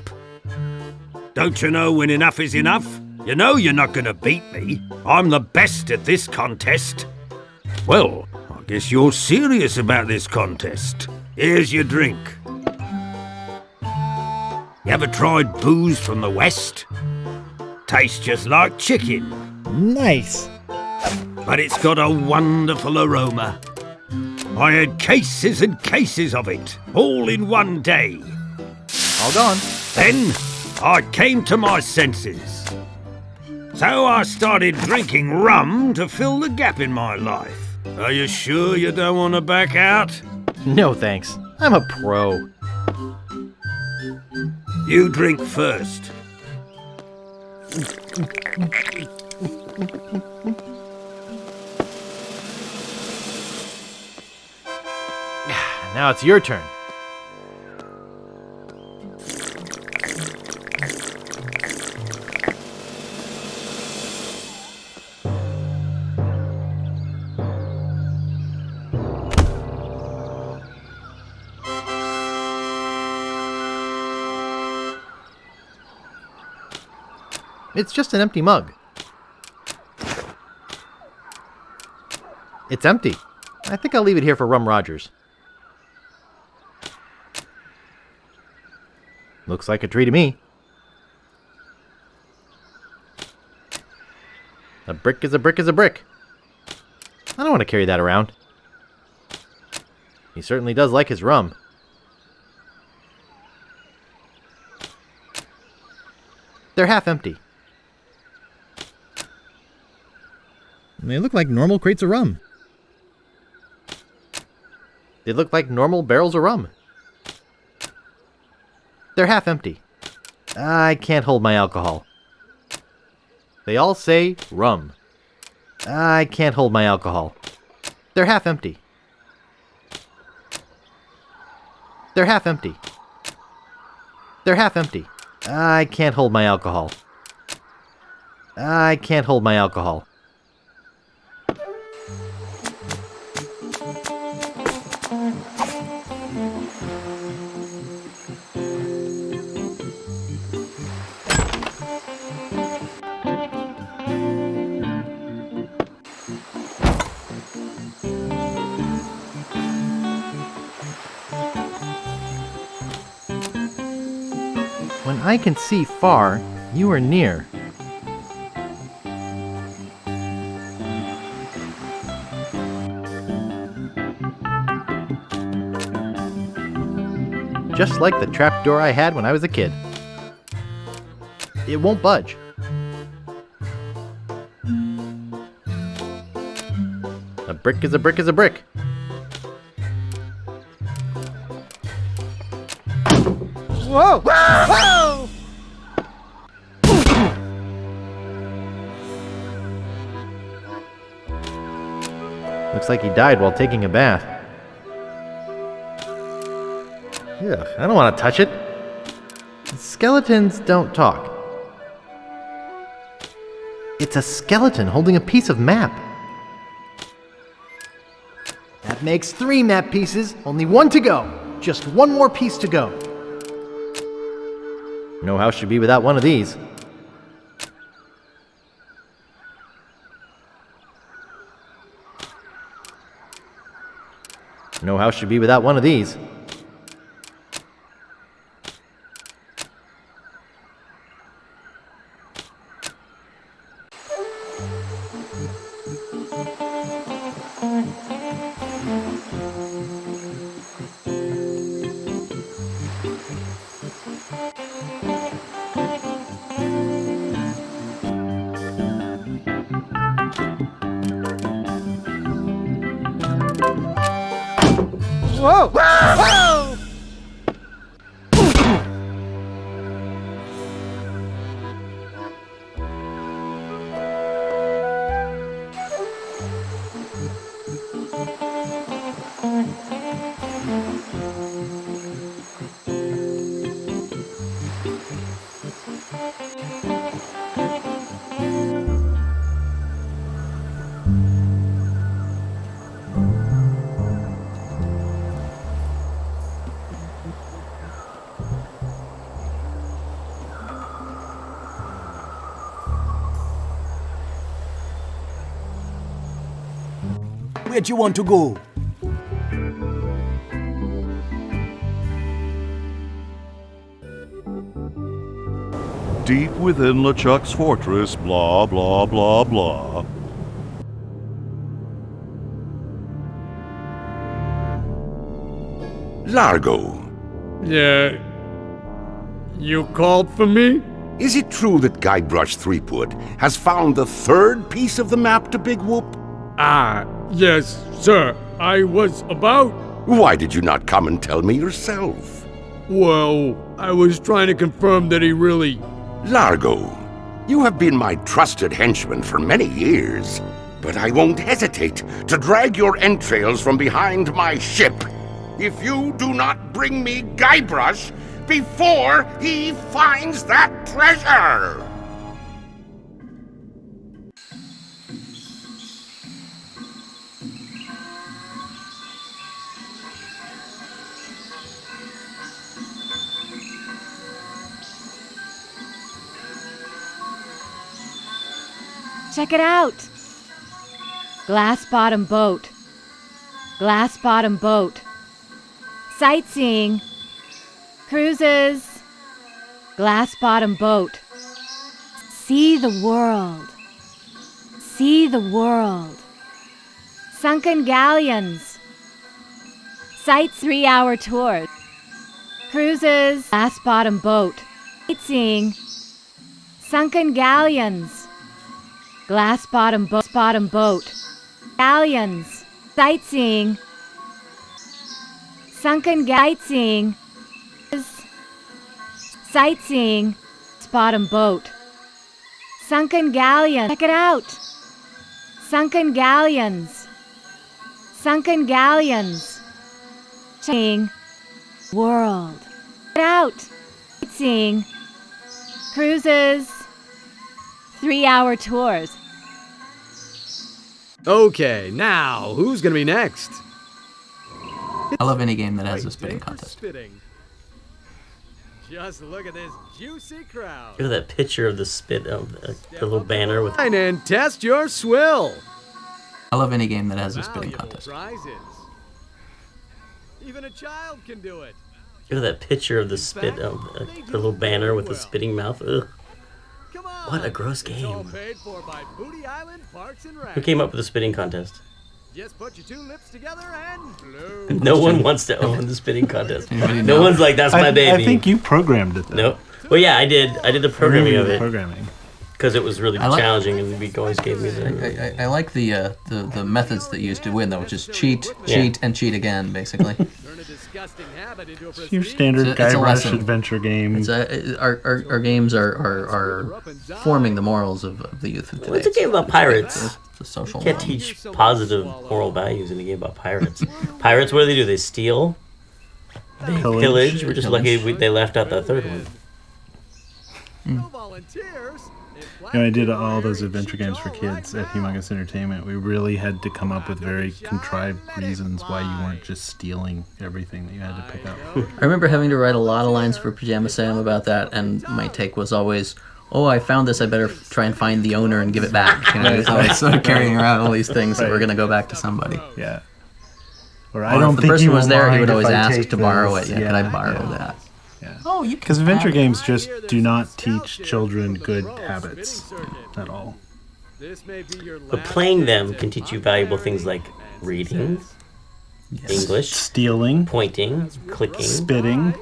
Don't you know when enough is enough? You know you're not gonna beat me. I'm the best at this contest. Well, I guess you're serious about this contest. Here's your drink. You ever tried booze from the West? Tastes just like chicken. Nice. But it's got a wonderful aroma. I had cases and cases of it, all in one day. All gone. Then I came to my senses. So I started drinking rum to fill the gap in my life. Are you sure you don't want to back out? No thanks. I'm a pro. You drink first. Now it's your turn. It's just an empty mug. It's empty. I think I'll leave it here for Rum Rogers. Looks like a tree to me. A brick is a brick is a brick. I don't want to carry that around. He certainly does like his rum. They're half empty. They look like normal crates of rum. They look like normal barrels of rum. They're half empty. I can't hold my alcohol. They all say rum. I can't hold my alcohol. They're half empty. They're half empty. They're half empty. I can't hold my alcohol. I can't hold my alcohol. When I can see far, you are near. Just like the trapdoor I had when I was a kid. It won't budge. A brick is a brick is a brick. Whoa! Whoa! Looks like he died while taking a bath. Ugh, I don't want to touch it. Skeletons don't talk. It's a skeleton holding a piece of map. That makes 3 map pieces, only 1 to go. Just 1 more piece to go. No house should be without one of these. No house should be without one of these. Whoa! Whoa! Where'd you want to go? Deep within LeChuck's fortress, blah, blah, blah, blah. Largo. Yeah. You called for me? Is it true that Guybrush Threepwood has found the 3rd piece of the map to Big Whoop? Ah, yes, sir. I was about Why did you not come and tell me yourself? Well, I was trying to confirm that he really... Largo, you have been my trusted henchman for many years, but I won't hesitate to drag your entrails from behind my ship if you do not bring me Guybrush before he finds that treasure! Check it out! Glass bottom boat. Glass bottom boat. Sightseeing. Cruises. Glass bottom boat. See the world. See the world. Sunken galleons. Sight 3-hour tours. Cruises. Glass bottom boat. Sightseeing. Sunken galleons. Glass bottom boat. Galleons. Sightseeing. Sunken sightseeing. Sightseeing. Bottom boat. Sunken galleon. Check it out. Sunken galleons. Sunken galleons. Seeing. World. Check it out. Sightseeing. Cruises. 3-hour tours. Okay, now, who's gonna be next? I love any game that has a spitting contest. Just look at this juicy crowd. Look at that picture of the spit of the little banner with. And test your swill. I love any game that has a spitting contest. Prizes. Even a child can do it. Look at that picture of the spit of the little banner with the spitting mouth. Ugh. What a gross game. Who came up with the spitting contest? Just put your 2 lips together and blow. No one wants to own the spitting contest. No one's like, that's my baby. I think you programmed it, though. Nope. Well, yeah, I did the programming of it. Programming. Because it was really challenging, and we always gave me the... I like the methods that you used to win, though, which is cheat, and cheat again, basically. It's your standard Guybrush adventure game. Our games are forming the morals of the youth of today. Well, it's a game about pirates. It's a social You can't teach positive moral values in a game about pirates. Pirates, what do? They steal, they pillage. We're just lucky they left out that third one. I did all those adventure games for kids at Humongous Entertainment. We really had to come up with very contrived reasons why you weren't just stealing everything that you had to pick up. I remember having to write a lot of lines for Pajama Sam about that, and my take was always, oh, I found this, I better try and find the owner and give it back. You know, it's always sort of carrying around all these things that were going to go back to somebody. Yeah. Or I don't if the think person was there, he would always if I ask take to borrow this. it. Yeah, could I borrow that? Yeah. Oh, you Because adventure games just do not teach children good habits at all. But playing them can teach you valuable things like reading, English, stealing, pointing, clicking, spitting,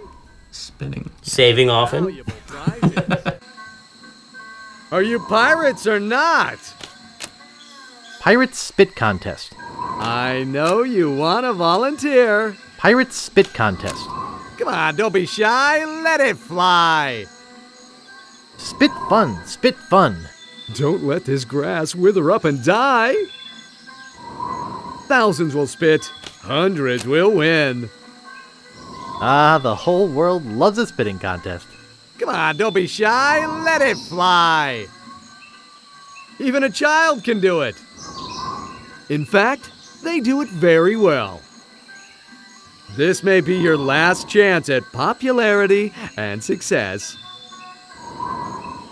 saving often. Are you pirates or not? Pirates Spit Contest. I know you want to volunteer. Pirates Spit Contest. Come on, don't be shy. Let it fly. Spit fun, spit fun. Don't let this grass wither up and die. Thousands will spit. Hundreds will win. Ah, the whole world loves a spitting contest. Come on, don't be shy. Let it fly. Even a child can do it. In fact, they do it very well. This may be your last chance at popularity and success.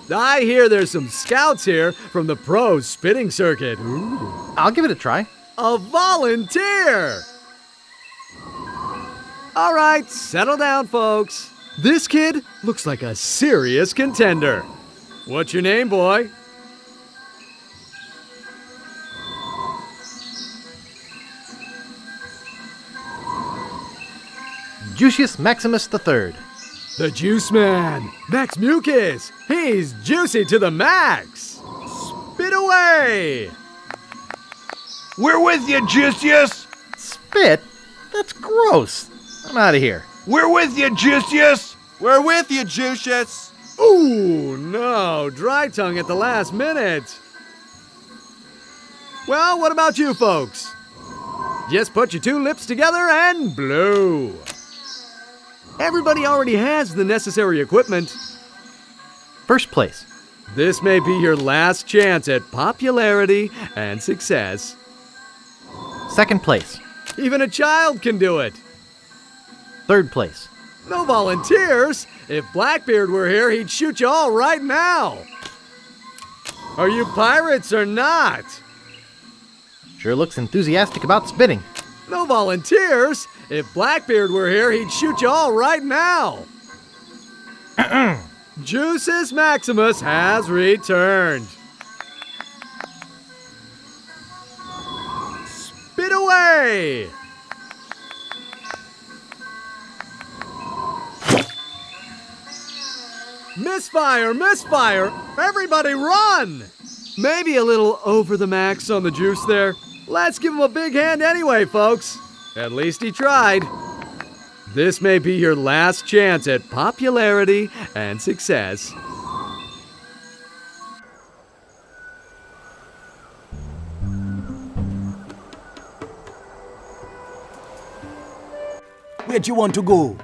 I hear there's some scouts here from the pro spitting circuit. Ooh. I'll give it a try. A volunteer! All right, settle down, folks. This kid looks like a serious contender. What's your name, boy? Juicius Maximus III. The Juice Man, Max Mucus. He's juicy to the max. Spit away. We're with you, Juicius. Spit? That's gross. I'm out of here. We're with you, Juicius! We're with you, Juicius! Ooh, no, dry tongue at the last minute. Well, what about you folks? Just put your two lips together and blow. Everybody already has the necessary equipment. First place. This may be your last chance at popularity and success. Second place. Even a child can do it. Third place. No volunteers. If Blackbeard were here, he'd shoot you all right now. Are you pirates or not? Sure looks enthusiastic about spitting. No volunteers. If Blackbeard were here, he'd shoot you all right now. Juices Maximus has returned. Spit away! Misfire! Misfire! Everybody run! Maybe a little over the max on the juice there. Let's give him a big hand anyway, folks. At least he tried. This may be your last chance at popularity and success. Where do you want to go?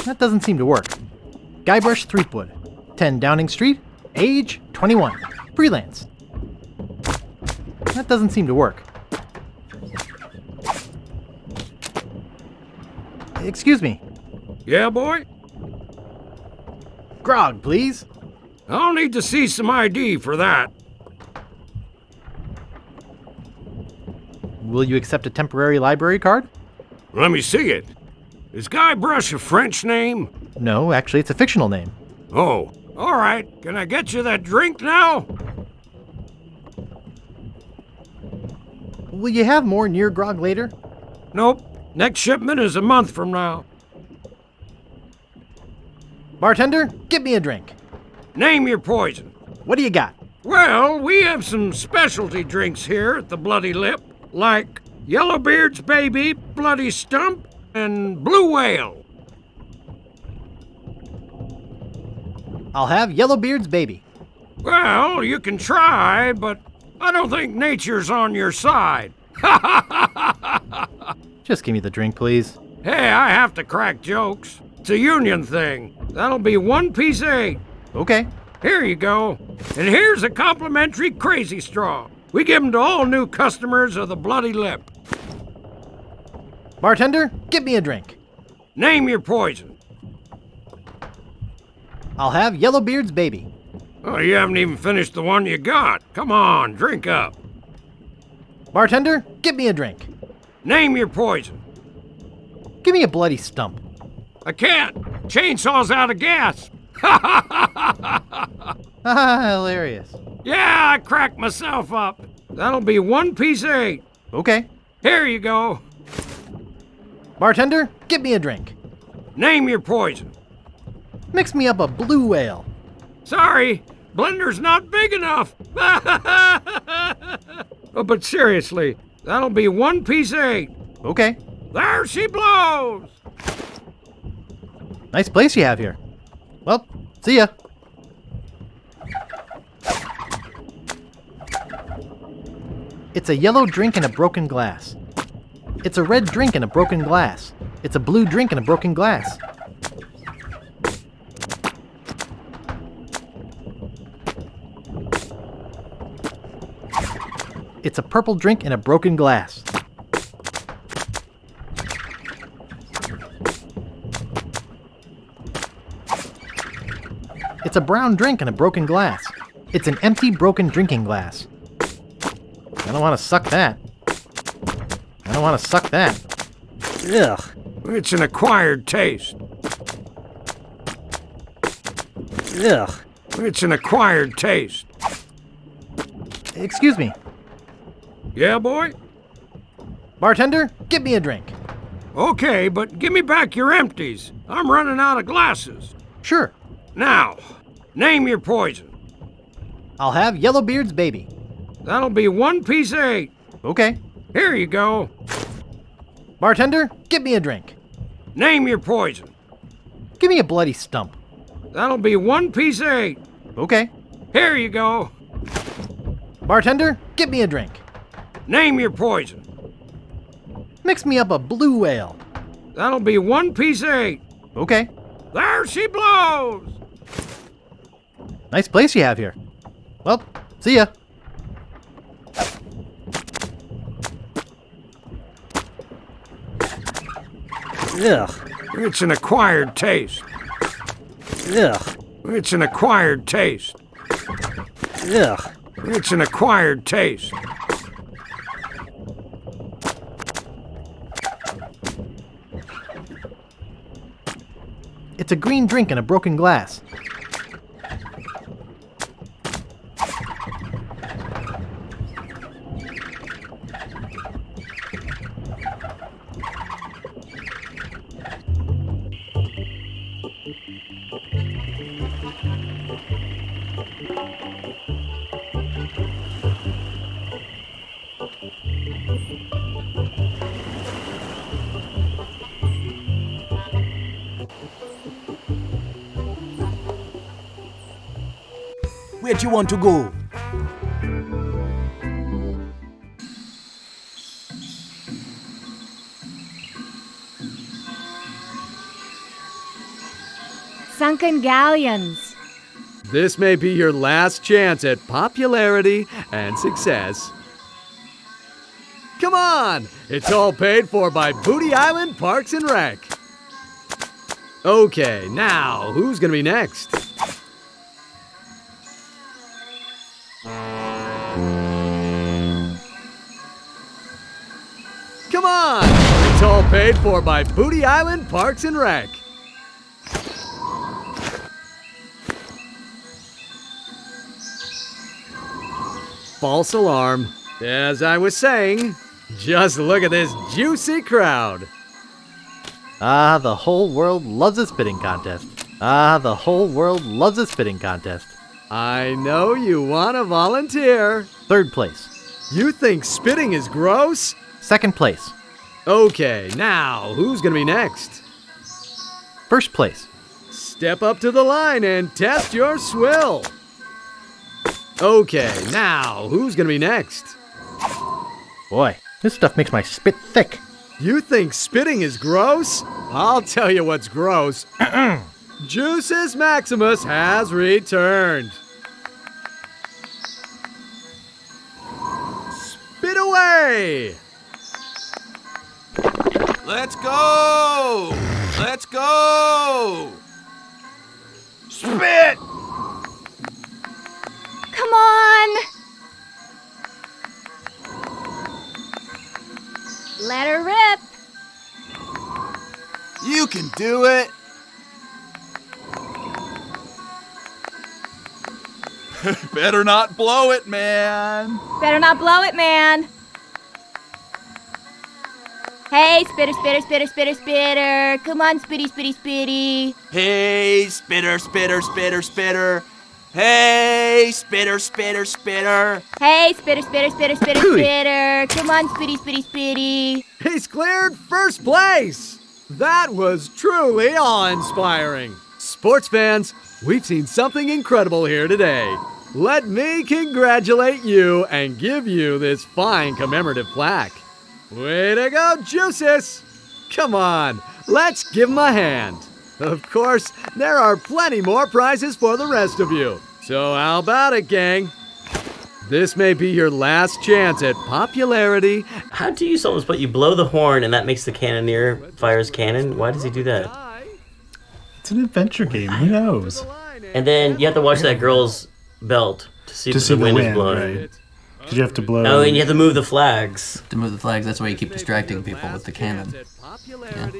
That doesn't seem to work. Guybrush Threepwood, 10 Downing Street, age 21, freelance. That doesn't seem to work. Excuse me. Yeah, boy? Grog, please. I'll need to see some ID for that. Will you accept a temporary library card? Let me see it. Is Guybrush a French name? No, actually it's a fictional name. Oh, all right. Can I get you that drink now? Will you have more near grog later? Nope. Next shipment is a month from now. Bartender, get me a drink. Name your poison. What do you got? Well, we have some specialty drinks here at the Bloody Lip, like Yellowbeard's Baby, Bloody Stump, and Blue Whale. I'll have Yellowbeard's Baby. Well, you can try, but I don't think nature's on your side. Just give me the drink, please. Hey, I have to crack jokes. It's a union thing. That'll be 1 piece 8. Okay. Here you go. And here's a complimentary Crazy Straw. We give 'em to all new customers of the Bloody Lip. Bartender, get me a drink. Name your poison. I'll have Yellowbeard's Baby. Oh, you haven't even finished the one you got. Come on, drink up. Bartender, get me a drink. Name your poison. Give me a Bloody Stump. I can't. Chainsaw's out of gas. Hilarious. Yeah, I cracked myself up. That'll be 1 piece 8. Okay. Here you go. Bartender, get me a drink. Name your poison. Mix me up a Blue Whale. Sorry, blender's not big enough. Oh, but seriously, that'll be 1 piece 8. Okay. There she blows. Nice place you have here. Well, see ya. It's a yellow drink in a broken glass. It's a red drink in a broken glass. It's a blue drink in a broken glass. It's a purple drink in a broken glass. It's a brown drink in a broken glass. It's an empty, broken drinking glass. I don't want to suck that. don't want to suck that. Ugh. It's an acquired taste. Ugh. It's an acquired taste. Excuse me. Yeah, boy? Bartender, get me a drink. Okay, but give me back your empties. I'm running out of glasses. Sure. Now, name your poison. I'll have Yellowbeard's baby. That'll be 1 piece of 8. Okay. Here you go. Bartender, get me a drink. Name your poison. Give me a bloody stump. That'll be 1 piece of 8. Okay. Here you go. Bartender, get me a drink. Name your poison. Mix me up a blue ale. That'll be 1 piece of 8. Okay. There she blows! Nice place you have here. Well, see ya. Ugh. It's an acquired taste. Ugh. It's an acquired taste. Ugh. It's an acquired taste. It's a green drink in a broken glass. Where'd you want to go? Sunken galleons. This may be your last chance at popularity and success. Come on! It's all paid for by Booty Island Parks and Rec. Okay, now, who's gonna be next? Come on! It's all paid for by Booty Island Parks and Rec. False alarm. As I was saying, just look at this juicy crowd. Ah, the whole world loves a spitting contest. Ah, the whole world loves a spitting contest. I know you want to volunteer. 3rd place. You think spitting is gross? 2nd place. Okay, now, who's gonna be next? 1st place. Step up to the line and test your swill. Okay, now, who's gonna be next? Boy, this stuff makes my spit thick. You think spitting is gross? I'll tell you what's gross. Juices Maximus has returned. Spit away! Let's go! Let's go! Spit! Come on! Let her rip! You can do it! Better not blow it, man! Better not blow it, man! Hey, spitter, spitter, spitter, spitter, spitter! Come on, spitty, spitty, spitty! Hey, spitter, spitter, spitter, spitter! Hey, spitter, spitter, spitter! Hey, spitter, spitter, spitter, spitter, spitter! Come on, spitty, spitty, spitty! He's cleared 1st place! That was truly awe-inspiring. Sports fans, we've seen something incredible here today. Let me congratulate you and give you this fine commemorative plaque. Way to go, Juices! Come on, let's give him a hand. Of course, there are plenty more prizes for the rest of you. So how about it, gang? This may be your last chance at popularity. How do you solve this? But you blow the horn and that makes the cannoneer fires cannon? Why does he do that? It's an adventure game. Who knows? And then you have to watch that girl's belt to see if the wind is blowing. Right. Because you have to blow. Oh, and you have to move the flags. To move the flags, that's why you keep distracting people with the cannon. Yeah.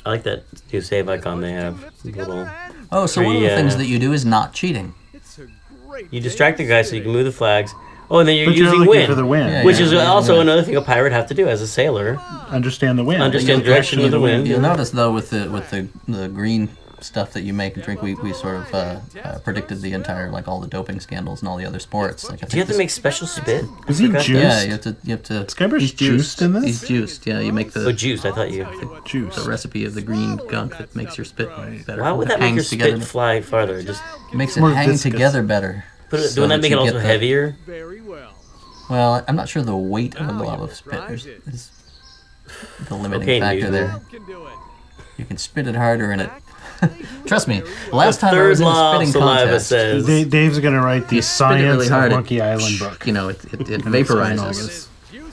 I like that new save icon they have. Little Oh, so one of the things that you do is not cheating. You distract the guy so you can move the flags. Oh, and then you're But you're using looking wind, for the wind. which is Yeah. also Yeah. another thing a pirate has to do as a sailor. Understand the wind. Understand direction of the wind. You'll notice though with the green stuff that you make and drink, we sort of predicted the entire, like, all the doping scandals and all the other sports. Like, Do you have to make special spit? Is he juiced? Yeah, you have to. Skyber's he's juiced in this? He's juiced. Yeah, you make the. Oh, juiced. I thought you. Juice. The recipe of the green gunk that makes your spit better. Why would that make your spit fly farther? Just makes it More hang viscous. together better. Doesn't so that make it you also get the- heavier? Well, I'm not sure the weight of a blob of spit is the limiting factor there. You can spit it harder and it. Trust me, last time I was in a spitting contest, Dave's gonna write the you spit it really Science hard, of Monkey Island book. You know, it vaporizes.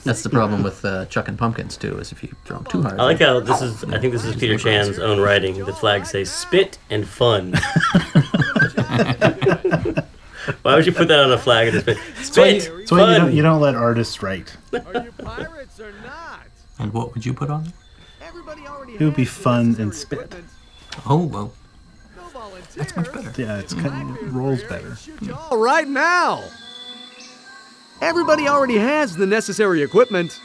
That's the problem with chucking pumpkins too. Is if you throw them too hard. I like how this is. I think this is Peter Chan's own writing. The flags say "spit" and "fun." Why would you put that on a flag and spit? Spit. That's why you don't let artists write. And what would you put on? It would be fun and spit. Oh well, that's much better. Yeah, it rolls better. All right now. Everybody already has the necessary equipment.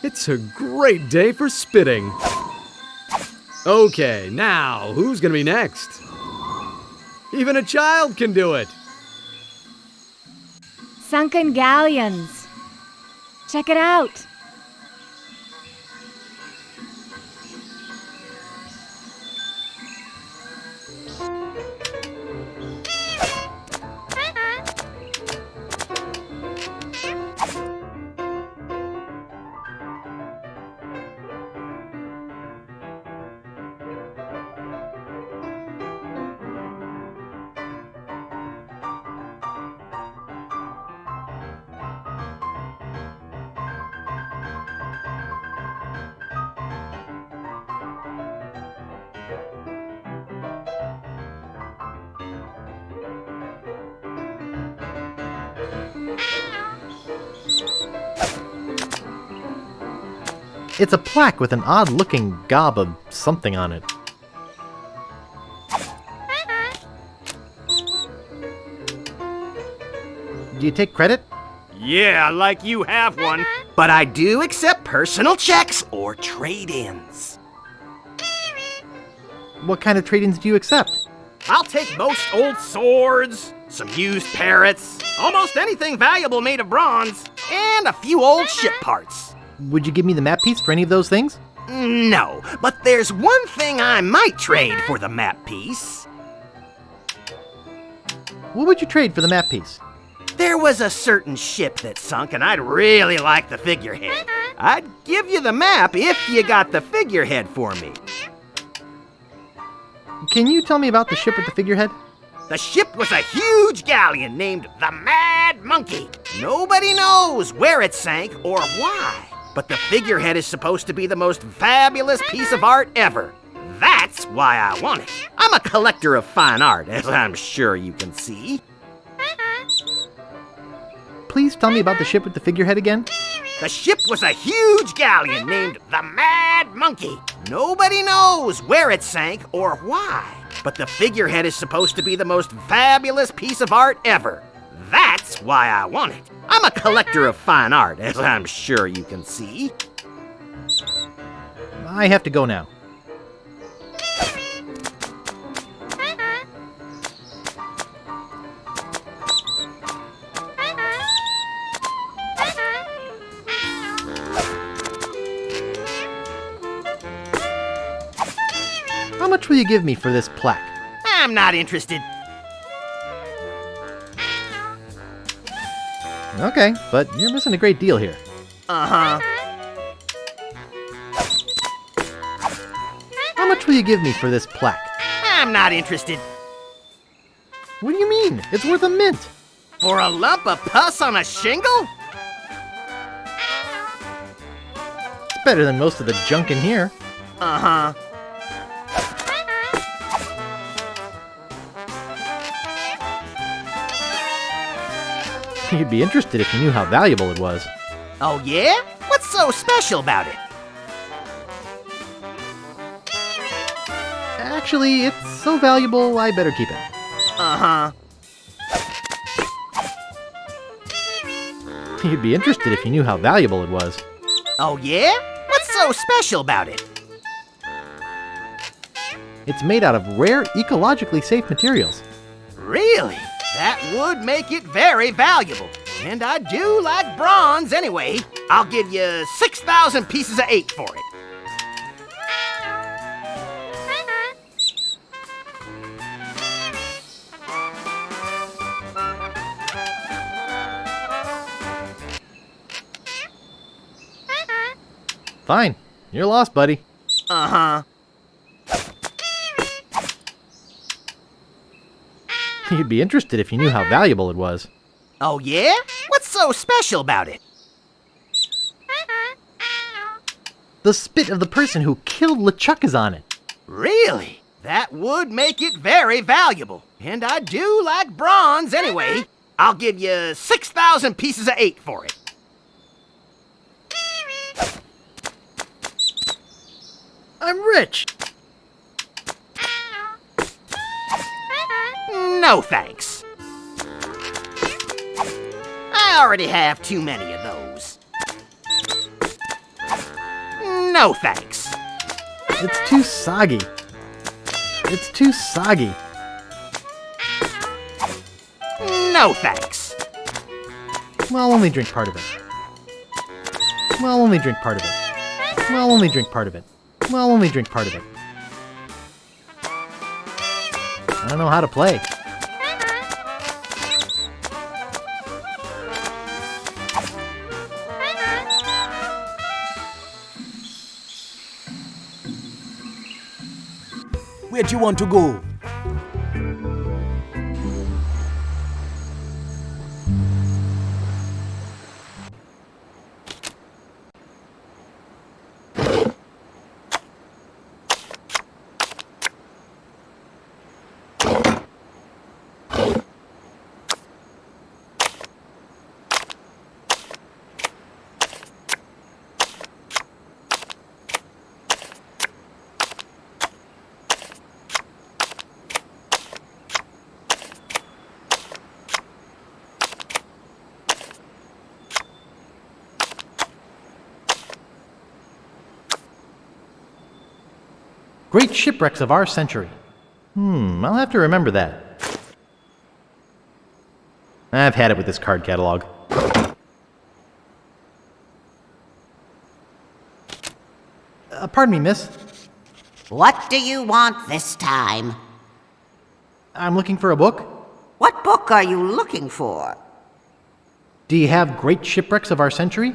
It's a great day for spitting. Okay, now who's gonna be next? Even a child can do it. Sunken galleons. Check it out. It's a plaque with an odd-looking gob of something on it. Do you take credit? Yeah, like you have one. But I do accept personal checks or trade-ins. What kind of trade-ins do you accept? I'll take most old swords, some used parrots, almost anything valuable made of bronze, and a few old ship parts. Would you give me the map piece for any of those things? No, but there's one thing I might trade for the map piece. What would you trade for the map piece? There was a certain ship that sunk, and I'd really like the figurehead. I'd give you the map if you got the figurehead for me. Can you tell me about the ship with the figurehead? The ship was a huge galleon named the Mad Monkey. Nobody knows where it sank or why, but the figurehead is supposed to be the most fabulous piece of art ever. That's why I want it. I'm a collector of fine art, as I'm sure you can see. Please tell me about the ship with the figurehead again. The ship was a huge galleon named the Mad Monkey. Nobody knows where it sank or why, but the figurehead is supposed to be the most fabulous piece of art ever. That's why I want it. I'm a collector of fine art, as I'm sure you can see. I have to go now. How much will you give me for this plaque? I'm not interested. Okay, but you're missing a great deal here. Uh-huh. How much will you give me for this plaque? I'm not interested. What do you mean? It's worth a mint. For a lump of pus on a shingle? It's better than most of the junk in here. Uh-huh. You'd be interested if you knew how valuable it was. Oh yeah? What's so special about it? Actually, it's so valuable, I better keep it. Uh-huh. You'd be interested if you knew how valuable it was. Oh yeah? What's so special about it? It's made out of rare, ecologically safe materials. Really? That would make it very valuable. And I do like bronze anyway. I'll give you 6,000 pieces of 8 for it. Fine. You're lost, buddy. Uh-huh. You'd be interested if you knew how valuable it was. Oh yeah? What's so special about it? The spit of the person who killed LeChuck is on it. Really? That would make it very valuable. And I do like bronze anyway. I'll give you 6,000 pieces of 8 for it. I'm rich. No thanks. I already have too many of those. No thanks. It's too soggy. It's too soggy. No thanks. Well, I'll only drink part of it. Well, I'll only drink part of it. Well, I'll only drink part of it. Well, I'll only drink part of it. I don't know how to play. Where'd you want to go? Great shipwrecks of our century. I'll have to remember that. I've had it with this card catalog. Pardon me, miss. What do you want this time? I'm looking for a book. What book are you looking for? Do you have Great Shipwrecks of Our Century?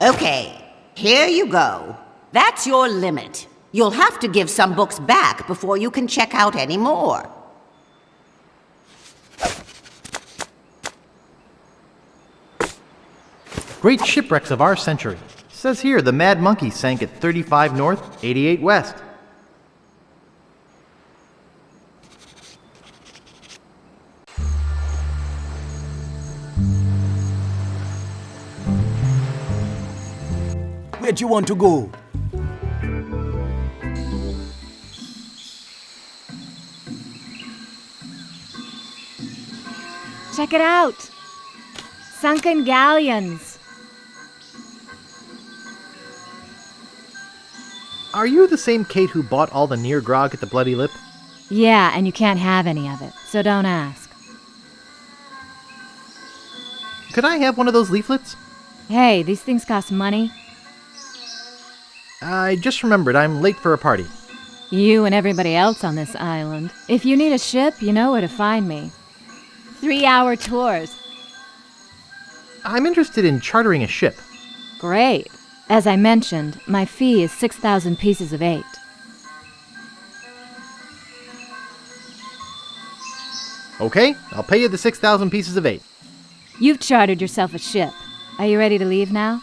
Okay, here you go. That's your limit. You'll have to give some books back before you can check out any more. Great Shipwrecks of Our Century. Says here the Mad Monkey sank at 35 North, 88 West. Where'd you want to go? Check it out. Sunken galleons. Are you the same Kate who bought all the near grog at the Bloody Lip? Yeah, and you can't have any of it, so don't ask. Could I have one of those leaflets? Hey, these things cost money. I just remembered I'm late for a party. You and everybody else on this island. If you need a ship, you know where to find me. 3-hour tours. I'm interested in chartering a ship. Great. As I mentioned, my fee is 6,000 pieces of 8. Okay, I'll pay you the 6,000 pieces of 8. You've chartered yourself a ship. Are you ready to leave now?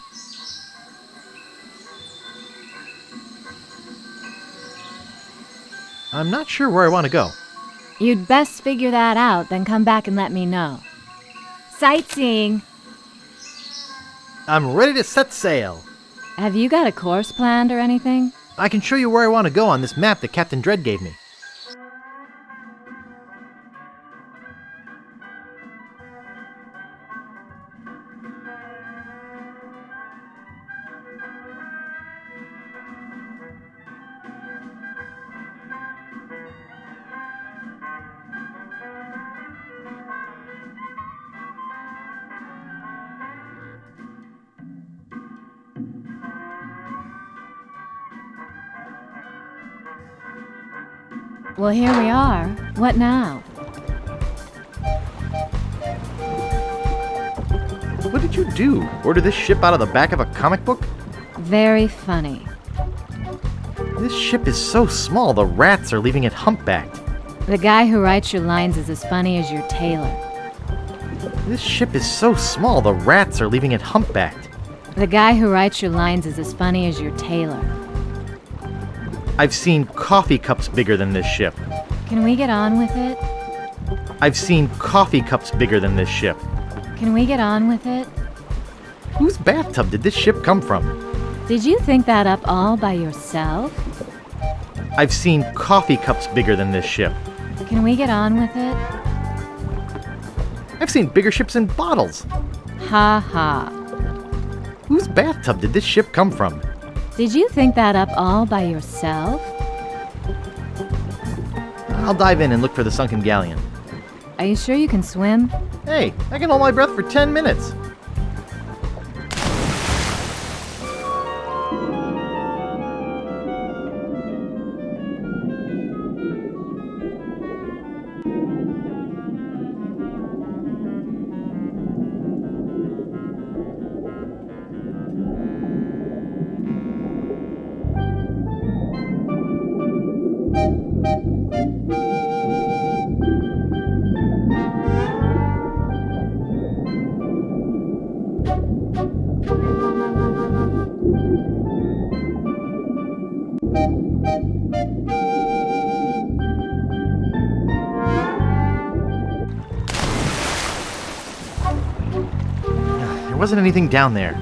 I'm not sure where I want to go. You'd best figure that out, then come back and let me know. Sightseeing! I'm ready to set sail. Have you got a course planned or anything? I can show you where I want to go on this map that Captain Dredd gave me. Well, here we are. What now? What did you do? Order this ship out of the back of a comic book? Very funny. This ship is so small, the rats are leaving it humpbacked. The guy who writes your lines is as funny as your tailor. This ship is so small, the rats are leaving it humpbacked. The guy who writes your lines is as funny as your tailor. I've seen coffee cups bigger than this ship. Can we get on with it? I've seen coffee cups bigger than this ship. Can we get on with it? Whose bathtub did this ship come from? Did you think that up all by yourself? I've seen coffee cups bigger than this ship. Can we get on with it? I've seen bigger ships in bottles. Ha ha. Whose bathtub did this ship come from? Did you think that up all by yourself? I'll dive in and look for the sunken galleon. Are you sure you can swim? Hey, I can hold my breath for 10 minutes. There wasn't anything down there.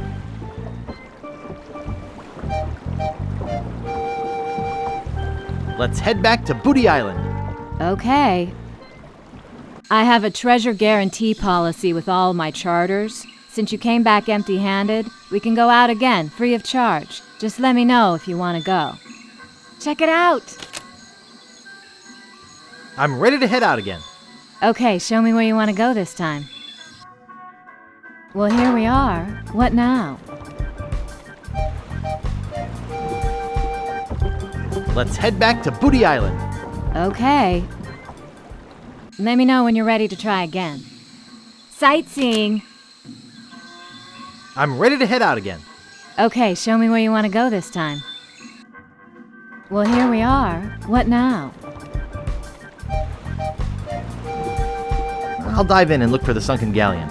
Let's head back to Booty Island. Okay. I have a treasure guarantee policy with all my charters. Since you came back empty-handed, we can go out again, free of charge. Just let me know if you want to go. Check it out! I'm ready to head out again. Okay, show me where you want to go this time. Well, here we are. What now? Let's head back to Booty Island. Okay. Let me know when you're ready to try again. Sightseeing! I'm ready to head out again. Okay, show me where you want to go this time. Well, here we are. What now? I'll dive in and look for the sunken galleon.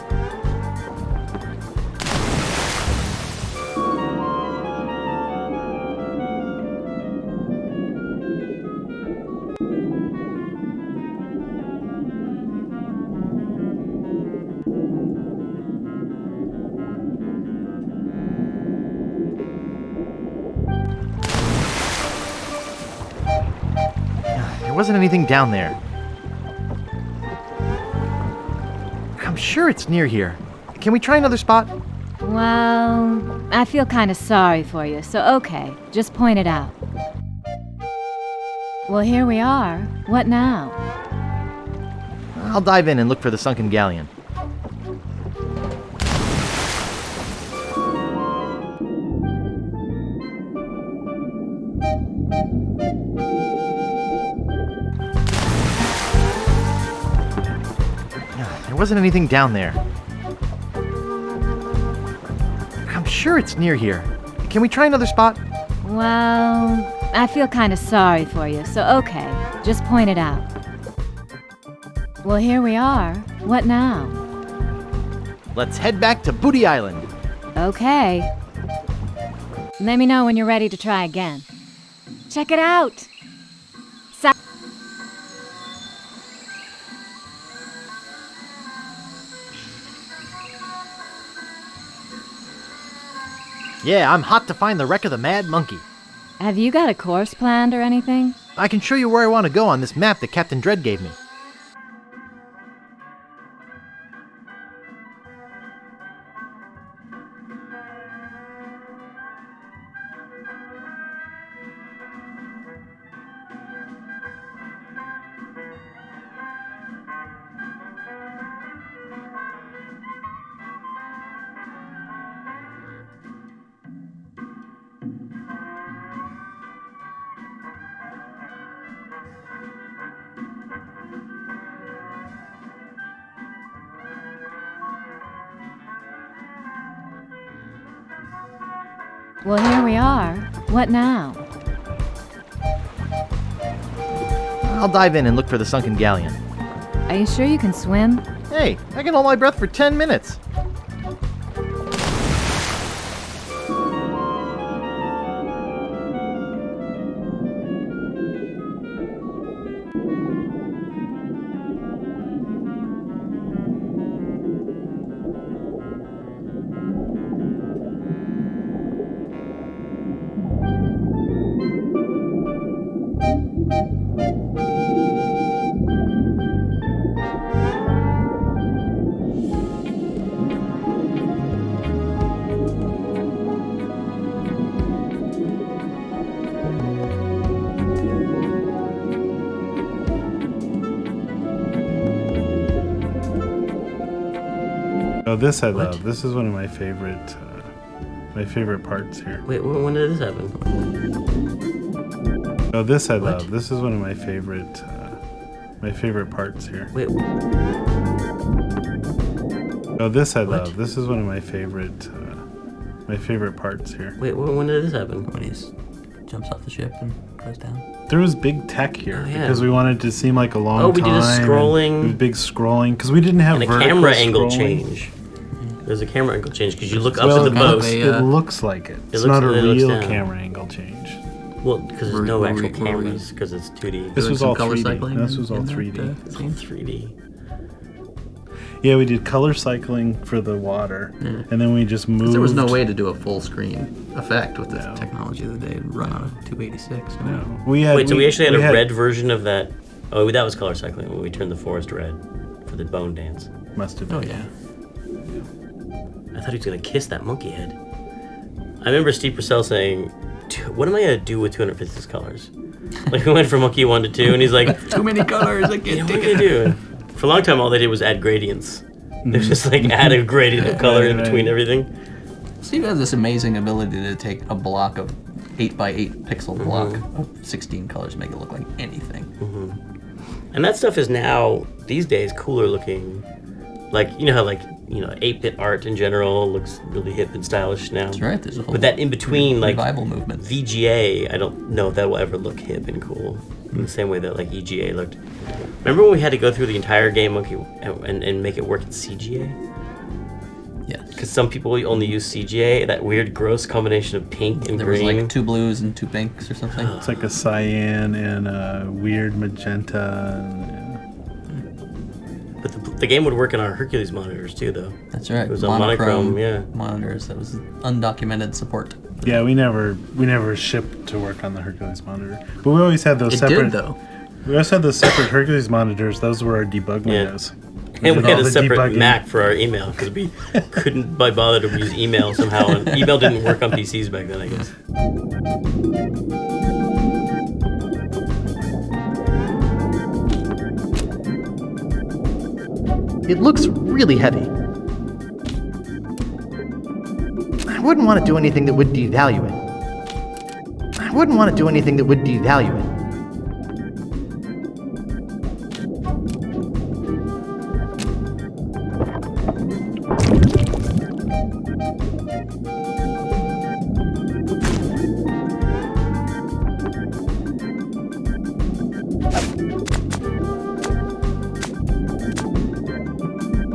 There wasn't anything down there. I'm sure it's near here. Can we try another spot? Well, I feel kind of sorry for you, so okay, just point it out. Well, here we are. What now? I'll dive in and look for the sunken galleon. There wasn't anything down there. I'm sure it's near here. Can we try another spot? Well, I feel kind of sorry for you, so okay, just point it out. Well, here we are. What now? Let's head back to Booty Island. Okay. Let me know when you're ready to try again. Check it out! Yeah, I'm hot to find the wreck of the Mad Monkey. Have you got a course planned or anything? I can show you where I want to go on this map that Captain Dredd gave me. Well, here we are. What now? I'll dive in and look for the sunken galleon. Are you sure you can swim? Hey, I can hold my breath for 10 minutes. Oh, this I love. This is one of my favorite parts here. Wait, when did this happen? Oh, this I love. This is one of my favorite parts here. Wait. Oh, this I love. This is one of my favorite parts here. Wait, when did this happen? When he jumps off the ship and goes down. There was big tech here Oh, yeah. because we wanted to seem like a long time. Oh, we did a scrolling. It was big scrolling because we didn't have And a vertical camera angle scrolling. change. There's a camera angle change because you look up Well, at the boat. it looks like it. It's not a real camera angle change. Well, because there's no actual cameras because it's 2D. This was all color 3D. cycling This was all in that, 3D. It's all 3D. Yeah, we did color cycling for the water, and then we just moved. There was no way to do a full screen effect with the technology that they had run on a 286. No. We actually had a red version of that. Oh, that was color cycling when we turned the forest red for the bone dance. Must have been. Oh, yeah. I thought he was going to kiss that monkey head. I remember Steve Purcell saying, what am I going to do with 256 colors? Like, we went from monkey 1 to 2, and he's like, too many colors, I can't what take do you it. do? For a long time, all they did was add gradients. They just like add a gradient of color in between everything. Steve has this amazing ability to take a block of 8x8 pixel block of 16 colors, make it look like anything. And that stuff is now, these days, cooler looking. Like, you know how 8-bit art in general looks really hip and stylish now. That's right, there's a whole But that in between, like, revival movement. VGA, I don't know if that will ever look hip and cool in the same way that, like, EGA looked. Remember when we had to go through the entire game monkey and make it work in CGA? Yes. Because some people only use CGA, that weird, gross combination of pink and There green. was like 2 blues and 2 pinks or something. It's like a cyan and a weird magenta. But the game would work on our Hercules monitors too, though. That's right. It was on monochrome, yeah. Monitors. That was undocumented support. Yeah, we never shipped to work on the Hercules monitor, but we always had those It separate. did, though. We also had those separate Hercules monitors. Those were our debug windows. And we did had all a the separate debugging. Mac for our email because we couldn't be bothered to use email somehow. And email didn't work on PCs back then, I guess. It looks really heavy. I wouldn't want to do anything that would devalue it. I wouldn't want to do anything that would devalue it.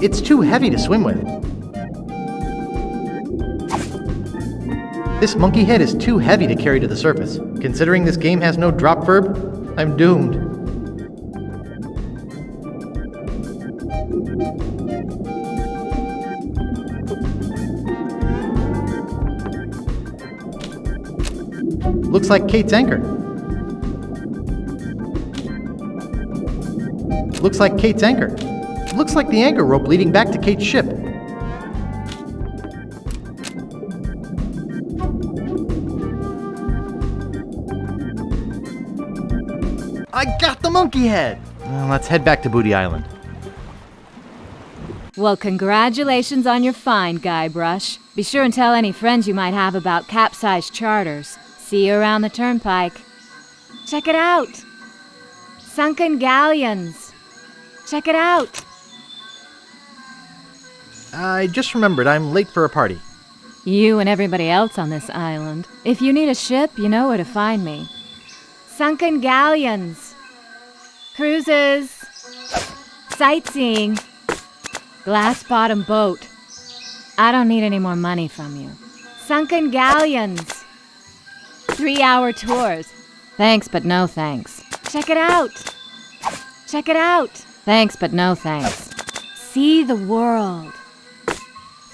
It's too heavy to swim with. This monkey head is too heavy to carry to the surface. Considering this game has no drop verb, I'm doomed. Looks like Kate's anchor. Looks like Kate's anchor. Looks like the anchor rope leading back to Kate's ship. I got the monkey head! Well, let's head back to Booty Island. Well, congratulations on your find, Guybrush. Be sure and tell any friends you might have about capsized charters. See you around the turnpike. Check it out! Sunken galleons! Check it out! I just remembered I'm late for a party. You and everybody else on this island. If you need a ship, you know where to find me. Sunken galleons! Cruises! Sightseeing! Glass-bottom boat. I don't need any more money from you. Sunken galleons! 3-hour tours. Thanks, but no thanks. Check it out! Check it out! Thanks, but no thanks. See the world.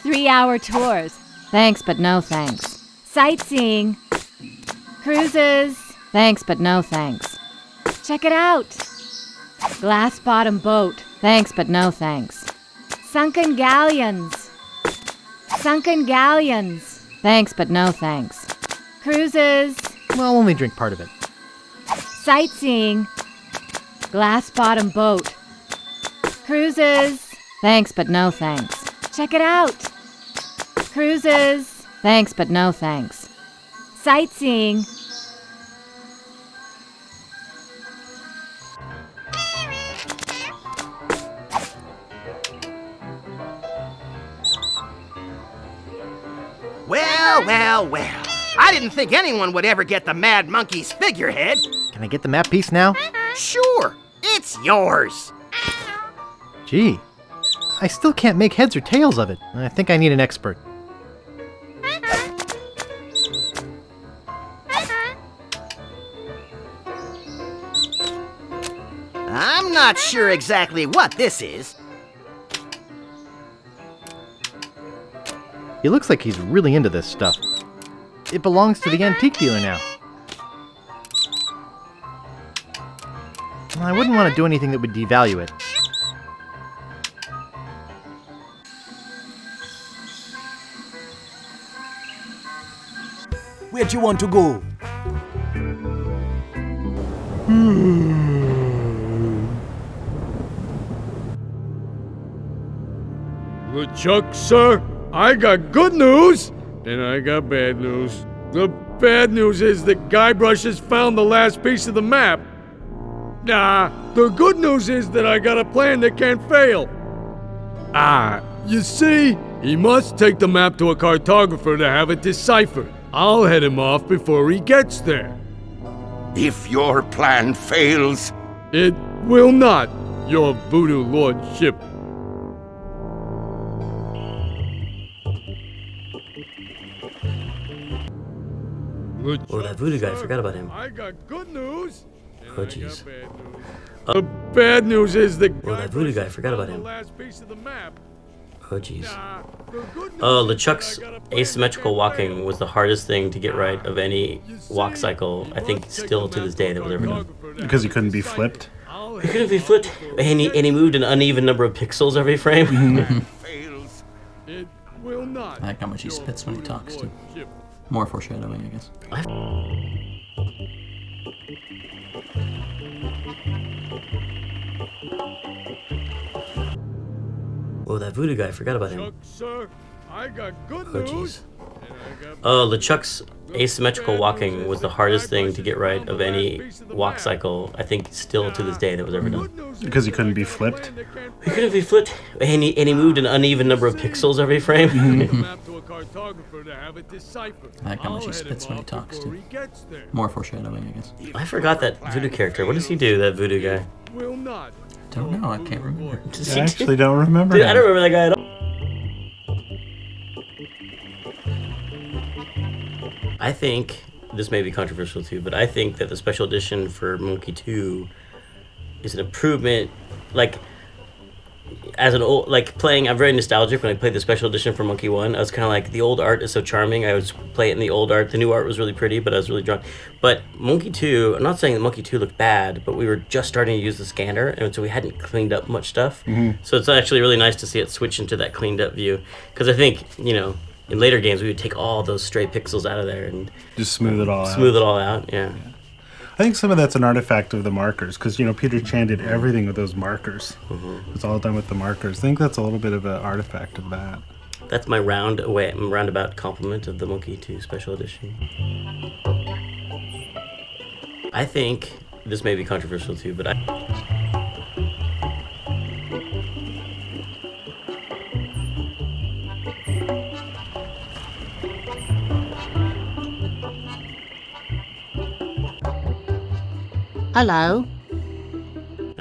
3-hour tours. Thanks, but no thanks. Sightseeing. Cruises. Thanks, but no thanks. Check it out. Glass-bottom boat. Thanks, but no thanks. Sunken galleons. Sunken galleons. Thanks, but no thanks. Cruises. Well, only drink part of it. Sightseeing. Glass-bottom boat. Cruises. Thanks, but no thanks. Check it out. Cruises. Thanks, but no thanks. Sightseeing. Well. I didn't think anyone would ever get the Mad Monkey's figurehead. Can I get the map piece now? Sure, it's yours. Gee, I still can't make heads or tails of it. I think I need an expert. I'm not sure exactly what this is. He looks like he's really into this stuff. It belongs to the antique dealer now. I wouldn't want to do anything that would devalue it. Where'd you want to go? LeChuck, sir, I got good news, and I got bad news. The bad news is that Guybrush has found the last piece of the map. The good news is that I got a plan that can't fail. You see, he must take the map to a cartographer to have it deciphered. I'll head him off before he gets there. If your plan fails... It will not, your voodoo lordship. Oh, that voodoo guy, I forgot about him. I got good news. Oh, jeez. The bad news is that... Oh, that voodoo guy, I forgot about him. Oh, jeez. LeChuck's asymmetrical walking was the hardest thing to get right of any walk cycle, I think, still to this day that was ever done. Because he couldn't be flipped? He couldn't be flipped, and he moved an uneven number of pixels every frame. I like how much he spits when he talks, too. More foreshadowing, I guess. Oh, that voodoo guy, I forgot about him. Sir, I got good Oh, jeez. LeChuck's asymmetrical walking was the hardest thing to get right of any walk cycle, I think, still to this day that was ever done. Because he couldn't be flipped? He couldn't be flipped, and he moved an uneven number of pixels every frame. I like how much he spits when he talks, too. More foreshadowing, I guess. I forgot that voodoo character. What does he do, that voodoo guy? Don't know, I can't remember. I actually don't remember Dude, him. I don't remember that guy at all. I think, this may be controversial too, but I think that the special edition for Monkey 2 is an improvement. Like, as an old, like playing, I'm very nostalgic when I played the special edition for Monkey 1. I was kind of like, the old art is so charming. I would play it in the old art. The new art was really pretty, but I was really drawn. But Monkey 2, I'm not saying that Monkey 2 looked bad, but we were just starting to use the scanner, and so we hadn't cleaned up much stuff. So it's actually really nice to see it switch into that cleaned up view. Because I think, you know, in later games, we would take all those stray pixels out of there and just smooth it all out. Smooth it all out, yeah. I think some of that's an artifact of the markers, because, you know, Peter Chan did everything with those markers. It's all done with the markers. I think that's a little bit of an artifact of that. That's my roundabout compliment of the Monkey 2 Special Edition. I think, this may be controversial too, but Hello.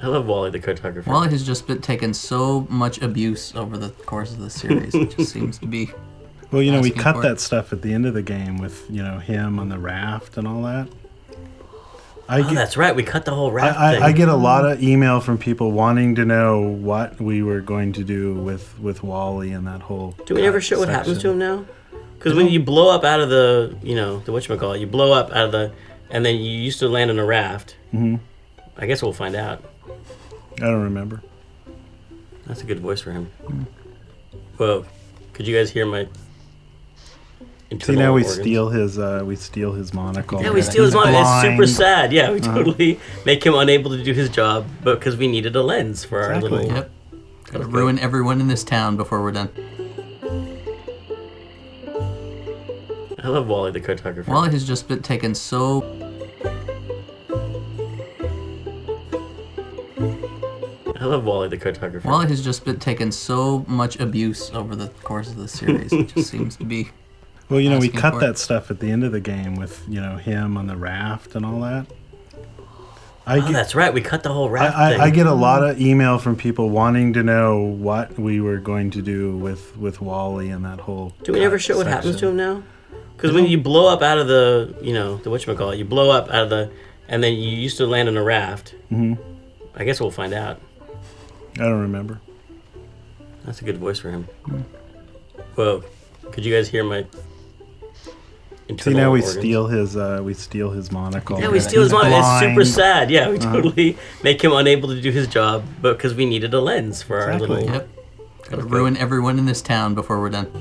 I love Wally the cartographer. Wally has just been taking so much abuse over the course of the series. It just seems to be. Well, you know, we cut that stuff at the end of the game with, you know, him on the raft and all that. That's right. We cut the whole raft thing. I get a lot of email from people wanting to know what we were going to do with Wally and that whole. Do we ever show what happens to him now? Because when you blow up out of the, you know, the whatchamacallit, you blow up out of the, and then you used to land on a raft. I guess we'll find out. I don't remember. That's a good voice for him. Whoa. Could you guys hear my See, now we organs? steal his monocle. Yeah, we steal his monocle. It's super sad. Yeah, we totally make him unable to do his job, but because we needed a lens for our little. Yep. Gotta ruin everyone in this town before we're done. I love Wally the cartographer. Wally has just been taking so. I love Wally the cartographer. Wally has just been taking so much abuse over the course of the series. It just seems to be. Well, you know, we cut that stuff at the end of the game with, you know, him on the raft and all that. That's right. We cut the whole raft thing. I get a lot of email from people wanting to know what we were going to do with Wally and that whole. Do we ever show what happens to him now? Because when you blow up out of the, you know, the whatchamacallit, you blow up out of the, and then you used to land on a raft. I guess we'll find out. I don't remember. That's a good voice for him. Whoa. Could you guys hear my See, now we organs? steal his monocle. Yeah, we steal his monocle. It's super sad. Yeah, we Uh-huh. totally make him unable to do his job, but because we needed a lens for our little. Yep. Gotta ruin everyone in this town before we're done.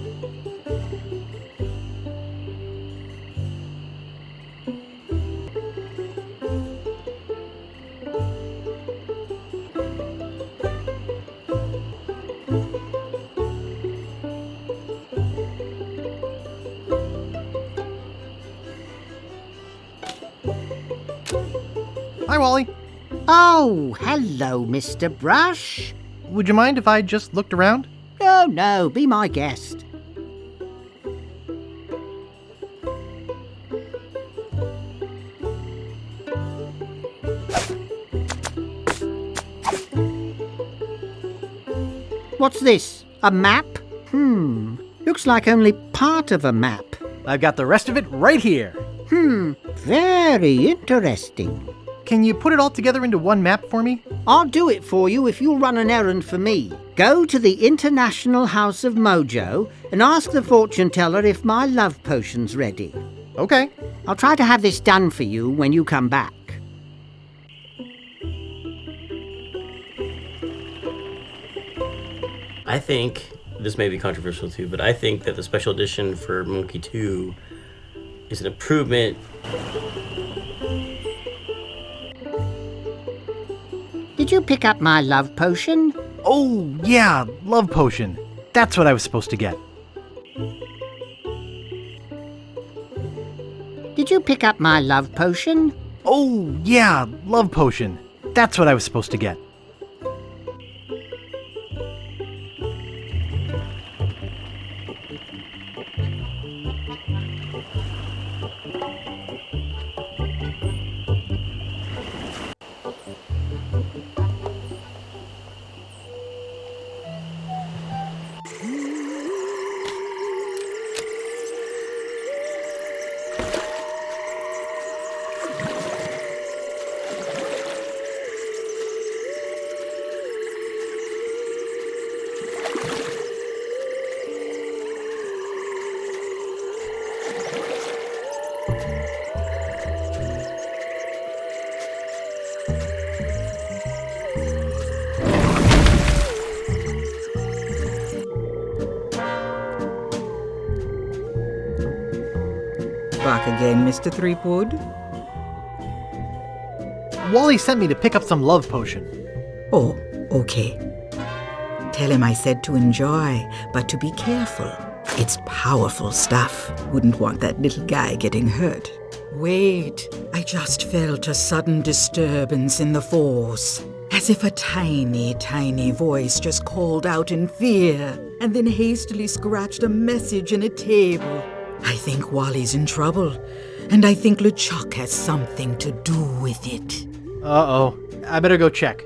Hi, Wally. Oh, hello, Mr. Brush. Would you mind if I just looked around? No, no, be my guest. What's this? A map? Looks like only part of a map. I've got the rest of it right here. Very interesting. Can you put it all together into one map for me? I'll do it for you if you'll run an errand for me. Go to the International House of Mojo and ask the fortune teller if my love potion's ready. Okay. I'll try to have this done for you when you come back. I think, this may be controversial too, but I think that the special edition for Monkey 2 is an improvement. Did you pick up my love potion? Oh, yeah, love potion. That's what I was supposed to get. Did you pick up my love potion? Oh, yeah, love potion. That's what I was supposed to get. Back again, Mr. Threepwood? Wally sent me to pick up some love potion. Oh, okay. Tell him I said to enjoy, but to be careful. It's powerful stuff. Wouldn't want that little guy getting hurt. Wait, I just felt a sudden disturbance in the force. As if a tiny, tiny voice just called out in fear and then hastily scratched a message in a table. I think Wally's in trouble, and I think LeChuck has something to do with it. Uh-oh. I better go check.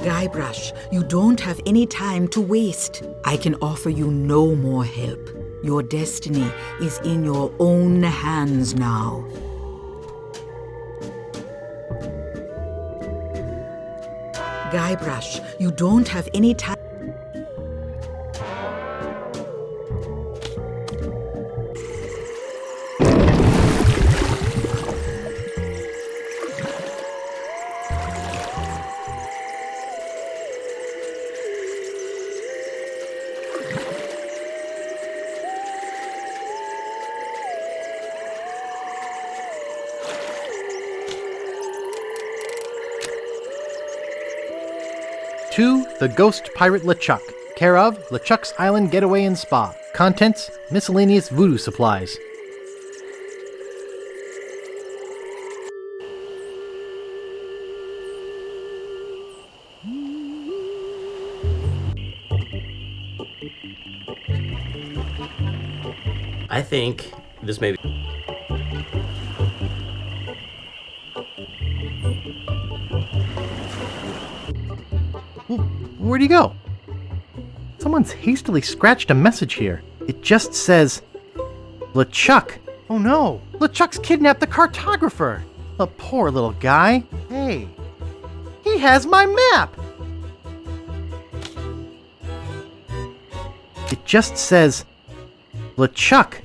Guybrush, you don't have any time to waste. I can offer you no more help. Your destiny is in your own hands now. Guybrush, you don't have any time. To the Ghost Pirate LeChuck, care of LeChuck's Island Getaway and Spa. Contents, miscellaneous voodoo supplies. I think this may be... Where'd he go? Someone's hastily scratched a message here. It just says, LeChuck. Oh no, LeChuck's kidnapped the cartographer. The poor little guy. Hey, he has my map. It just says, LeChuck.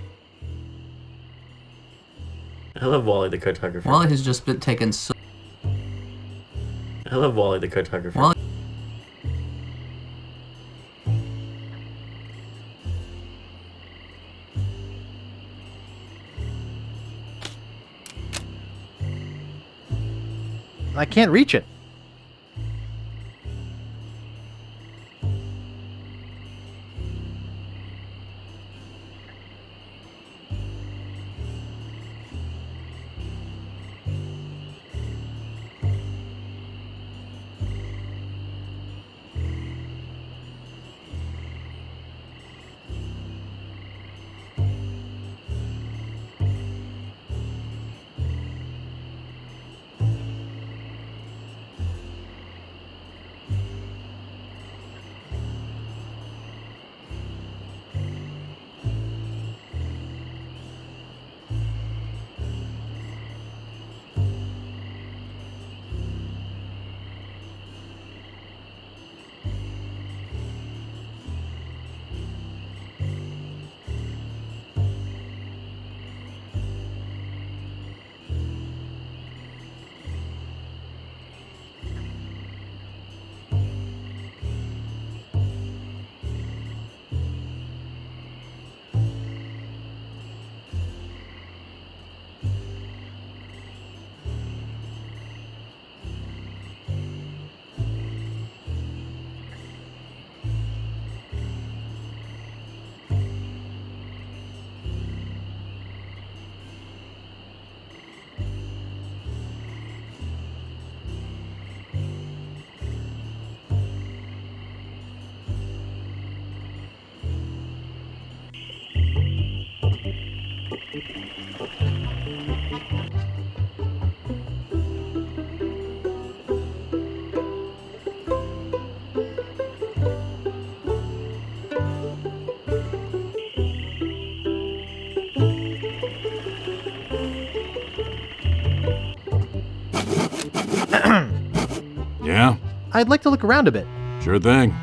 I love Wally the cartographer. Wally has just been taken so... I love Wally the cartographer. Wally... I can't reach it. Yeah? I'd like to look around a bit. Sure thing.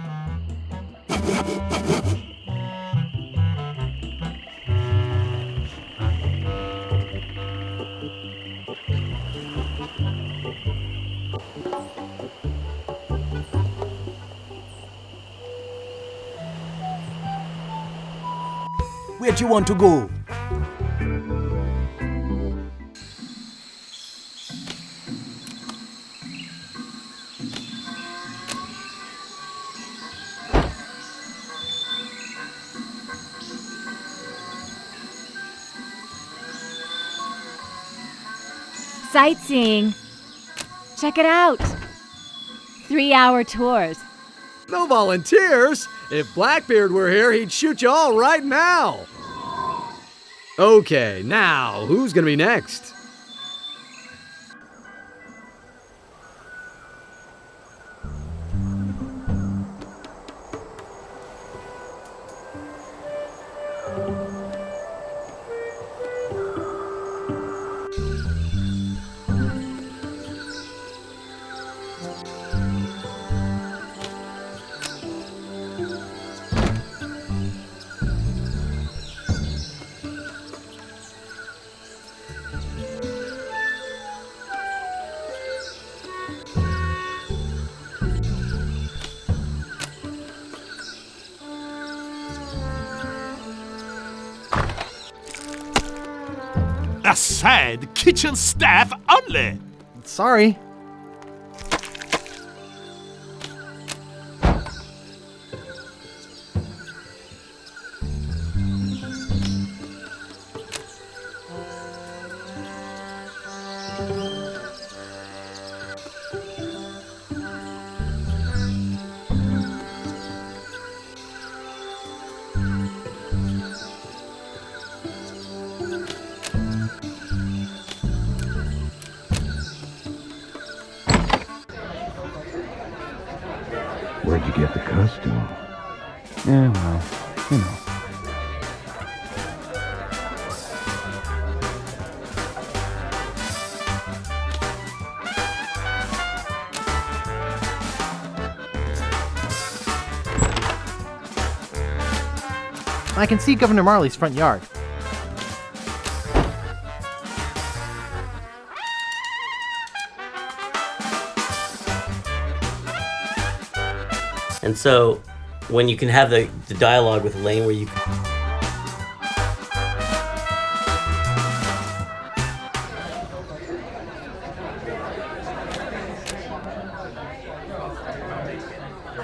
Where do you want to go? Sightseeing. Check it out. 3-hour tours. No volunteers? If Blackbeard were here, he'd shoot you all right now. Okay, now, who's gonna be next? A sad kitchen staff only. Sorry. Where'd you get the costume? Yeah, well, you know. I can see Governor Marley's front yard. And so, when you can have the dialogue with Lane where you...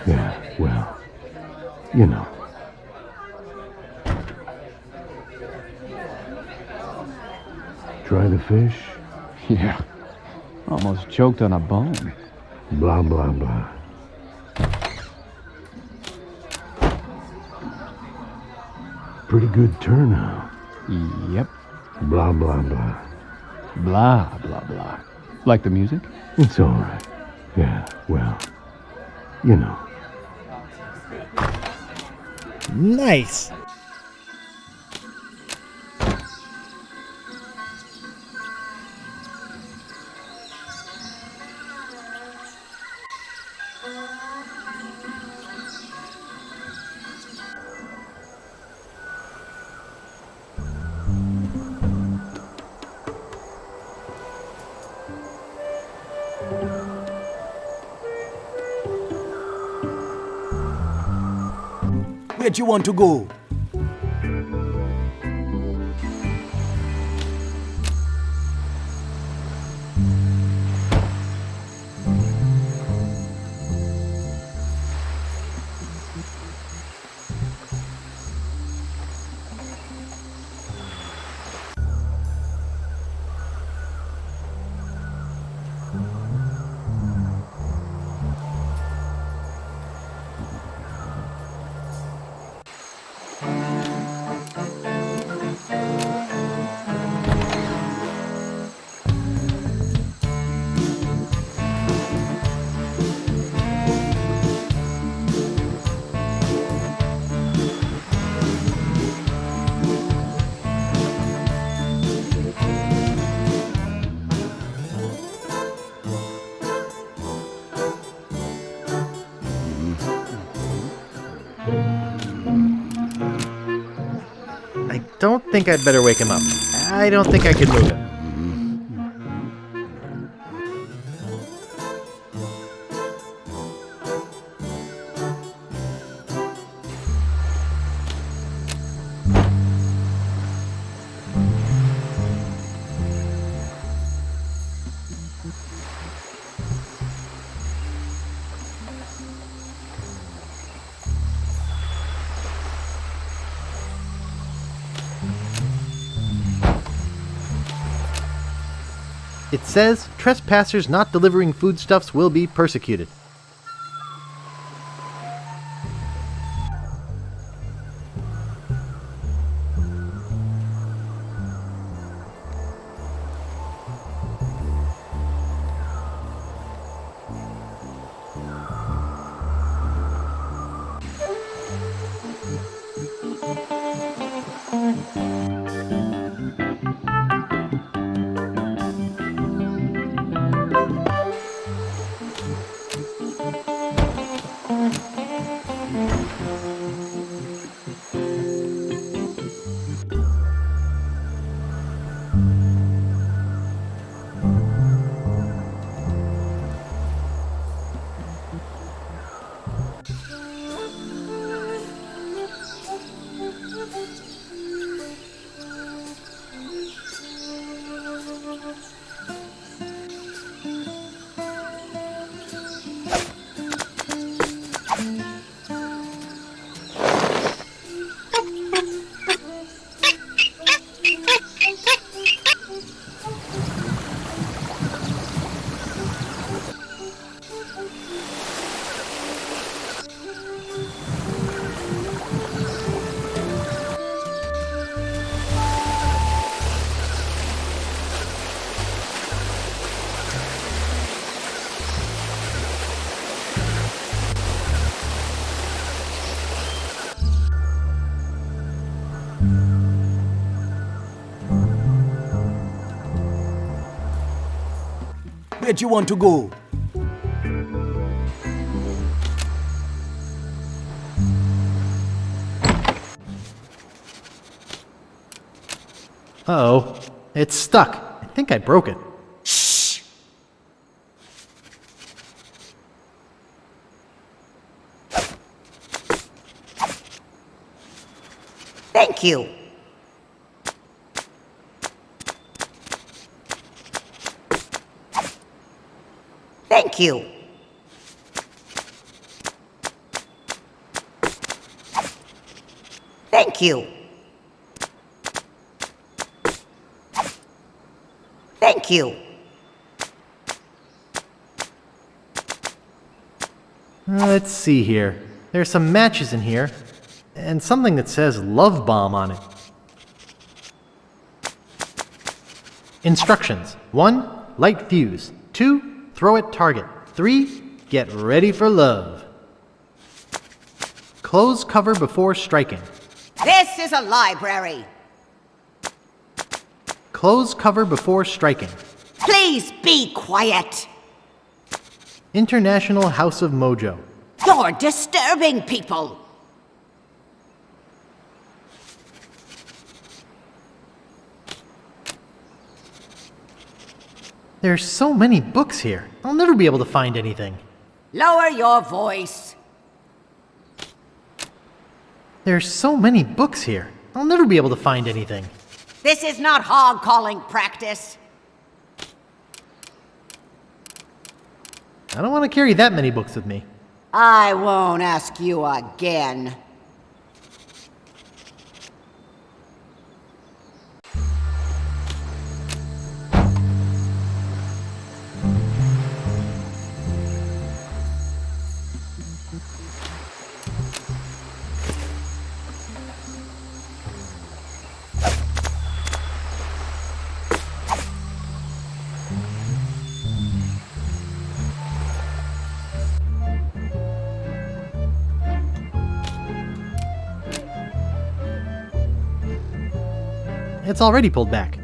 Yeah, well, you know. Try the fish? Yeah. Almost choked on a bone. Blah, blah, blah. Pretty good turnout. Yep. Blah, blah, blah. Blah, blah, blah. Like the music? It's all right. Yeah, well, you know. Nice. Where do you want to go? I don't think I'd better wake him up. I don't think I could move him. It says trespassers not delivering foodstuffs will be persecuted. Where you want to go? Uh-oh. It's stuck. I think I broke it. Shh! Thank you. Thank you. Thank you. Thank you. Let's see here. There's some matches in here, and something that says Love Bomb on it. Instructions. 1. Light fuse. 2. Throw at target. 3. Get ready for love. Close cover before striking. This is a library. Close cover before striking. Please be quiet. International House of Mojo. You're disturbing people. There's so many books here. I'll never be able to find anything. Lower your voice. There's so many books here. I'll never be able to find anything. This is not hog calling practice. I don't want to carry that many books with me. I won't ask you again. It's already pulled back.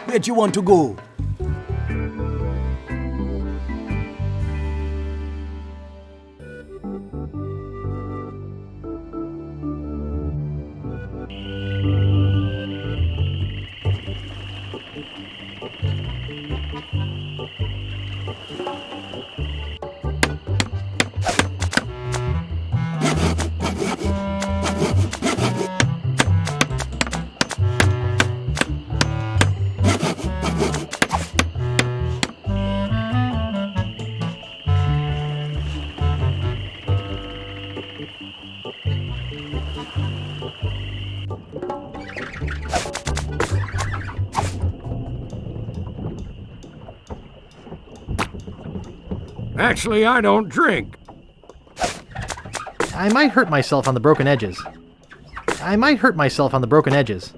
Where you want to go? Actually, I don't drink. I might hurt myself on the broken edges. I might hurt myself on the broken edges.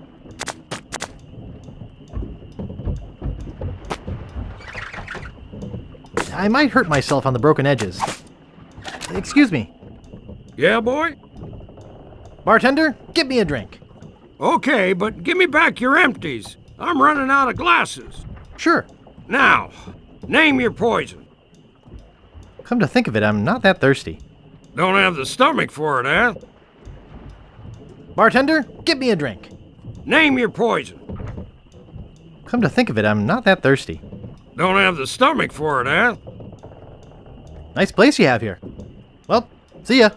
I might hurt myself on the broken edges. Excuse me. Yeah, boy? Bartender, get me a drink. Okay, but give me back your empties. I'm running out of glasses. Sure. Now, name your poison. Come to think of it, I'm not that thirsty. Don't have the stomach for it, eh? Bartender, get me a drink. Name your poison. Come to think of it, I'm not that thirsty. Don't have the stomach for it, eh? Nice place you have here. Well, see ya.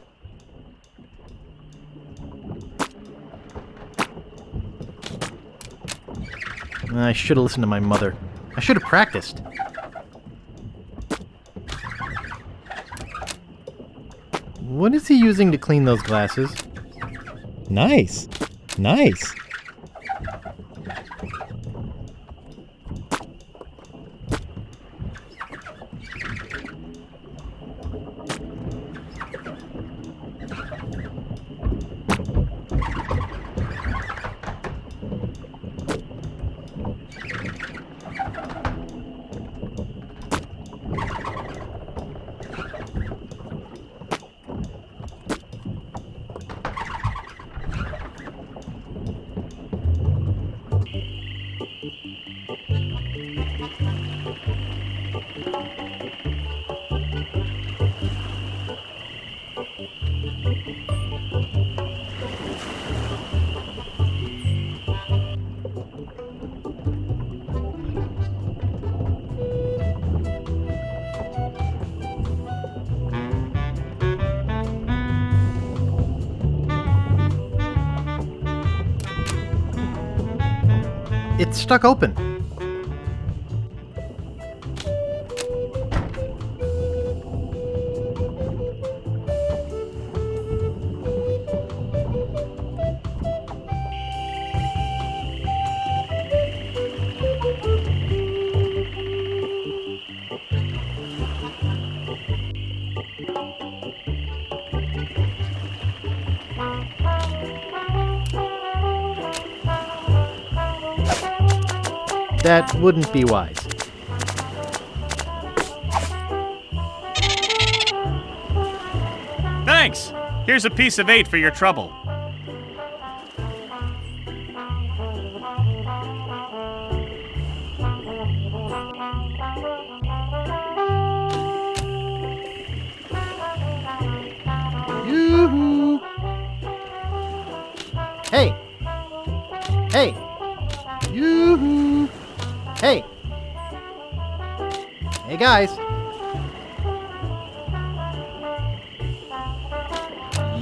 I should have listened to my mother. I should have practiced. What is he using to clean those glasses? Nice. Nice. It's stuck open. That wouldn't be wise. Thanks! Here's a piece of 8 for your trouble. Yoo-hoo! Hey! Hey! Yoo-hoo! Hey! Hey guys!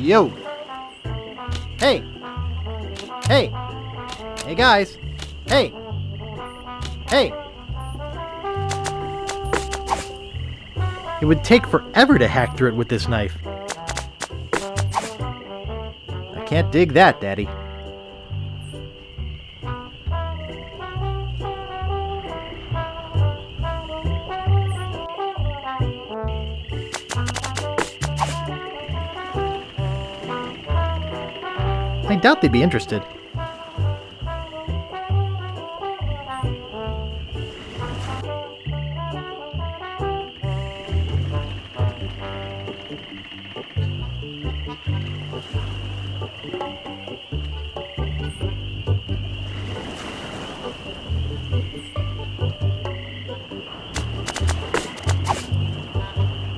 Yo! Hey! Hey! Hey guys! Hey! Hey! It would take forever to hack through it with this knife. I can't dig that, Daddy. I doubt they'd be interested.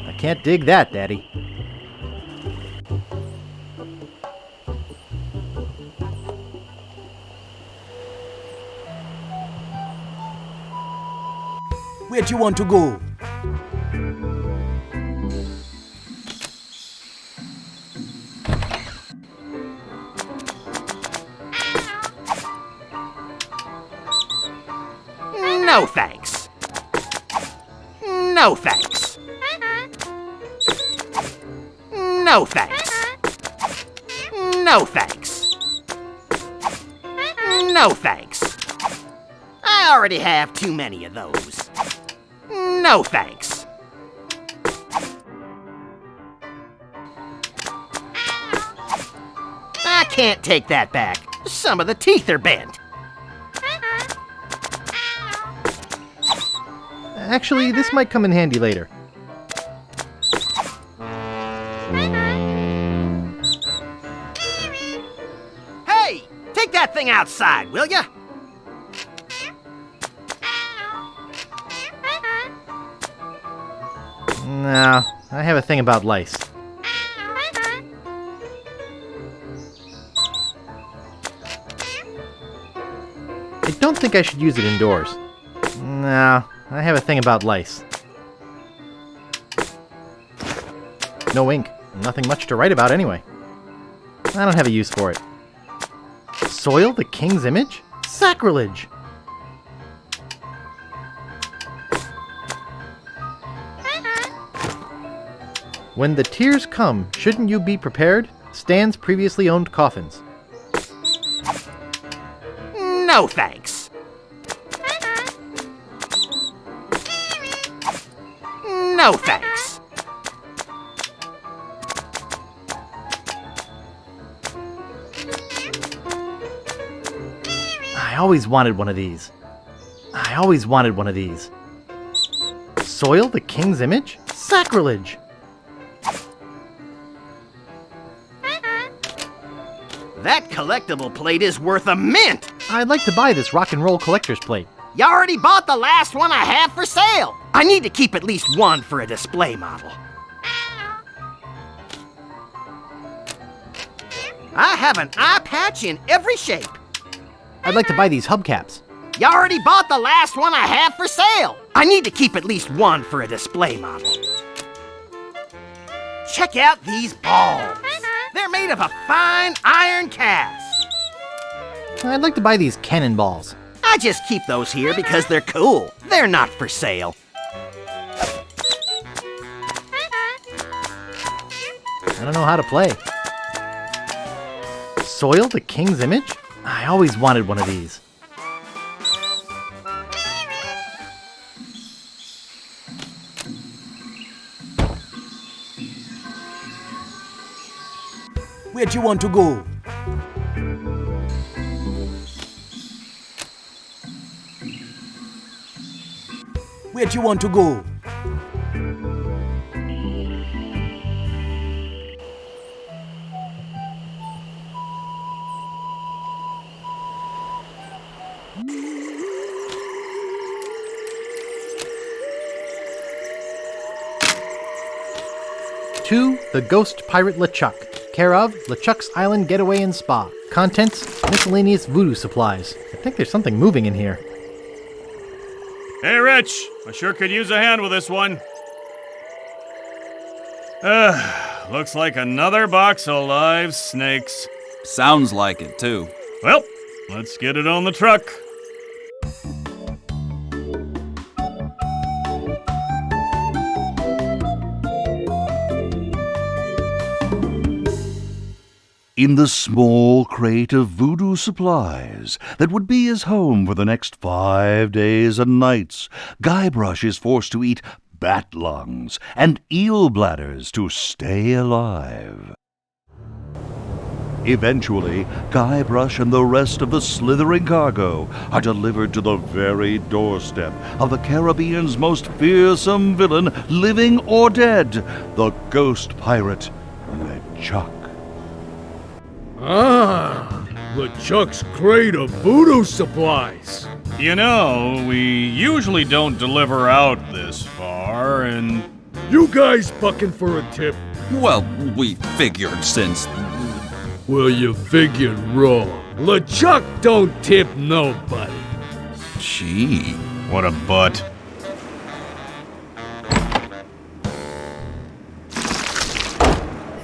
I can't dig that, Daddy. Where do you want to go? No thanks. No thanks. No thanks. No thanks. No thanks. I already have too many of those. No thanks. I can't take that back. Some of the teeth are bent. Actually, this might come in handy later. Hey, take that thing outside, will ya? No, I have a thing about lice. I don't think I should use it indoors. No, I have a thing about lice. No ink. Nothing much to write about anyway. I don't have a use for it. Soil the king's image? Sacrilege! When the tears come, shouldn't you be prepared? Stan's previously owned coffins. No thanks. No thanks. I always wanted one of these. I always wanted one of these. Soil the king's image? Sacrilege! That collectible plate is worth a mint. I'd like to buy this rock and roll collector's plate. You already bought the last one I have for sale. I need to keep at least one for a display model. I have an eye patch in every shape. I'd like to buy these hubcaps. You already bought the last one I have for sale. I need to keep at least one for a display model. Check out these balls. They're made of a fine iron cast. I'd like to buy these cannonballs. I just keep those here because they're cool. They're not for sale. I don't know how to play. Soil the king's image? I always wanted one of these. Where'd you want to go? Where'd you want to go? To the Ghost Pirate LeChuck, care of LeChuck's Island Getaway and Spa. Contents, miscellaneous voodoo supplies. I think there's something moving in here. Hey, Rich, I sure could use a hand with this one. Looks like another box of live snakes. Sounds like it, too. Well, let's get it on the truck. In the small crate of voodoo supplies that would be his home for the next 5 days and nights, Guybrush is forced to eat bat lungs and eel bladders to stay alive. Eventually, Guybrush and the rest of the slithering cargo are delivered to the very doorstep of the Caribbean's most fearsome villain, living or dead, the ghost pirate, LeChuck. Ah, LeChuck's crate of voodoo supplies. You know, we usually don't deliver out this far, and... You guys bucking for a tip? Well, we figured since... Well, you figured wrong. LeChuck don't tip nobody. Gee. What a butt.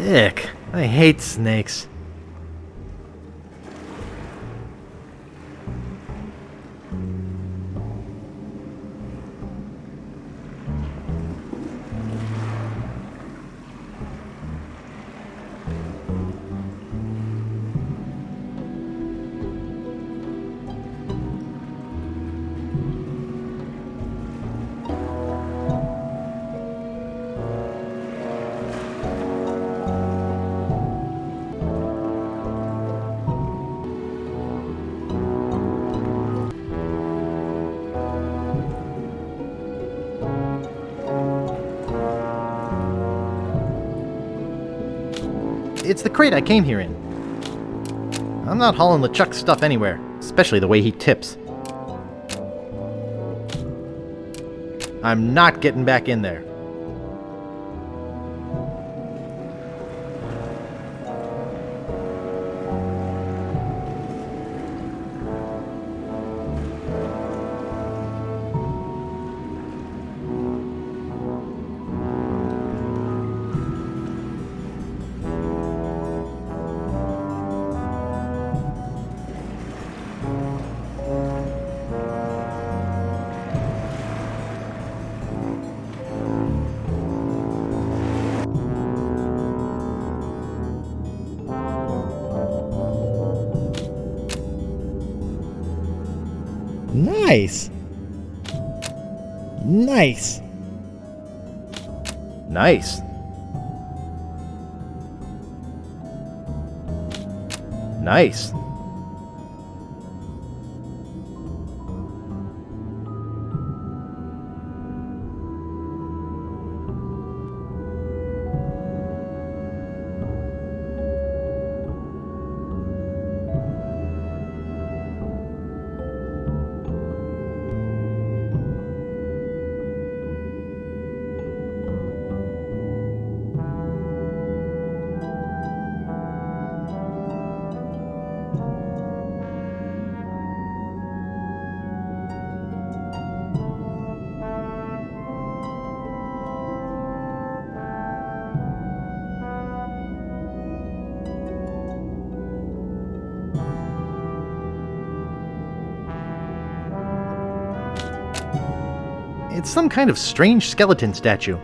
Ick. I hate snakes. It's the crate I came here in. I'm not hauling LeChuck's stuff anywhere, especially the way he tips. I'm not getting back in there. Nice. Nice. Nice. Nice. It's some kind of strange skeleton statue.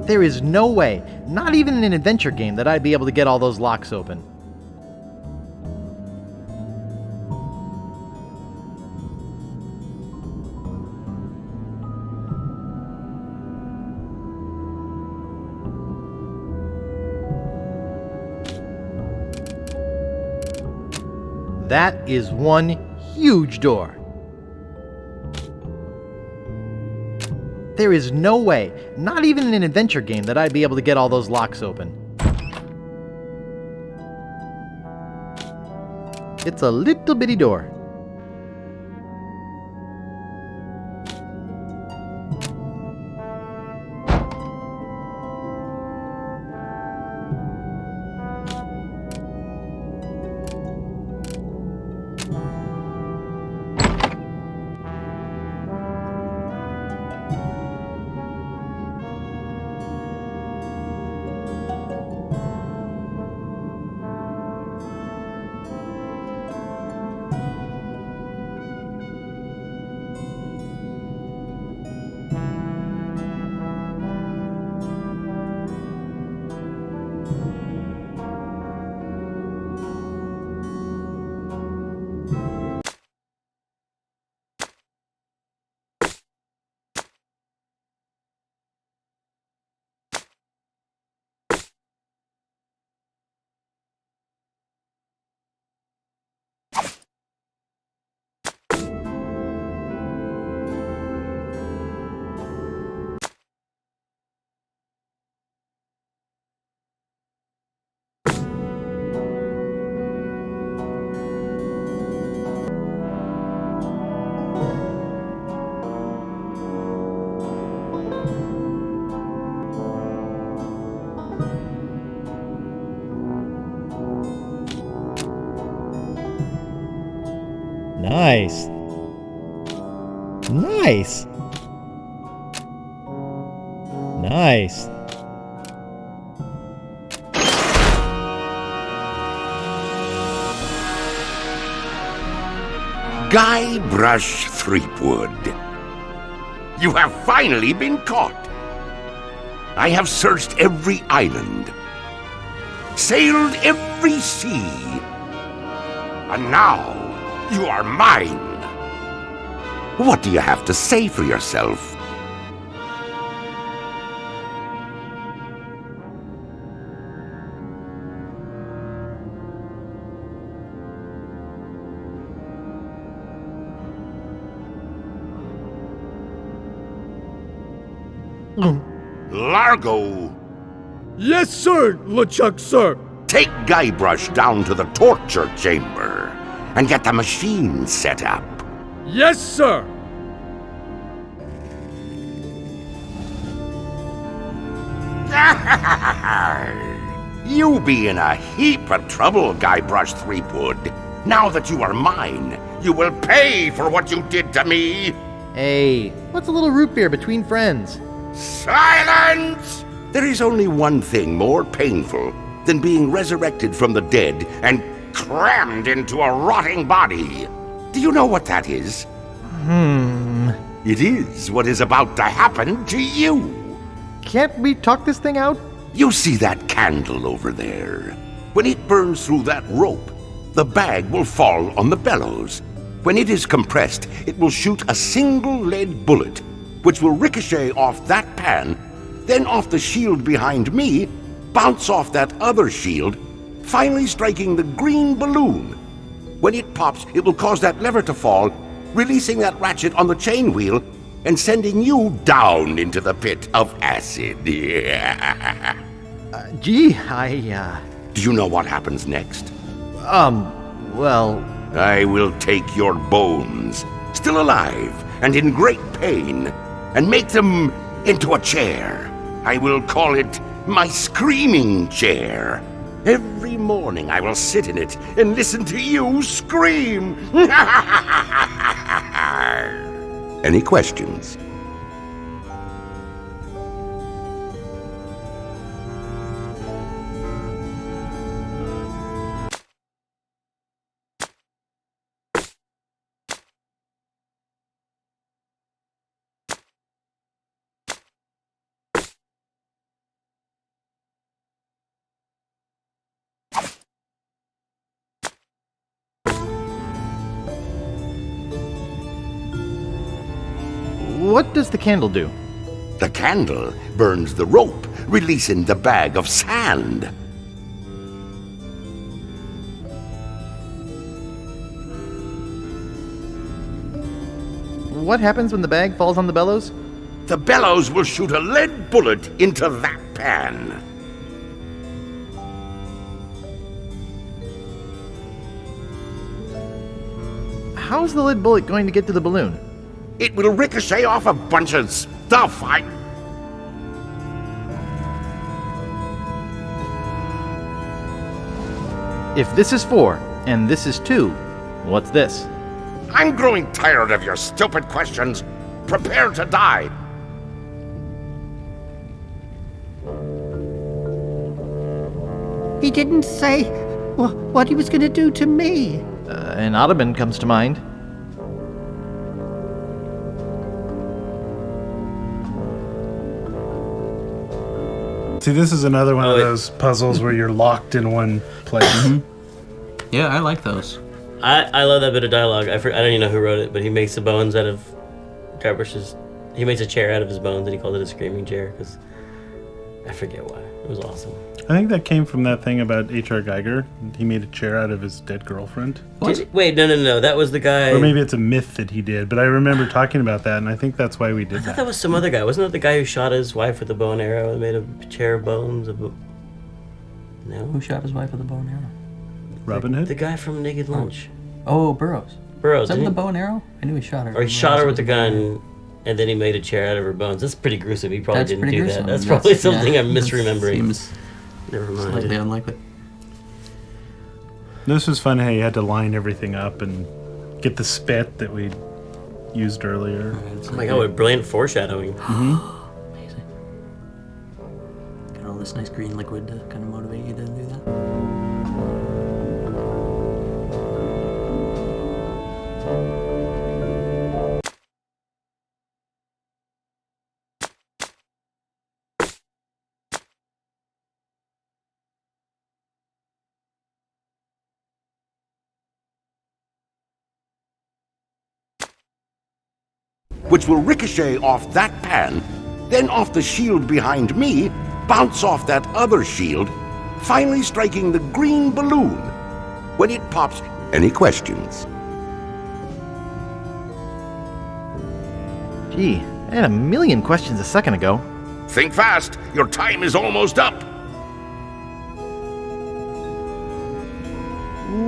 There is no way, not even in an adventure game, that I'd be able to get all those locks open. That is one huge door. There is no way, not even in an adventure game, that I'd be able to get all those locks open. It's a little bitty door. Nice. Nice. Nice. Guybrush Threepwood. You have finally been caught. I have searched every island, sailed every sea, and now you are mine. What do you have to say for yourself? Largo! Yes, sir, LeChuck, sir. Take Guybrush down to the torture chamber and get the machine set up. Yes, sir. You be in a heap of trouble, Guybrush Threepwood. Now that you are mine, you will pay for what you did to me. Hey, what's a little root beer between friends? Silence! There is only one thing more painful than being resurrected from the dead and crammed into a rotting body. Do you know what that is? It is what is about to happen to you. Can't we talk this thing out? You see that candle over there? When it burns through that rope, the bag will fall on the bellows. When it is compressed, it will shoot a single lead bullet, which will ricochet off that pan, then off the shield behind me, bounce off that other shield, finally striking the green balloon. When it pops, it will cause that lever to fall, releasing that ratchet on the chain wheel and sending you down into the pit of acid. Do you know what happens next? Well... I will take your bones, still alive and in great pain, and make them into a chair. I will call it my screaming chair. Every morning I will sit in it and listen to you scream. Any questions? What does the candle do? The candle burns the rope, releasing the bag of sand. What happens when the bag falls on the bellows? The bellows will shoot a lead bullet into that pan. How's the lead bullet going to get to the balloon? It will ricochet off a bunch of stuff. If this is 4 and this is 2, what's this? I'm growing tired of your stupid questions. Prepare to die. He didn't say what he was going to do to me. An ottoman comes to mind. See, this is another one of those puzzles where you're locked in one place. Yeah, I like those. I love that bit of dialogue. I don't even know who wrote it, but he makes the bones out of Guybrush's. He makes a chair out of his bones, and he called it a screaming chair because I forget why. It was awesome. I think that came from that thing about H.R. Geiger. He made a chair out of his dead girlfriend. Wait, no. That was the guy. Or maybe it's a myth that he did, but I remember talking about that, and I think that's why we did I thought that was some other guy. Wasn't that the guy who shot his wife with a bow and arrow and made a chair of bones? No? Who shot his wife with a bow and arrow? Robin Hood? The guy from Naked Lunch. Oh, Burroughs. Burroughs. Is that with the bow and arrow? I knew he shot her. Or he shot her with the gun, and then he made a chair out of her bones. That's pretty gruesome. He probably That's didn't pretty do gruesome. that. That's probably something I'm that misremembering. Seems Never mind. slightly unlikely. This was fun how you had to line everything up and get the spit that we used earlier. Oh my god, what brilliant foreshadowing. Amazing. Got all this nice green liquid to kind of motivate you to do that. Which will ricochet off that pan, then off the shield behind me, bounce off that other shield, finally striking the green balloon. When it pops, any questions? Gee, I had a million questions a second ago. Think fast, your time is almost up.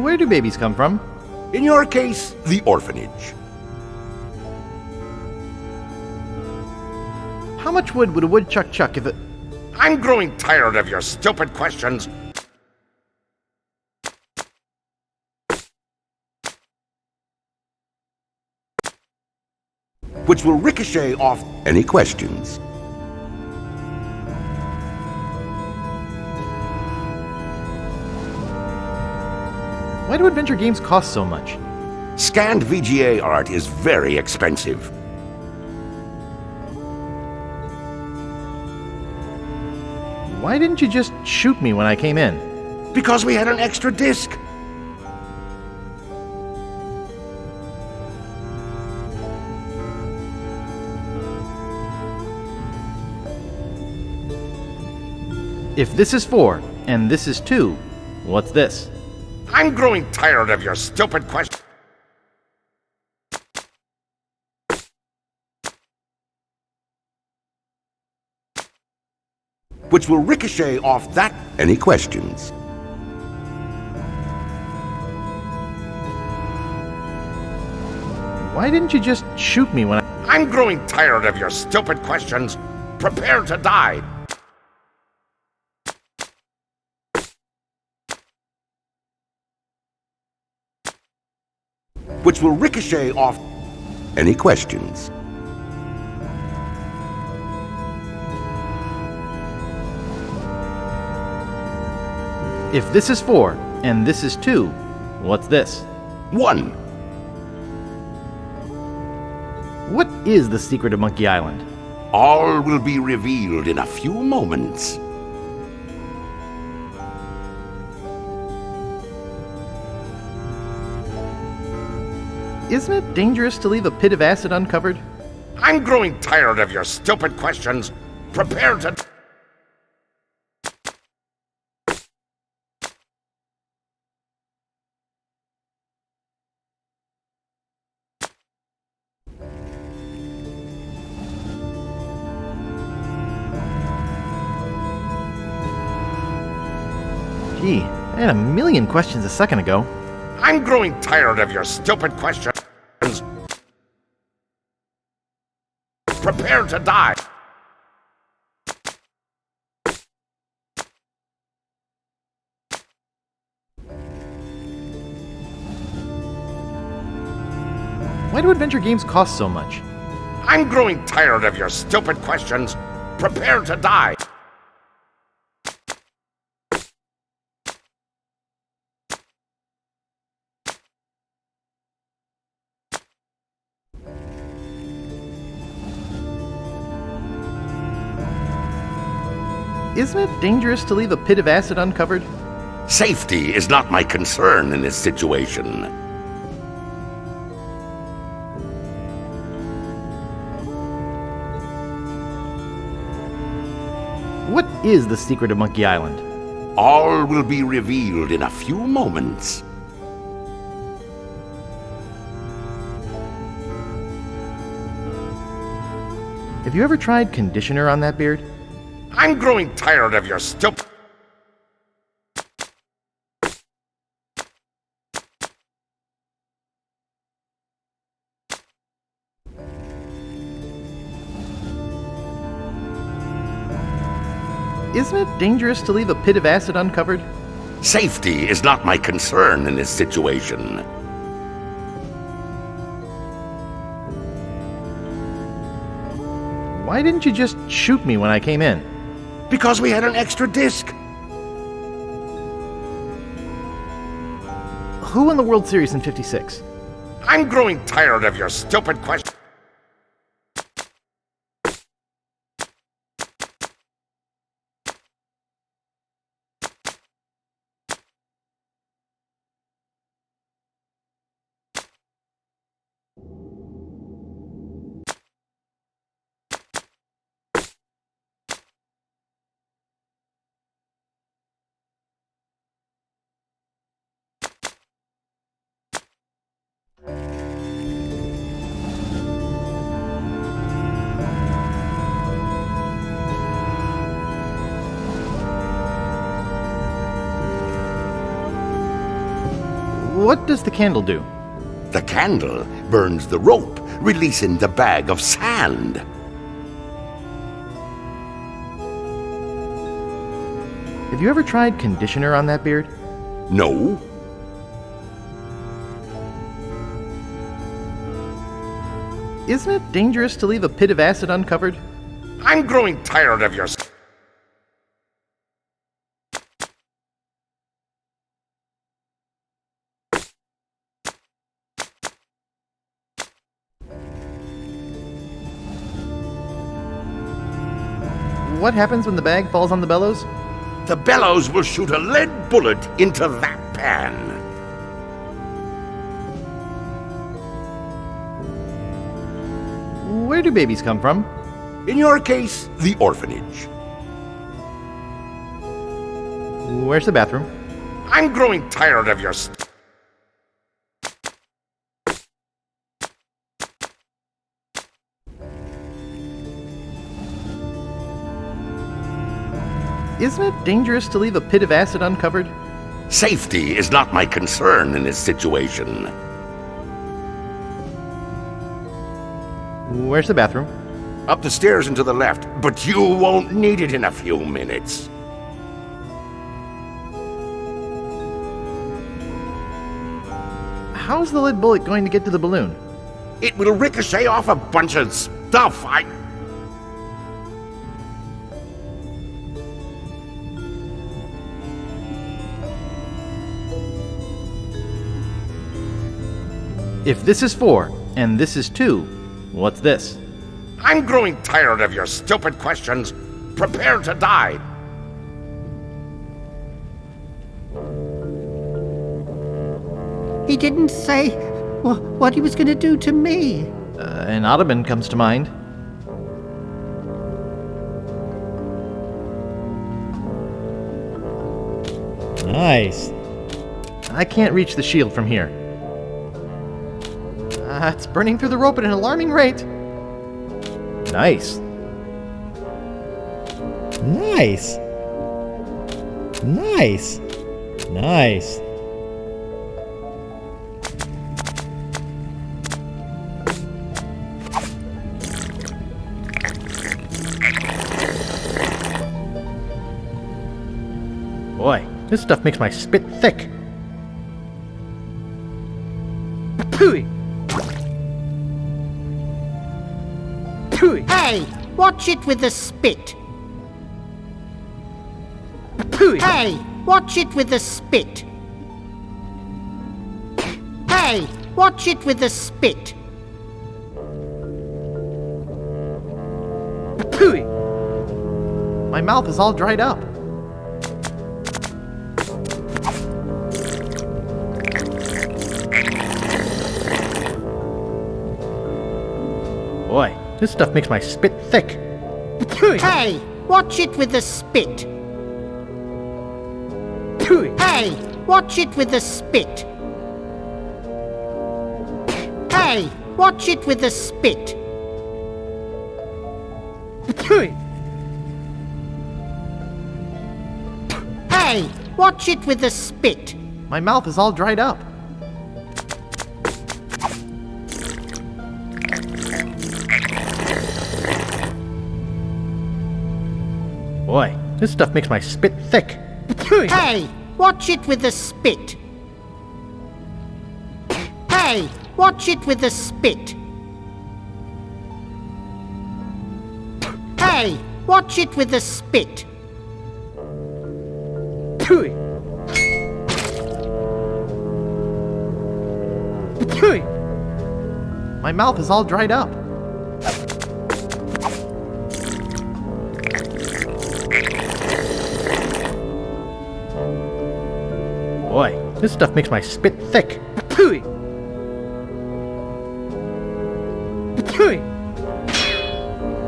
Where do babies come from? In your case, the orphanage. How much wood would a woodchuck chuck if it... I'm growing tired of your stupid questions. Which will ricochet off any questions. Why do adventure games cost so much? Scanned VGA art is very expensive. Why didn't you just shoot me when I came in? Because we had an extra disc. If this is 4 and this is 2, what's this? I'm growing tired of your stupid questions. Which will ricochet off that. Any questions? Why didn't you just shoot me when I'm growing tired of your stupid questions. Prepare to die. Which will ricochet off. Any questions? If this is 4 and this is 2, what's this? 1. What is the secret of Monkey Island? All will be revealed in a few moments. Isn't it dangerous to leave a pit of acid uncovered? I'm growing tired of your stupid questions. Prepare to... Gee, I had a million questions a second ago. I'm growing tired of your stupid questions. Prepare to die. Why do adventure games cost so much? I'm growing tired of your stupid questions. Prepare to die. Isn't it dangerous to leave a pit of acid uncovered? Safety is not my concern in this situation. What is the secret of Monkey Island? All will be revealed in a few moments. Have you ever tried conditioner on that beard? I'm growing tired of your stupid... Isn't it dangerous to leave a pit of acid uncovered? Safety is not my concern in this situation. Why didn't you just shoot me when I came in? Because we had an extra disc. Who won the World Series in '56? I'm growing tired of your stupid questions. What does the candle do? The candle burns the rope, releasing the bag of sand. Have you ever tried conditioner on that beard? No. Isn't it dangerous to leave a pit of acid uncovered? I'm growing tired of your... What happens when the bag falls on the bellows? The bellows will shoot a lead bullet into that pan. Where do babies come from? In your case, the orphanage. Where's the bathroom? I'm growing tired of your... Isn't it dangerous to leave a pit of acid uncovered? Safety is not my concern in this situation. Where's the bathroom? Up the stairs and to the left, but you won't need it in a few minutes. How's the lead bullet going to get to the balloon? It will ricochet off a bunch of stuff. If this is 4 and this is 2, what's this? I'm growing tired of your stupid questions. Prepare to die. He didn't say what he was going to do to me. An ottoman comes to mind. Nice. I can't reach the shield from here. It's burning through the rope at an alarming rate. Nice. Nice. Nice. Nice. Boy, this stuff makes my spit thick. Hey, watch it with the spit. Hey, watch it with the spit. Hey, watch it with the spit. My mouth is all dried up. Boy, this stuff makes my spit thick. Hey, watch it with the spit. Hey, watch it with the spit. Hey, watch it with the spit. Hey, watch it with the spit. My mouth is all dried up. Boy, this stuff makes my spit thick. Hey, watch it with the spit. Hey, watch it with the spit. Hey, watch it with the spit. My mouth is all dried up. Boy, this stuff makes my spit thick.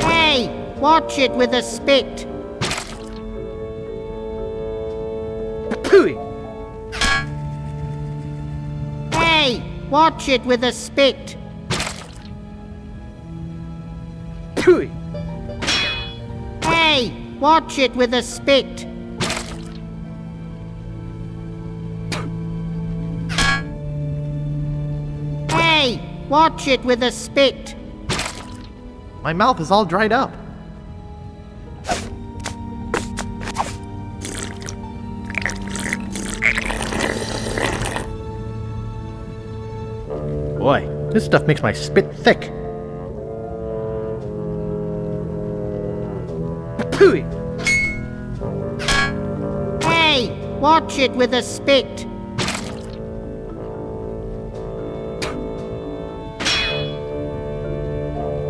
Hey, watch it with the spit. Hey, watch it with the spit. Hey, watch it with the spit. Hey, watch it with the spit. My mouth is all dried up. Boy, this stuff makes my spit thick. Hey, watch it with the spit.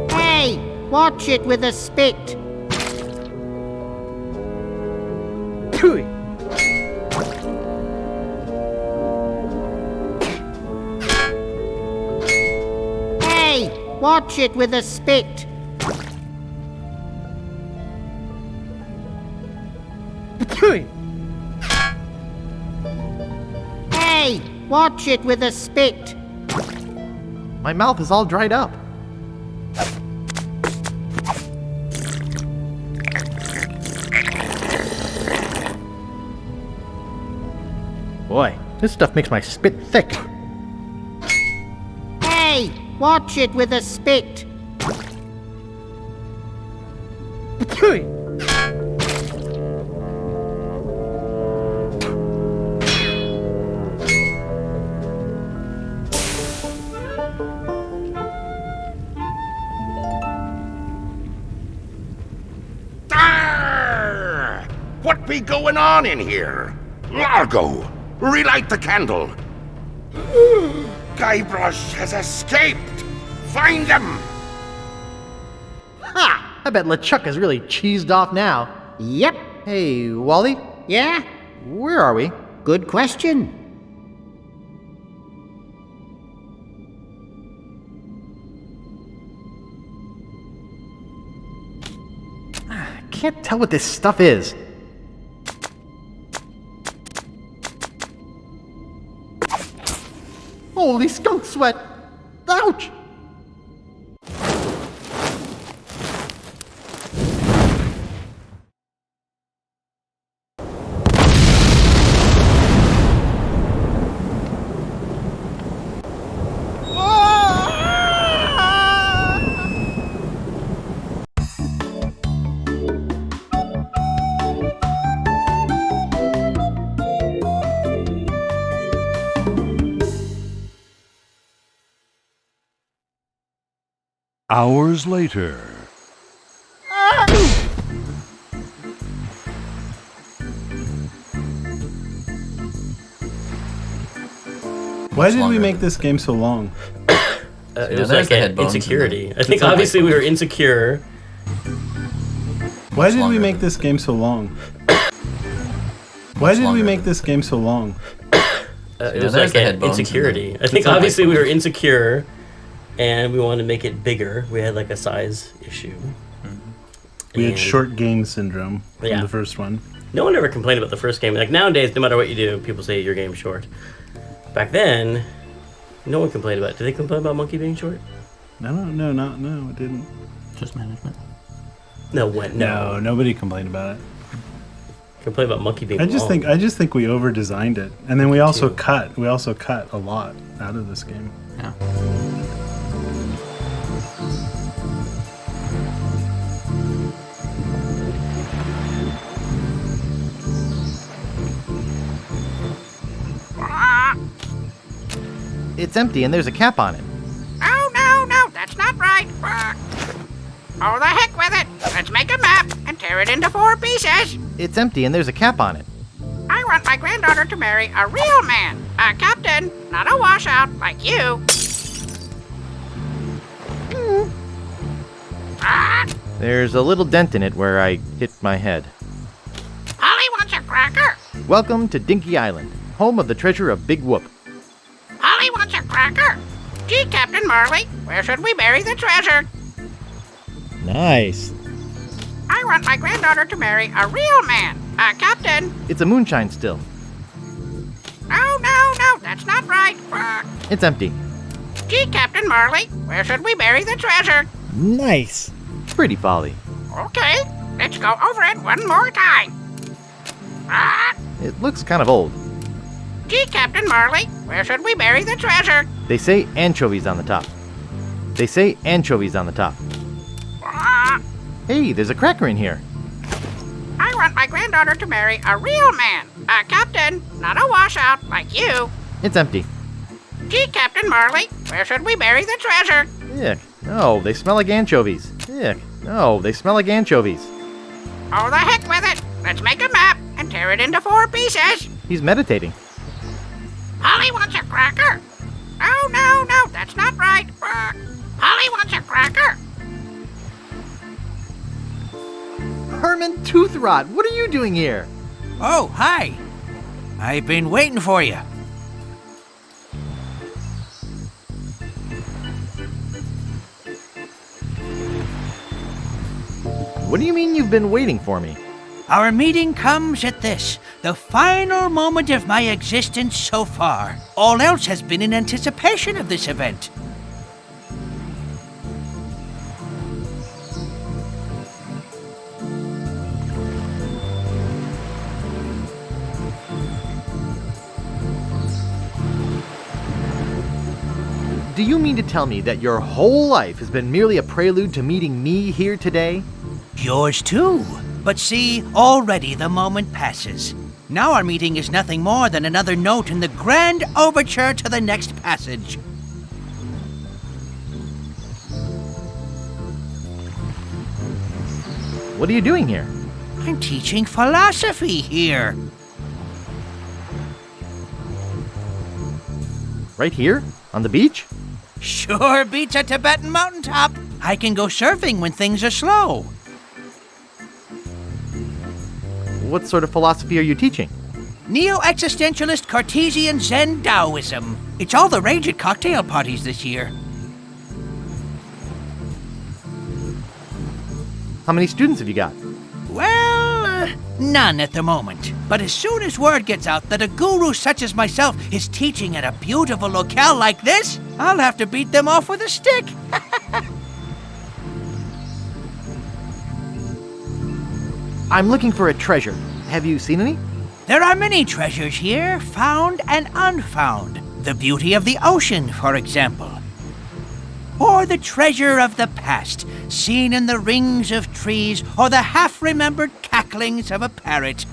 Hey, watch it with the spit. Hey, watch it with the spit. Hey, watch it with the spit. My mouth is all dried up. Boy, this stuff makes my spit thick. Hey, watch it with the spit. Arr! What be going on in here? Largo, relight the candle. Guybrush has escaped. Find him. Ha! I bet LeChuck is really cheesed off now. Yep. Hey, Wally? Yeah? Where are we? Good question. can't tell what this stuff is. Holy skunk sweat! Ouch! Hours later. Why did we make this game so long? It was like an insecurity. I think obviously we were insecure. Why did we make this game so long? Why did we make this game so long? It was like an insecurity. I think obviously we were insecure, and we wanted to make it bigger. We had like a size issue. We had short game syndrome from Yeah. the first one. No one ever complained about the first game. Like nowadays, no matter what you do, people say your game's short. Back then, no one complained about it. Did they complain about Monkey being short? No, it didn't. Just management. No, when? No, nobody complained about it. Complain about Monkey being I just long. think we over designed it. And then we also cut a lot out of this game. Yeah. It's empty and there's a cap on it. No, that's not right. Oh, the heck with it. Let's make a map and tear it into 4 pieces. It's empty and there's a cap on it. I want my granddaughter to marry a real man, a captain, not a washout like you. There's a little dent in it where I hit my head. Holly wants a cracker. Welcome to Dinky Island, home of the treasure of Big Whoop. Holly wants a cracker. Gee, Captain Marley, where should we bury the treasure? Nice. I want my granddaughter to marry a real man, a captain. It's a moonshine still. No, that's not right. It's empty. Gee, Captain Marley, where should we bury the treasure? Nice. Pretty folly. Okay, let's go over it one more time. It looks kind of old. Gee, Captain Marley, where should we bury the treasure? They say anchovies on the top. They say anchovies on the top. Hey, there's a cracker in here. I want my granddaughter to marry a real man, a captain, not a washout like you. It's empty. Gee, Captain Marley, where should we bury the treasure? Ick. No, they smell like anchovies. Ick. No, they smell like anchovies. Oh, the heck with it. Let's make a map and tear it into 4 pieces. He's meditating. Holly wants a cracker. No, that's not right. Holly wants a cracker. Herman Tooth Rot, what are you doing here? Oh, hi. I've been waiting for you. What do you mean you've been waiting for me? Our meeting comes at this, the final moment of my existence so far. All else has been in anticipation of this event. Do you mean to tell me that your whole life has been merely a prelude to meeting me here today? Yours too. But see, already the moment passes. Now our meeting is nothing more than another note in the grand overture to the next passage. What are you doing here? I'm teaching philosophy here. Right here? On the beach? Sure beats a Tibetan mountaintop. I can go surfing when things are slow. What sort of philosophy are you teaching? Neo-existentialist Cartesian Zen Taoism. It's all the rage at cocktail parties this year. How many students have you got? None at the moment. But as soon as word gets out that a guru such as myself is teaching at a beautiful locale like this, I'll have to beat them off with a stick. I'm looking for a treasure. Have you seen any? There are many treasures here, found and unfound. The beauty of the ocean, for example. Or the treasure of the past, seen in the rings of trees or the half-remembered cacklings of a parrot.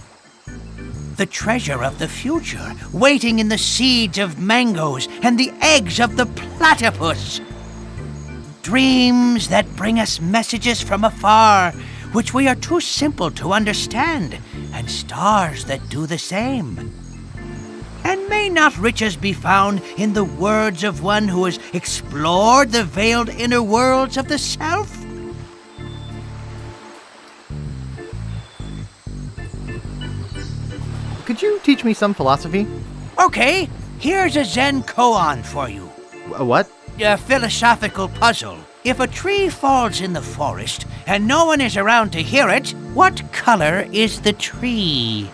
The treasure of the future, waiting in the seeds of mangoes and the eggs of the platypus. Dreams that bring us messages from afar, which we are too simple to understand, and stars that do the same. And may not riches be found in the words of one who has explored the veiled inner worlds of the self? Could you teach me some philosophy? Okay, here's a Zen koan for you. A what? A philosophical puzzle. If a tree falls in the forest and no one is around to hear it, what color is the tree?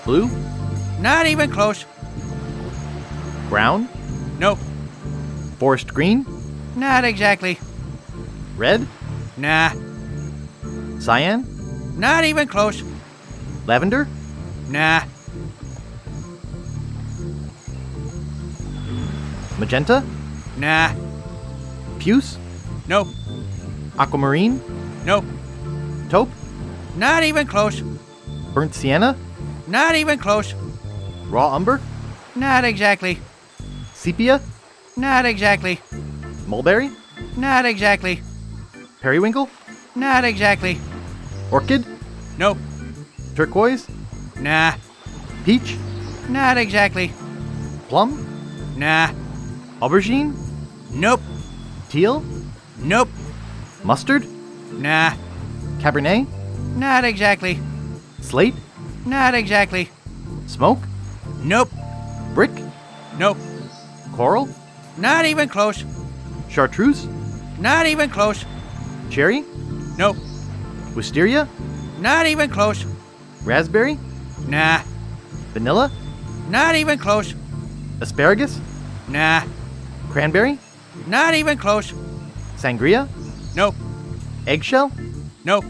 Blue? Not even close. Brown? Nope. Forest green? Not exactly. Red? Nah. Cyan? Not even close. Lavender? Nah. Magenta? Nah. Puce? Nope. Aquamarine? Nope. Taupe? Not even close. Burnt sienna? Not even close. Raw umber? Not exactly. Sepia? Not exactly. Mulberry? Not exactly. Periwinkle? Not exactly. Orchid? Nope. Turquoise? Nah. Peach? Not exactly. Plum? Nah. Aubergine? Nope. Teal? Nope. Mustard? Nah. Cabernet? Not exactly. Slate? Not exactly. Smoke? Nope. Brick? Nope. Coral? Not even close. Chartreuse? Not even close. Cherry? Nope. Wisteria? Not even close. Raspberry? Nah. Vanilla? Not even close. Asparagus? Nah. Cranberry? Not even close. Sangria? Nope. Eggshell? Nope.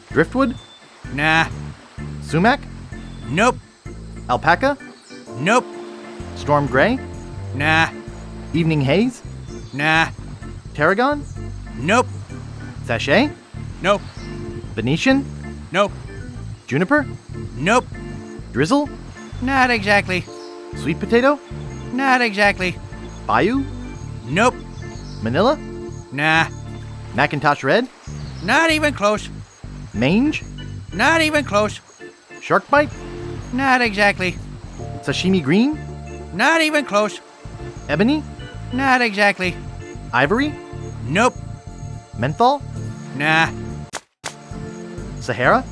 Driftwood? Nah. Sumac? Nope. Alpaca? Nope. Storm gray? Nah. Evening haze? Nah. Tarragon? Nope. Sachet? Nope. Venetian? Nope. Juniper? Nope. Drizzle? Not exactly. Sweet potato? Not exactly. Bayou? Nope. Manila? Nah. Macintosh red? Not even close. Mange? Not even close. Shark bite? Not exactly. Sashimi green? Not even close. Ebony? Not exactly. Ivory? Nope. Menthol? Nah. Sahara?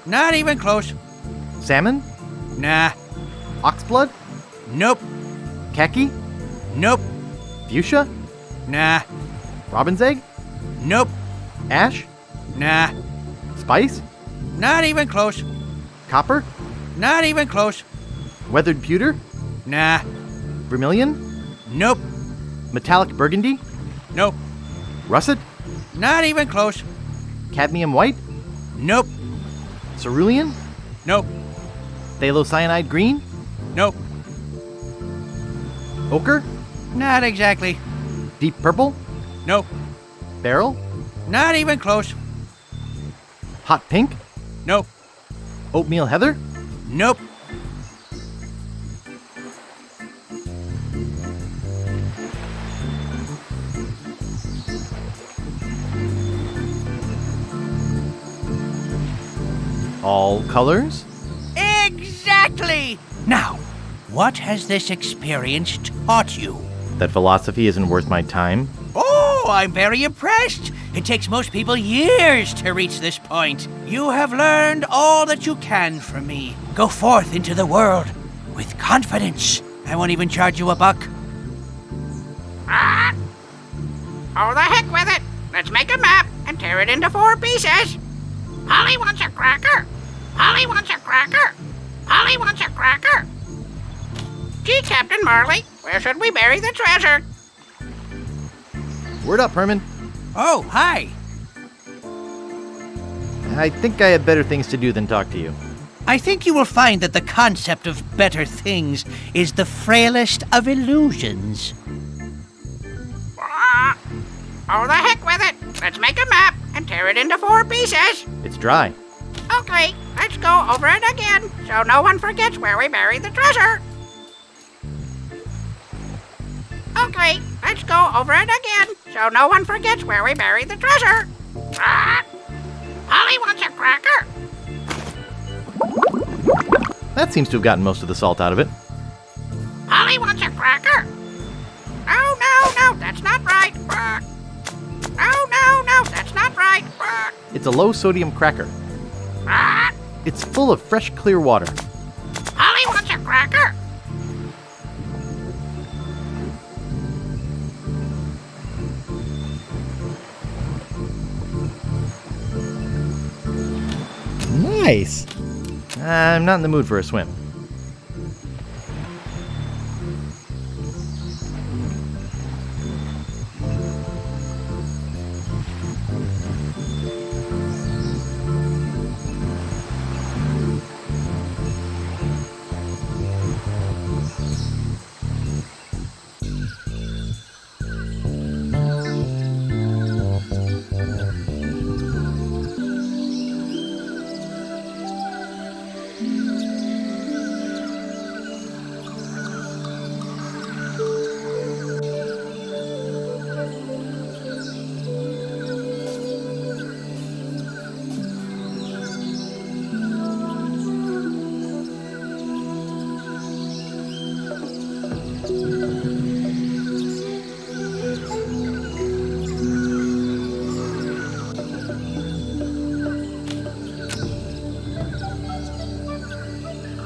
Not even close. Salmon? Nah. Oxblood? Nope. Khaki? Nope. Fuchsia? Nah. Robin's egg? Nope. Ash? Nah. Spice? Not even close. Copper? Not even close. Weathered pewter? Nah. Vermilion? Nope. Metallic burgundy? Nope. Russet? Not even close. Cadmium white? Nope. Cerulean? Nope. Phthalocyanide green? Nope. Ochre? Not exactly. Deep purple? Nope. Beryl? Not even close. Hot pink? Nope. Oatmeal heather? Nope. All colors? Exactly! Now, what has this experience taught you? That philosophy isn't worth my time? Oh, I'm very impressed. It takes most people years to reach this point. You have learned all that you can from me. Go forth into the world with confidence. I won't even charge you a buck. Ah! Oh, the heck with it. Let's make a map and tear it into 4 pieces. Polly wants a cracker. Polly wants a cracker. Polly wants a cracker. Gee, Captain Marley, where should we bury the treasure? Word up, Herman. Oh, hi. I think I have better things to do than talk to you. I think you will find that the concept of better things is the frailest of illusions. Ah! Oh, the heck with it. Let's make a map and tear it into 4 pieces. It's dry. Okay, let's go over it again so no one forgets where we buried the treasure. Okay, let's go over it again so no one forgets where we buried the treasure. Ah! Polly wants a cracker. That seems to have gotten most of the salt out of it. Polly wants a cracker. No, that's not right. No, that's not right. It's a low-sodium cracker. Ah! It's full of fresh, clear water. Polly wants a cracker. Nice. I'm not in the mood for a swim.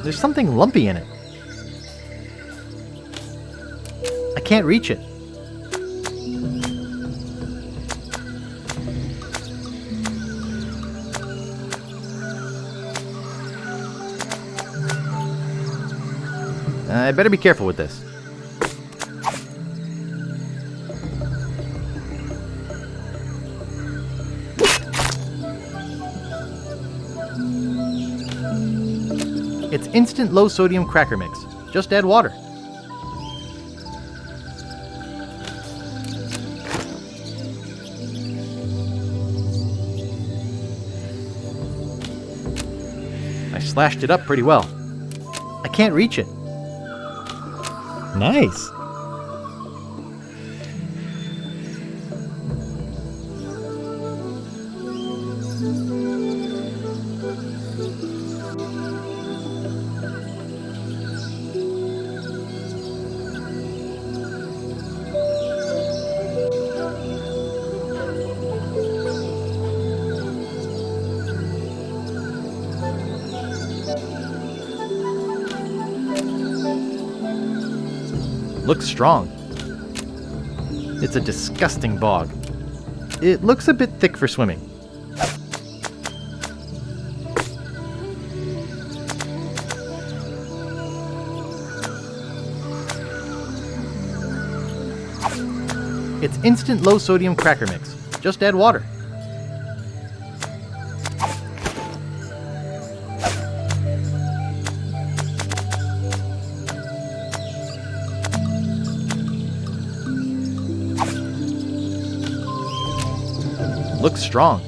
There's something lumpy in it. I can't reach it. I better be careful with this. It's instant low-sodium cracker mix. Just add water. I slashed it up pretty well. I can't reach it. Nice. Looks strong. It's a disgusting bog. It looks a bit thick for swimming. It's instant low-sodium cracker mix. Just add water. Looks strong.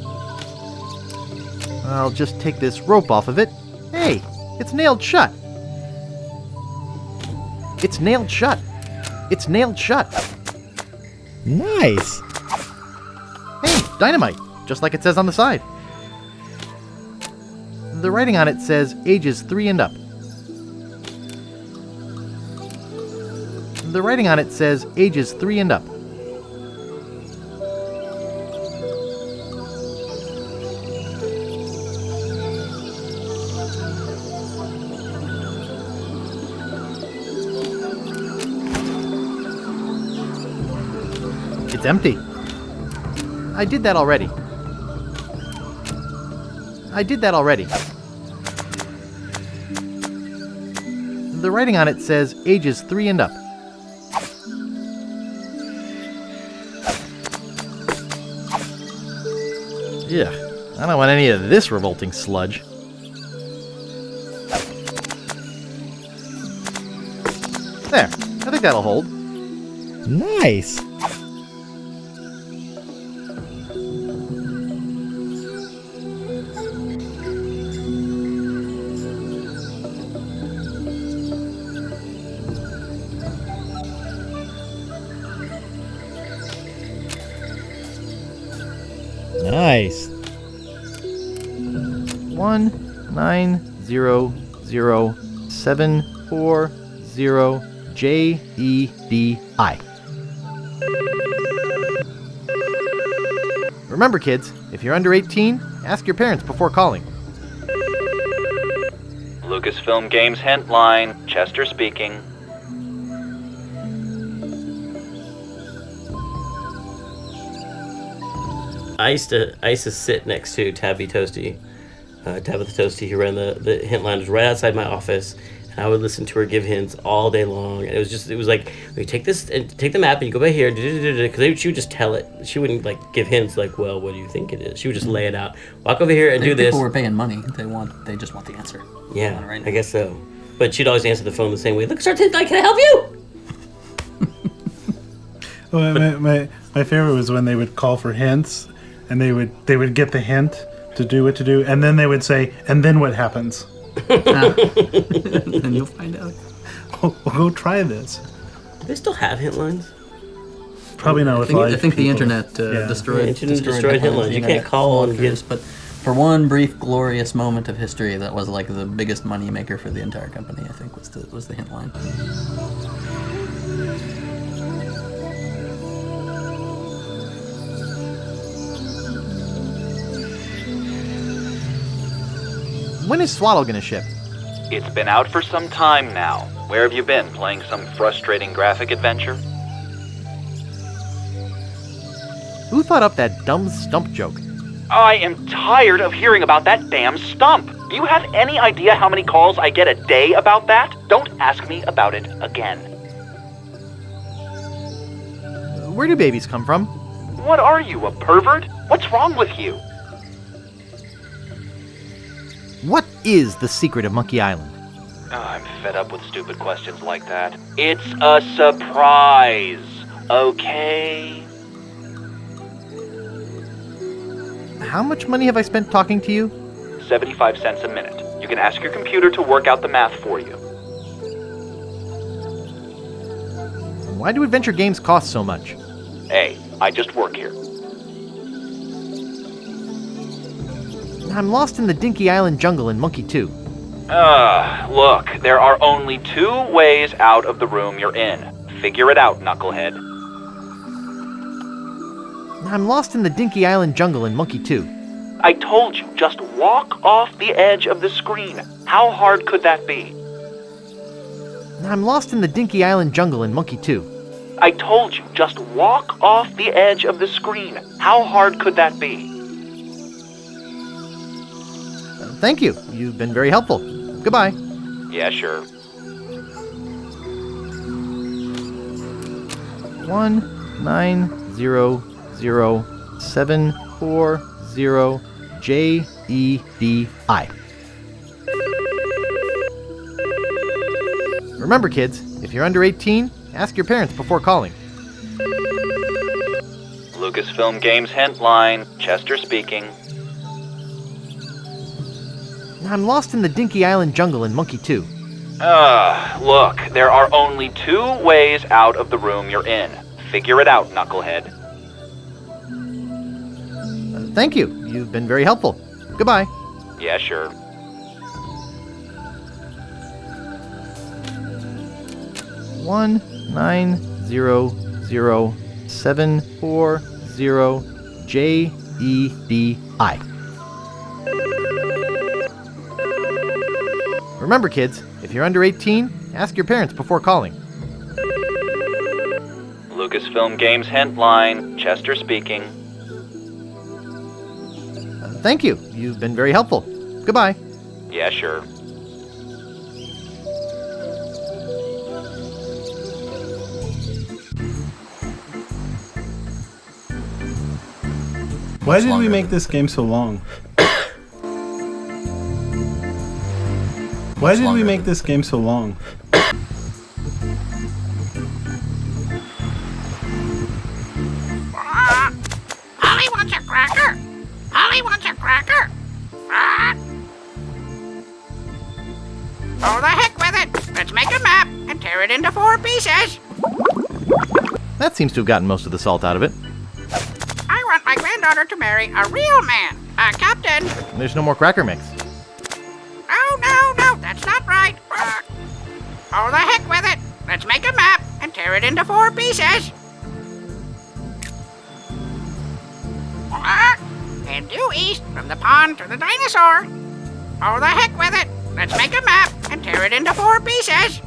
I'll just take this rope off of it. Hey, it's nailed shut. It's nailed shut. It's nailed shut. Nice. Hey, dynamite, just like it says on the side. The writing on it says ages 3 and up. The writing on it says ages 3 and up. It's empty. I did that already. The writing on it says ages 3 and up. Yeah, I don't want any of this revolting sludge. There, I think that'll hold. Nice. Nice. 1900740JEDI. Remember, kids, if you're under 18, ask your parents before calling. Lucasfilm Games hint line, Chester speaking. I used to sit next to Tabitha Toasty, who ran the hint line, was right outside my office, and I would listen to her give hints all day long. And it was like, you take this and take the map and you go back here, because she would just tell it. She wouldn't like give hints like, well, what do you think it is? She would just lay it out. Walk over here and do this. People were paying money. They just want the answer. Yeah, right, I guess so. But she'd always answer the phone the same way. Look, Sergeant, can I help you? Well, my favorite was when they would call for hints, and they would get the hint to do what to do, and then they would say, and then what happens? Then you'll find out. We'll go try this. Do they still have hint lines? Probably not with live I think the people. internet destroyed hint lines. You can't call on this, but for one brief glorious moment of history, that was like the biggest money maker for the entire company. I think was the hint line. When is Swaddle gonna ship? It's been out for some time now. Where have you been? Playing some frustrating graphic adventure? Who thought up that dumb stump joke? I am tired of hearing about that damn stump. Do you have any idea how many calls I get a day about that? Don't ask me about it again. Where do babies come from? What are you, a pervert? What's wrong with you? What is the secret of Monkey Island? I'm fed up with stupid questions like that. It's a surprise, okay? How much money have I spent talking to you? 75 cents a minute. You can ask your computer to work out the math for you. Why do adventure games cost so much? Hey, I just work here. I'm lost in the Dinky Island jungle in Monkey 2. Look, there are only 2 ways out of the room you're in. Figure it out, knucklehead. I'm lost in the Dinky Island jungle in Monkey 2. I told you, just walk off the edge of the screen. How hard could that be? I'm lost in the Dinky Island jungle in Monkey 2. I told you, just walk off the edge of the screen. How hard could that be? Thank you. You've been very helpful. Goodbye. Yeah, sure. 1900740JEDI. Remember, kids, if you're under 18, ask your parents before calling. Lucasfilm Games hint line, Chester speaking. I'm lost in the Dinky Island jungle in Monkey 2. Look, there are only 2 ways out of the room you're in. Figure it out, knucklehead. Thank you. You've been very helpful. Goodbye. Yeah, sure. One 9007440JEDI. Remember, kids, if you're under 18, ask your parents before calling. Lucasfilm Games Hint Line, Chester speaking. Thank you. You've been very helpful. Goodbye. Yeah, sure. Why did we make this game so long? Why did we make this game so long? Holly wants a cracker. Holly wants a cracker. Oh, the heck with it. Let's make a map and tear it into 4 pieces. That seems to have gotten most of the salt out of it. I want my granddaughter to marry a real man. Captain. There's no more cracker mix. No, that's not right. Oh, the heck with it. Let's make a map and tear it into 4 pieces. And due east from the pond to the dinosaur. Oh, the heck with it. Let's make a map and tear it into 4 pieces.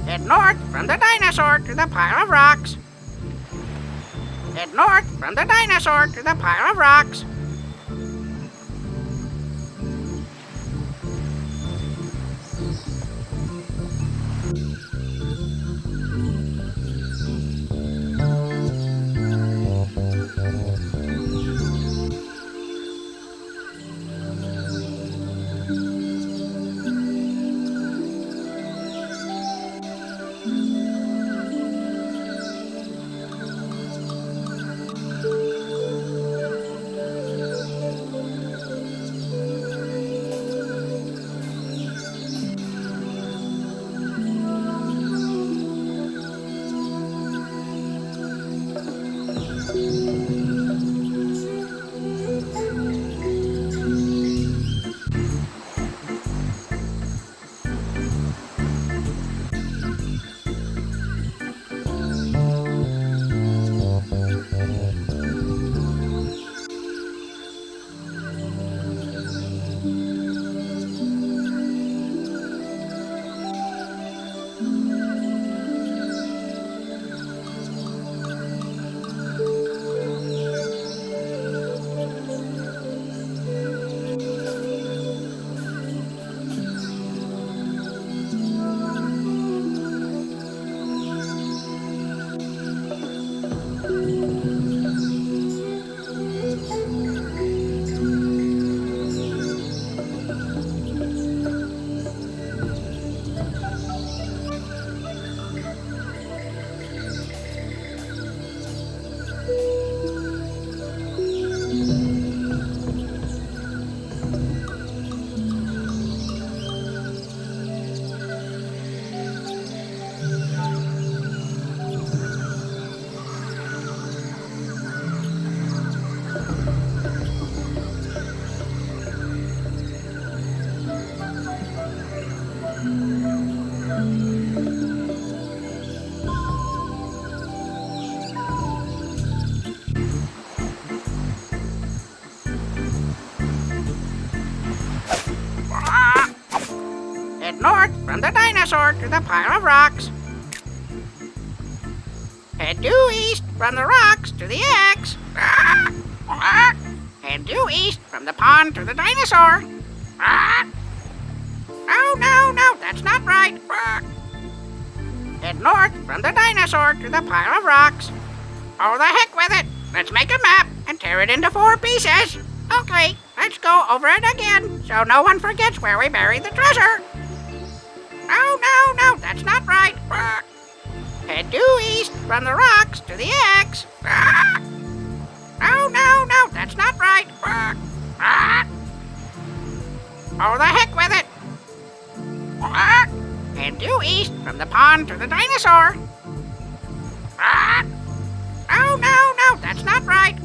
Head north from the dinosaur to the pile of rocks. Head north from the dinosaur to the pile of rocks. Head north from the dinosaur to the pile of rocks. Head due east from the rocks to the X. Head due east from the pond to the dinosaur. No, that's not right. Head north from the dinosaur to the pile of rocks. Oh, the heck with it. Let's make a map and tear it into 4 pieces. Okay, let's go over it again so no one forgets where we buried the treasure. No, that's not right. Head due east from the rocks to the X. No, that's not right. Oh, the heck with it. Head due east from the pond to the dinosaur. No, that's not right.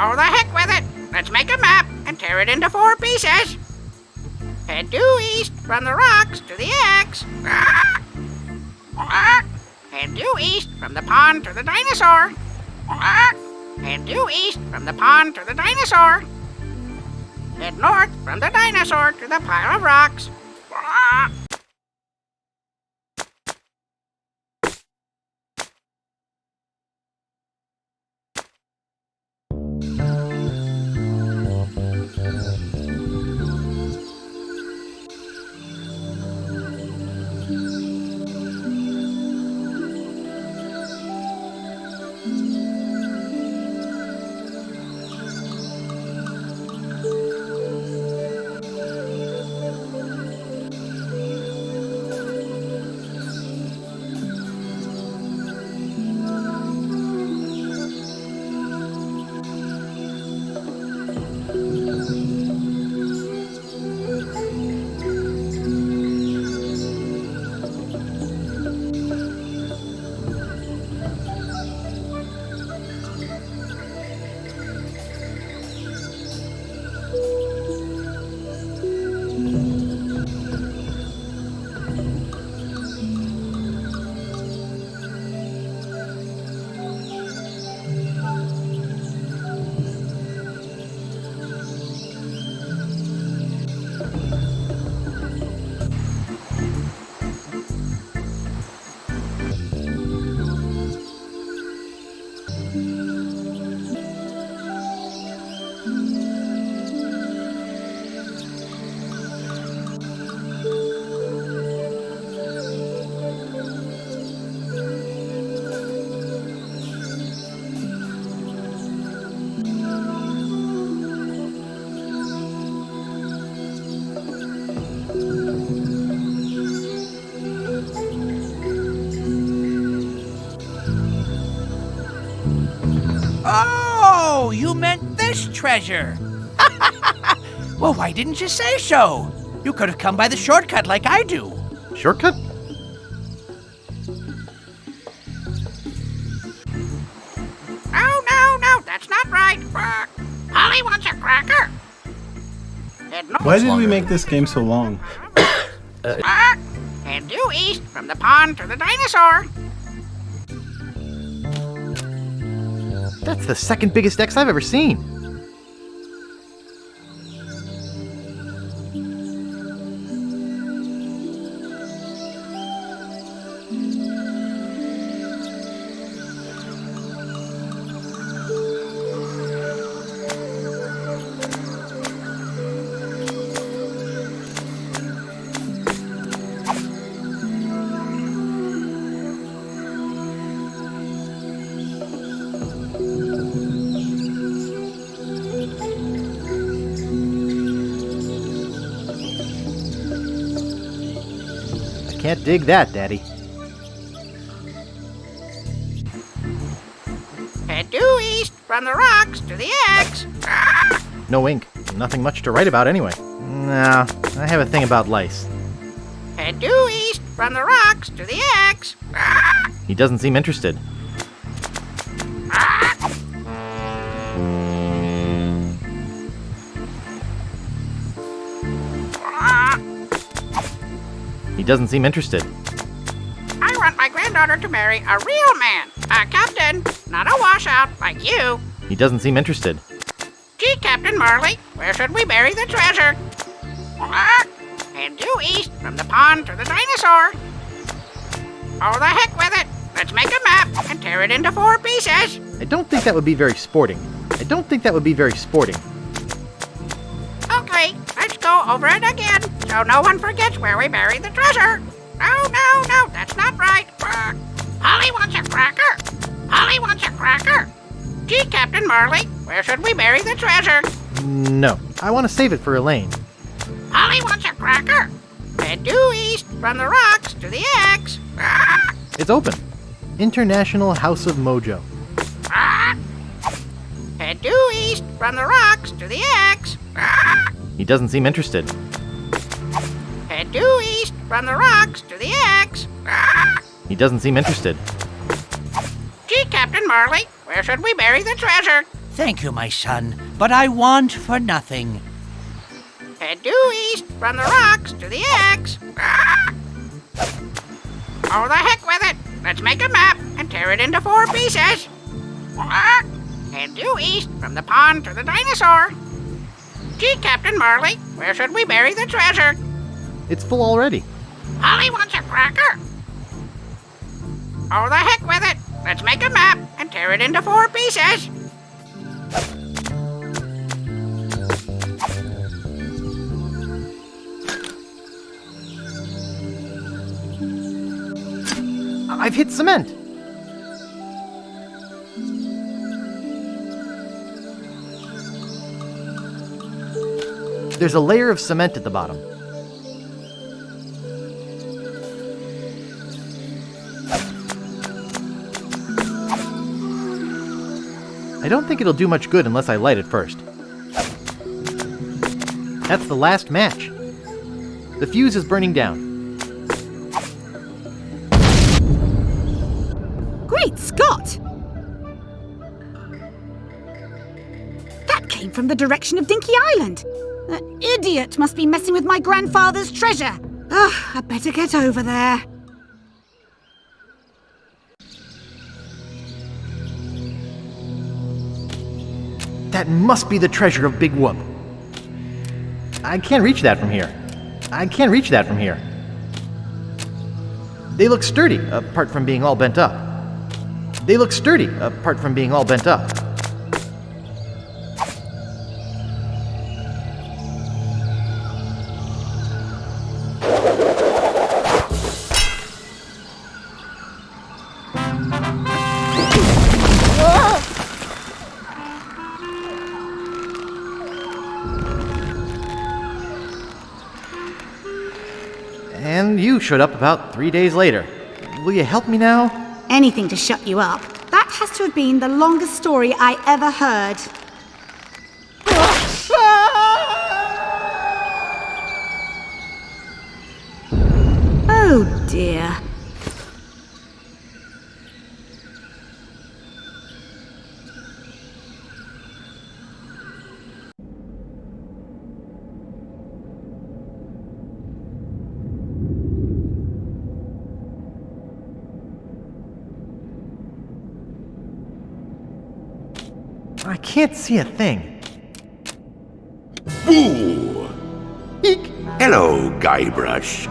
Oh, the heck with it. Let's make a map and tear it into 4 pieces. Head due east from the rocks to the X. Head due east from the pond to the dinosaur. Head due east from the pond to the dinosaur. Head north from the dinosaur to the pile of rocks. Oh, you meant this treasure. Well, why didn't you say so? You could have come by the shortcut like I do. Shortcut? No, that's not right. Holly wants a cracker. Why did we make this game so long? Head due east from the pond to the dinosaur. That's the second biggest X I've ever seen. Can't dig that, Daddy. Head due east from the rocks to the X. No ink. Nothing much to write about anyway. Nah, I have a thing about lice. Head due east from the rocks to the X. He doesn't seem interested. He doesn't seem interested. I want my granddaughter to marry a real man. A captain, not a washout like you. He doesn't seem interested. Gee, Captain Marley, where should we bury the treasure? Head due east from the pond to the dinosaur. Oh, the heck with it. Let's make a map and tear it into 4 pieces. I don't think that would be very sporting. Okay, let's go over it again, so no one forgets where we buried the treasure. No, that's not right. Holly wants a cracker. Holly wants a cracker. Gee, Captain Marley, where should we bury the treasure? No, I want to save it for Elaine. Holly wants a cracker. Head due east from the rocks to the X. It's open. International House of Mojo. Head due east from the rocks to the X. He doesn't seem interested. Head due east from the rocks to the X. He doesn't seem interested. Gee, Captain Marley, where should we bury the treasure? Thank you, my son, but I want for nothing. Head due east from the rocks to the X. Ah! Oh, the heck with it. Let's make a map and tear it into 4 pieces. Ah! Head due east from the pond to the dinosaur. Gee, Captain Marley, where should we bury the treasure? It's full already. Holly wants a cracker. Oh, the heck with it. Let's make a map and tear it into 4 pieces. I've hit cement. There's a layer of cement at the bottom. I don't think it'll do much good unless I light it first. That's the last match. The fuse is burning down. Great Scott! That came from the direction of Dinky Island. That idiot must be messing with my grandfather's treasure. Ugh, I better get over there. That must be the treasure of Big Whoop. I can't reach that from here. I can't reach that from here. They look sturdy, apart from being all bent up. They look sturdy, apart from being all bent up. And you showed up about 3 days later. Will you help me now? Anything to shut you up. That has to have been the longest story I ever heard. Oh dear. I can't see a thing. Boo! Eek! Hello, Guybrush.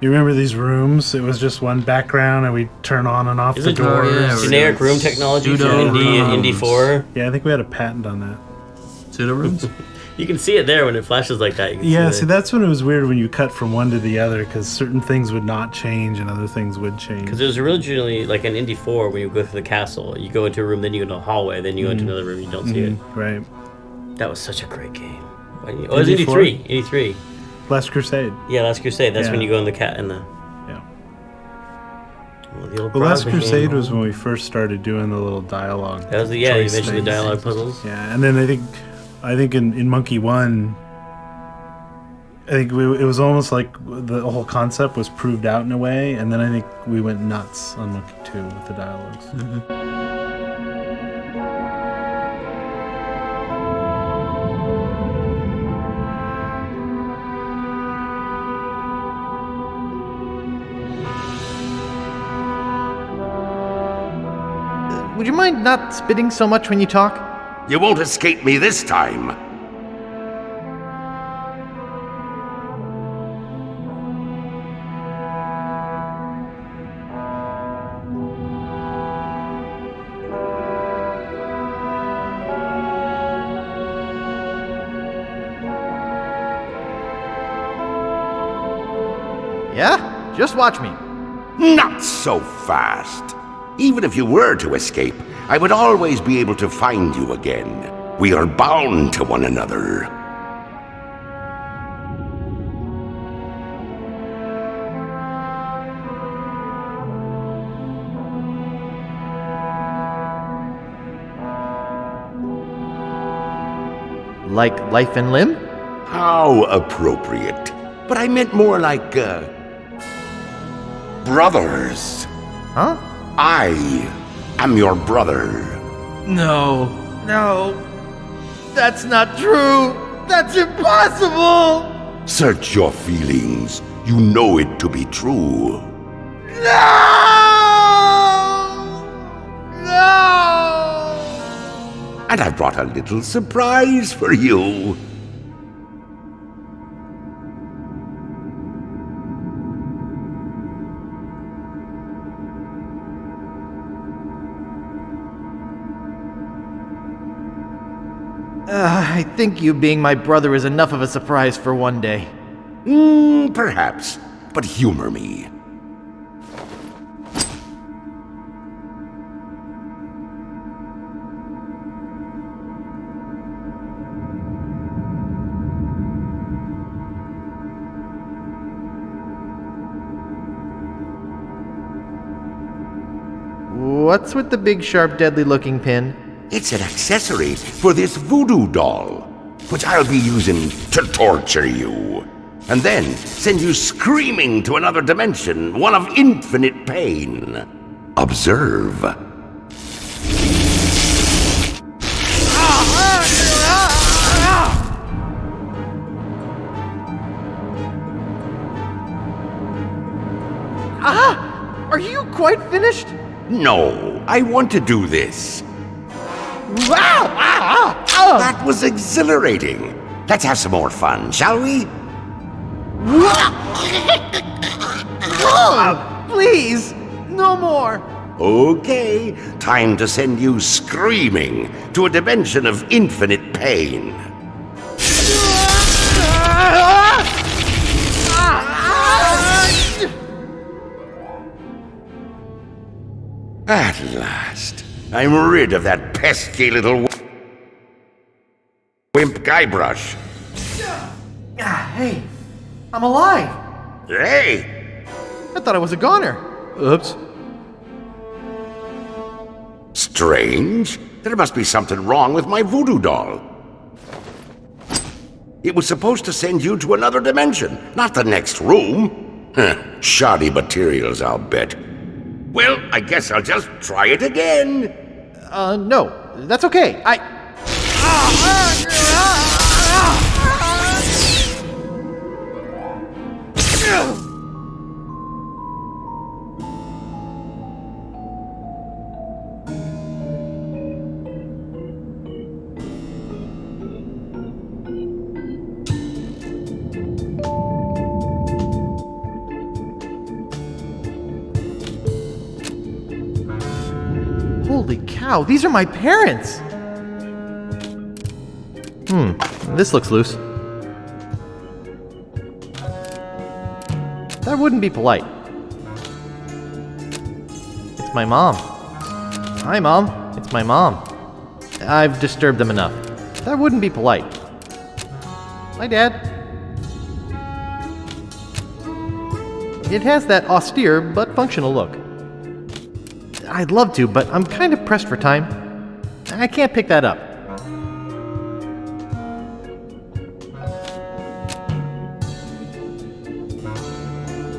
You remember these rooms? It was just one background, and we'd turn on and off the doors. Generic room technology for Indy 4. Yeah, I think we had a patent on that. Pseudo rooms. You can see it there when it flashes like that. You can Yeah, see see, that's when it was weird when you cut from one to the other, because certain things would not change and other things would change. Because there's originally, like in Indy 4, when you go through the castle, you go into a room, then you go into a hallway, then you go into another room, you don't see it. Right. That was such a great game. Oh, it was Indy 3. Indy 3. Last Crusade. Yeah, Last Crusade. That's when Yeah. you go in the cat in the. Yeah. Well, the old The Last browser Crusade game. was when we first started doing the little dialogue. That was the, yeah, you choice mentioned the things. dialogue puzzles. Yeah, and then I think in Monkey 1, I think it was almost like the whole concept was proved out in a way, and then I think we went nuts on Monkey 2 with the dialogues. Would you mind not spitting so much when you talk? You won't escape me this time. Yeah? Just watch me. Not so fast. Even if you were to escape, I would always be able to find you again. We are bound to one another. Like life and limb? How appropriate. But I meant more like, brothers. Huh? I am your brother. No. That's not true. That's impossible. Search your feelings. You know it to be true. No! And I brought a little surprise for you. I think you being my brother is enough of a surprise for one day. Perhaps, but humor me. What's with the big, sharp, deadly-looking pin? It's an accessory for this voodoo doll, which I'll be using to torture you, and then send you screaming to another dimension, one of infinite pain. Observe. Are you quite finished? No, I want to do this. Wow! That was exhilarating. Let's have some more fun, shall we? Please, no more. Okay, time to send you screaming to a dimension of infinite pain. At last, I'm rid of that pesky little wimp Guybrush. Hey, I'm alive. Hey! I thought I was a goner. Oops. Strange. There must be something wrong with my voodoo doll. It was supposed to send you to another dimension, not the next room. Shoddy materials, I'll bet. Well, I guess I'll just try it again. No, that's okay. Holy cow, these are my parents! This looks loose. That wouldn't be polite. It's my mom. Hi, Mom. It's my mom. I've disturbed them enough. That wouldn't be polite. Hi, Dad. It has that austere but functional look. I'd love to, but I'm kind of pressed for time. I can't pick that up.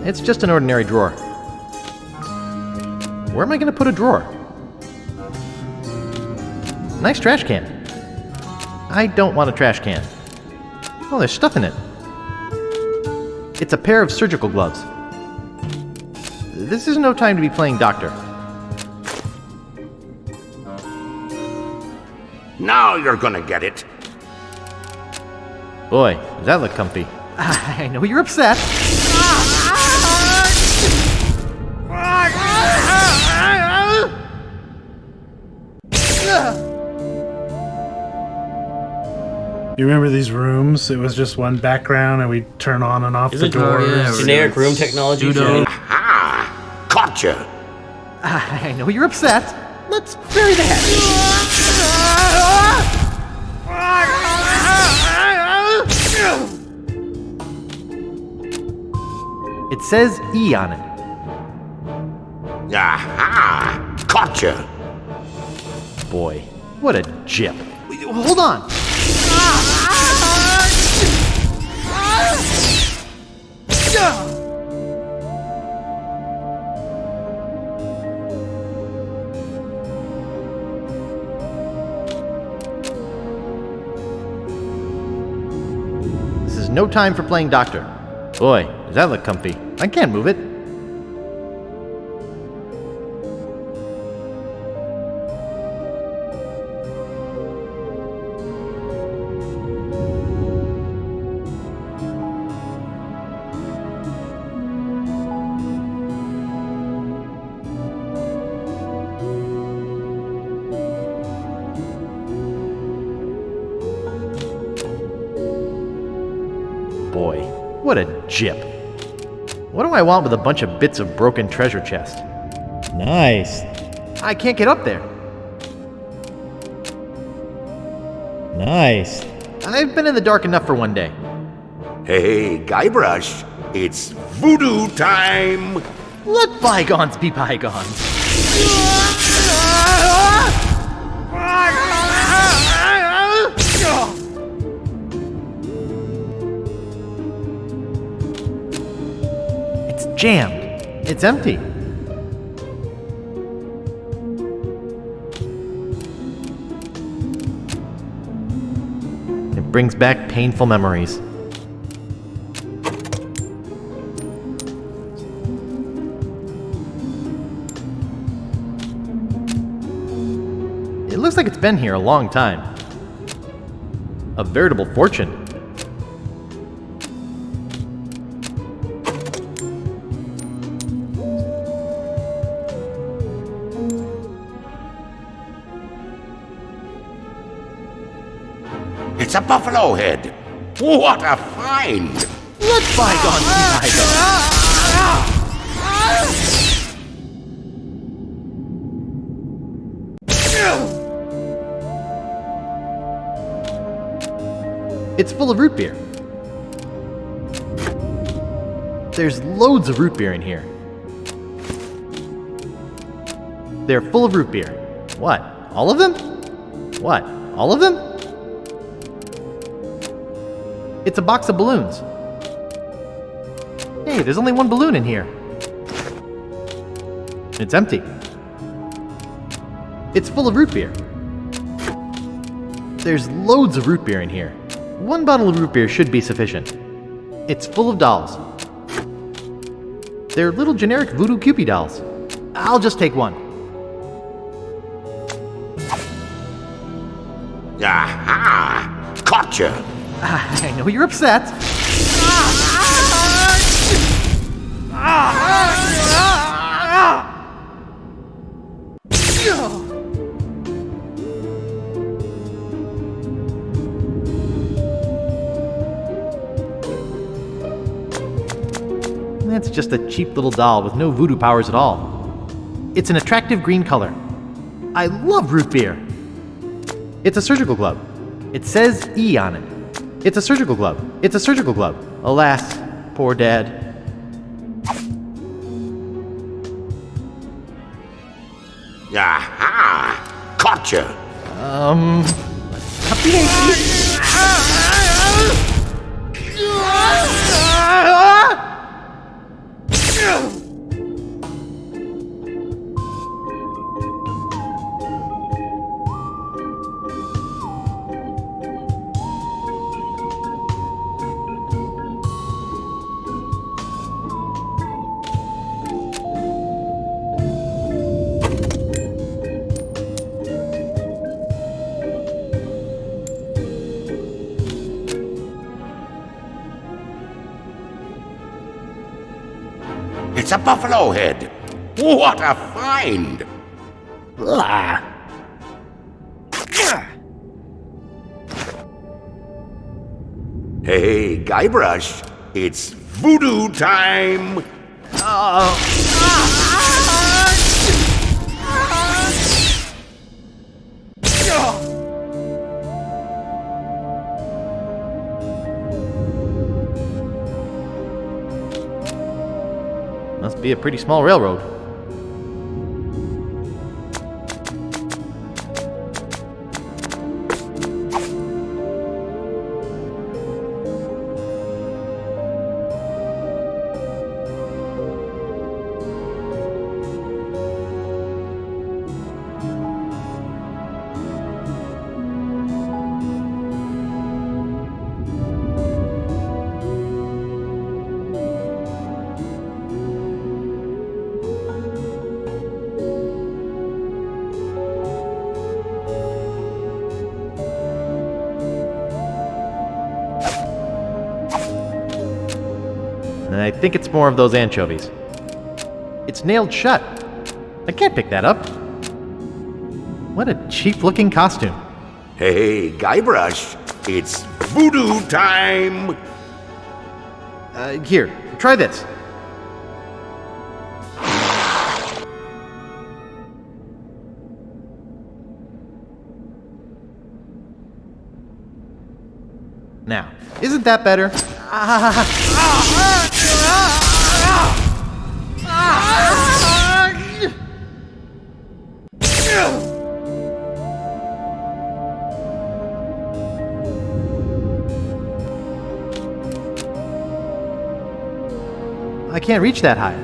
It's just an ordinary drawer. Where am I going to put a drawer? Nice trash can. I don't want a trash can. Oh, there's stuff in it. It's a pair of surgical gloves. This is no time to be playing doctor. Now you're gonna get it. Boy, does that look comfy. I know you're upset. You remember these rooms? It was just one background and we'd turn on and off the doors. Generic room technology. Aha! Gotcha! I know you're upset. Let's bury the hatchet. It says E on it. Aha! Gotcha! Boy, what a jip. Hold on. is no time for playing doctor. Boy, does that look comfy. I can't move it. Boy, what a jip. What do I want with a bunch of bits of broken treasure chest? Nice. I can't get up there. Nice. I've been in the dark enough for one day. Hey, Guybrush, it's voodoo time! Let bygones be bygones. It's jammed. It's empty. It brings back painful memories. It looks like it's been here a long time. A veritable fortune. It's a buffalo head! What a find! Let bygones be bygones. It's full of root beer. There's loads of root beer in here. They're full of root beer. What? All of them? What? All of them? It's a box of balloons. Hey, there's only one balloon in here. It's empty. It's full of root beer. There's loads of root beer in here. One bottle of root beer should be sufficient. It's full of dolls. They're little generic voodoo Cupid dolls. I'll just take one. Aha! Gotcha! I know you're upset. That's just a cheap little doll with no voodoo powers at all. It's an attractive green color. I love root beer. It's a surgical glove. It says E on it. It's a surgical glove. It's a surgical glove. Alas, poor Dad. Aha! Gotcha! It's a buffalo head! What a find! Hey, Guybrush, it's voodoo time! Must be a pretty small railroad. I think it's more of those anchovies. It's nailed shut. I can't pick that up. What a cheap-looking costume. Hey, Guybrush, it's voodoo time! Here, try this. Now, isn't that better? I can't reach that high.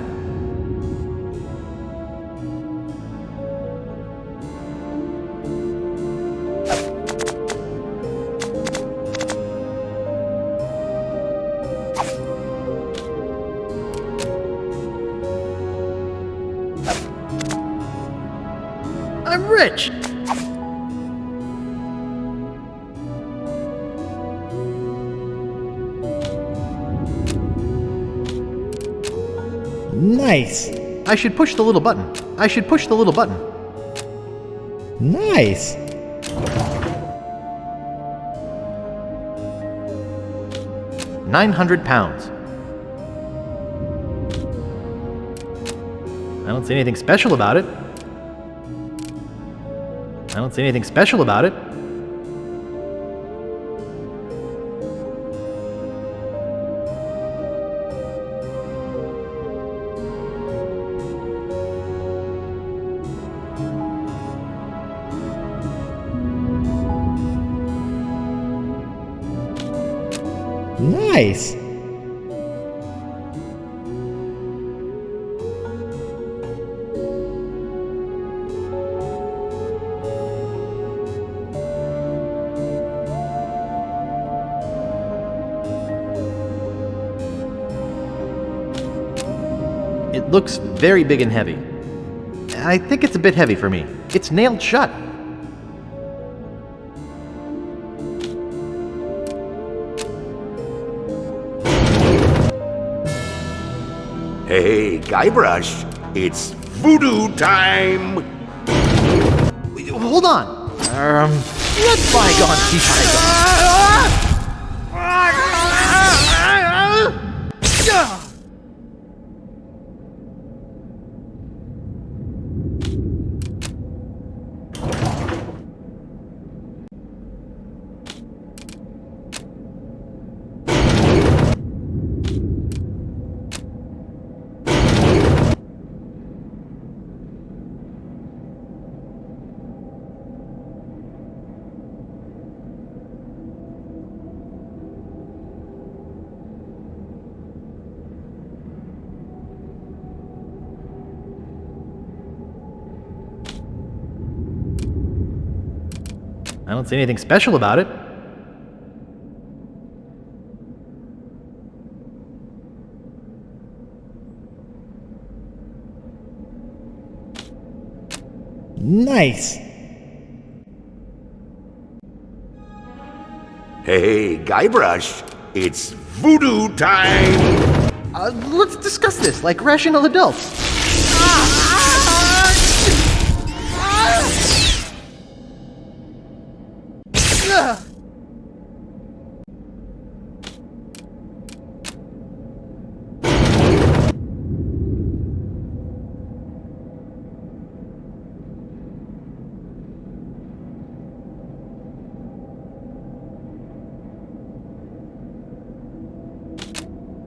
I'm rich! Nice. I should push the little button. I should push the little button. Nice. £900. I don't see anything special about it. I don't see anything special about it. Nice. It looks very big and heavy. I think it's a bit heavy for me. It's nailed shut. Hey, Guybrush, it's voodoo time! Hold on. Let bygones be bygones. I don't see anything special about it. Nice. Hey, Guybrush, it's voodoo time! Let's discuss this like rational adults.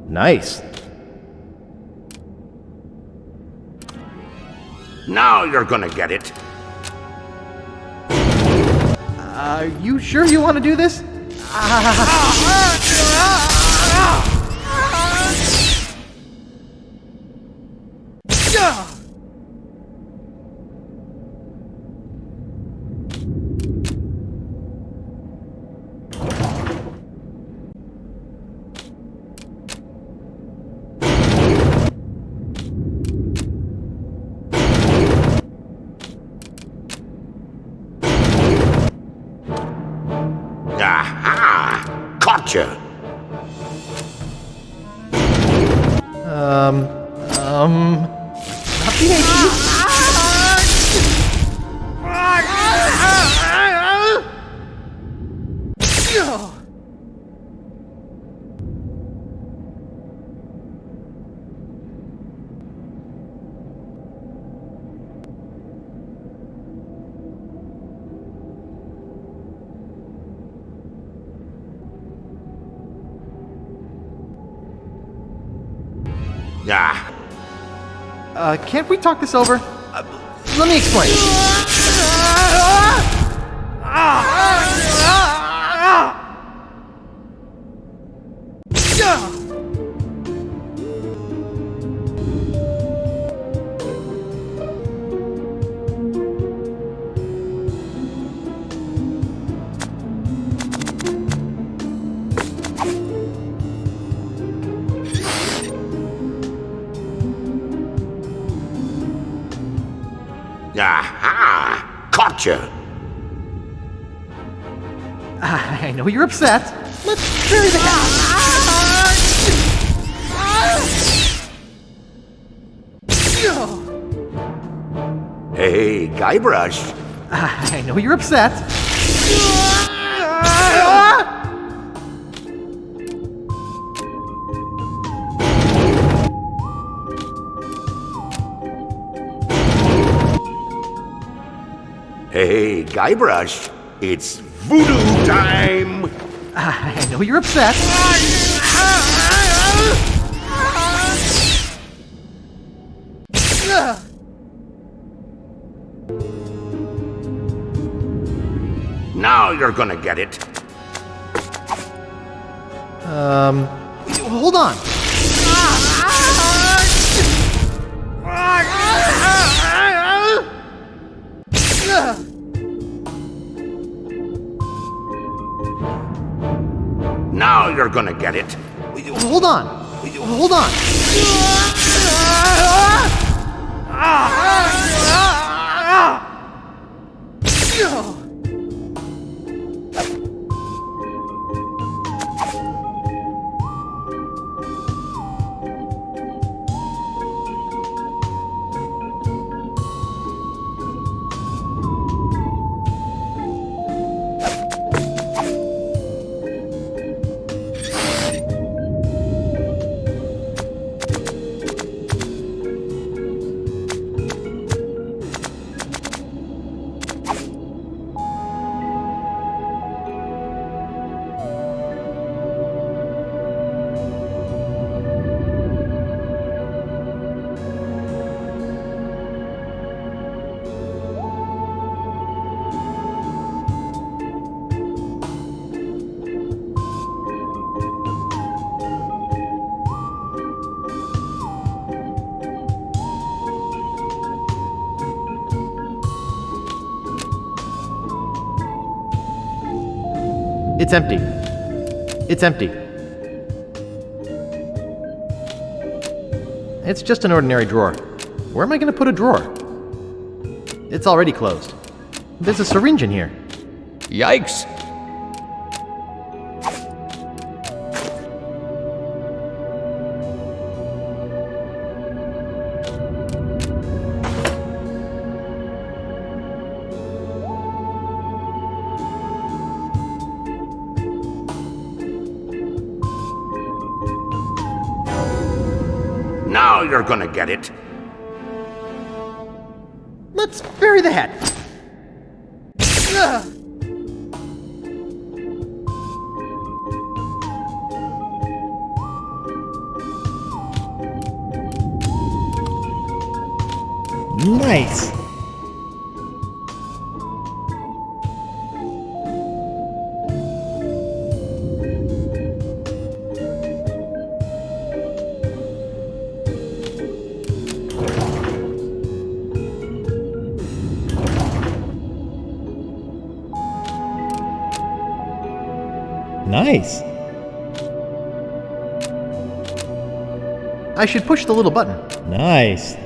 Nice. Now you're gonna get it. Are you sure you want to do this? Aha! Gotcha! Not the Yankees. Yeah. Can't we talk this over? Let me explain. Aha! Caught you! I know you're upset. Let's bury the Hey, Guybrush. I know you're upset. Hey, Guybrush. It's voodoo time! I know you're upset. Now you're gonna get it. Hold on. Now you're gonna get it. Hold on. Hold on. It's empty. It's empty. It's just an ordinary drawer. Where am I going to put a drawer? It's already closed. There's a syringe in here. Yikes! Now you're gonna get it. Let's bury the head. Nice. Nice. I should push the little button. Nice.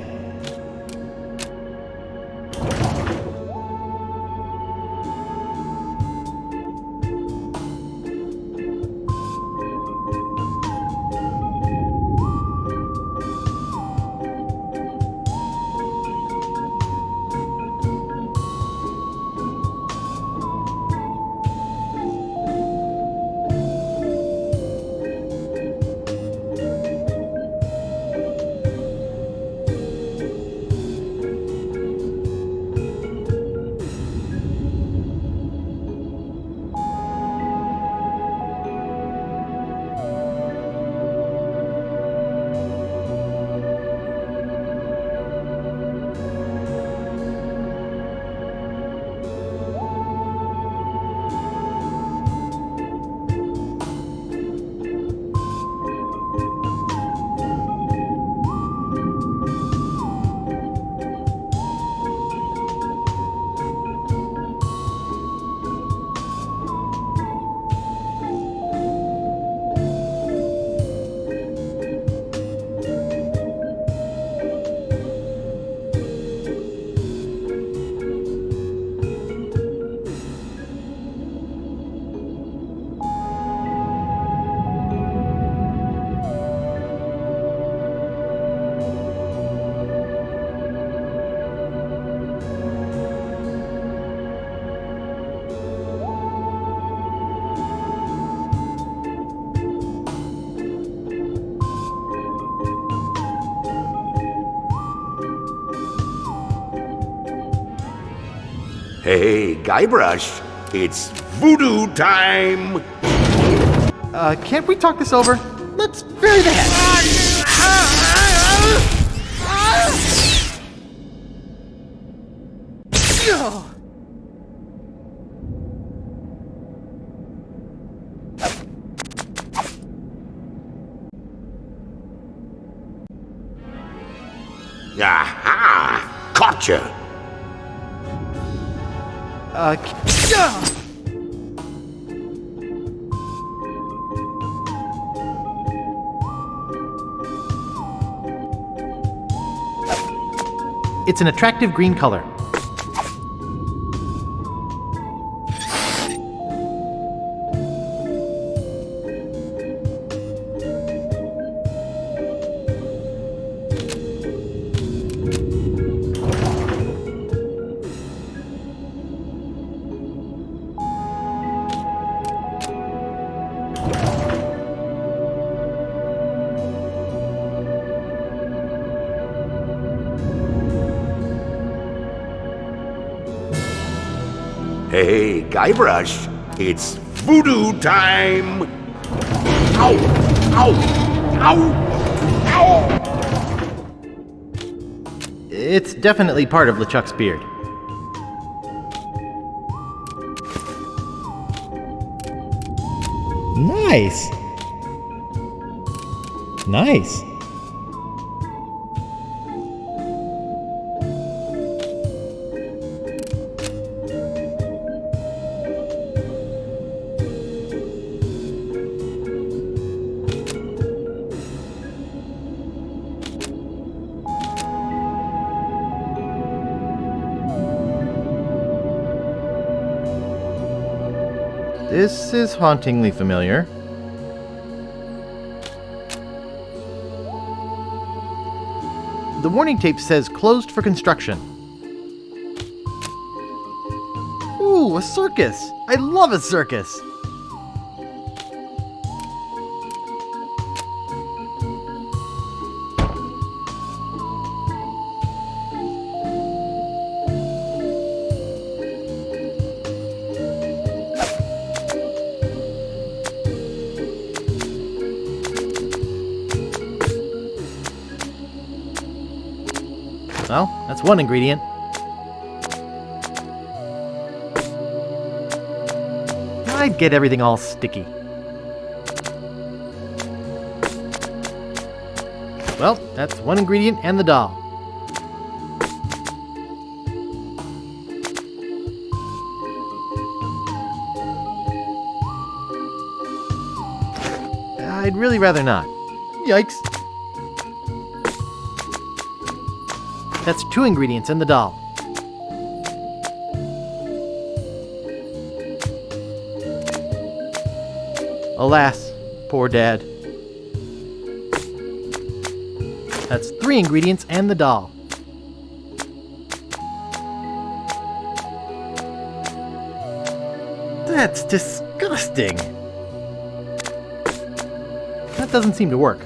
Hey, Guybrush, it's voodoo time! Can't we talk this over? Let's bury the head. Aha! Gotcha! It's an attractive green color. Hey, Guybrush, it's voodoo time! Ow! Ow! Ow! Ow! It's definitely part of LeChuck's beard. Nice. Nice. This is hauntingly familiar. The warning tape says closed for construction. Ooh, a circus! I love a circus! Well, that's one ingredient. I'd get everything all sticky. Well, that's one ingredient and the doll. I'd really rather not. Yikes. That's two ingredients in the doll. Alas, poor Dad. That's three ingredients and the doll. That's disgusting. That doesn't seem to work.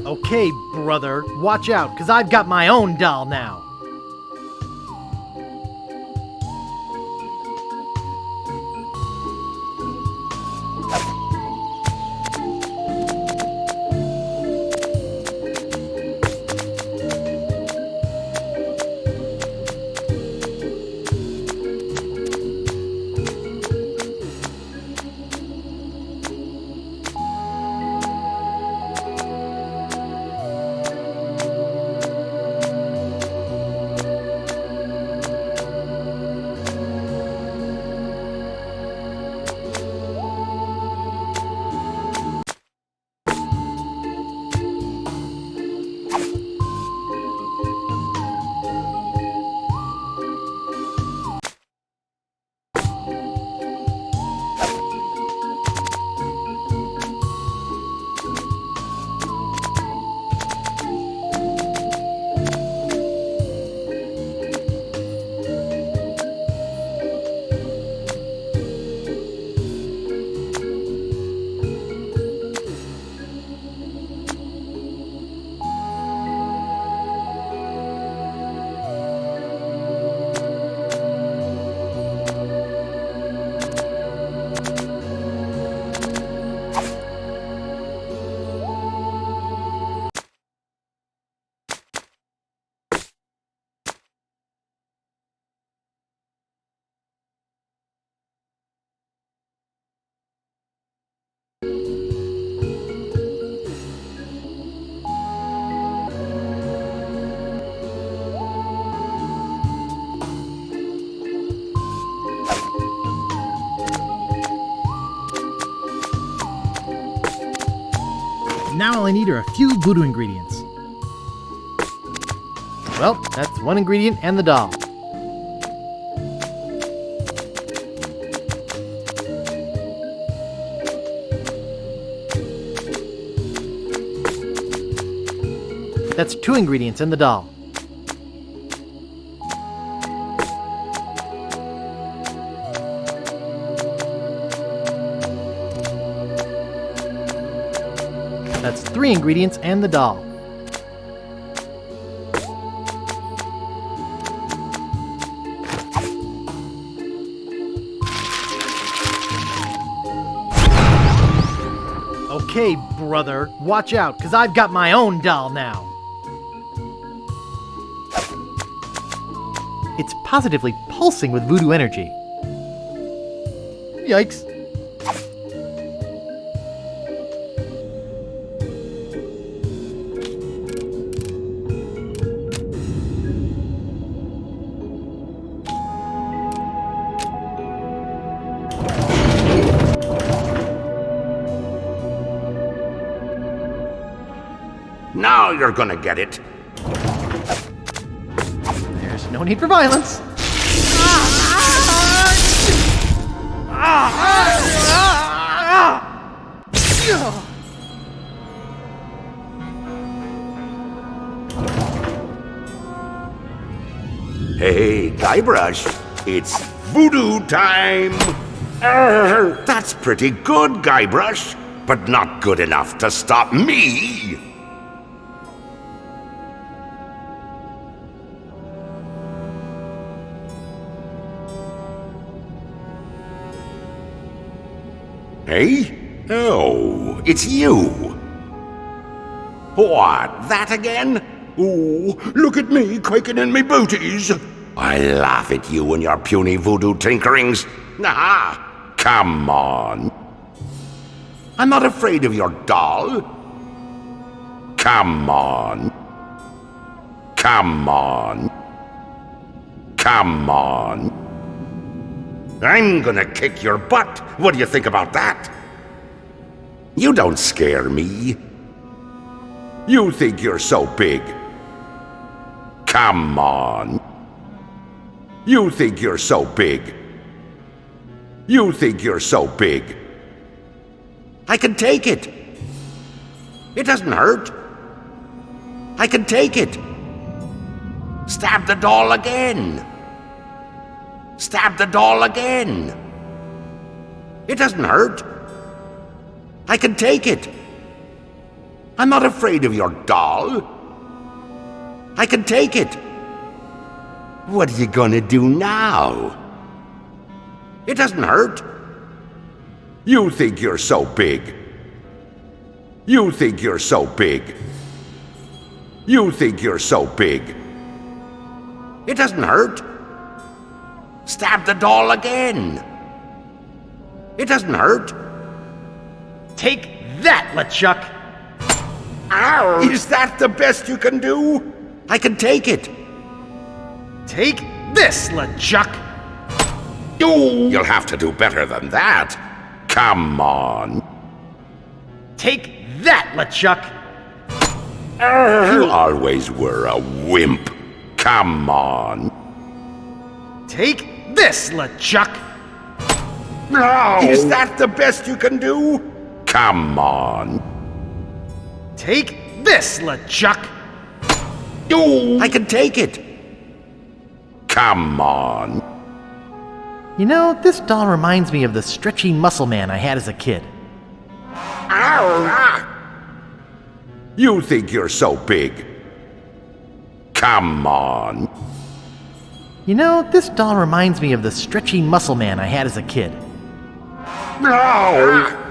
Okay, brother, watch out, because I've got my own doll now. all I need are a few voodoo ingredients. Well, that's one ingredient and the doll. That's 2 ingredients and the doll. That's 3 ingredients and the doll. Okay, brother, watch out, 'cause I've got my own doll now. It's positively pulsing with voodoo energy. Yikes. Now you're gonna get it. There's no need for violence. Hey, Guybrush, it's voodoo time! That's pretty good, Guybrush, but not good enough to stop me! Hey? Oh, it's you! What, that again? Oh, look at me quaking in me booties! I laugh at you and your puny voodoo tinkerings! Aha! Come on! I'm not afraid of your doll! Come on! Come on! Come on! I'm gonna kick your butt! What do you think about that? You don't scare me. You think you're so big. Come on. You think you're so big. You think you're so big. I can take it. It doesn't hurt. I can take it. Stab the doll again. Stab the doll again. It doesn't hurt. I can take it. I'm not afraid of your doll. I can take it. What are you gonna do now? It doesn't hurt. You think you're so big. You think you're so big. You think you're so big. It doesn't hurt. Stab the doll again. It doesn't hurt. Take that, LeChuck! Ow! Is that the best you can do? I can take it. Take this, LeChuck! You'll have to do better than that. Come on. Take that, LeChuck! You always were a wimp. Come on. Take this, LeChuck! Is that the best you can do? Come on. Take this, LeChuck! I can take it. Come on. You know, this doll reminds me of the stretchy muscle man I had as a kid. Ow! You think you're so big. Come on. You know, this doll reminds me of the stretchy muscle man I had as a kid. No!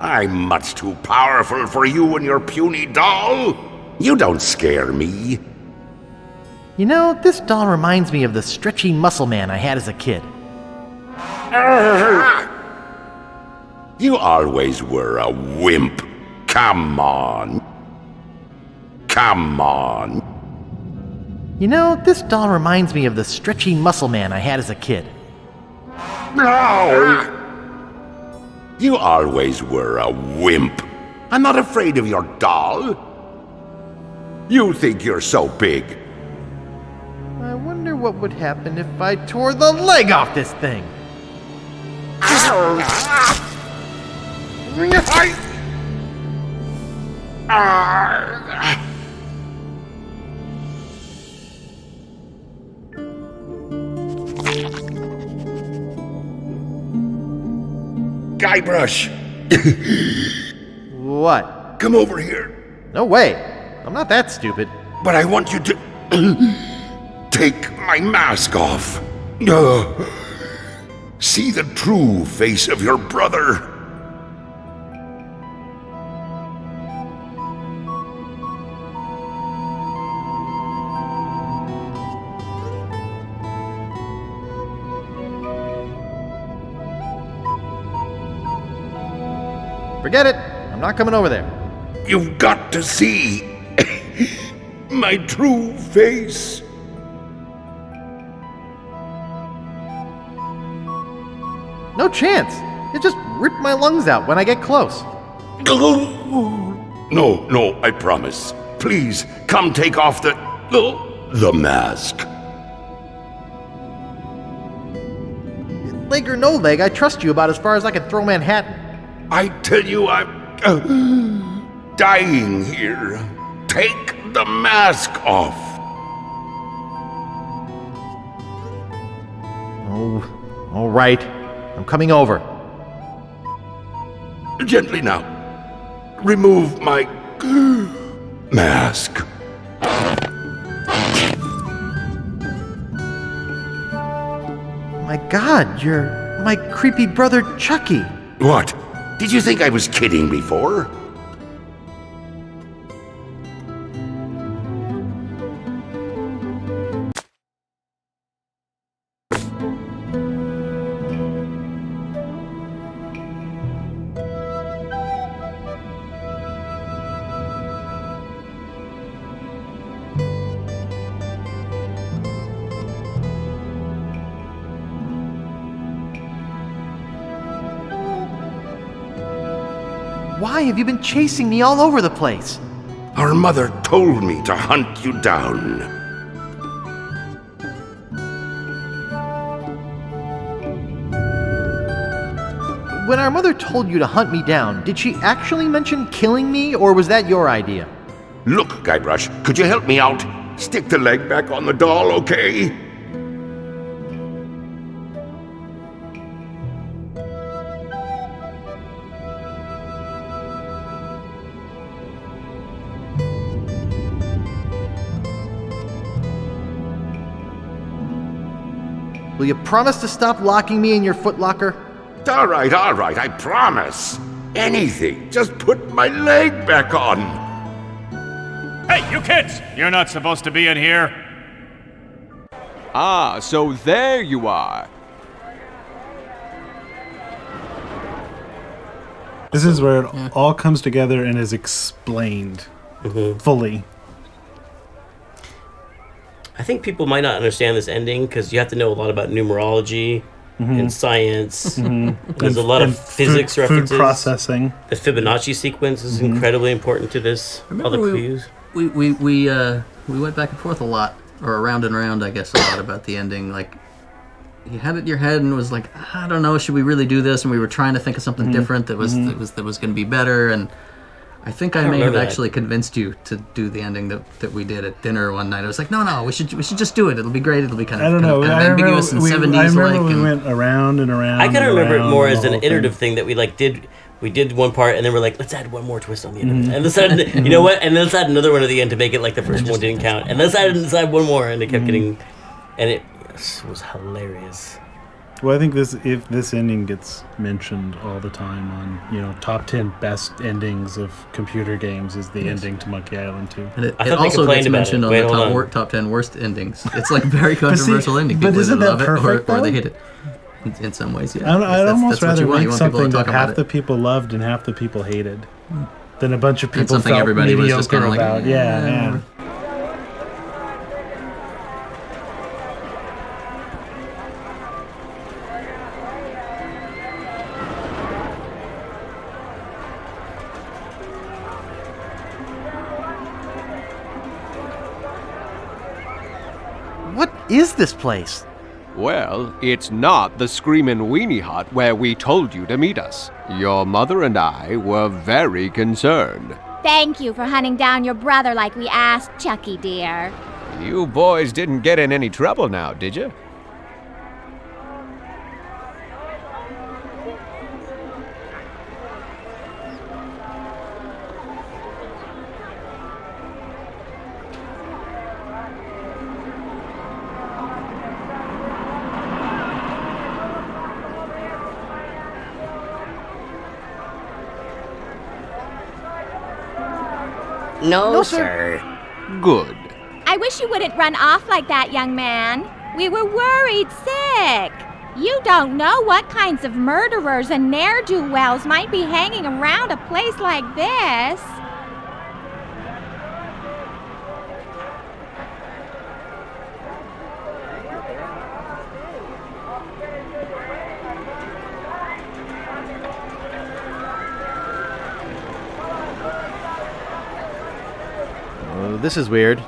I'm much too powerful for you and your puny doll. You don't scare me. You know, this doll reminds me of the stretchy muscle man I had as a kid. You always were a wimp. Come on. Come on. You know, this doll reminds me of the stretchy muscle man I had as a kid. No! You always were a wimp. I'm not afraid of your doll. You think you're so big. I wonder what would happen if I tore the leg off this thing. Guybrush! What? Come over here. No way. I'm not that stupid. But I want you to take my mask off. See the true face of your brother. Forget it. I'm not coming over there. You've got to see my true face. No chance. It just ripped my lungs out when I get close. No, I promise. Please, come take off the mask. Leg or no leg, I trust you about as far as I can throw Manhattan. I tell you, I'm dying here. Take the mask off. Oh, all right. I'm coming over. Gently now. Remove my mask. My God, you're my creepy brother Chucky. What? Did you think I was kidding before? Why have you been chasing me all over the place? Our mother told me to hunt you down. When our mother told you to hunt me down, did she actually mention killing me, or was that your idea? Look, Guybrush, could you help me out? Stick the leg back on the doll, okay? Will you promise to stop locking me in your footlocker? All right, I promise. Anything, just put my leg back on. Hey, you kids! You're not supposed to be in here. Ah, so there you are. This is where it all comes together and is explained fully. I think people might not understand this ending because you have to know a lot about numerology and science. And there's a lot of physics references. Food processing. The Fibonacci sequence is incredibly important to this. All the clues. We went back and forth a lot, or around and around, I guess, a lot about the ending. Like, you had it in your head and was like, I don't know, should we really do this? And we were trying to think of something different that was going to be better. And I think I may have actually convinced you to do the ending that we did at dinner one night. I was like, no, we should just do it. It'll be great. It'll be kind of, kind of ambiguous and 70s I remember like. we went around and around. I kind of remember it more as an whole iterative thing that we did. We did one part, and then we're like, let's add one more twist on the end. And let's add, you know what? And then let's add another one at the end to make it like the first one didn't count. And let's add one more, and it kept getting, and it was hilarious. Well, I think if this ending gets mentioned all the time on top 10 best endings of computer games is the ending to Monkey Island 2. And it also gets mentioned on the top 10 worst endings. It's like a very controversial ending. People either love it or they hate it. In some ways, yeah. I'd almost rather make something that half the people loved and half the people hated than a bunch of people something felt everybody was just mediocre kind of like, about. Yeah. What is this place? Well, it's not the Screamin' Weenie Hut where we told you to meet us. Your mother and I were very concerned. Thank you for hunting down your brother like we asked, Chucky dear. You boys didn't get in any trouble now, did you? No, sir. Good. I wish you wouldn't run off like that, young man. We were worried sick. You don't know what kinds of murderers and ne'er-do-wells might be hanging around a place like this. This is weird.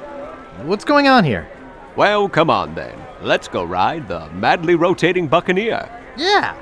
What's going on here? Well, come on then. Let's go ride the madly rotating Buccaneer. Yeah.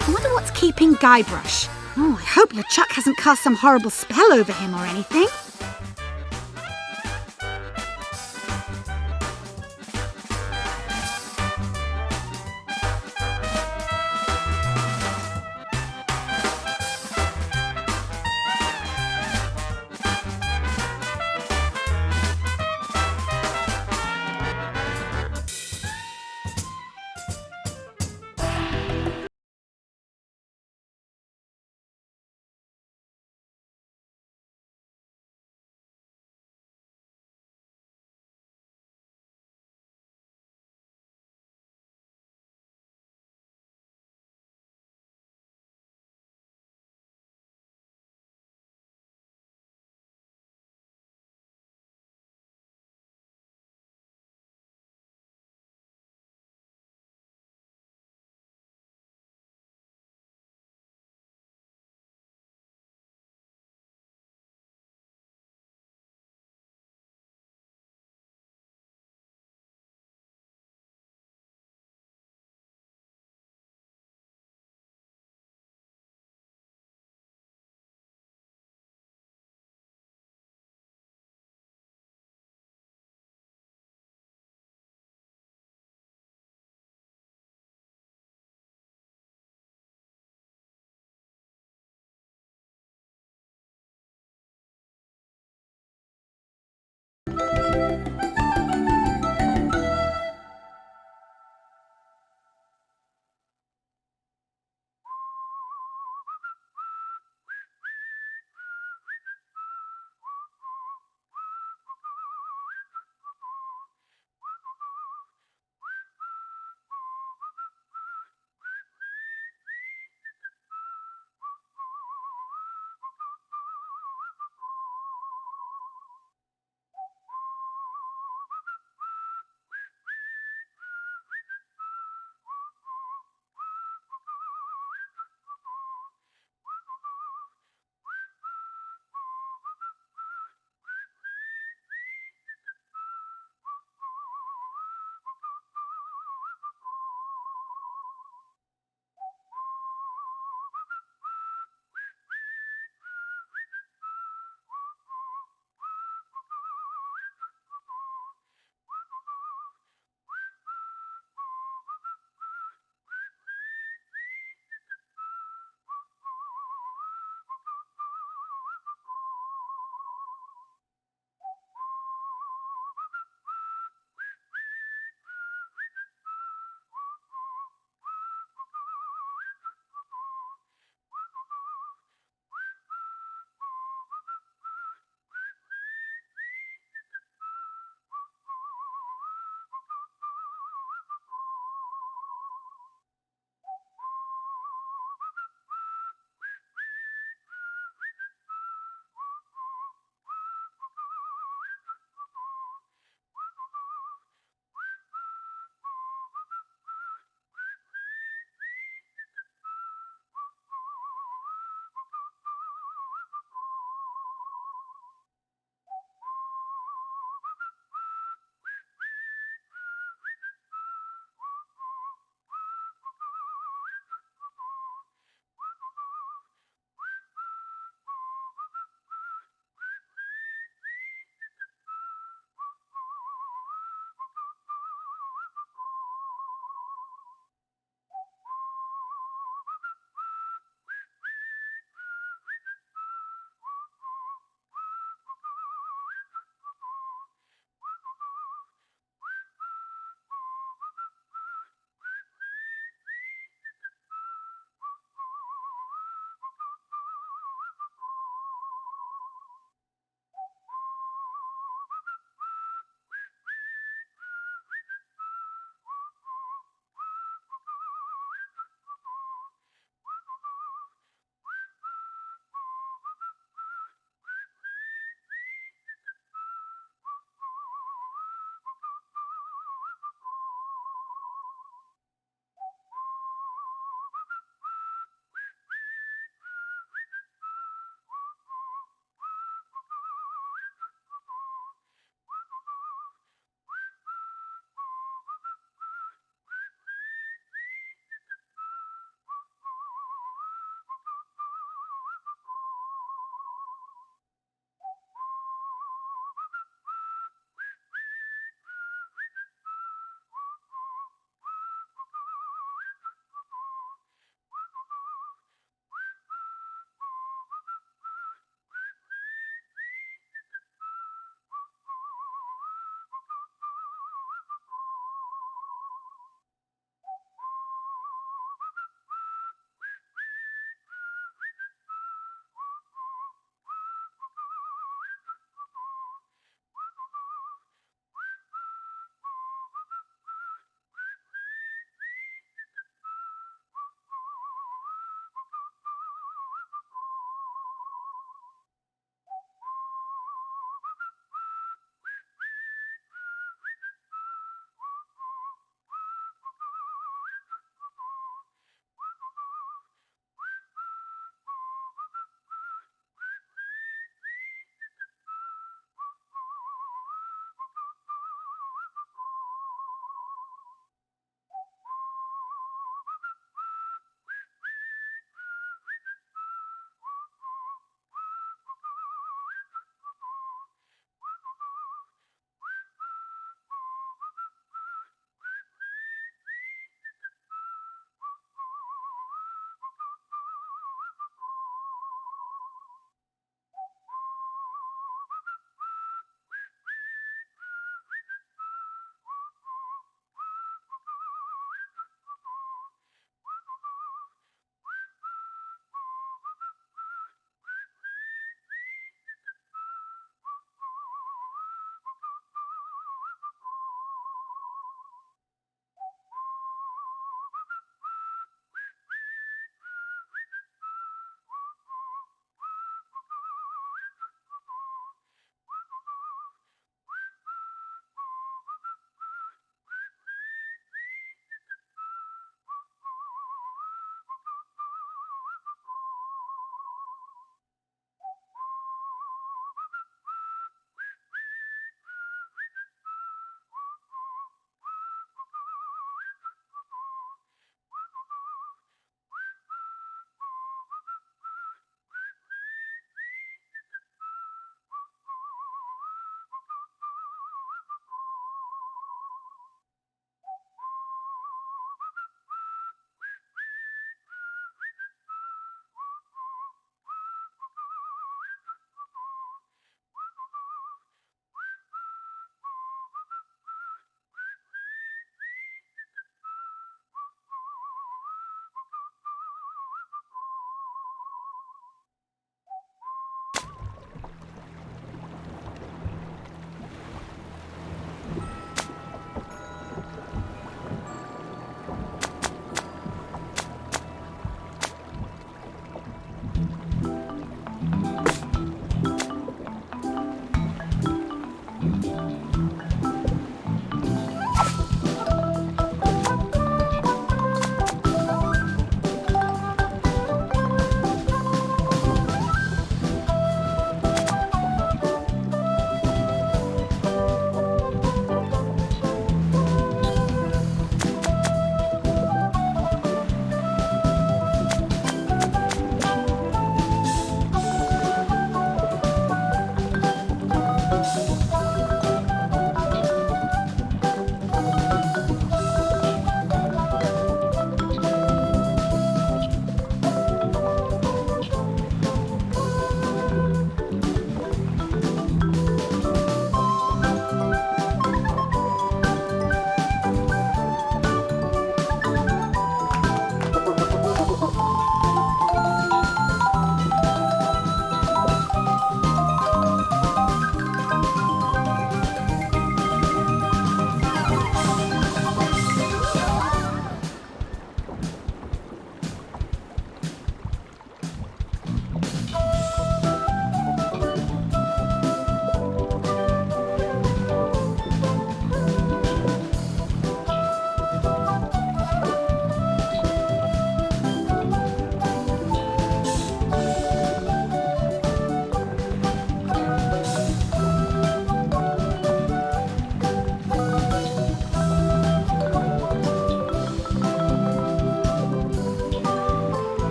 I wonder what's keeping Guybrush. Oh, I hope LeChuck hasn't cast some horrible spell over him or anything.